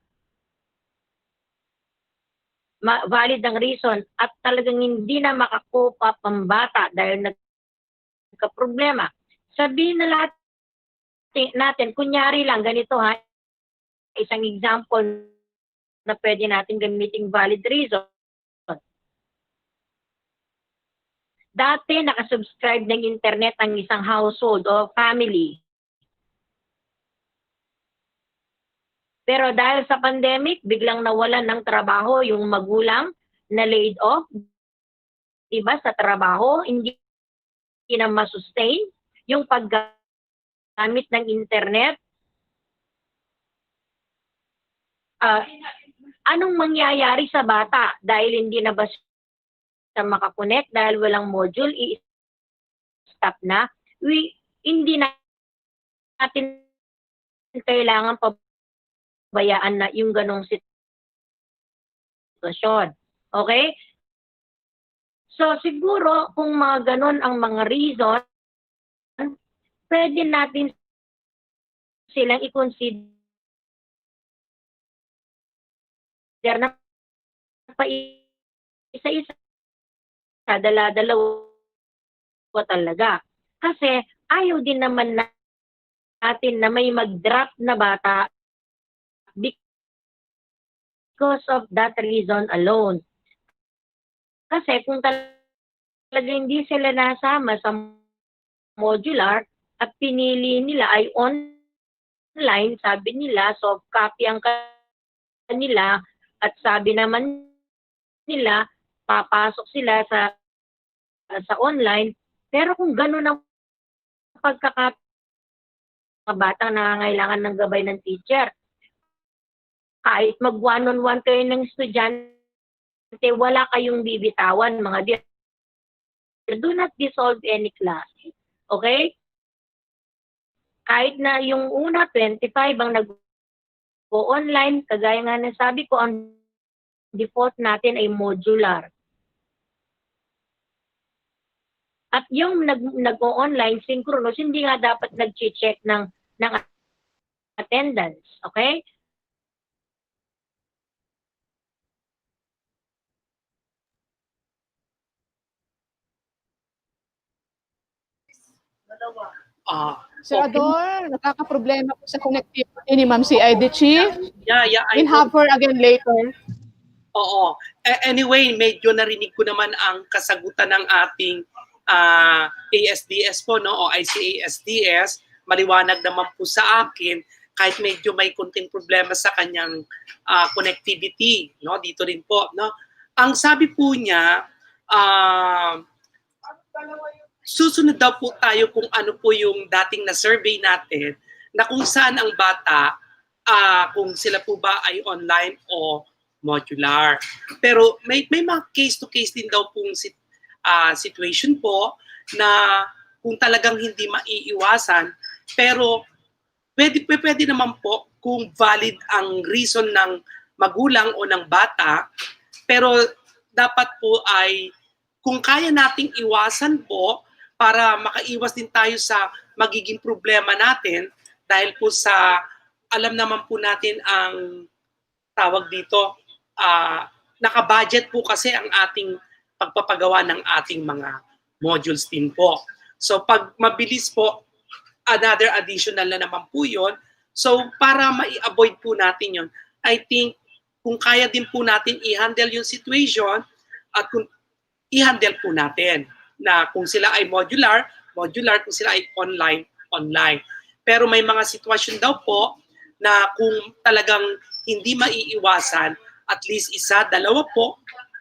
valid ang reason at talagang hindi na makakope up ang bata dahil nagka-problema, sabihin na natin, kunyari lang, ganito ha, isang example na pwede natin gamiting valid reason. Dati, nakasubscribe ng internet ang isang household o family. Pero dahil sa pandemic, biglang nawalan ng trabaho yung magulang na laid off. Diba, sa trabaho, hindi na masustain yung paggamit ng internet. Anong mangyayari sa bata dahil hindi na ba siya makakonect dahil walang module, i-stop na? Hindi natin kailangan pabayaan na yung ganong sitwasyon. Okay? So, So siguro kung mga ganon ang mga reason, pwede natin silang i-consider na pa isa-isa, dala-dalawa talaga. Kasi ayaw din naman natin na may mag-drop na bata because of that reason alone. Kasi kung talaga hindi sila nasama sa modular at pinili nila ay online, sabi nila, soft copy ang kanila at sabi naman nila, papasok sila sa online. Pero kung gano'n ang pagkakataon, mga batang nangangailangan ng gabay ng teacher, kahit mag one-on-one kayo ng estudyante, wala kayong bibitawan, mga dear. Do not dissolve any class. Okay? Kahit na yung una, 25 ang nag-online, kagaya nga na sabi ko, ang default natin ay modular. At yung nag-online synchronous, hindi nga dapat nag-check ng attendance. Okay? Sir Ador, nakaka-problema po sa connectivity ni Ma'am CID Chief. Yeah, We'll have her again later. Oo. Anyway, medyo narinig ko naman ang kasagutan ng ating ASDS po, no, o ICASDS. Maliwanag naman po sa akin, kahit medyo may konting problema sa kanyang connectivity, no, dito rin po, no. Ang sabi po niya, susunod daw po tayo kung ano po yung dating na survey natin na kung saan ang bata, kung sila po ba ay online o modular. Pero may mga case-to-case din daw pong situation po na kung talagang hindi maiiwasan, pero pwede naman po kung valid ang reason ng magulang o ng bata, pero dapat po ay kung kaya nating iwasan po para makaiwas din tayo sa magiging problema natin dahil po sa alam naman po natin ang tawag dito, naka-budget po kasi ang ating pagpapagawa ng ating mga modules din po. So pag mabilis po, another additional na naman po yun. So para mai-avoid po natin yun, I think kung kaya din po natin i-handle yung situation at kung i-handle po natin na kung sila ay modular, kung sila ay online. Pero may mga sitwasyon daw po na kung talagang hindi maiiwasan, at least isa, dalawa po.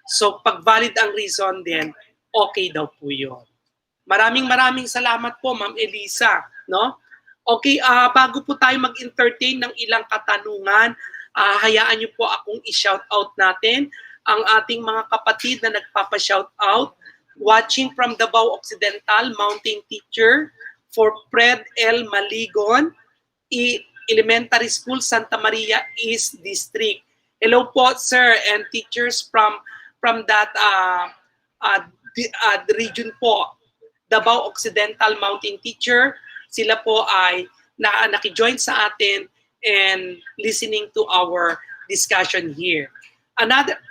So pag valid ang reason din, okay daw po yun. Maraming salamat po, Ma'am Elisa. No? Okay, bago po tayo mag-entertain ng ilang katanungan, hayaan niyo po akong i-shout out natin ang ating mga kapatid na nagpapa-shout out. Watching from Davao Occidental, Mountain Teacher for Fred L. Maligon, Elementary School, Santa Maria East District. Hello po, sir, and teachers from that region po. Davao Occidental Mountain Teacher, sila po ay naki-join sa atin and listening to our discussion here.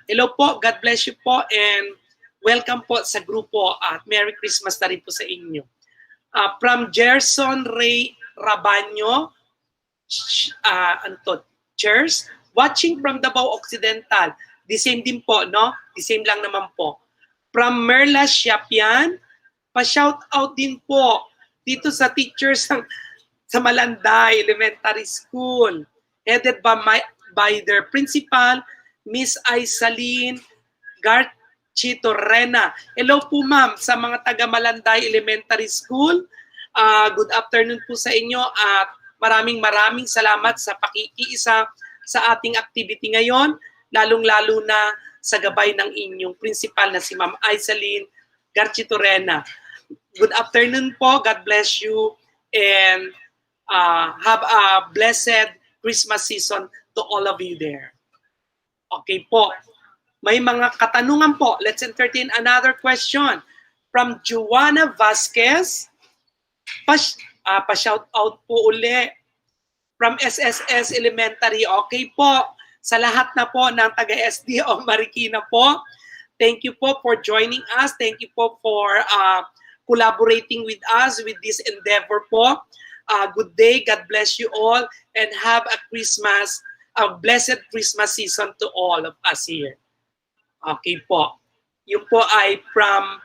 Hello po, God bless you po, and welcome po sa grupo at Merry Christmas na rin po sa inyo. From Gerson Ray Rabanyo, Cheers, watching from Davao Occidental. The same din po, no? The same lang naman po. From Merla Siapian, pa-shout out din po dito sa teachers sa Malanday Elementary School, headed by their principal, Miss Aisaline Garchitorena. Hello po, ma'am, sa mga taga Malanday Elementary School. Good afternoon po sa inyo at maraming salamat sa pakikiisa sa ating activity ngayon, lalong-lalo na sa gabay ng inyong principal na si Ma'am Aisaline Garchitorena. Good afternoon po, God bless you, and have a blessed Christmas season to all of you there. Okay po. may mga katanungan po. Let's entertain another question from Juana Vasquez. Pa-shout out po uli from SSS Elementary. Okay po, sa lahat na po ng taga-SDO Marikina po. Thank you po for joining us. Thank you po for collaborating with us with this endeavor po. Good day, God bless you all, and have a blessed Christmas season to all of us here. Okay po. Yung po ay from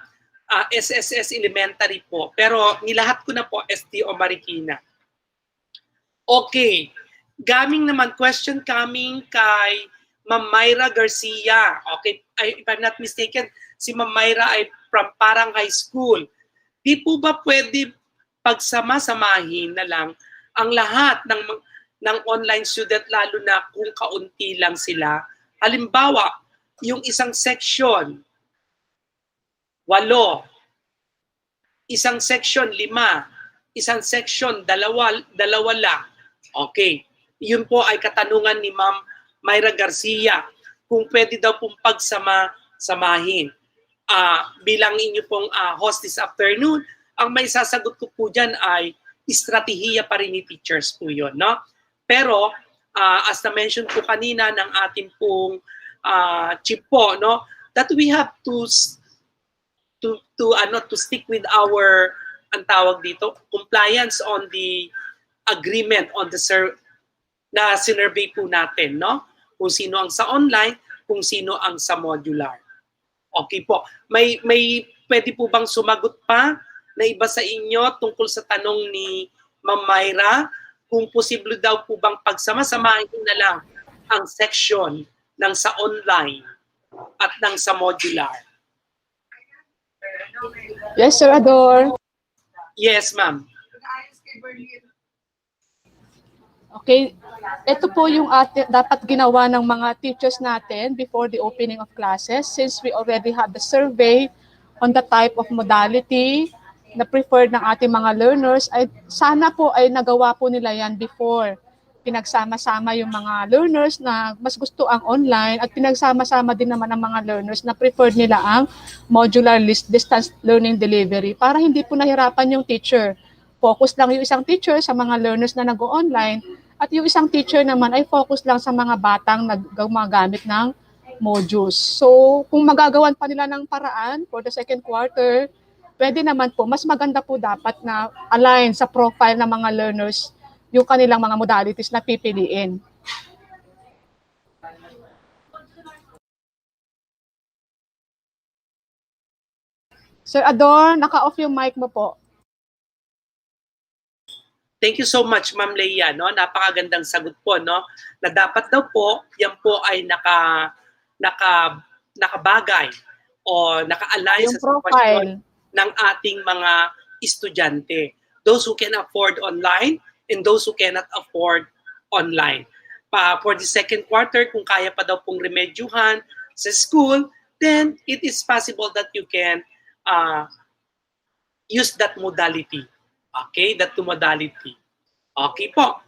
SSS Elementary po. Pero nilahat ko na po SDO Marikina. Okay. Question coming kay Ma'am Myra Garcia. Okay, if I'm not mistaken, si Ma'am Myra ay from Parang High School. Di po ba pwede pagsama-samahin na lang ang lahat ng online student, lalo na kung kaunti lang sila? Halimbawa, yung isang section, 8, isang section 5, isang section 2 lang. Okay. Yun po ay katanungan ni Ma'am Myra Garcia, kung pwede daw pong pagsama-samahin. Bilang inyo pong host this afternoon, ang may sasagot ko po dyan ay estratehiya pa rin ni teachers po yun. No? Pero, as na-mention po kanina ng ating pong chief po, no, that we have to stick with our, ang tawag dito, compliance on the agreement on the na sinurvey po natin, no? Kung sino ang sa online, kung sino ang sa modular. Okay po. May pwede po bang sumagot pa na iba sa inyo tungkol sa tanong ni Ma'am Myra? Kung posible daw po bang pagsama-samahin na lang ang section ng sa online at ng sa modular? Yes, Sir Ador. Yes, ma'am. Okay, ito po yung dapat ginawa ng mga teachers natin before the opening of classes, since we already have the survey on the type of modality na preferred ng ating mga learners. Ay sana po ay nagawa po nila yan before. Pinagsama-sama yung mga learners na mas gusto ang online at pinagsama-sama din naman ang mga learners na preferred nila ang modular distance learning delivery para hindi po nahirapan yung teacher. Focus lang yung isang teacher sa mga learners na nag-online at yung isang teacher naman ay focus lang sa mga batang gumagamit ng modules. So, kung magagawan pa nila ng paraan for the second quarter, pwede naman po, mas maganda po dapat na align sa profile ng mga learners yung kanilang mga modalities na pipiliin. Sir Ador, naka-off yung mic mo po. Thank you so much, Ma'am Leia. No? Napakagandang sagot po. No? Na dapat daw po, yan po ay nakabagay o naka-align sa sitwasyon ng ating mga estudyante. Those who can afford online and those who cannot afford online. For the second quarter, kung kaya pa daw pong remedyuhan sa school, then it is possible that you can use that modality. Okay, that modality. Okay po.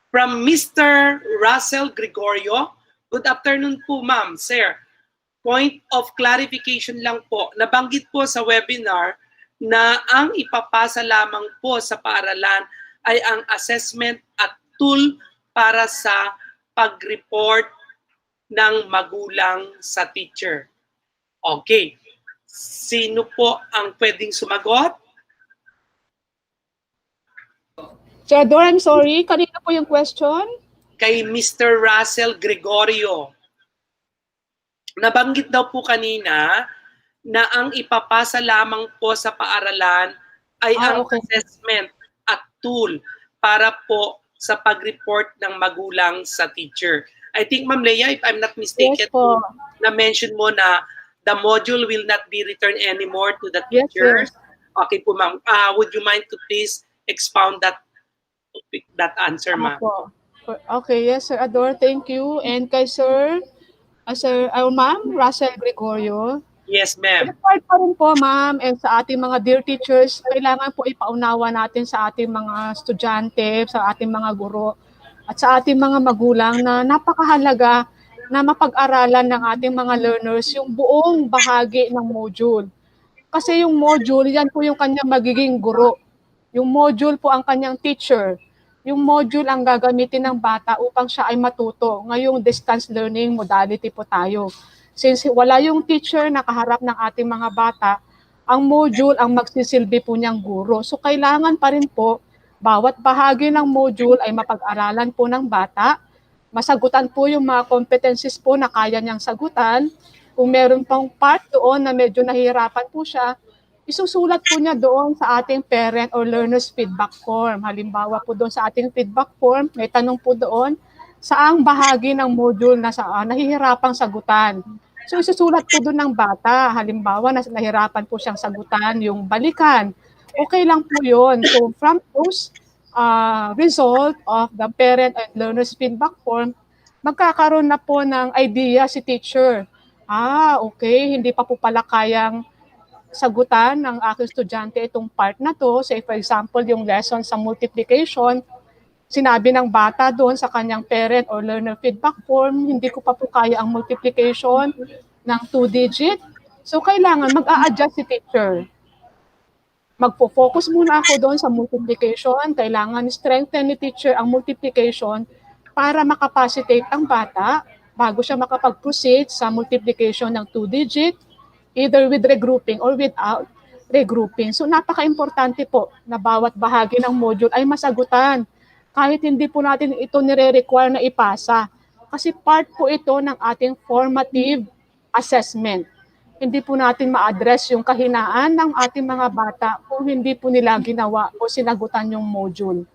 From Mr. Russell Gregorio, good afternoon po, ma'am, sir. Point of clarification lang po. Nabanggit po sa webinar na ang ipapasa lamang po sa paaralan ay ang assessment at tool para sa pag-report ng magulang sa teacher. Okay. Sino po ang pwedeng sumagot? Sir Ador, I'm sorry. Kanina po yung question? Kay Mr. Russell Gregorio. Nabanggit daw po kanina na ang ipapasa lamang po sa paaralan ay ang assessment at tool para po sa pag-report ng magulang sa teacher. I think, Ma'am Leia, if I'm not mistaken, yes, po. Na-mention mo na the module will not be returned anymore to the teachers. Yes, okay po, ma'am. Would you mind to please expound that answer, ma'am? Okay, yes, Sir Ador, thank you. And kay Sir, Ma'am Russell Gregorio. Yes, ma'am. Required pa rin po, ma'am, and sa ating mga dear teachers, kailangan po ipaunawa natin sa ating mga estudyante, sa ating mga guro, at sa ating mga magulang na napakahalaga na mapag-aralan ng ating mga learners yung buong bahagi ng module. Kasi yung module, yan po yung kanyang magiging guro. Yung module po ang kanyang teacher. Yung module ang gagamitin ng bata upang siya ay matuto. Ngayong distance learning modality po tayo. Since wala yung teacher na kaharap ng ating mga bata, ang module ang magsisilbi po niyang guro. So kailangan pa rin po, bawat bahagi ng module ay mapag-aralan po ng bata, masagutan po yung mga competencies po na kaya niyang sagutan. Kung meron pang part doon na medyo nahihirapan po siya, isusulat po niya doon sa ating parent or learner's feedback form. Halimbawa po doon sa ating feedback form, may tanong po doon, saang bahagi ng module na nahihirapang sagutan. So isusulat po doon ng bata. Halimbawa, nahirapan po siyang sagutan yung balikan. Okay lang po yun. So from those result of the parent and learner's feedback form, magkakaroon na po ng idea si teacher. Okay, hindi pa po pala kayang sagutan ng aking estudyante itong part na to. Say for example, yung lesson sa multiplication, sinabi ng bata doon sa kanyang parent or learner feedback form, hindi ko pa po kaya ang multiplication ng 2-digit. So kailangan mag-a-adjust si teacher. Magpo-focus muna ako doon sa multiplication. Kailangan strengthen ni teacher ang multiplication para makapacitate ang bata bago siya makapag-proceed sa multiplication ng 2-digit, either with regrouping or without regrouping. So napaka-importante po na bawat bahagi ng module ay masagutan. Kahit hindi po natin ito nire-require na ipasa. Kasi part po ito ng ating formative assessment. Hindi po natin ma-address yung kahinaan ng ating mga bata kung hindi po nila ginawa o sinagutan yung module.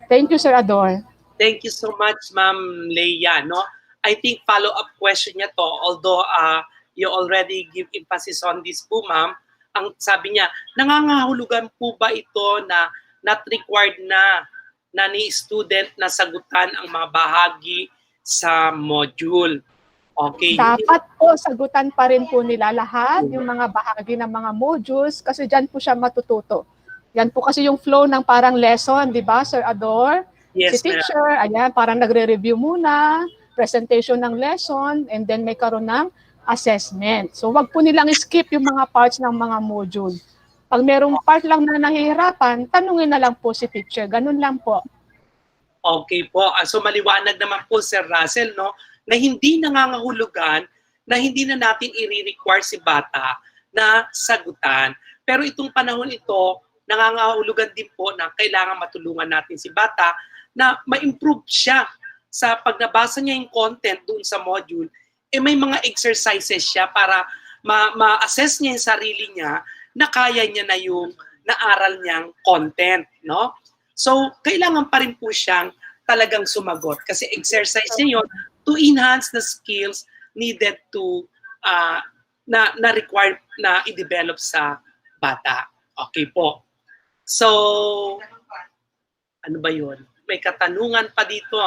Thank you, Sir Ador. Thank you so much, Ma'am Leia. No? I think follow-up question niya to, although you already give emphasis on this po, Ma'am. Ang sabi niya, nangangahulugan po ba ito na not required na ni student na sagutan ang mga bahagi sa module? Okay. Dapat po sagutan pa rin po nila lahat yung mga bahagi ng mga modules kasi dyan po siya matututo. Yan po kasi yung flow ng parang lesson, di ba, Sir Ador? Yes, si teacher, ayan, parang nagre-review muna, presentation ng lesson, and then may karoon ng assessment. So wag po nilang skip yung mga parts ng mga module. Pag merong part lang na nahihirapan, tanungin na lang po si teacher. Ganun lang po. Okay po. So maliwanag naman po, Sir Russell, no, na hindi nangangahulugan na hindi na natin i-require si bata na sagutan. Pero itong panahon ito, nangangahulugan din po na kailangan matulungan natin si bata na ma-improve siya sa pagnabasa niya yung content doon sa module. May mga exercises siya para ma-assess niya yung sarili niya na kaya niya na yung naaral niyang content, no? So, kailangan pa rin po siyang talagang sumagot kasi exercise niya yun to enhance the skills needed to na required na i-develop sa bata. Okay po. So, ano ba yun? May katanungan pa dito.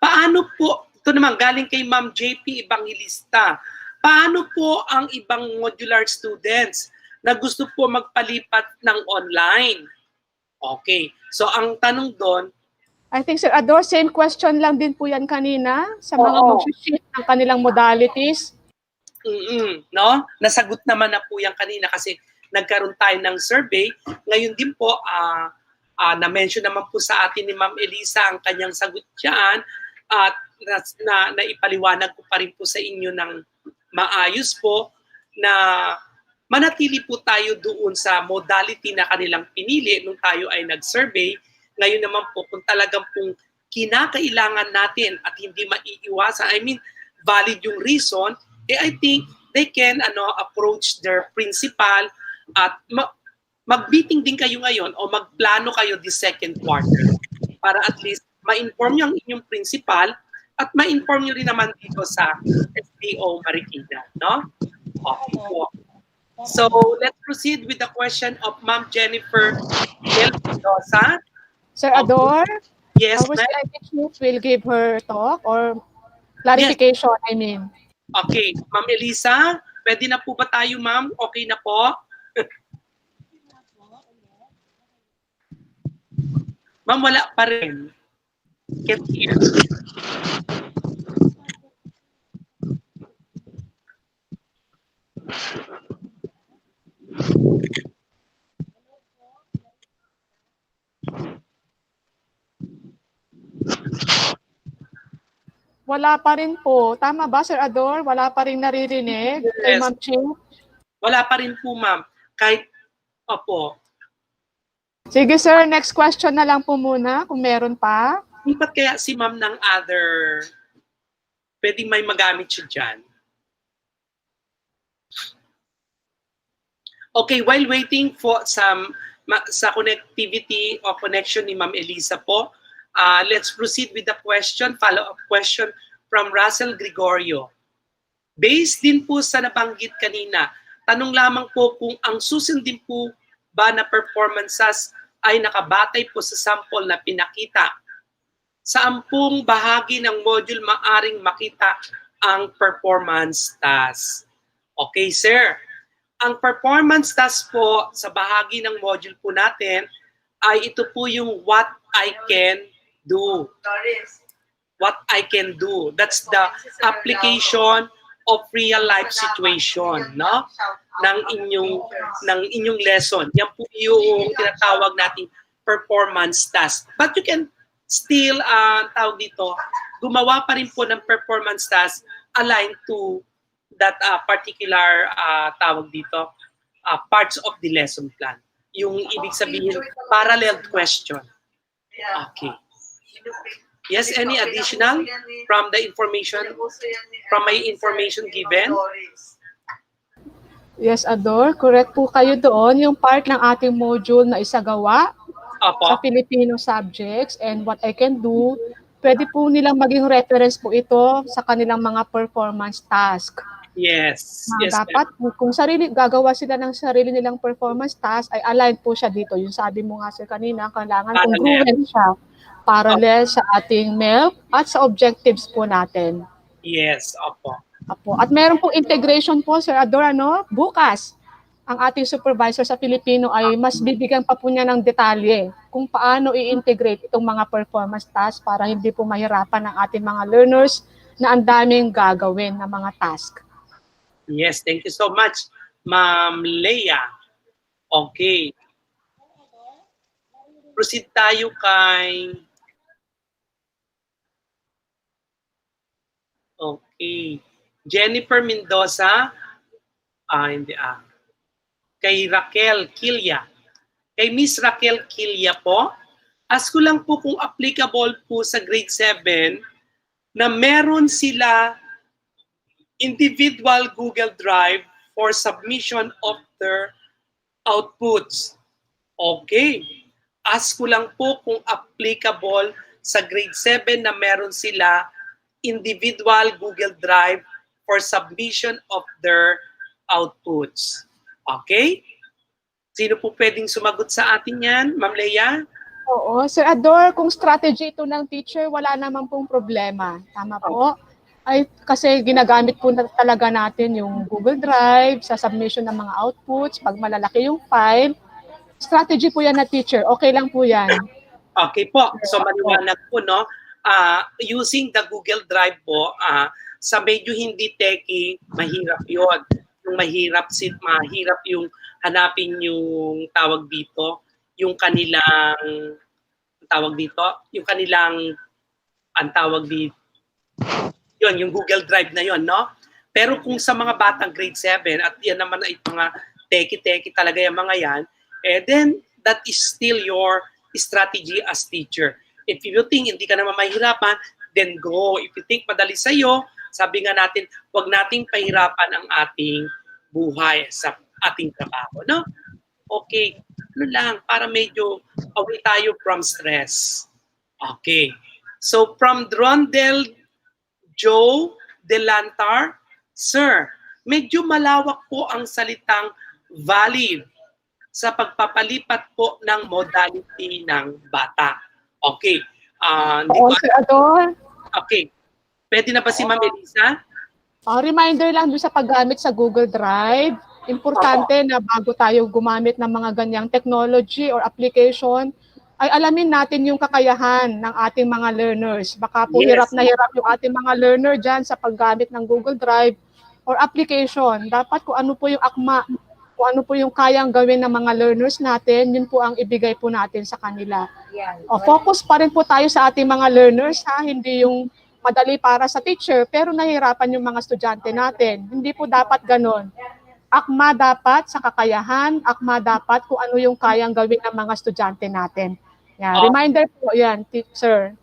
Paano po, ito naman galing kay Ma'am JP Evangelista, paano po ang ibang modular students na gusto po magpalipat ng online? Okay. So, ang tanong doon, I think, Sir Ador, same question lang din po yan kanina sa mga mag-shift ng kanilang modalities. No? Nasagot naman na po yan kanina kasi nagkaroon tayo ng survey. Ngayon din po, na-mention naman po sa atin ni Ma'am Elisa ang kanyang sagot dyan at naipaliwanag ko pa rin po sa inyo ng maayos po na manatili po tayo doon sa modality na kanilang pinili nung tayo ay nag-survey. Ngayon naman po, kung talagang pong kinakailangan natin at hindi maiiwasan, I mean, valid yung reason, I think they can approach their principal at mag-meeting din kayo ngayon o magplano kayo this second quarter para at least ma-inform nyo ang inyong principal at ma-inform nyo rin naman dito sa SDO Marikina. No? Okay po. So, let's proceed with the question of Ma'am Jennifer Mendoza. Sir Ador, yes, our CID chief will give her talk or clarification, yes. I mean. Okay, Ma'am Elisa, pwede na po ba tayo, ma'am? Okay na po? Ma'am, wala pa rin. Can't hear. Wala pa rin po. Tama ba, Sir Ador? Wala pa rin naririnig kay Yes. Ma'am Ching? Wala pa rin po, ma'am. Kahit, opo. Sige, sir. Next question na lang po muna kung meron pa. Ba't kaya si ma'am ng other, pwedeng may magamit siya dyan? Okay, while waiting for sa connectivity o connection ni Ma'am Elisa po, let's proceed with the question, follow-up question from Russell Gregorio. Based din po sa nabanggit kanina, tanong lamang po kung ang susundin po ba na performances ay nakabatay po sa sample na pinakita. Sa 10 bahagi ng module maaring makita ang performance task. Okay, sir. Ang performance task po sa bahagi ng module po natin ay ito po yung what I can do. What I can do. That's the application of real life situation, no? ng inyong lesson. Yan po yung tinatawag nating performance task. But you can still tawag dito, gumawa pa rin po ng performance task aligned to that particular tawag dito parts of the lesson plan. Yung ibig sabihin parallel question. Okay. Yes, any additional from the information from my information given? Yes, Ador. Correct po kayo doon. Yung part ng ating module na isagawa sa Filipino subjects and what I can do, pwede po nilang maging reference po ito sa kanilang mga performance task. Yes. Yes, dapat kung gagawa sila ng sarili nilang performance task, ay aligned po siya dito. Yung sabi mo nga sir kanina, kailangan congruent siya, parallel sa ating MELP at sa objectives po natin. Yes, opo. At meron pong integration po, Sir Ador, bukas. Ang ating supervisor sa Filipino ay mas bibigyan pa po niya ng detalye kung paano i-integrate itong mga performance tasks para hindi po mahirapan ang ating mga learners na ang daming gagawin na mga task. Yes, thank you so much, Ma'am Leia. Okay. Proceed tayo kay... Okay. Jennifer Mendoza. Kay Raquel Kilya. Kay Miss Raquel Kilya po, ask ko lang po kung applicable po sa grade 7 na meron sila individual Google Drive for submission of their outputs. Okay. Ask ko lang po kung applicable sa grade 7 na meron sila individual Google Drive for submission of their outputs. Okay? Sino po pwedeng sumagot sa atin yan, Ma'am Leia? Oo. Sir Ador, kung strategy ito ng teacher, wala naman pong problema. Tama po? Ay, kasi ginagamit po talaga natin yung Google Drive sa submission ng mga outputs. Pag malalaki yung file, strategy po yan na teacher. Okay lang po yan. Okay po. So maliwanag po, no? Using the Google Drive po, sa medyo hindi techy, mahirap yun. Yung mahirap yung hanapin yung tawag dito, yung kanilang ang tawag dito, yun, yung Google Drive na yun, no? Pero kung sa mga batang grade 7, at yan naman ay mga techy talaga yung mga yan, then that is still your strategy as teacher. If you think hindi ka naman mahirapan, then go. If you think madali sa'yo, sabi nga natin, huwag nating pahirapan ang ating buhay sa ating trabaho, no? Okay, ano lang, para medyo away tayo from stress. Okay. So from Drondel Joe Delantar, Sir, medyo malawak po ang salitang valid sa pagpapalipat po ng modality ng bata. Okay. Sir Ador. Okay. Pwede na ba si Ma'am Elisa? Reminder lang doon sa paggamit sa Google Drive. Importante na bago tayo gumamit ng mga ganyang technology or application, ay alamin natin yung kakayahan ng ating mga learners. Baka po hirap na hirap yung ating mga learner dyan sa paggamit ng Google Drive. or application. Dapat kung ano po yung akma, kung ano po yung kayang gawin ng mga learners natin, yun po ang ibigay po natin sa kanila. O, focus pa rin po tayo sa ating mga learners, ha? Hindi yung madali para sa teacher, pero nahihirapan yung mga estudyante natin. Hindi po dapat ganon. Akma dapat sa kakayahan, akma dapat kung ano yung kayang gawin ng mga estudyante natin. Yan. Reminder po yan, sir.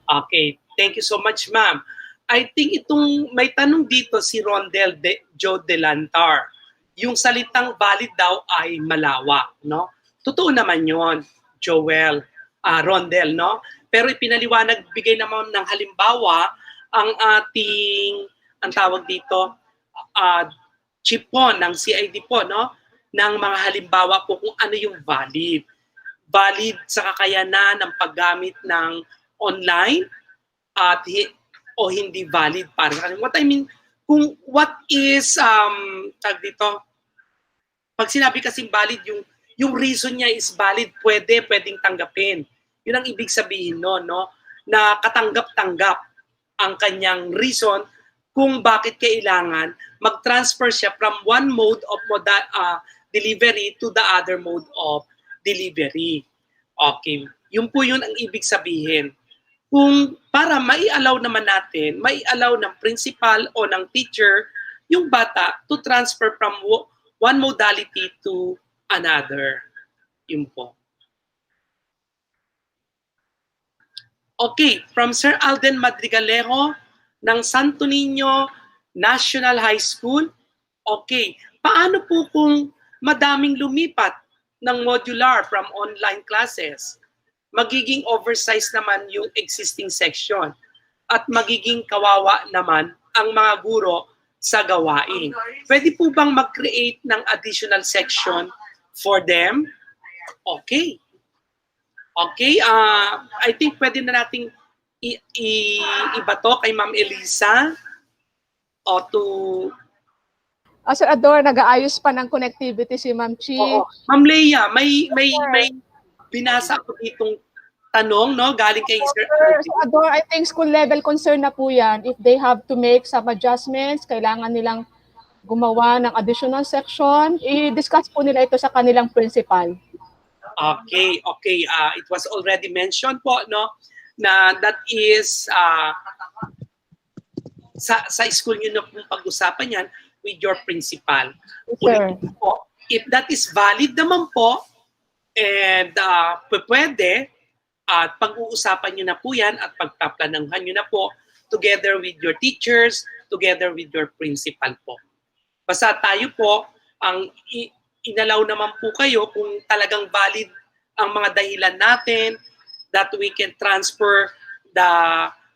Okay, thank you so much, ma'am. I think itong may tanong dito si Rondel Joe Delantar. Yung salitang valid daw ay malawak, no? Totoo naman 'yon, Joel, Rondel, no? Pero ipinaliwanag, bigay naman ng halimbawa ang ating, ang tawag dito, chief po ng CID po, no? Ng mga halimbawa po kung ano yung valid. Valid sa kakayanan ng paggamit ng online at o hindi valid para sa kanila. What I mean, kung what is tag dito, pag sinabi kasing valid, yung reason niya is valid, pwedeng tanggapin. Yun ang ibig sabihin no, na katanggap-tanggap ang kanyang reason kung bakit kailangan mag-transfer siya from one mode of delivery to the other mode of delivery. Okay, yun po yun ang ibig sabihin. Kung para mai-allow naman natin, mai-allow ng principal o ng teacher yung bata to transfer from one modality to another. Yun po. Okay, from Sir Alden Madrigalejo ng Santo Niño National High School. Okay, paano po kung madaming lumipat ng modular from online classes? Magiging oversized naman yung existing section at magiging kawawa naman ang mga guro sa gawain. Pwede po bang mag-create ng additional section for them? Okay. Okay, I think pwede na nating iba to kay Ma'am Elisa o to... Sir Ador, nag-aayos pa ng connectivity si Ma'am Chi. Ma'am Leia, may binasa ko ditong tanong, no? Galing kay Sir Ador, I think school level concern na po yan. If they have to make some adjustments, kailangan nilang gumawa ng additional section, i-discuss po nila ito sa kanilang principal. Okay. It was already mentioned po, no? Na that is sa school nyo na pong pag-usapan yan with your principal. Po, if that is valid naman po, and pwede, at pag-uusapan nyo na po yan at pagpaplanahan nyo na po together with your teachers, together with your principal po. Basta tayo po, ang inalaw naman po kayo kung talagang valid ang mga dahilan natin that we can transfer the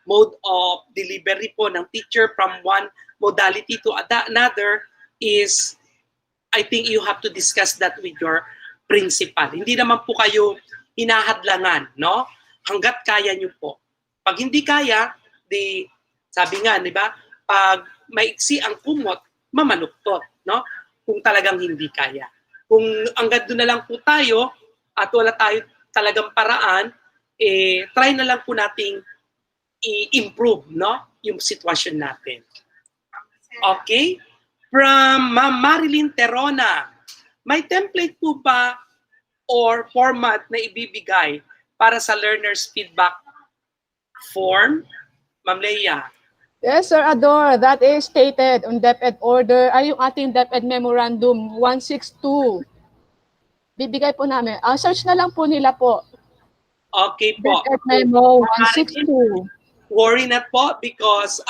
mode of delivery po ng teacher from one modality to another is, I think you have to discuss that with your principal. Hindi naman po kayo hinahadlangan, no? Hanggat kaya nyo po. Pag hindi kaya, sabi nga, di ba? Pag maiksi ang kumot, mamanuktot, no? Kung talagang hindi kaya. Kung hanggat doon na lang po tayo at wala tayo talagang paraan, try na lang po nating i-improve, no? Yung sitwasyon natin. Okay? From Ma'am Marilyn Terona, may template po ba or format na ibibigay para sa learners feedback form? Ma'am Leia. Yes, Sir Ador. That is stated on DepEd order, ay yung ating DepEd Memorandum 162. Bibigay po namin. Search na lang po nila po. Okay po. DepEd Memo 162. Worry not po because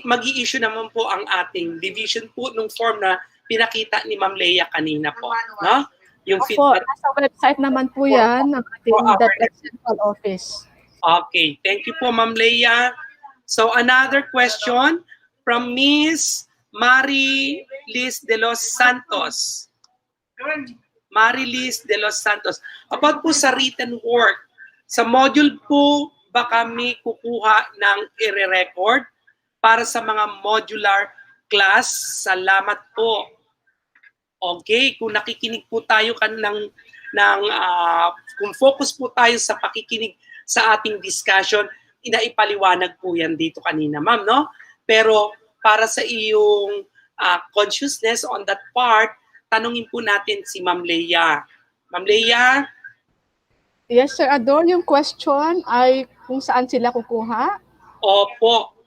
mag-i-issue naman po ang ating division po nung form na pinakita ni Ma'am Leia kanina po. No? Yung feedback. Nasa website naman po yan ng ating DepEd Central Office. Okay. Thank you po, Ma'am Leia. So another question from Miss Marilis de los Santos. Marilis de los Santos. About po sa written work, sa module po ba kami kukuha ng i-record para sa mga modular class? Salamat po. Okay, kung nakikinig po tayo kung focus po tayo sa pakikinig sa ating discussion, inaipaliwanag po yan dito kanina, ma'am, no? Pero para sa iyong consciousness on that part, tanungin po natin si Ma'am Leia. Ma'am Leia? Yes, Sir Ador, yung question ay kung saan sila kukuha? Opo.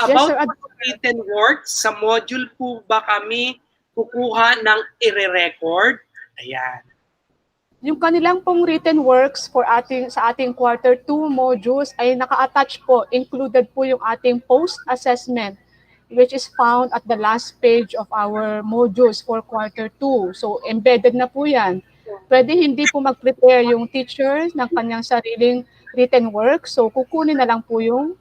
Yes, About Sir Ador. written work, sa module po ba kami kukuha ng i-record? Ayan. Yung kanilang pong written works sa ating quarter 2 modules ay naka-attach po, included po yung ating post-assessment which is found at the last page of our modules for quarter 2. So embedded na po yan. Pwede hindi po mag-prepare yung teacher ng kanyang sariling written work. So kukunin na lang po yung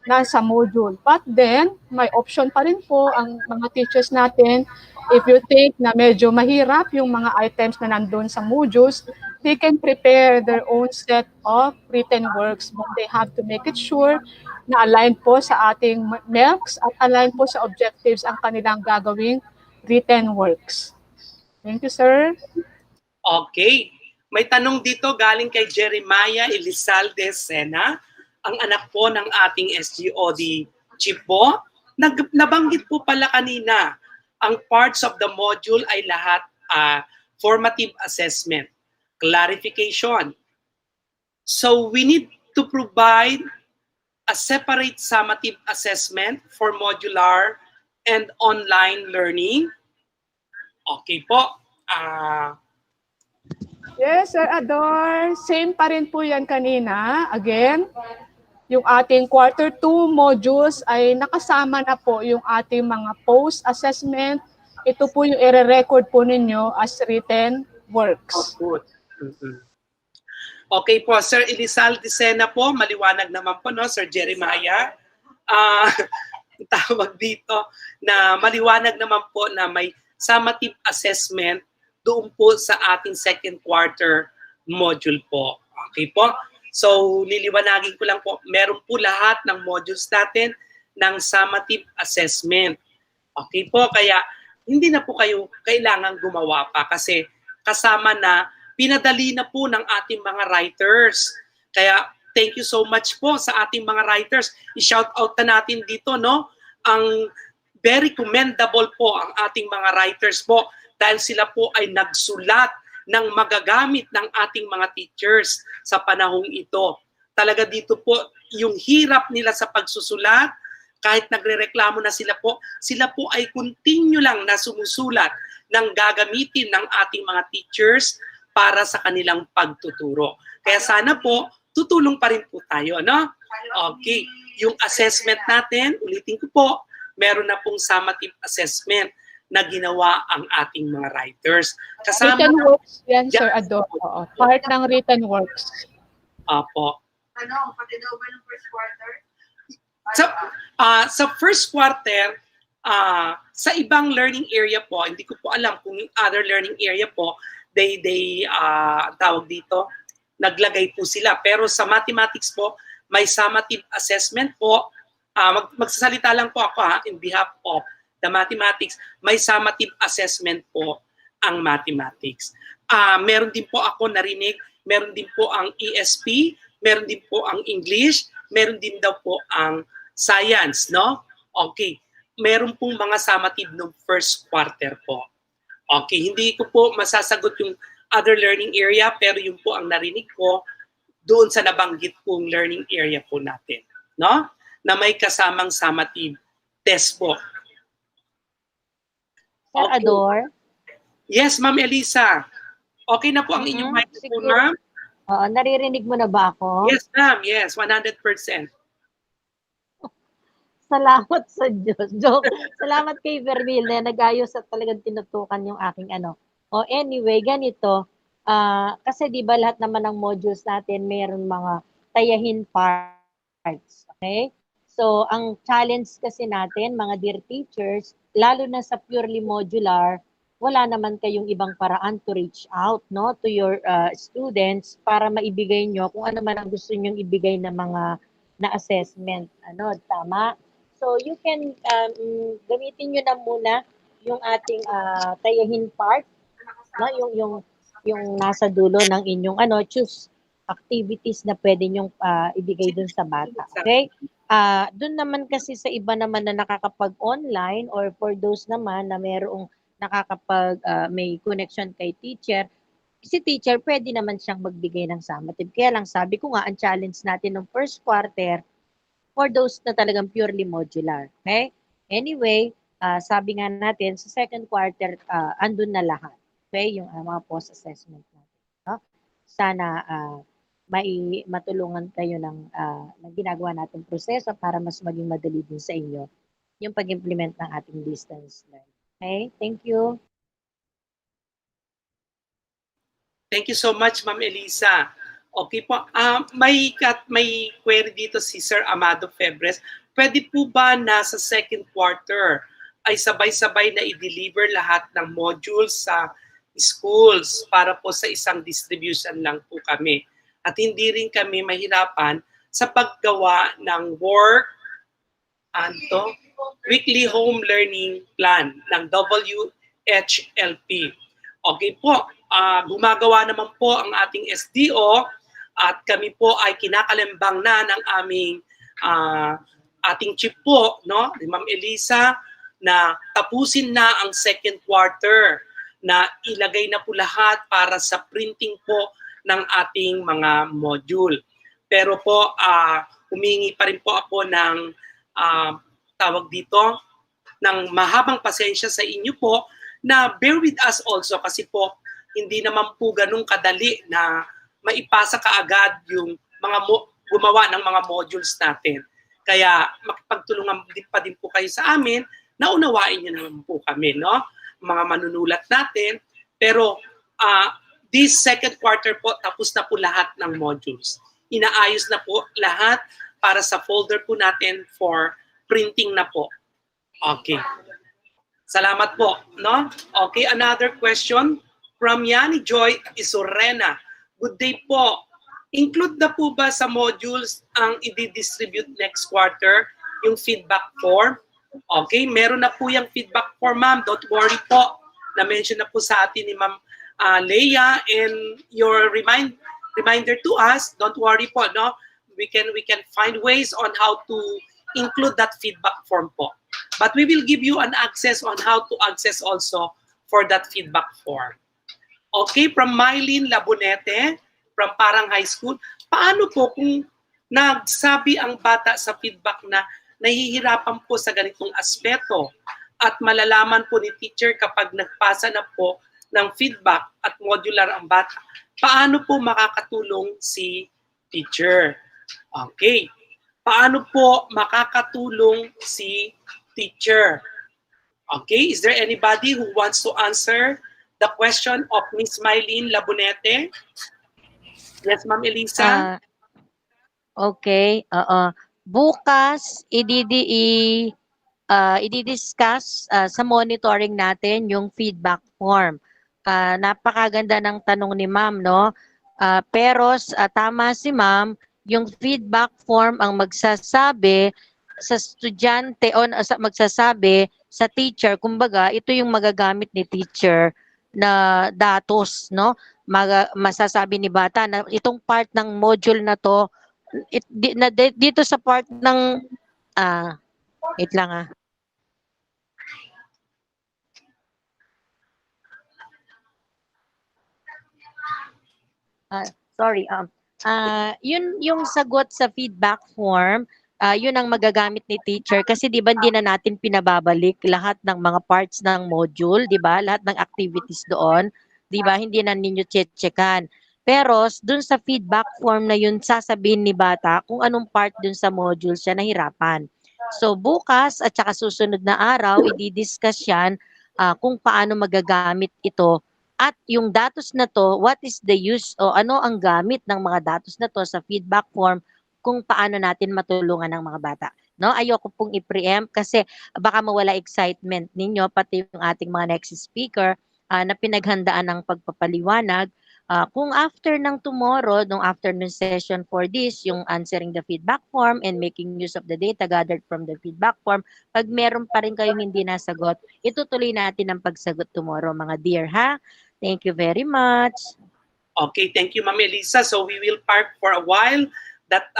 nasa module. But then, may option pa rin po ang mga teachers natin. If you think na medyo mahirap yung mga items na nandun sa modules, they can prepare their own set of written works, but they have to make it sure na align po sa ating MELCs at align po sa objectives ang kanilang gagawing written works. Thank you, sir. Okay. May tanong dito galing kay Jeremiah Elizalde Sena, ang anak po ng ating SGOD chief po. Nabanggit po pala kanina, ang parts of the module ay lahat formative assessment, clarification. So we need to provide a separate summative assessment for modular and online learning. Okay po. Yes, Sir Ador. Same pa rin po yan kanina. Again, yung ating quarter 2 modules ay nakasama na po yung ating mga post-assessment. Ito po yung i-record po ninyo as written works. Oh, good. Okay po, Sir Elizalde Sena po, maliwanag naman po, no, Sir Jeremiah. Tawag dito na maliwanag naman po na may summative assessment doon po sa ating second quarter module po. Okay po? So, liliwanagin ko lang po, meron po lahat ng modules natin ng summative assessment. Okay po? Kaya, hindi na po kayo kailangan gumawa pa kasi kasama na, pinadali na po ng ating mga writers. Kaya, thank you so much po sa ating mga writers. I-shout out na natin dito, no? Ang very commendable po ang ating mga writers po dahil sila po ay nagsulat ng magagamit ng ating mga teachers sa panahong ito. Talaga dito po, yung hirap nila sa pagsusulat, kahit nagrereklamo na sila po ay continue lang na sumusulat ng gagamitin ng ating mga teachers para sa kanilang pagtuturo. Kaya sana po, tutulong pa rin po tayo, no? Okay, yung assessment natin, ulitin ko po, meron na pong summative assessment na ginawa ang ating mga writers. Kasama written works yan, Sir Ador. Part ng written works. Apo. Pati daw ba ng first quarter? Sa first quarter, sa ibang learning area po, hindi ko po alam kung yung other learning area po, they tawag dito, naglagay po sila. Pero sa mathematics po, may summative assessment po. Magsasalita lang po ako in behalf of the mathematics, may summative assessment po ang mathematics. Meron din po ako narinig, meron din po ang ESP, meron din po ang English, meron din daw po ang science, no? Okay. Meron pong mga summative ng first quarter po. Okay, hindi ko po masasagot yung other learning area, pero yun po ang narinig ko doon sa nabanggit pong learning area po natin, no? Na may kasamang summative test po. Sir Ador? Yes, Ma'am Elisa. Okay na po ang inyong microphone, ma'am? Oo, naririnig mo na ba ako? Yes, ma'am. Yes, 100%. Salamat sa Diyos. Joke. Salamat kay Vermil na nag-ayos at talagang tinutukan yung aking ano. O anyway, ganito. Kasi di ba lahat naman ng modules natin mayroon mga tayahin parts. Okay? So, ang challenge kasi natin, mga dear teachers, lalo na sa purely modular, wala naman kayong ibang paraan to reach out, no, to your students para maibigay nyo kung ano man ang gusto nyong ibigay na mga na assessment. Ano, tama? So, you can, gamitin nyo na muna yung ating tayahin part, no, yung nasa dulo ng inyong choose activities na pwede nyong ibigay dun sa bata. Okay? Dun naman kasi sa iba naman na nakakapag-online or for those naman na merong may connection kay teacher, si teacher pwede naman siyang magbigay ng summative. Kaya lang sabi ko nga, ang challenge natin ng first quarter for those na talagang purely modular. Okay? Anyway, sabi nga natin, sa second quarter, andun na lahat. Okay? Yung mga post-assessment natin. No? Sana matulungan kayo ng ginagawa natin proseso para mas maging madali din sa inyo yung pag-implement ng ating distance learning. Okay? Thank you. Thank you so much, Ma'am Elisa. Okay po. May query dito si Sir Amado Febres. Pwede po ba na sa second quarter ay sabay-sabay na i-deliver lahat ng modules sa schools para po sa isang distribution lang po kami? At hindi rin kami mahirapan sa paggawa ng weekly home learning plan ng WHLP. Okay po, gumagawa naman po ang ating SDO at kami po ay kinakalembang na ng ating chief po, no, ni Ma'am Elisa, na tapusin na ang second quarter, na ilagay na po lahat para sa printing po ng ating mga module. Pero po, humingi pa rin po ako ng tawag dito, ng mahabang pasensya sa inyo po, na bear with us also kasi po hindi naman po ganun kadali na maipasa kaagad yung mga gumawa ng mga modules natin. Kaya makipagtulungan din po kayo sa amin, naunawain nyo naman po kami, no? Mga manunulat natin. Pero this second quarter po, tapos na po lahat ng modules. Inaayos na po lahat para sa folder po natin for printing na po. Okay. Salamat po, no? Okay, another question from Yani Joy Isorena. Good day po. Include na po ba sa modules ang i-distribute next quarter yung feedback form? Okay, meron na po yung feedback form, ma'am. Don't worry po. Na-mention na po sa atin ni Ma'am Leia, and your reminder to us, don't worry po, no? We can find ways on how to include that feedback form po. But we will give you an access on how to access also for that feedback form. Okay, from Mylene Labonete, from Parang High School, paano po kung nagsabi ang bata sa feedback na nahihirapan po sa ganitong aspeto at malalaman po ni teacher kapag nagpasa na po ng feedback at modular ang bata, paano po makakatulong si teacher? Okay. Paano po makakatulong si teacher? Okay, is there anybody who wants to answer the question of Miss Mylene Labonete? Yes, Ma'am Elisa? Okay, bukas i-discuss sa monitoring natin yung feedback form. Napakaganda ng tanong ni Ma'am, no? Pero tama si Ma'am, yung feedback form ang magsasabi sa estudyante o magsasabi sa teacher, kumbaga ito yung magagamit ni teacher na datos, no? Masasabi ni bata na itong part ng module na to dito sa part ng wait lang sorry yun yung sagot sa feedback form, yun ang magagamit ni teacher kasi 'di ba hindi na natin pinababalik lahat ng mga parts ng module, 'di ba? Lahat ng activities doon, 'di ba? Hindi na ninyo checkan. Pero dun sa feedback form na yun sasabihin ni bata kung anong part dun sa module siya nahirapan. So bukas at saka susunod na araw i-discuss yan kung paano magagamit ito. At yung datos na to, what is the use o ano ang gamit ng mga datos na to sa feedback form kung paano natin matulungan ng mga bata. No, ayoko pong i-preempt kasi baka mawala excitement ninyo pati yung ating mga next speaker na pinaghandaan ng pagpapaliwanag. Kung after ng tomorrow, nung afternoon session for this, yung answering the feedback form and making use of the data gathered from the feedback form, pag meron pa rin kayong hindi nasagot, itutuloy natin ang pagsagot tomorrow, mga dear, ha? Thank you very much. Okay, thank you, Ma'am Elisa. So we will park for a while that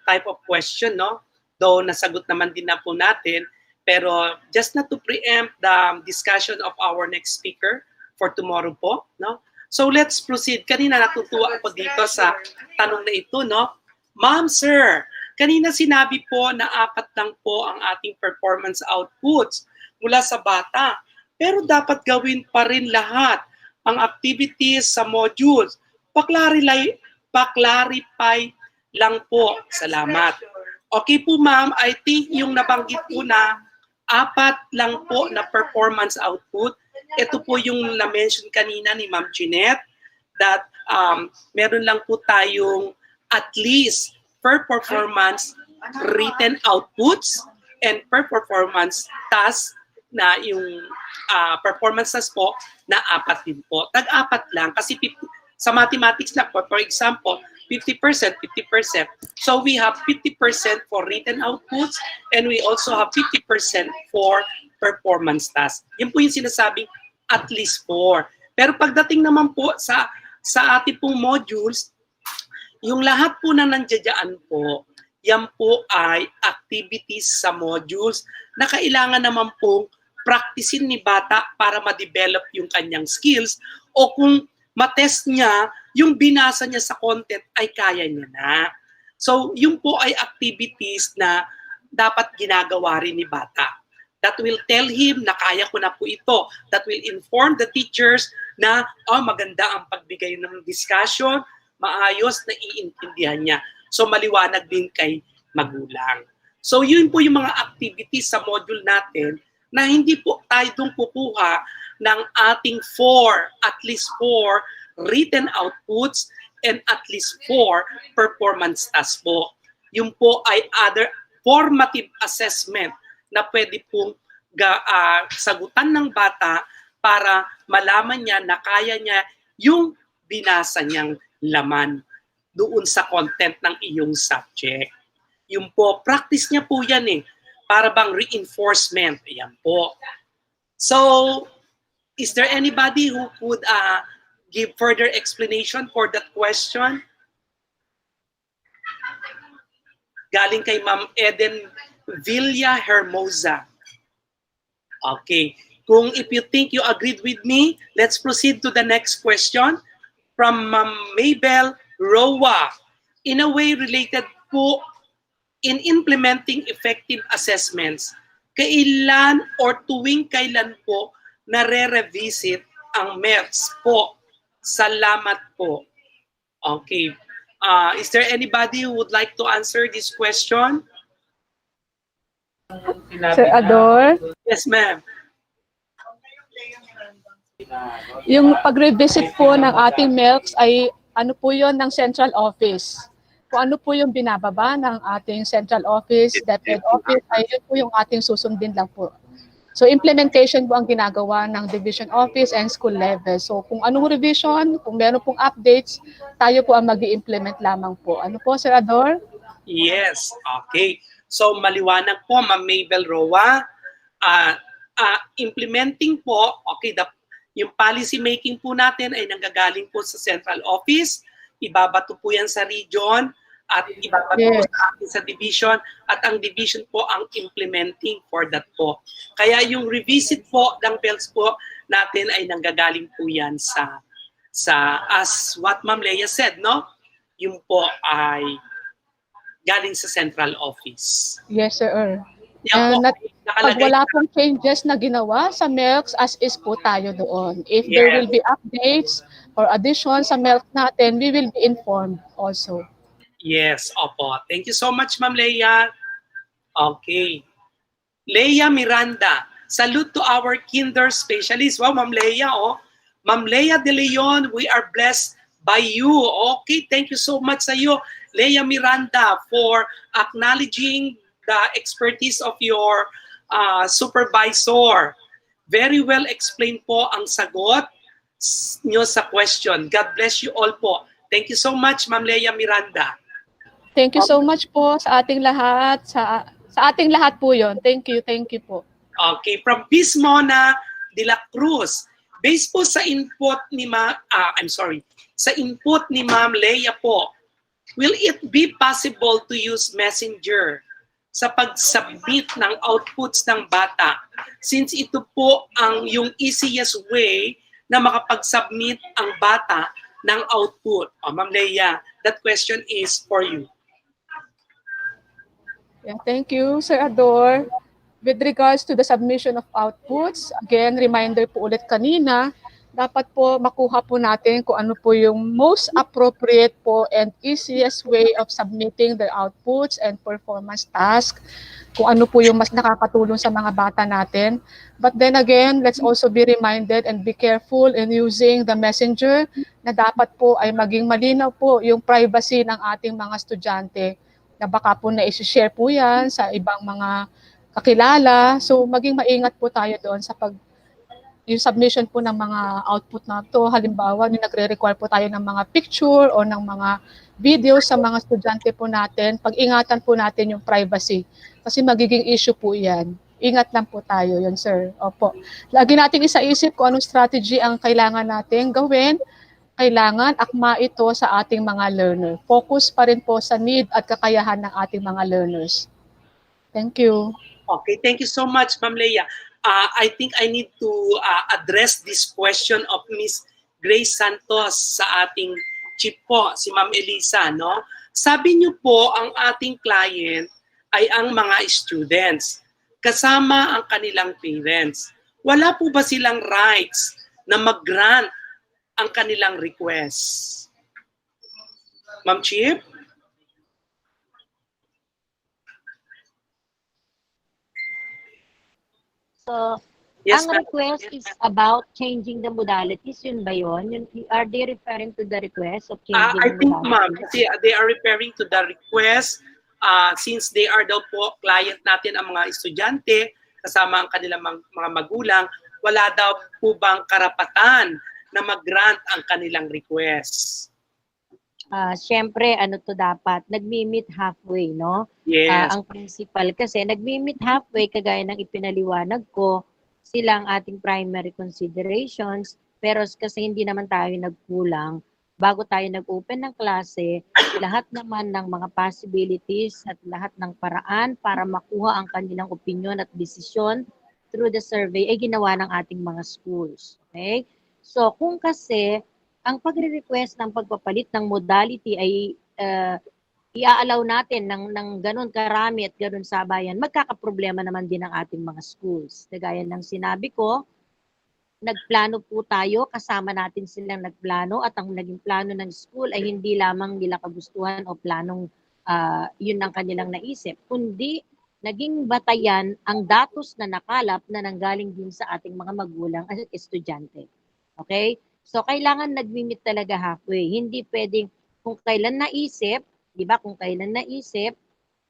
type of question, no? Though nasagot naman din na po natin. Pero just not to preempt the discussion of our next speaker for tomorrow po, no? So let's proceed. Kanina natutuwa ako dito sa tanong na ito, no? Ma'am, sir, kanina sinabi po na 4 lang po ang ating performance outputs mula sa bata. Pero dapat gawin pa rin lahat ang activities sa modules. Pa-clarify lang po. Salamat. Okay po ma'am, I think yung nabanggit po na 4 lang po na performance output, ito po yung na-mention kanina ni Ma'am Jeanette that meron lang po tayong at least per performance written outputs and per performance task na yung performance task po na 4 din po. Tag-4 lang kasi sa mathematics lang po, for example, 50%, 50%. So we have 50% for written outputs and we also have 50% for performance task. Yan po yung sinasabing at least 4. Pero pagdating naman po sa ating pong modules, yung lahat po na nandiyan po, yan po ay activities sa modules na kailangan naman pong practicein ni bata para ma-develop yung kanyang skills o kung matest niya, yung binasa niya sa content ay kaya niya na. So, yun po ay activities na dapat ginagawa rin ni bata. That will tell him na kaya ko na po ito. That will inform the teachers na maganda ang pagbigay ng discussion, maayos na iintindihan niya. So, maliwanag din kay magulang. So, yun po yung mga activities sa module natin na hindi po tayo dong kukuha ng ating at least 4 written outputs and at least 4 performance tasks po. Yung po ay other formative assessment na pwede pong sagutan ng bata para malaman niya na kaya niya yung binasa niyang laman doon sa content ng iyong subject. Yung po, practice niya po yan para bang reinforcement. Ayan po. So, is there anybody who could give further explanation for that question? Galing kay Ma'am Eden Villa Hermosa. Okay. If you think you agreed with me, let's proceed to the next question from Ma'am Mabel Rowa. In a way related po in implementing effective assessments, kailan or tuwing kailan po nare-revisit ang MEFs po? Salamat po. Okay. Is there anybody who would like to answer this question? Sir Ador? Yes, ma'am. Yung pag-revisit po ng ating MELCs ay ano po yon ng central office. Kung ano po yung binababa ng ating central office, DepEd office, ay yun po yung ating susundin lang po. So implementation po ang ginagawa ng division office and school level. So kung anong revision, kung meron pong updates, tayo po ang mag-i-implement lamang po. Ano po, Sir Ador? Yes, okay. So maliwanag po, Ma'am Mabel Roa. Implementing po, okay, yung policy making po natin ay nanggagaling po sa central office. Ibabato po yan sa region at ibabato po sa division at ang division po ang implementing for that po. Kaya yung revisit po ng PELS po natin ay nanggagaling po yan sa as what Ma'am Leia said, no? Yung po ay galing sa central office. Yes, sir. Yan po, Pag wala pong changes na ginawa sa MELCs, as is po tayo doon. If there will be updates or additions sa MELC natin, we will be informed also. Yes, opo. Thank you so much, Ma'am Leia. Okay. Leia Miranda, salute to our kinder specialist. Wow, Ma'am Leia, Ma'am Leia De Leon, we are blessed by you. Okay, thank you so much sa iyo, Leia Miranda, for acknowledging the expertise of your supervisor. Very well explained po ang sagot nyo sa question. God bless you all po. Thank you so much, Ma'am Leia Miranda. Thank you so much po sa ating lahat. Sa ating lahat po yon. Thank you po. Okay, from Bismona de la Cruz. Based po sa input ni sa input ni Ma'am Leia po, will it be possible to use Messenger sa pag-submit ng outputs ng bata, since ito po ang yung easiest way na makapag-submit ang bata ng output? Ma'am Leia, that question is for you. Yeah, thank you, Sir Ador. With regards to the submission of outputs, again, reminder po ulit kanina, dapat po makuha po natin kung ano po yung most appropriate po and easiest way of submitting the outputs and performance task, kung ano po yung mas nakakatulong sa mga bata natin. But then again, let's also be reminded and be careful in using the messenger na dapat po ay maging malinaw po yung privacy ng ating mga estudyante, na baka po na-share po yan sa ibang mga kakilala. So maging maingat po tayo doon sa yung submission po ng mga output na to. Halimbawa, yung nagre-require po tayo ng mga picture o ng mga videos sa mga estudyante po natin, pag-ingatan po natin yung privacy. Kasi magiging issue po yan. Ingat lang po tayo, yun sir. Opo. Lagi nating isa-isip kung anong strategy ang kailangan natin gawin. Kailangan akma ito sa ating mga learner. Focus pa rin po sa need at kakayahan ng ating mga learners. Thank you. Okay, thank you so much, Ma'am Leia. I think I need to address this question of Miss Grace Santos sa ating chief po, si Ma'am Elisa. No? Sabi niyo po, ang ating client ay ang mga students, kasama ang kanilang parents. Wala po ba silang rights na mag-grant ang kanilang request? Ma'am Chief? So, Yes, ang request is about changing the modalities. Yun ba yun? Are they referring to the request of changing I think, modalities? ma'am, they are referring to the request since they are daw po client natin ang mga estudyante kasama ang kanilang mga magulang, wala daw po bang karapatan na mag-grant ang kanilang request? Siyempre, ano to dapat? Nagmi-meet halfway, no? Yes. Ang principal kasi nagmi-meet halfway, kagaya ng ipinaliwanag ko, sila ang ating primary considerations, pero kasi hindi naman tayo nagkulang, bago tayo nag-open ng klase, lahat naman ng mga possibilities at lahat ng paraan para makuha ang kanilang opinion at desisyon through the survey ay ginawa ng ating mga schools. Okay? So, kung kasi ang pagre-request ng pagpapalit ng modality ay i-allow natin ng ganun karami at ganun sabayan, magkakaproblema naman din ang ating mga schools. Kagaya ng sinabi ko, nagplano po tayo, kasama natin silang nagplano, at ang naging plano ng school ay hindi lamang nila kagustuhan o planong yun ang kanilang naisip, kundi naging batayan ang datos na nakalap na nanggaling din sa ating mga magulang at estudyante. Okay? So, kailangan nag-meet talaga halfway. Hindi pwedeng kung kailan naisip, di ba? Kung kailan naisip,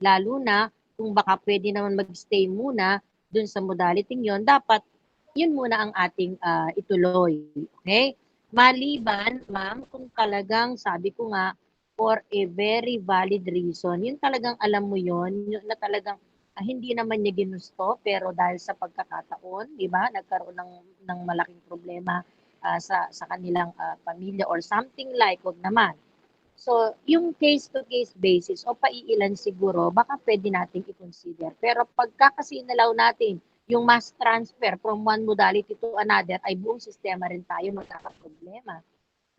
lalo na kung baka pwede naman mag-stay muna dun sa modality yon, dapat yun muna ang ating ituloy. Okay? Maliban, ma'am, kung talagang, sabi ko nga, for a very valid reason, yun talagang alam mo yun, yun na talagang hindi naman niya ginusto, pero dahil sa pagkakataon, di ba, nagkaroon ng malaking problema sa kanilang pamilya or something like, wag naman. So, yung case-to-case basis o paiilan siguro, baka pwede nating i-consider. Pero pagka kasi inalaw natin yung mass transfer from one modality to another, ay buong sistema rin tayo magkakaproblema.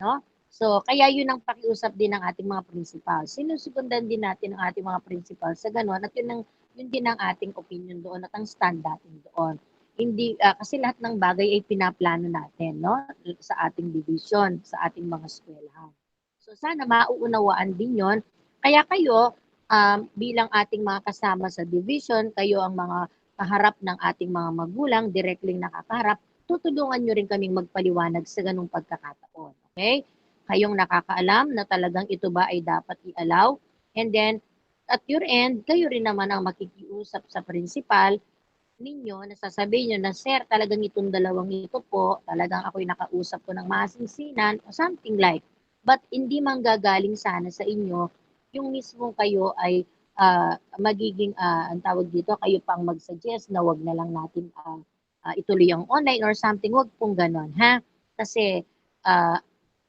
No? So, kaya yun ang pakiusap din ng ating mga principal. Sinusugundan din natin ang ating mga principal sa gano'n, at yun din ang ating opinion doon at ang stand natin doon. Hindi kasi lahat ng bagay ay pinaplano natin, no, sa ating division, sa ating mga eskwelahan. So sana mauunawaan din 'yon. Kaya kayo bilang ating mga kasama sa division, kayo ang mga kaharap ng ating mga magulang, directly nakakaharap, tutulungan nyo rin kaming magpaliwanag sa ganung pagkakataon. Okay? Kayong nakakaalam na talagang ito ba ay dapat i-allow, and then at your end, kayo rin naman ang makikiusap sa principal ninyo, nasasabihin nyo na, sir, talagang itong dalawang ito po, talagang ako'y nakausap ko ng masinsinan, o something like. But hindi manggagaling sana sa inyo, yung mismong kayo ay magiging, ang tawag dito, kayo pang mag-suggest na wag na lang natin ituloy ang online or something, wag pong gano'n, ha? Kasi uh,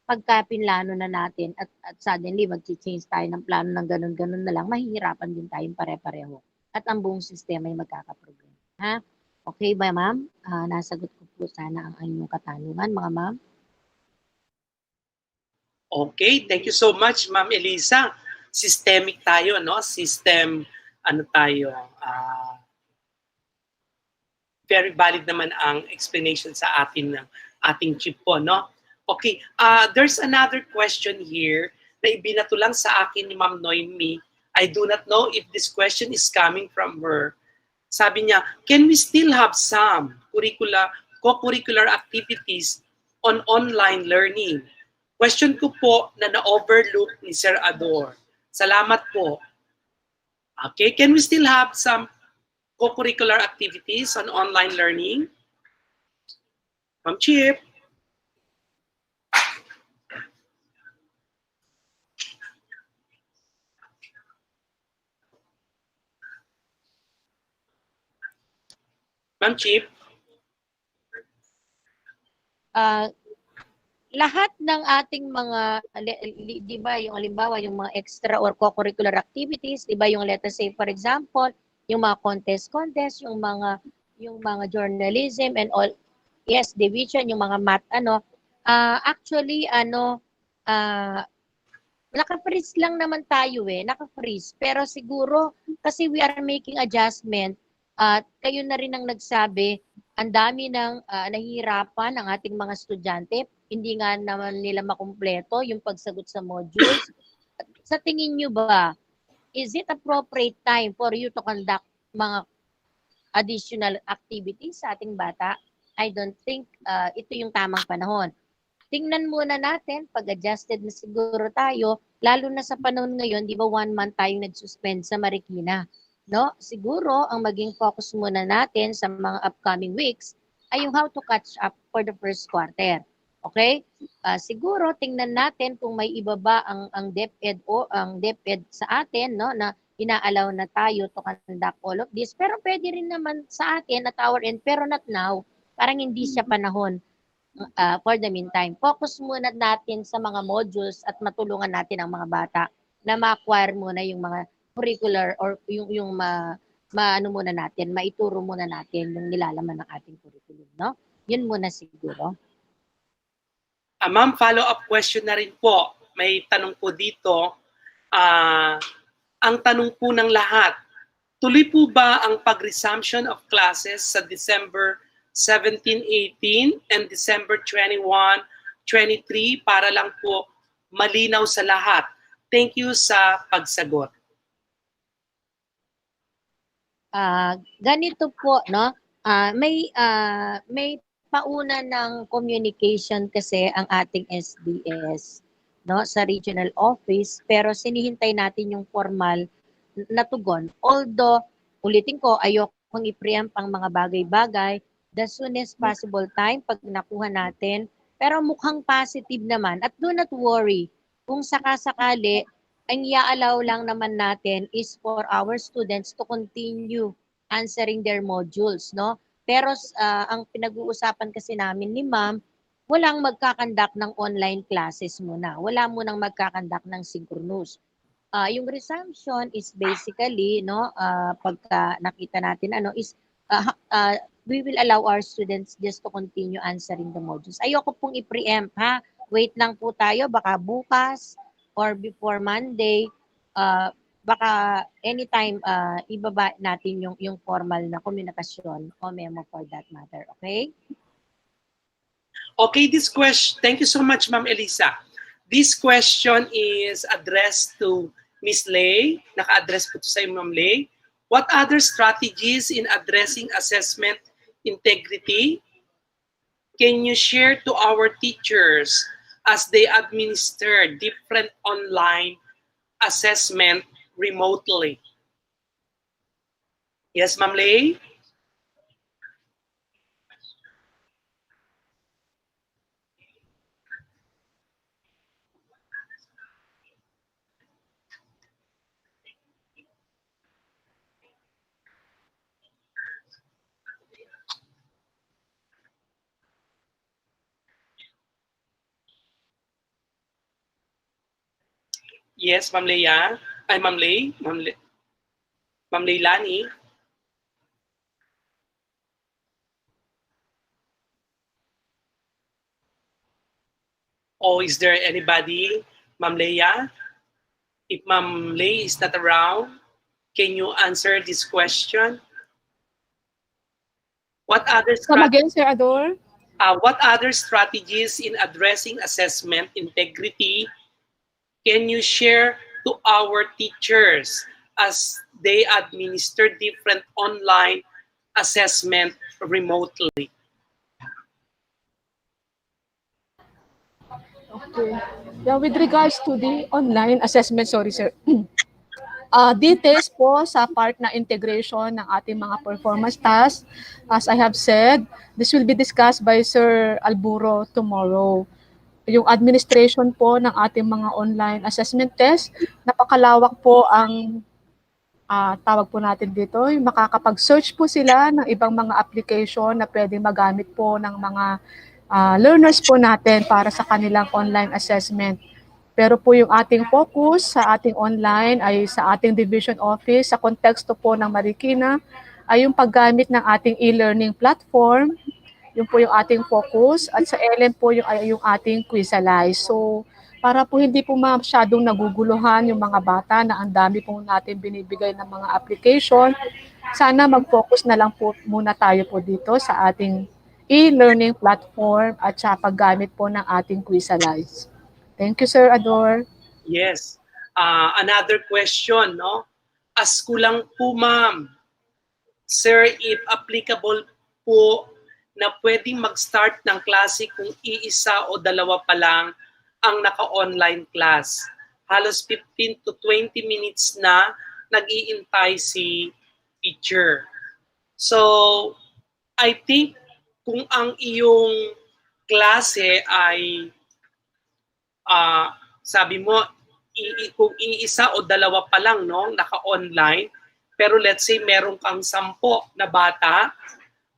pagka pinlano na natin at suddenly mag-change tayo ng plano ng ganun-ganun na lang, mahihirapan din tayong pare-pareho. At ang buong sistema ay magkakaproblema. Ha? Okay ba, ma'am? Nasagot ko po sana ang inyong katanungan, mga ma'am. Okay, thank you so much, Ma'am Elisa. Systemic tayo, no? System, ano tayo, very valid naman ang explanation sa atin ng ating chief po, no? Okay, there's another question here na ibinato lang sa akin ni Ma'am Noemi. I do not know if this question is coming from her. Sabi niya, can we still have some co-curricular activities on online learning? Question ko po na na-overlook ni Sir Ador. Salamat po. Okay, can we still have some co-curricular activities on online learning? Ma'am Chip. Ma'am Chip. Lahat ng ating mga, di ba, yung halimbawa, yung mga extra or co-curricular activities, di ba, yung let us say, for example, yung mga contest, yung mga journalism and all, yes, division, yung mga math, actually, naka-freeze lang naman tayo naka-freeze. Pero siguro, kasi we are making adjustment, at kayo na rin ang nagsabi, ang dami ng nahihirapan ng ating mga estudyante, hindi nga naman nila makumpleto yung pagsagot sa modules. Sa tingin nyo ba, is it appropriate time for you to conduct mga additional activities sa ating bata? I don't think ito yung tamang panahon. Tingnan muna natin, pag-adjusted na siguro tayo, lalo na sa panahon ngayon, di ba 1 month tayong nag-suspend sa Marikina. No? Siguro, ang maging focus muna natin sa mga upcoming weeks ay yung how to catch up for the first quarter. Okay? Siguro, tingnan natin kung may iba ba ang DepEd o ang DepEd sa atin, no, na ina-allow na tayo to conduct all of this. Pero pwede rin naman sa atin at our end, pero not now. Parang hindi siya panahon. For the meantime, focus muna natin sa mga modules at matulungan natin ang mga bata na ma-acquire muna yung mga curricular or yung maano muna natin, maituro muna natin yung nilalaman ng ating curriculum, no? Yun muna siguro. Ma'am, follow-up question na rin po. May tanong po dito. Ang tanong po ng lahat, tuloy po ba ang pag-resumption of classes sa December 17-18 and December 21-23 para lang po malinaw sa lahat? Thank you sa pagsagot. Ganito po, no? May pauna ng communication kasi ang ating SDS, no, sa regional office, pero sinihintay natin yung formal na tugon. Although, ulitin ko, ayokong i-preempt ang mga bagay-bagay, the soonest possible time pag nakuha natin, pero mukhang positive naman. At do not worry, kung sakasakali, ang i-allow lang naman natin is for our students to continue answering their modules, no? Pero ang pinag-uusapan kasi namin ni ma'am, walang magkakandak ng online classes muna. Wala munang magkakandak ng synchronous. Yung resumption is basically, no, pagka nakita natin, is we will allow our students just to continue answering the modules. Ayoko pong i-preempt, ha? Wait lang po tayo, baka bukas or before Monday, baka anytime ibaba natin yung formal na komunikasyon o memo for that matter, okay? Okay, this question, thank you so much, Ma'am Elisa. This question is addressed to Ms. Lay. Naka-address po ito sa Ma'am Lay. What other strategies in addressing assessment integrity can you share to our teachers as they administer different online assessment remotely? Yes, Ma'am Lay? Yes, Ma'am Leia. Ay, Ma'am Lei. Ma'am Leilani. Or is there anybody, Ma'am Leia? If Ma'am Lei is not around, can you answer this question? What other Come again, Sir Ador? what other strategies in addressing assessment integrity can you share to our teachers as they administer different online assessment remotely? Okay. Yeah, with regards to the online assessment, sorry sir. Details po sa part na integration ng ating mga performance tasks. As I have said, this will be discussed by Sir Alburo tomorrow. Yung administration po ng ating mga online assessment test, napakalawak po ang tawag po natin dito, yung makakapag-search po sila ng ibang mga application na pwedeng magamit po ng mga learners po natin para sa kanilang online assessment. Pero po yung ating focus sa ating online ay sa ating division office, sa konteksto po ng Marikina, ay yung paggamit ng ating e-learning platform, yung po yung ating focus, at sa LM po yung ating Quizalize. So, para po hindi po masyadong naguguluhan yung mga bata na ang dami po natin binibigay ng mga application, sana mag-focus na lang po muna tayo po dito sa ating e-learning platform at sa paggamit po ng ating Quizalize. Thank you, Sir Ador. Yes. Another question, no? As kulang po, ma'am. Sir, if applicable po na pwedeng mag-start ng klase kung iisa o dalawa pa lang ang naka-online class. Halos 15 to 20 minutes na nag-iintay si teacher. So, I think kung ang iyong klase ay sabi mo, kung iisa o dalawa pa lang no, naka-online, pero let's say meron kang 10 na bata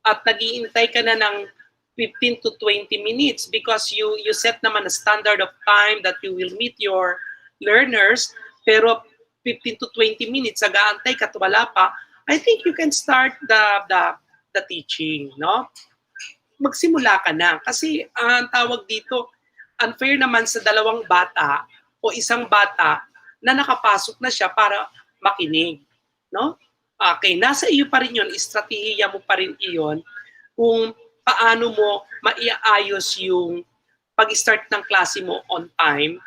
at nag-iintay ka na ng 15 to 20 minutes because you set naman a standard of time that you will meet your learners, pero 15 to 20 minutes, nag-aantay ka at wala pa, I think you can start the teaching, no? Magsimula ka na. Kasi ang tawag dito, unfair naman sa dalawang bata o isang bata na nakapasok na siya para makinig, no? Okay, nasa iyo pa rin 'yon, estratehiya mo pa rin iyon kung paano mo maiaayos yung pag-start ng klase mo on time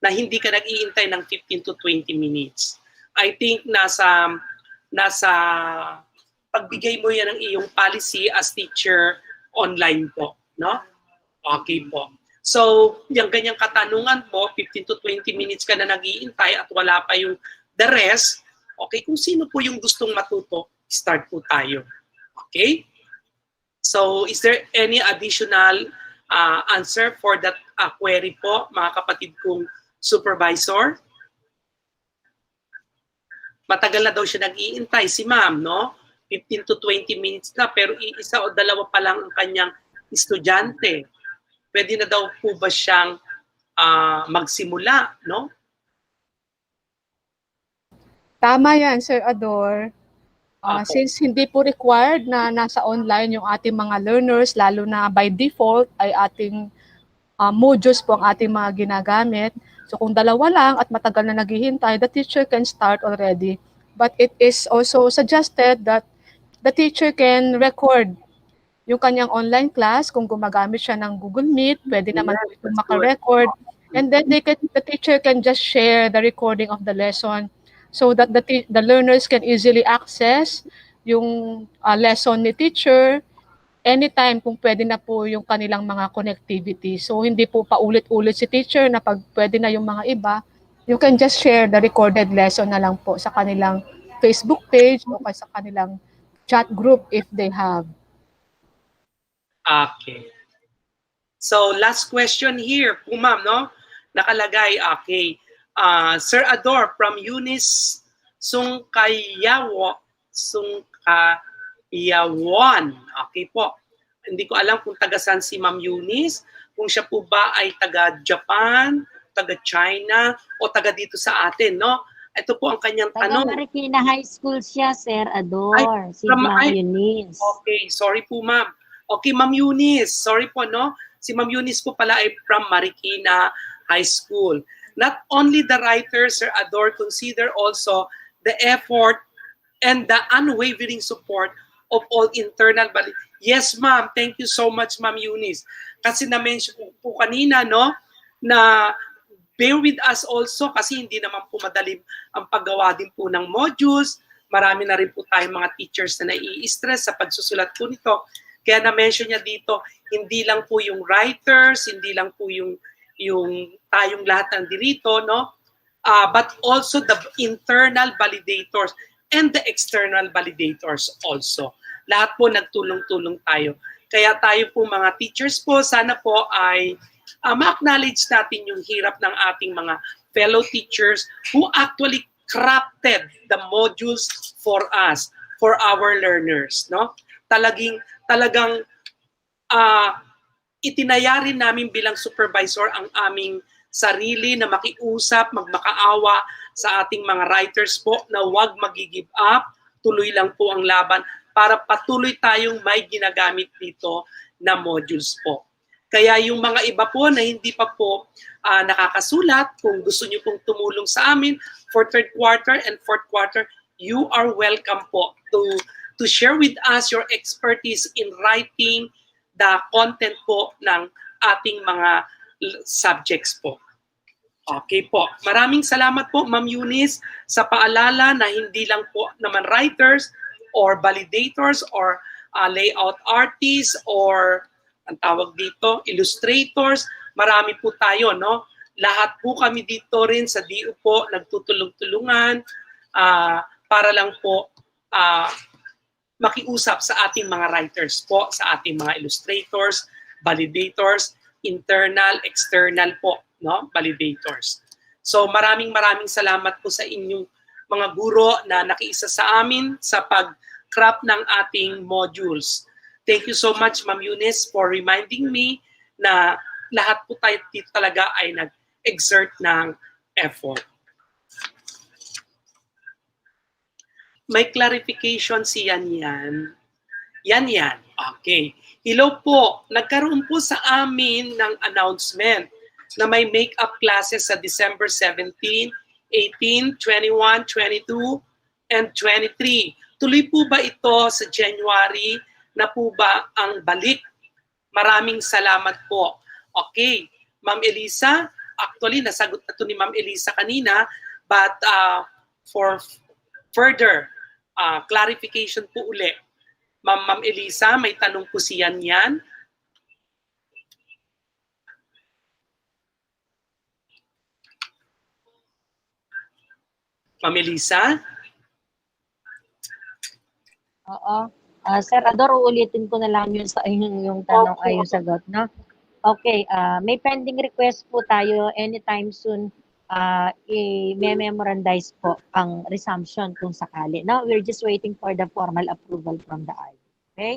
na hindi ka nag-iintay ng 15 to 20 minutes. I think nasa pagbigay mo yan ng iyong policy as teacher online po, no? Okay po. So, yung ganyang katanungan po, 15 to 20 minutes ka na nag-iintay at wala pa yung the rest, okay, kung sino po yung gustong matuto, start po tayo. Okay? So, is there any additional answer for that query po, mga kapatid kong supervisor? Matagal na daw siya nag-iintay, si ma'am, no? 15 to 20 minutes na, pero isa o dalawa pa lang ang kanyang estudyante. Pwede na daw po ba siyang magsimula, no? Tama yan, Sir Ador. Since hindi po required na nasa online yung ating mga learners, lalo na by default ay ating modules po ang ating mga ginagamit. So kung dalawa lang at matagal na naghihintay, the teacher can start already. But it is also suggested that the teacher can record yung kanyang online class. Kung gumagamit siya ng Google Meet, pwede naman po itong maka-record. And then the teacher can just share the recording of the lesson so that the learners can easily access yung lesson ni teacher anytime kung pwede na po yung kanilang mga connectivity. So hindi po paulit-ulit si teacher na pag pwede na yung mga iba, you can just share the recorded lesson na lang po sa kanilang Facebook page o sa kanilang chat group if they have. Okay. So, last question here po, ma'am, no? Nakalagay, okay. Sir Ador from Eunice Sungkayawan. Okay po. Hindi ko alam kung taga saan si Ma'am Eunice. Kung siya po ba ay taga Japan taga China o taga dito sa atin, no? Ito po ang kanyang tanong. Taga Marikina High School siya, Sir Ador. Si Ma'am Eunice. Okay, sorry po ma'am. Okay, Ma'am Eunice, sorry po, no? Si Ma'am Eunice po pala ay from Marikina High School. Not only the writers, Sir Ador, consider also the effort and the unwavering support of all internal body. Yes, ma'am. Thank you so much, Ma'am Eunice. Kasi na-mention po kanina, no, na bear with us also kasi hindi naman po madali ang paggawa din po ng modules. Marami na rin po tayong mga teachers na nai-stress sa pagsusulat po nito. Kaya na-mention niya dito, hindi lang po yung writers, hindi lang po yung tayong lahat ng dirito, no? But also the internal validators and the external validators also. Lahat po nagtulong-tulong tayo. Kaya tayo po mga teachers po, sana po ay ma-acknowledge natin yung hirap ng ating mga fellow teachers who actually crafted the modules for us, for our learners, no? Talagang itinayarin namin bilang supervisor ang aming sarili na makiusap, magmakaawa sa ating mga writers po na huwag mag-give up, tuloy lang po ang laban para patuloy tayong may ginagamit dito na modules po. Kaya yung mga iba po na hindi pa po nakakasulat, kung gusto nyo pong tumulong sa amin for third quarter and fourth quarter, you are welcome po to share with us your expertise in writing the content po ng ating mga subjects po. Okay po. Maraming salamat po, Ma'am Eunice, sa paalala na hindi lang po naman writers or validators or layout artists or ang tawag dito, illustrators, marami po tayo, no? Lahat po kami dito rin sa DU po, nagtutulong-tulungan para lang po makiusap sa ating mga writers po, sa ating mga illustrators, validators, internal, external po, no? Validators. So maraming salamat po sa inyong mga guro na nakiisa sa amin sa pag-craft ng ating modules. Thank you so much, Ma'am Eunice, for reminding me na lahat po tayo dito talaga ay nag-exert ng effort. May clarification si Yan. Yan. Okay. Hello po. Nagkaroon po sa amin ng announcement na may make-up classes sa December 17, 18, 21, 22, and 23. Tuloy po ba ito sa January? Na po ba ang balik? Maraming salamat po. Okay, Ma'am Elisa, actually nasagot na ito ni Ma'am Elisa kanina, but for further clarification po uli, Ma'am Elisa, may tanong po si Yan. Ma'am Elisa? Oo. Sir Ador, uulitin ko na lang yun sa yung tanong ay yung sagot, no? Okay, may pending request po tayo anytime soon. I-memorandise po ang resumption kung sakali. No, we're just waiting for the formal approval from the RD. Okay?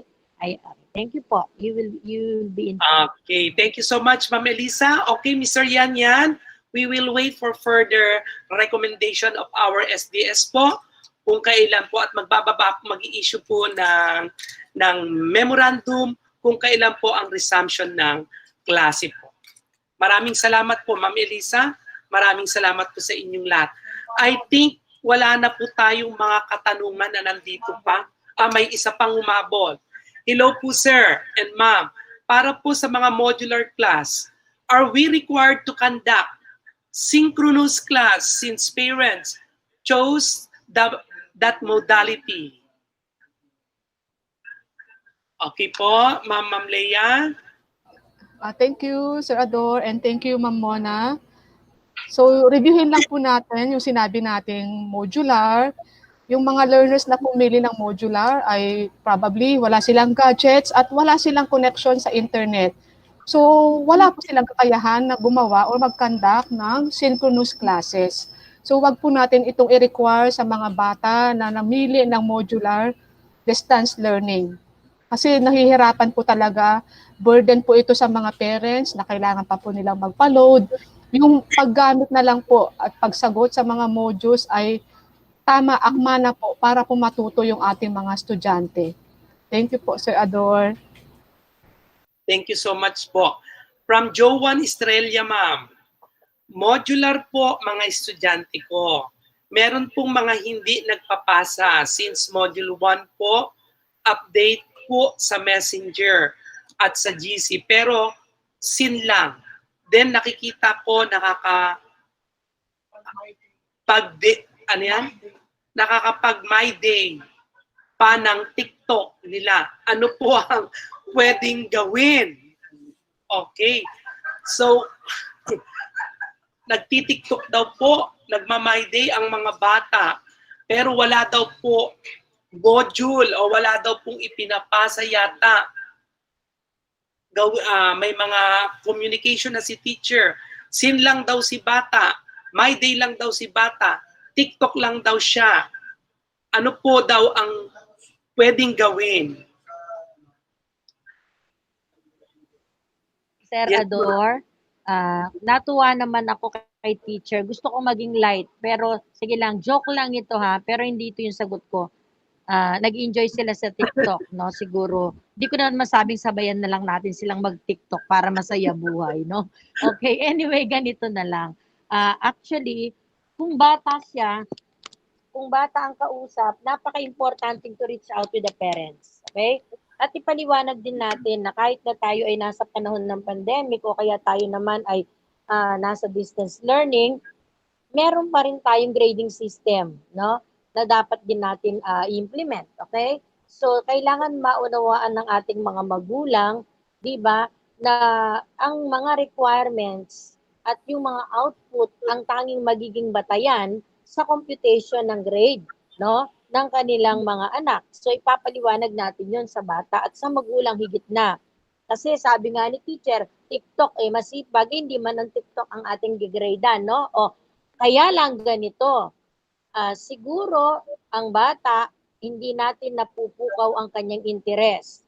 Thank you po. You will be informed. Okay, thank you so much, Ma'am Elisa. Okay, Mr. Yan, we will wait for further recommendation of our SDS po kung kailan po at mag-i-issue po ng memorandum kung kailan po ang resumption ng klase po. Maraming salamat po, Ma'am Elisa. Maraming salamat po sa inyong lahat. I think wala na po tayong mga katanungan na nandito pa. May isa pang umabol. Hello po, sir and ma'am. Para po sa mga modular class, are we required to conduct synchronous class since parents chose that modality? Okay po, Ma'am Leia. Thank you, Sir Ador, and thank you, Ma'am Mona. So, reviewin lang po natin yung sinabi nating modular. Yung mga learners na pumili ng modular ay probably wala silang gadgets at wala silang connection sa internet. So, wala po silang kakayahan na gumawa o mag-conduct ng synchronous classes. So, wag po natin itong i-require sa mga bata na namili ng modular distance learning. Kasi nahihirapan po talaga burden po ito sa mga parents na kailangan pa po nilang magpa-load. Yung paggamit na lang po at pagsagot sa mga modules ay tama, akma na po para po matuto yung ating mga estudyante. Thank you po, Sir Ador. Thank you so much po. From Joan Estrella, ma'am. Modular po mga estudyante ko. Meron pong mga hindi nagpapasa since Module 1 po, update po sa Messenger at sa GC. Pero sin lang. Then nakikita ko nakakapag my day pa ng TikTok nila. Ano po ang pwedeng gawin? Okay. So, nagtitiktok daw po, nagma-my day ang mga bata, pero wala daw po module o wala daw pong ipinapasa yata. May mga communication na si teacher. Sin lang daw si bata, my day lang daw si bata, TikTok lang daw siya. Ano po daw ang pwedeng gawin? Sir Yes, Ador, natuwa naman ako kay teacher. Gusto ko maging light, pero sige lang, joke lang ito ha, pero hindi ito yung sagot ko. Nag-enjoy sila sa TikTok, no? Siguro, di ko naman masabing sabayan na lang natin silang mag-TikTok para masaya buhay, no? Okay, anyway, ganito na lang. Actually, kung bata siya, kung bata ang kausap, napaka-importante to reach out to the parents. Okay? At ipaliwanag din natin na kahit na tayo ay nasa panahon ng pandemic o kaya tayo naman ay nasa distance learning, meron pa rin tayong grading system, no? Na dapat din natin i-implement, okay? So, kailangan maunawaan ng ating mga magulang, di ba, na ang mga requirements at yung mga output ang tanging magiging batayan sa computation ng grade, no? Ng kanilang mga anak. So, ipapaliwanag natin yon sa bata at sa magulang higit na. Kasi sabi nga ni teacher, TikTok masipag, hindi man ng TikTok ang ating gigradean, no? O, kaya lang ganito, siguro ang bata, hindi natin napupukaw ang kanyang interes.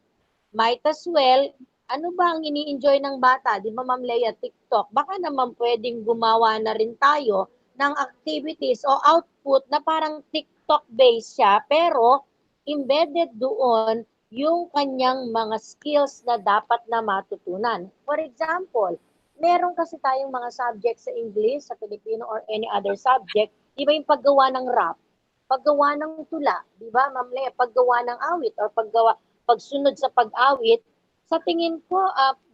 Might as well, ano ba ang ini-enjoy ng bata? Di ba, Ma'am Leia, TikTok? Baka naman pwedeng gumawa na rin tayo ng activities o output na parang TikTok-based siya, pero embedded doon yung kanyang mga skills na dapat na matutunan. For example, meron kasi tayong mga subjects sa English, sa Filipino, or any other subject, di ba yung paggawa ng rap, paggawa ng tula, di ba, Ma'am Lea, paggawa ng awit, or pagsunod sa pag-awit, sa tingin ko,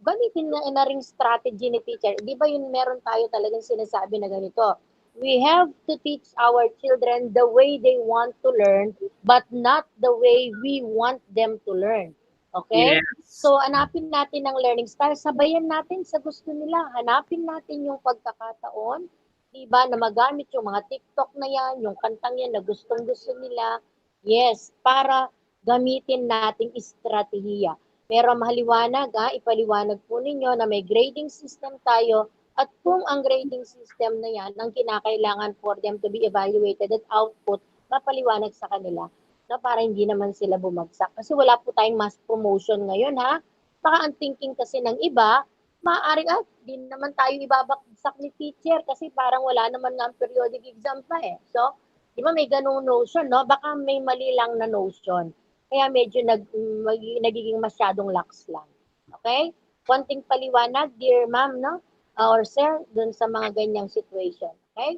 gamitin na ring strategy ni teacher. Di ba yun meron tayo talagang sinasabi na ganito? We have to teach our children the way they want to learn, but not the way we want them to learn. Okay? Yes. So, hanapin natin ang learning style. Sabayan natin sa gusto nila. Hanapin natin yung pagkakataon, diba, na magamit yung mga TikTok na yan, yung kantang yan na gustong-gusto nila. Yes, para gamitin nating estratehiya. Pero mahaliwanag, ipaliwanag po ninyo na may grading system tayo at kung ang grading system na yan, ang kinakailangan for them to be evaluated at output, mapaliwanag sa kanila na para hindi naman sila bumagsak. Kasi wala po tayong mass promotion ngayon, ha? Baka ang thinking kasi ng iba, maaaring, di naman tayo ibabagsak ni teacher kasi parang wala naman nga ang periodic exam pa eh. So, di ba may ganung notion, no? Baka may mali lang na notion. Kaya medyo nagiging masyadong lax lang. Okay? Konting paliwanag, dear ma'am, no? Or sir, dun sa mga ganyang situation. Okay?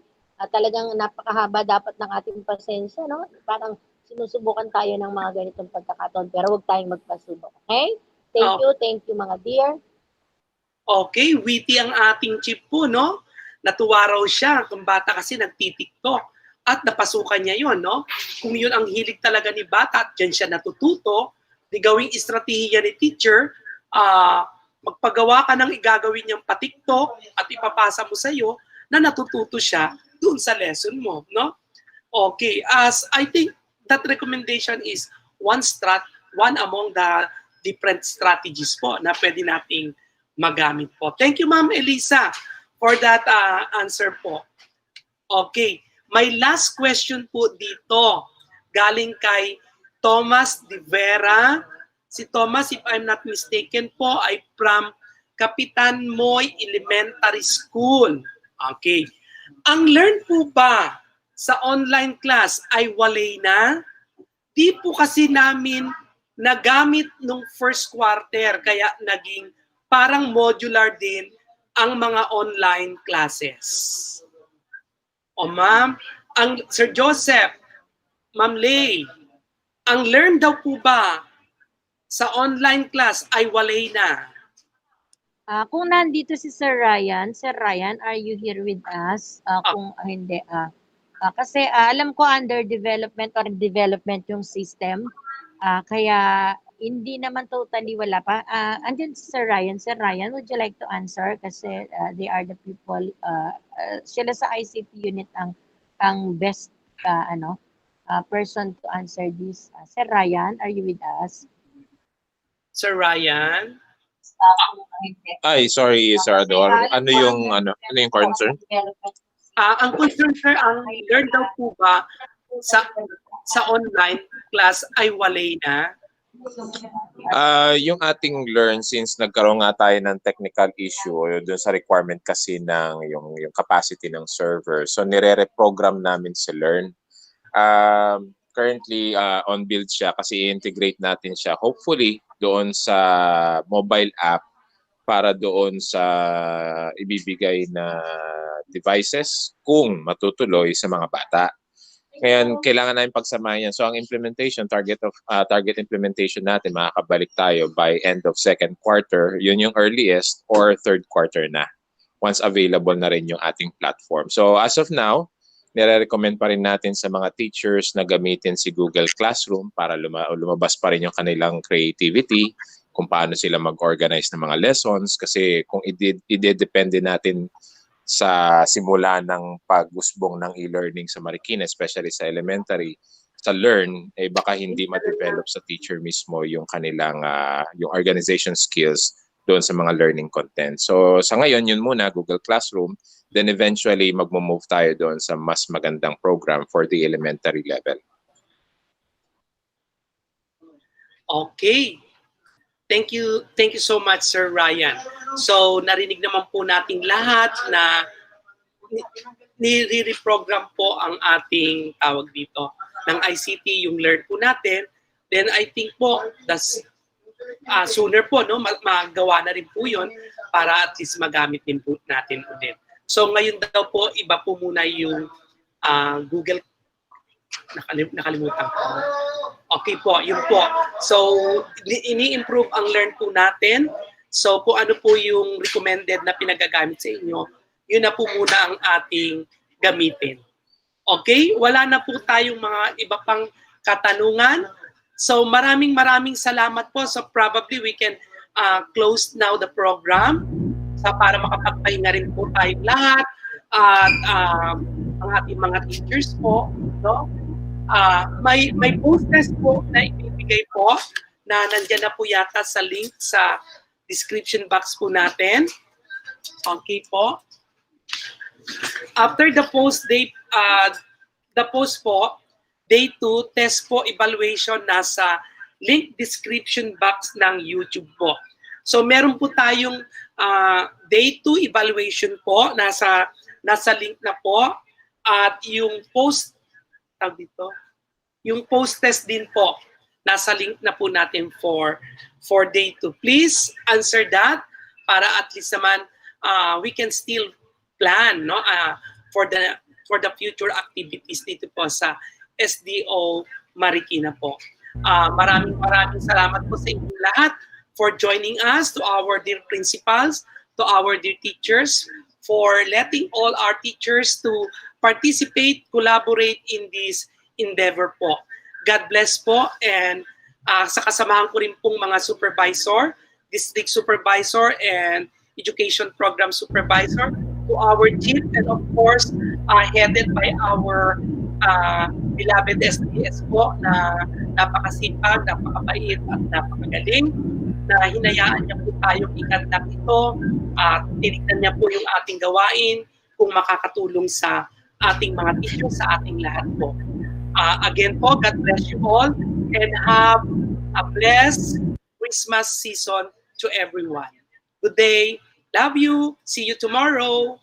Talagang napakahaba dapat ng ating pasensya, no? Parang sinusubukan tayo ng mga ganitong pagkakataon, pero huwag tayong magpasubok. Okay? Thank you mga dear. Okay, witty ang ating chief po, no? Natuwa raw siya kung bata kasi nagtitiktok at napasukan niya yon, no? Kung yun ang hilig talaga ni bata at dyan siya natututo, di gawing estratehiya ni teacher, magpagawa ka ng igagawin niyang patiktok at ipapasa mo sa iyo na natututo siya dun sa lesson mo, no? Okay, as I think that recommendation is one among the different strategies po na pwede nating magamit po. Thank you, Ma'am Elisa, for that answer po. Okay, my last question po dito, galing kay Thomas De Vera Si Thomas, if I'm not mistaken po, ay from Kapitan Moy Elementary School. Okay. Ang learn po ba sa online class ay walay na? Di po kasi namin nagamit nung first quarter, kaya naging parang modular din ang mga online classes. O ma'am, ang Sir Joseph, Ma'am Lay, ang learn daw po ba sa online class ay walay na? Kung nandito si Sir Ryan, are you here with us? Kung hindi, kasi alam ko under development or development yung system, kaya hindi naman totally wala pa. Andyan si Sir Ryan. Sir Ryan, would you like to answer? Kasi they are the people, sila sa ICT unit ang best person to answer this. Sir Ryan, are you with us? Sir Ryan? Ay, sorry, Sir Ador. Ano yung concern? Ang concern, sir, ang learn daw po ba sa online class ay walay na? Yung ating learn, since nagkaroon nga tayo ng technical issue doon sa requirement kasi ng yung capacity ng server. So nire-reprogram namin si learn. Currently on build siya kasi i-integrate natin siya hopefully doon sa mobile app para doon sa ibibigay na devices kung matutuloy sa mga bata. Kaya kailangan namin pagsamahin yan. So ang implementation, target implementation natin, makakabalik tayo by end of second quarter. Yun yung earliest or third quarter na once available na rin yung ating platform. So as of now, nire-recommend pa rin natin sa mga teachers na gamitin si Google Classroom para lumabas pa rin yung kanilang creativity, kung paano sila mag-organize ng mga lessons. Kasi kung i-depende natin sa simula ng pag-usbong ng e-learning sa Marikina, especially sa elementary, sa learn, baka hindi ma-develop sa teacher mismo yung kanilang yung organization skills doon sa mga learning content. So sa ngayon, yun muna, Google Classroom. Then eventually, magmo-move tayo doon sa mas magandang program for the elementary level. Okay. Thank you so much, Sir Ryan. So, narinig naman po nating lahat na nire-reprogram po ang ating tawag dito ng ICT, yung learn po natin. Then, I think po, sooner po, no, magawa na rin po yun para at least magamit din po natin ulit. So, ngayon daw po, iba po muna yung Google. Nakalimutan ko. Okay po, yun po. So, ini-improve ang learn po natin. So, kung ano po yung recommended na pinagagamit sa inyo, yun na po muna ang ating gamitin. Okay? Wala na po tayong mga iba pang katanungan. So, maraming salamat po. So, probably we can close now the program para makapagpahinga rin po tayong lahat at ang ating mga teachers po, no? May post-test po na ibibigay po na nandiyan na po yata sa link sa description box po natin. Okay po. After the post po, day 2, test po evaluation nasa link description box ng YouTube po. So meron po tayong day 2 evaluation po, nasa link na po, at yung yung post test din po, nasa link na po natin for day 2. Please answer that para at least naman we can still plan, no, for the future activities dito po sa SDO Marikina po. Maraming salamat po sa inyong lahat for joining us, to our dear principals, to our dear teachers, for letting all our teachers to participate, collaborate in this endeavor po. God bless po, and sa kasamahan ko rin pong mga supervisor, district supervisor and education program supervisor, to our chief, and of course headed by our beloved SDS po na napakasipag, napakabait at napakagaling, na hinayaan niya po tayong ikandak ito at tinignan niya po yung ating gawain kung makakatulong sa ating mga teachers, sa ating lahat po. Again po, God bless you all and have a blessed Christmas season to everyone. Good day. Love you. See you tomorrow.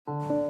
you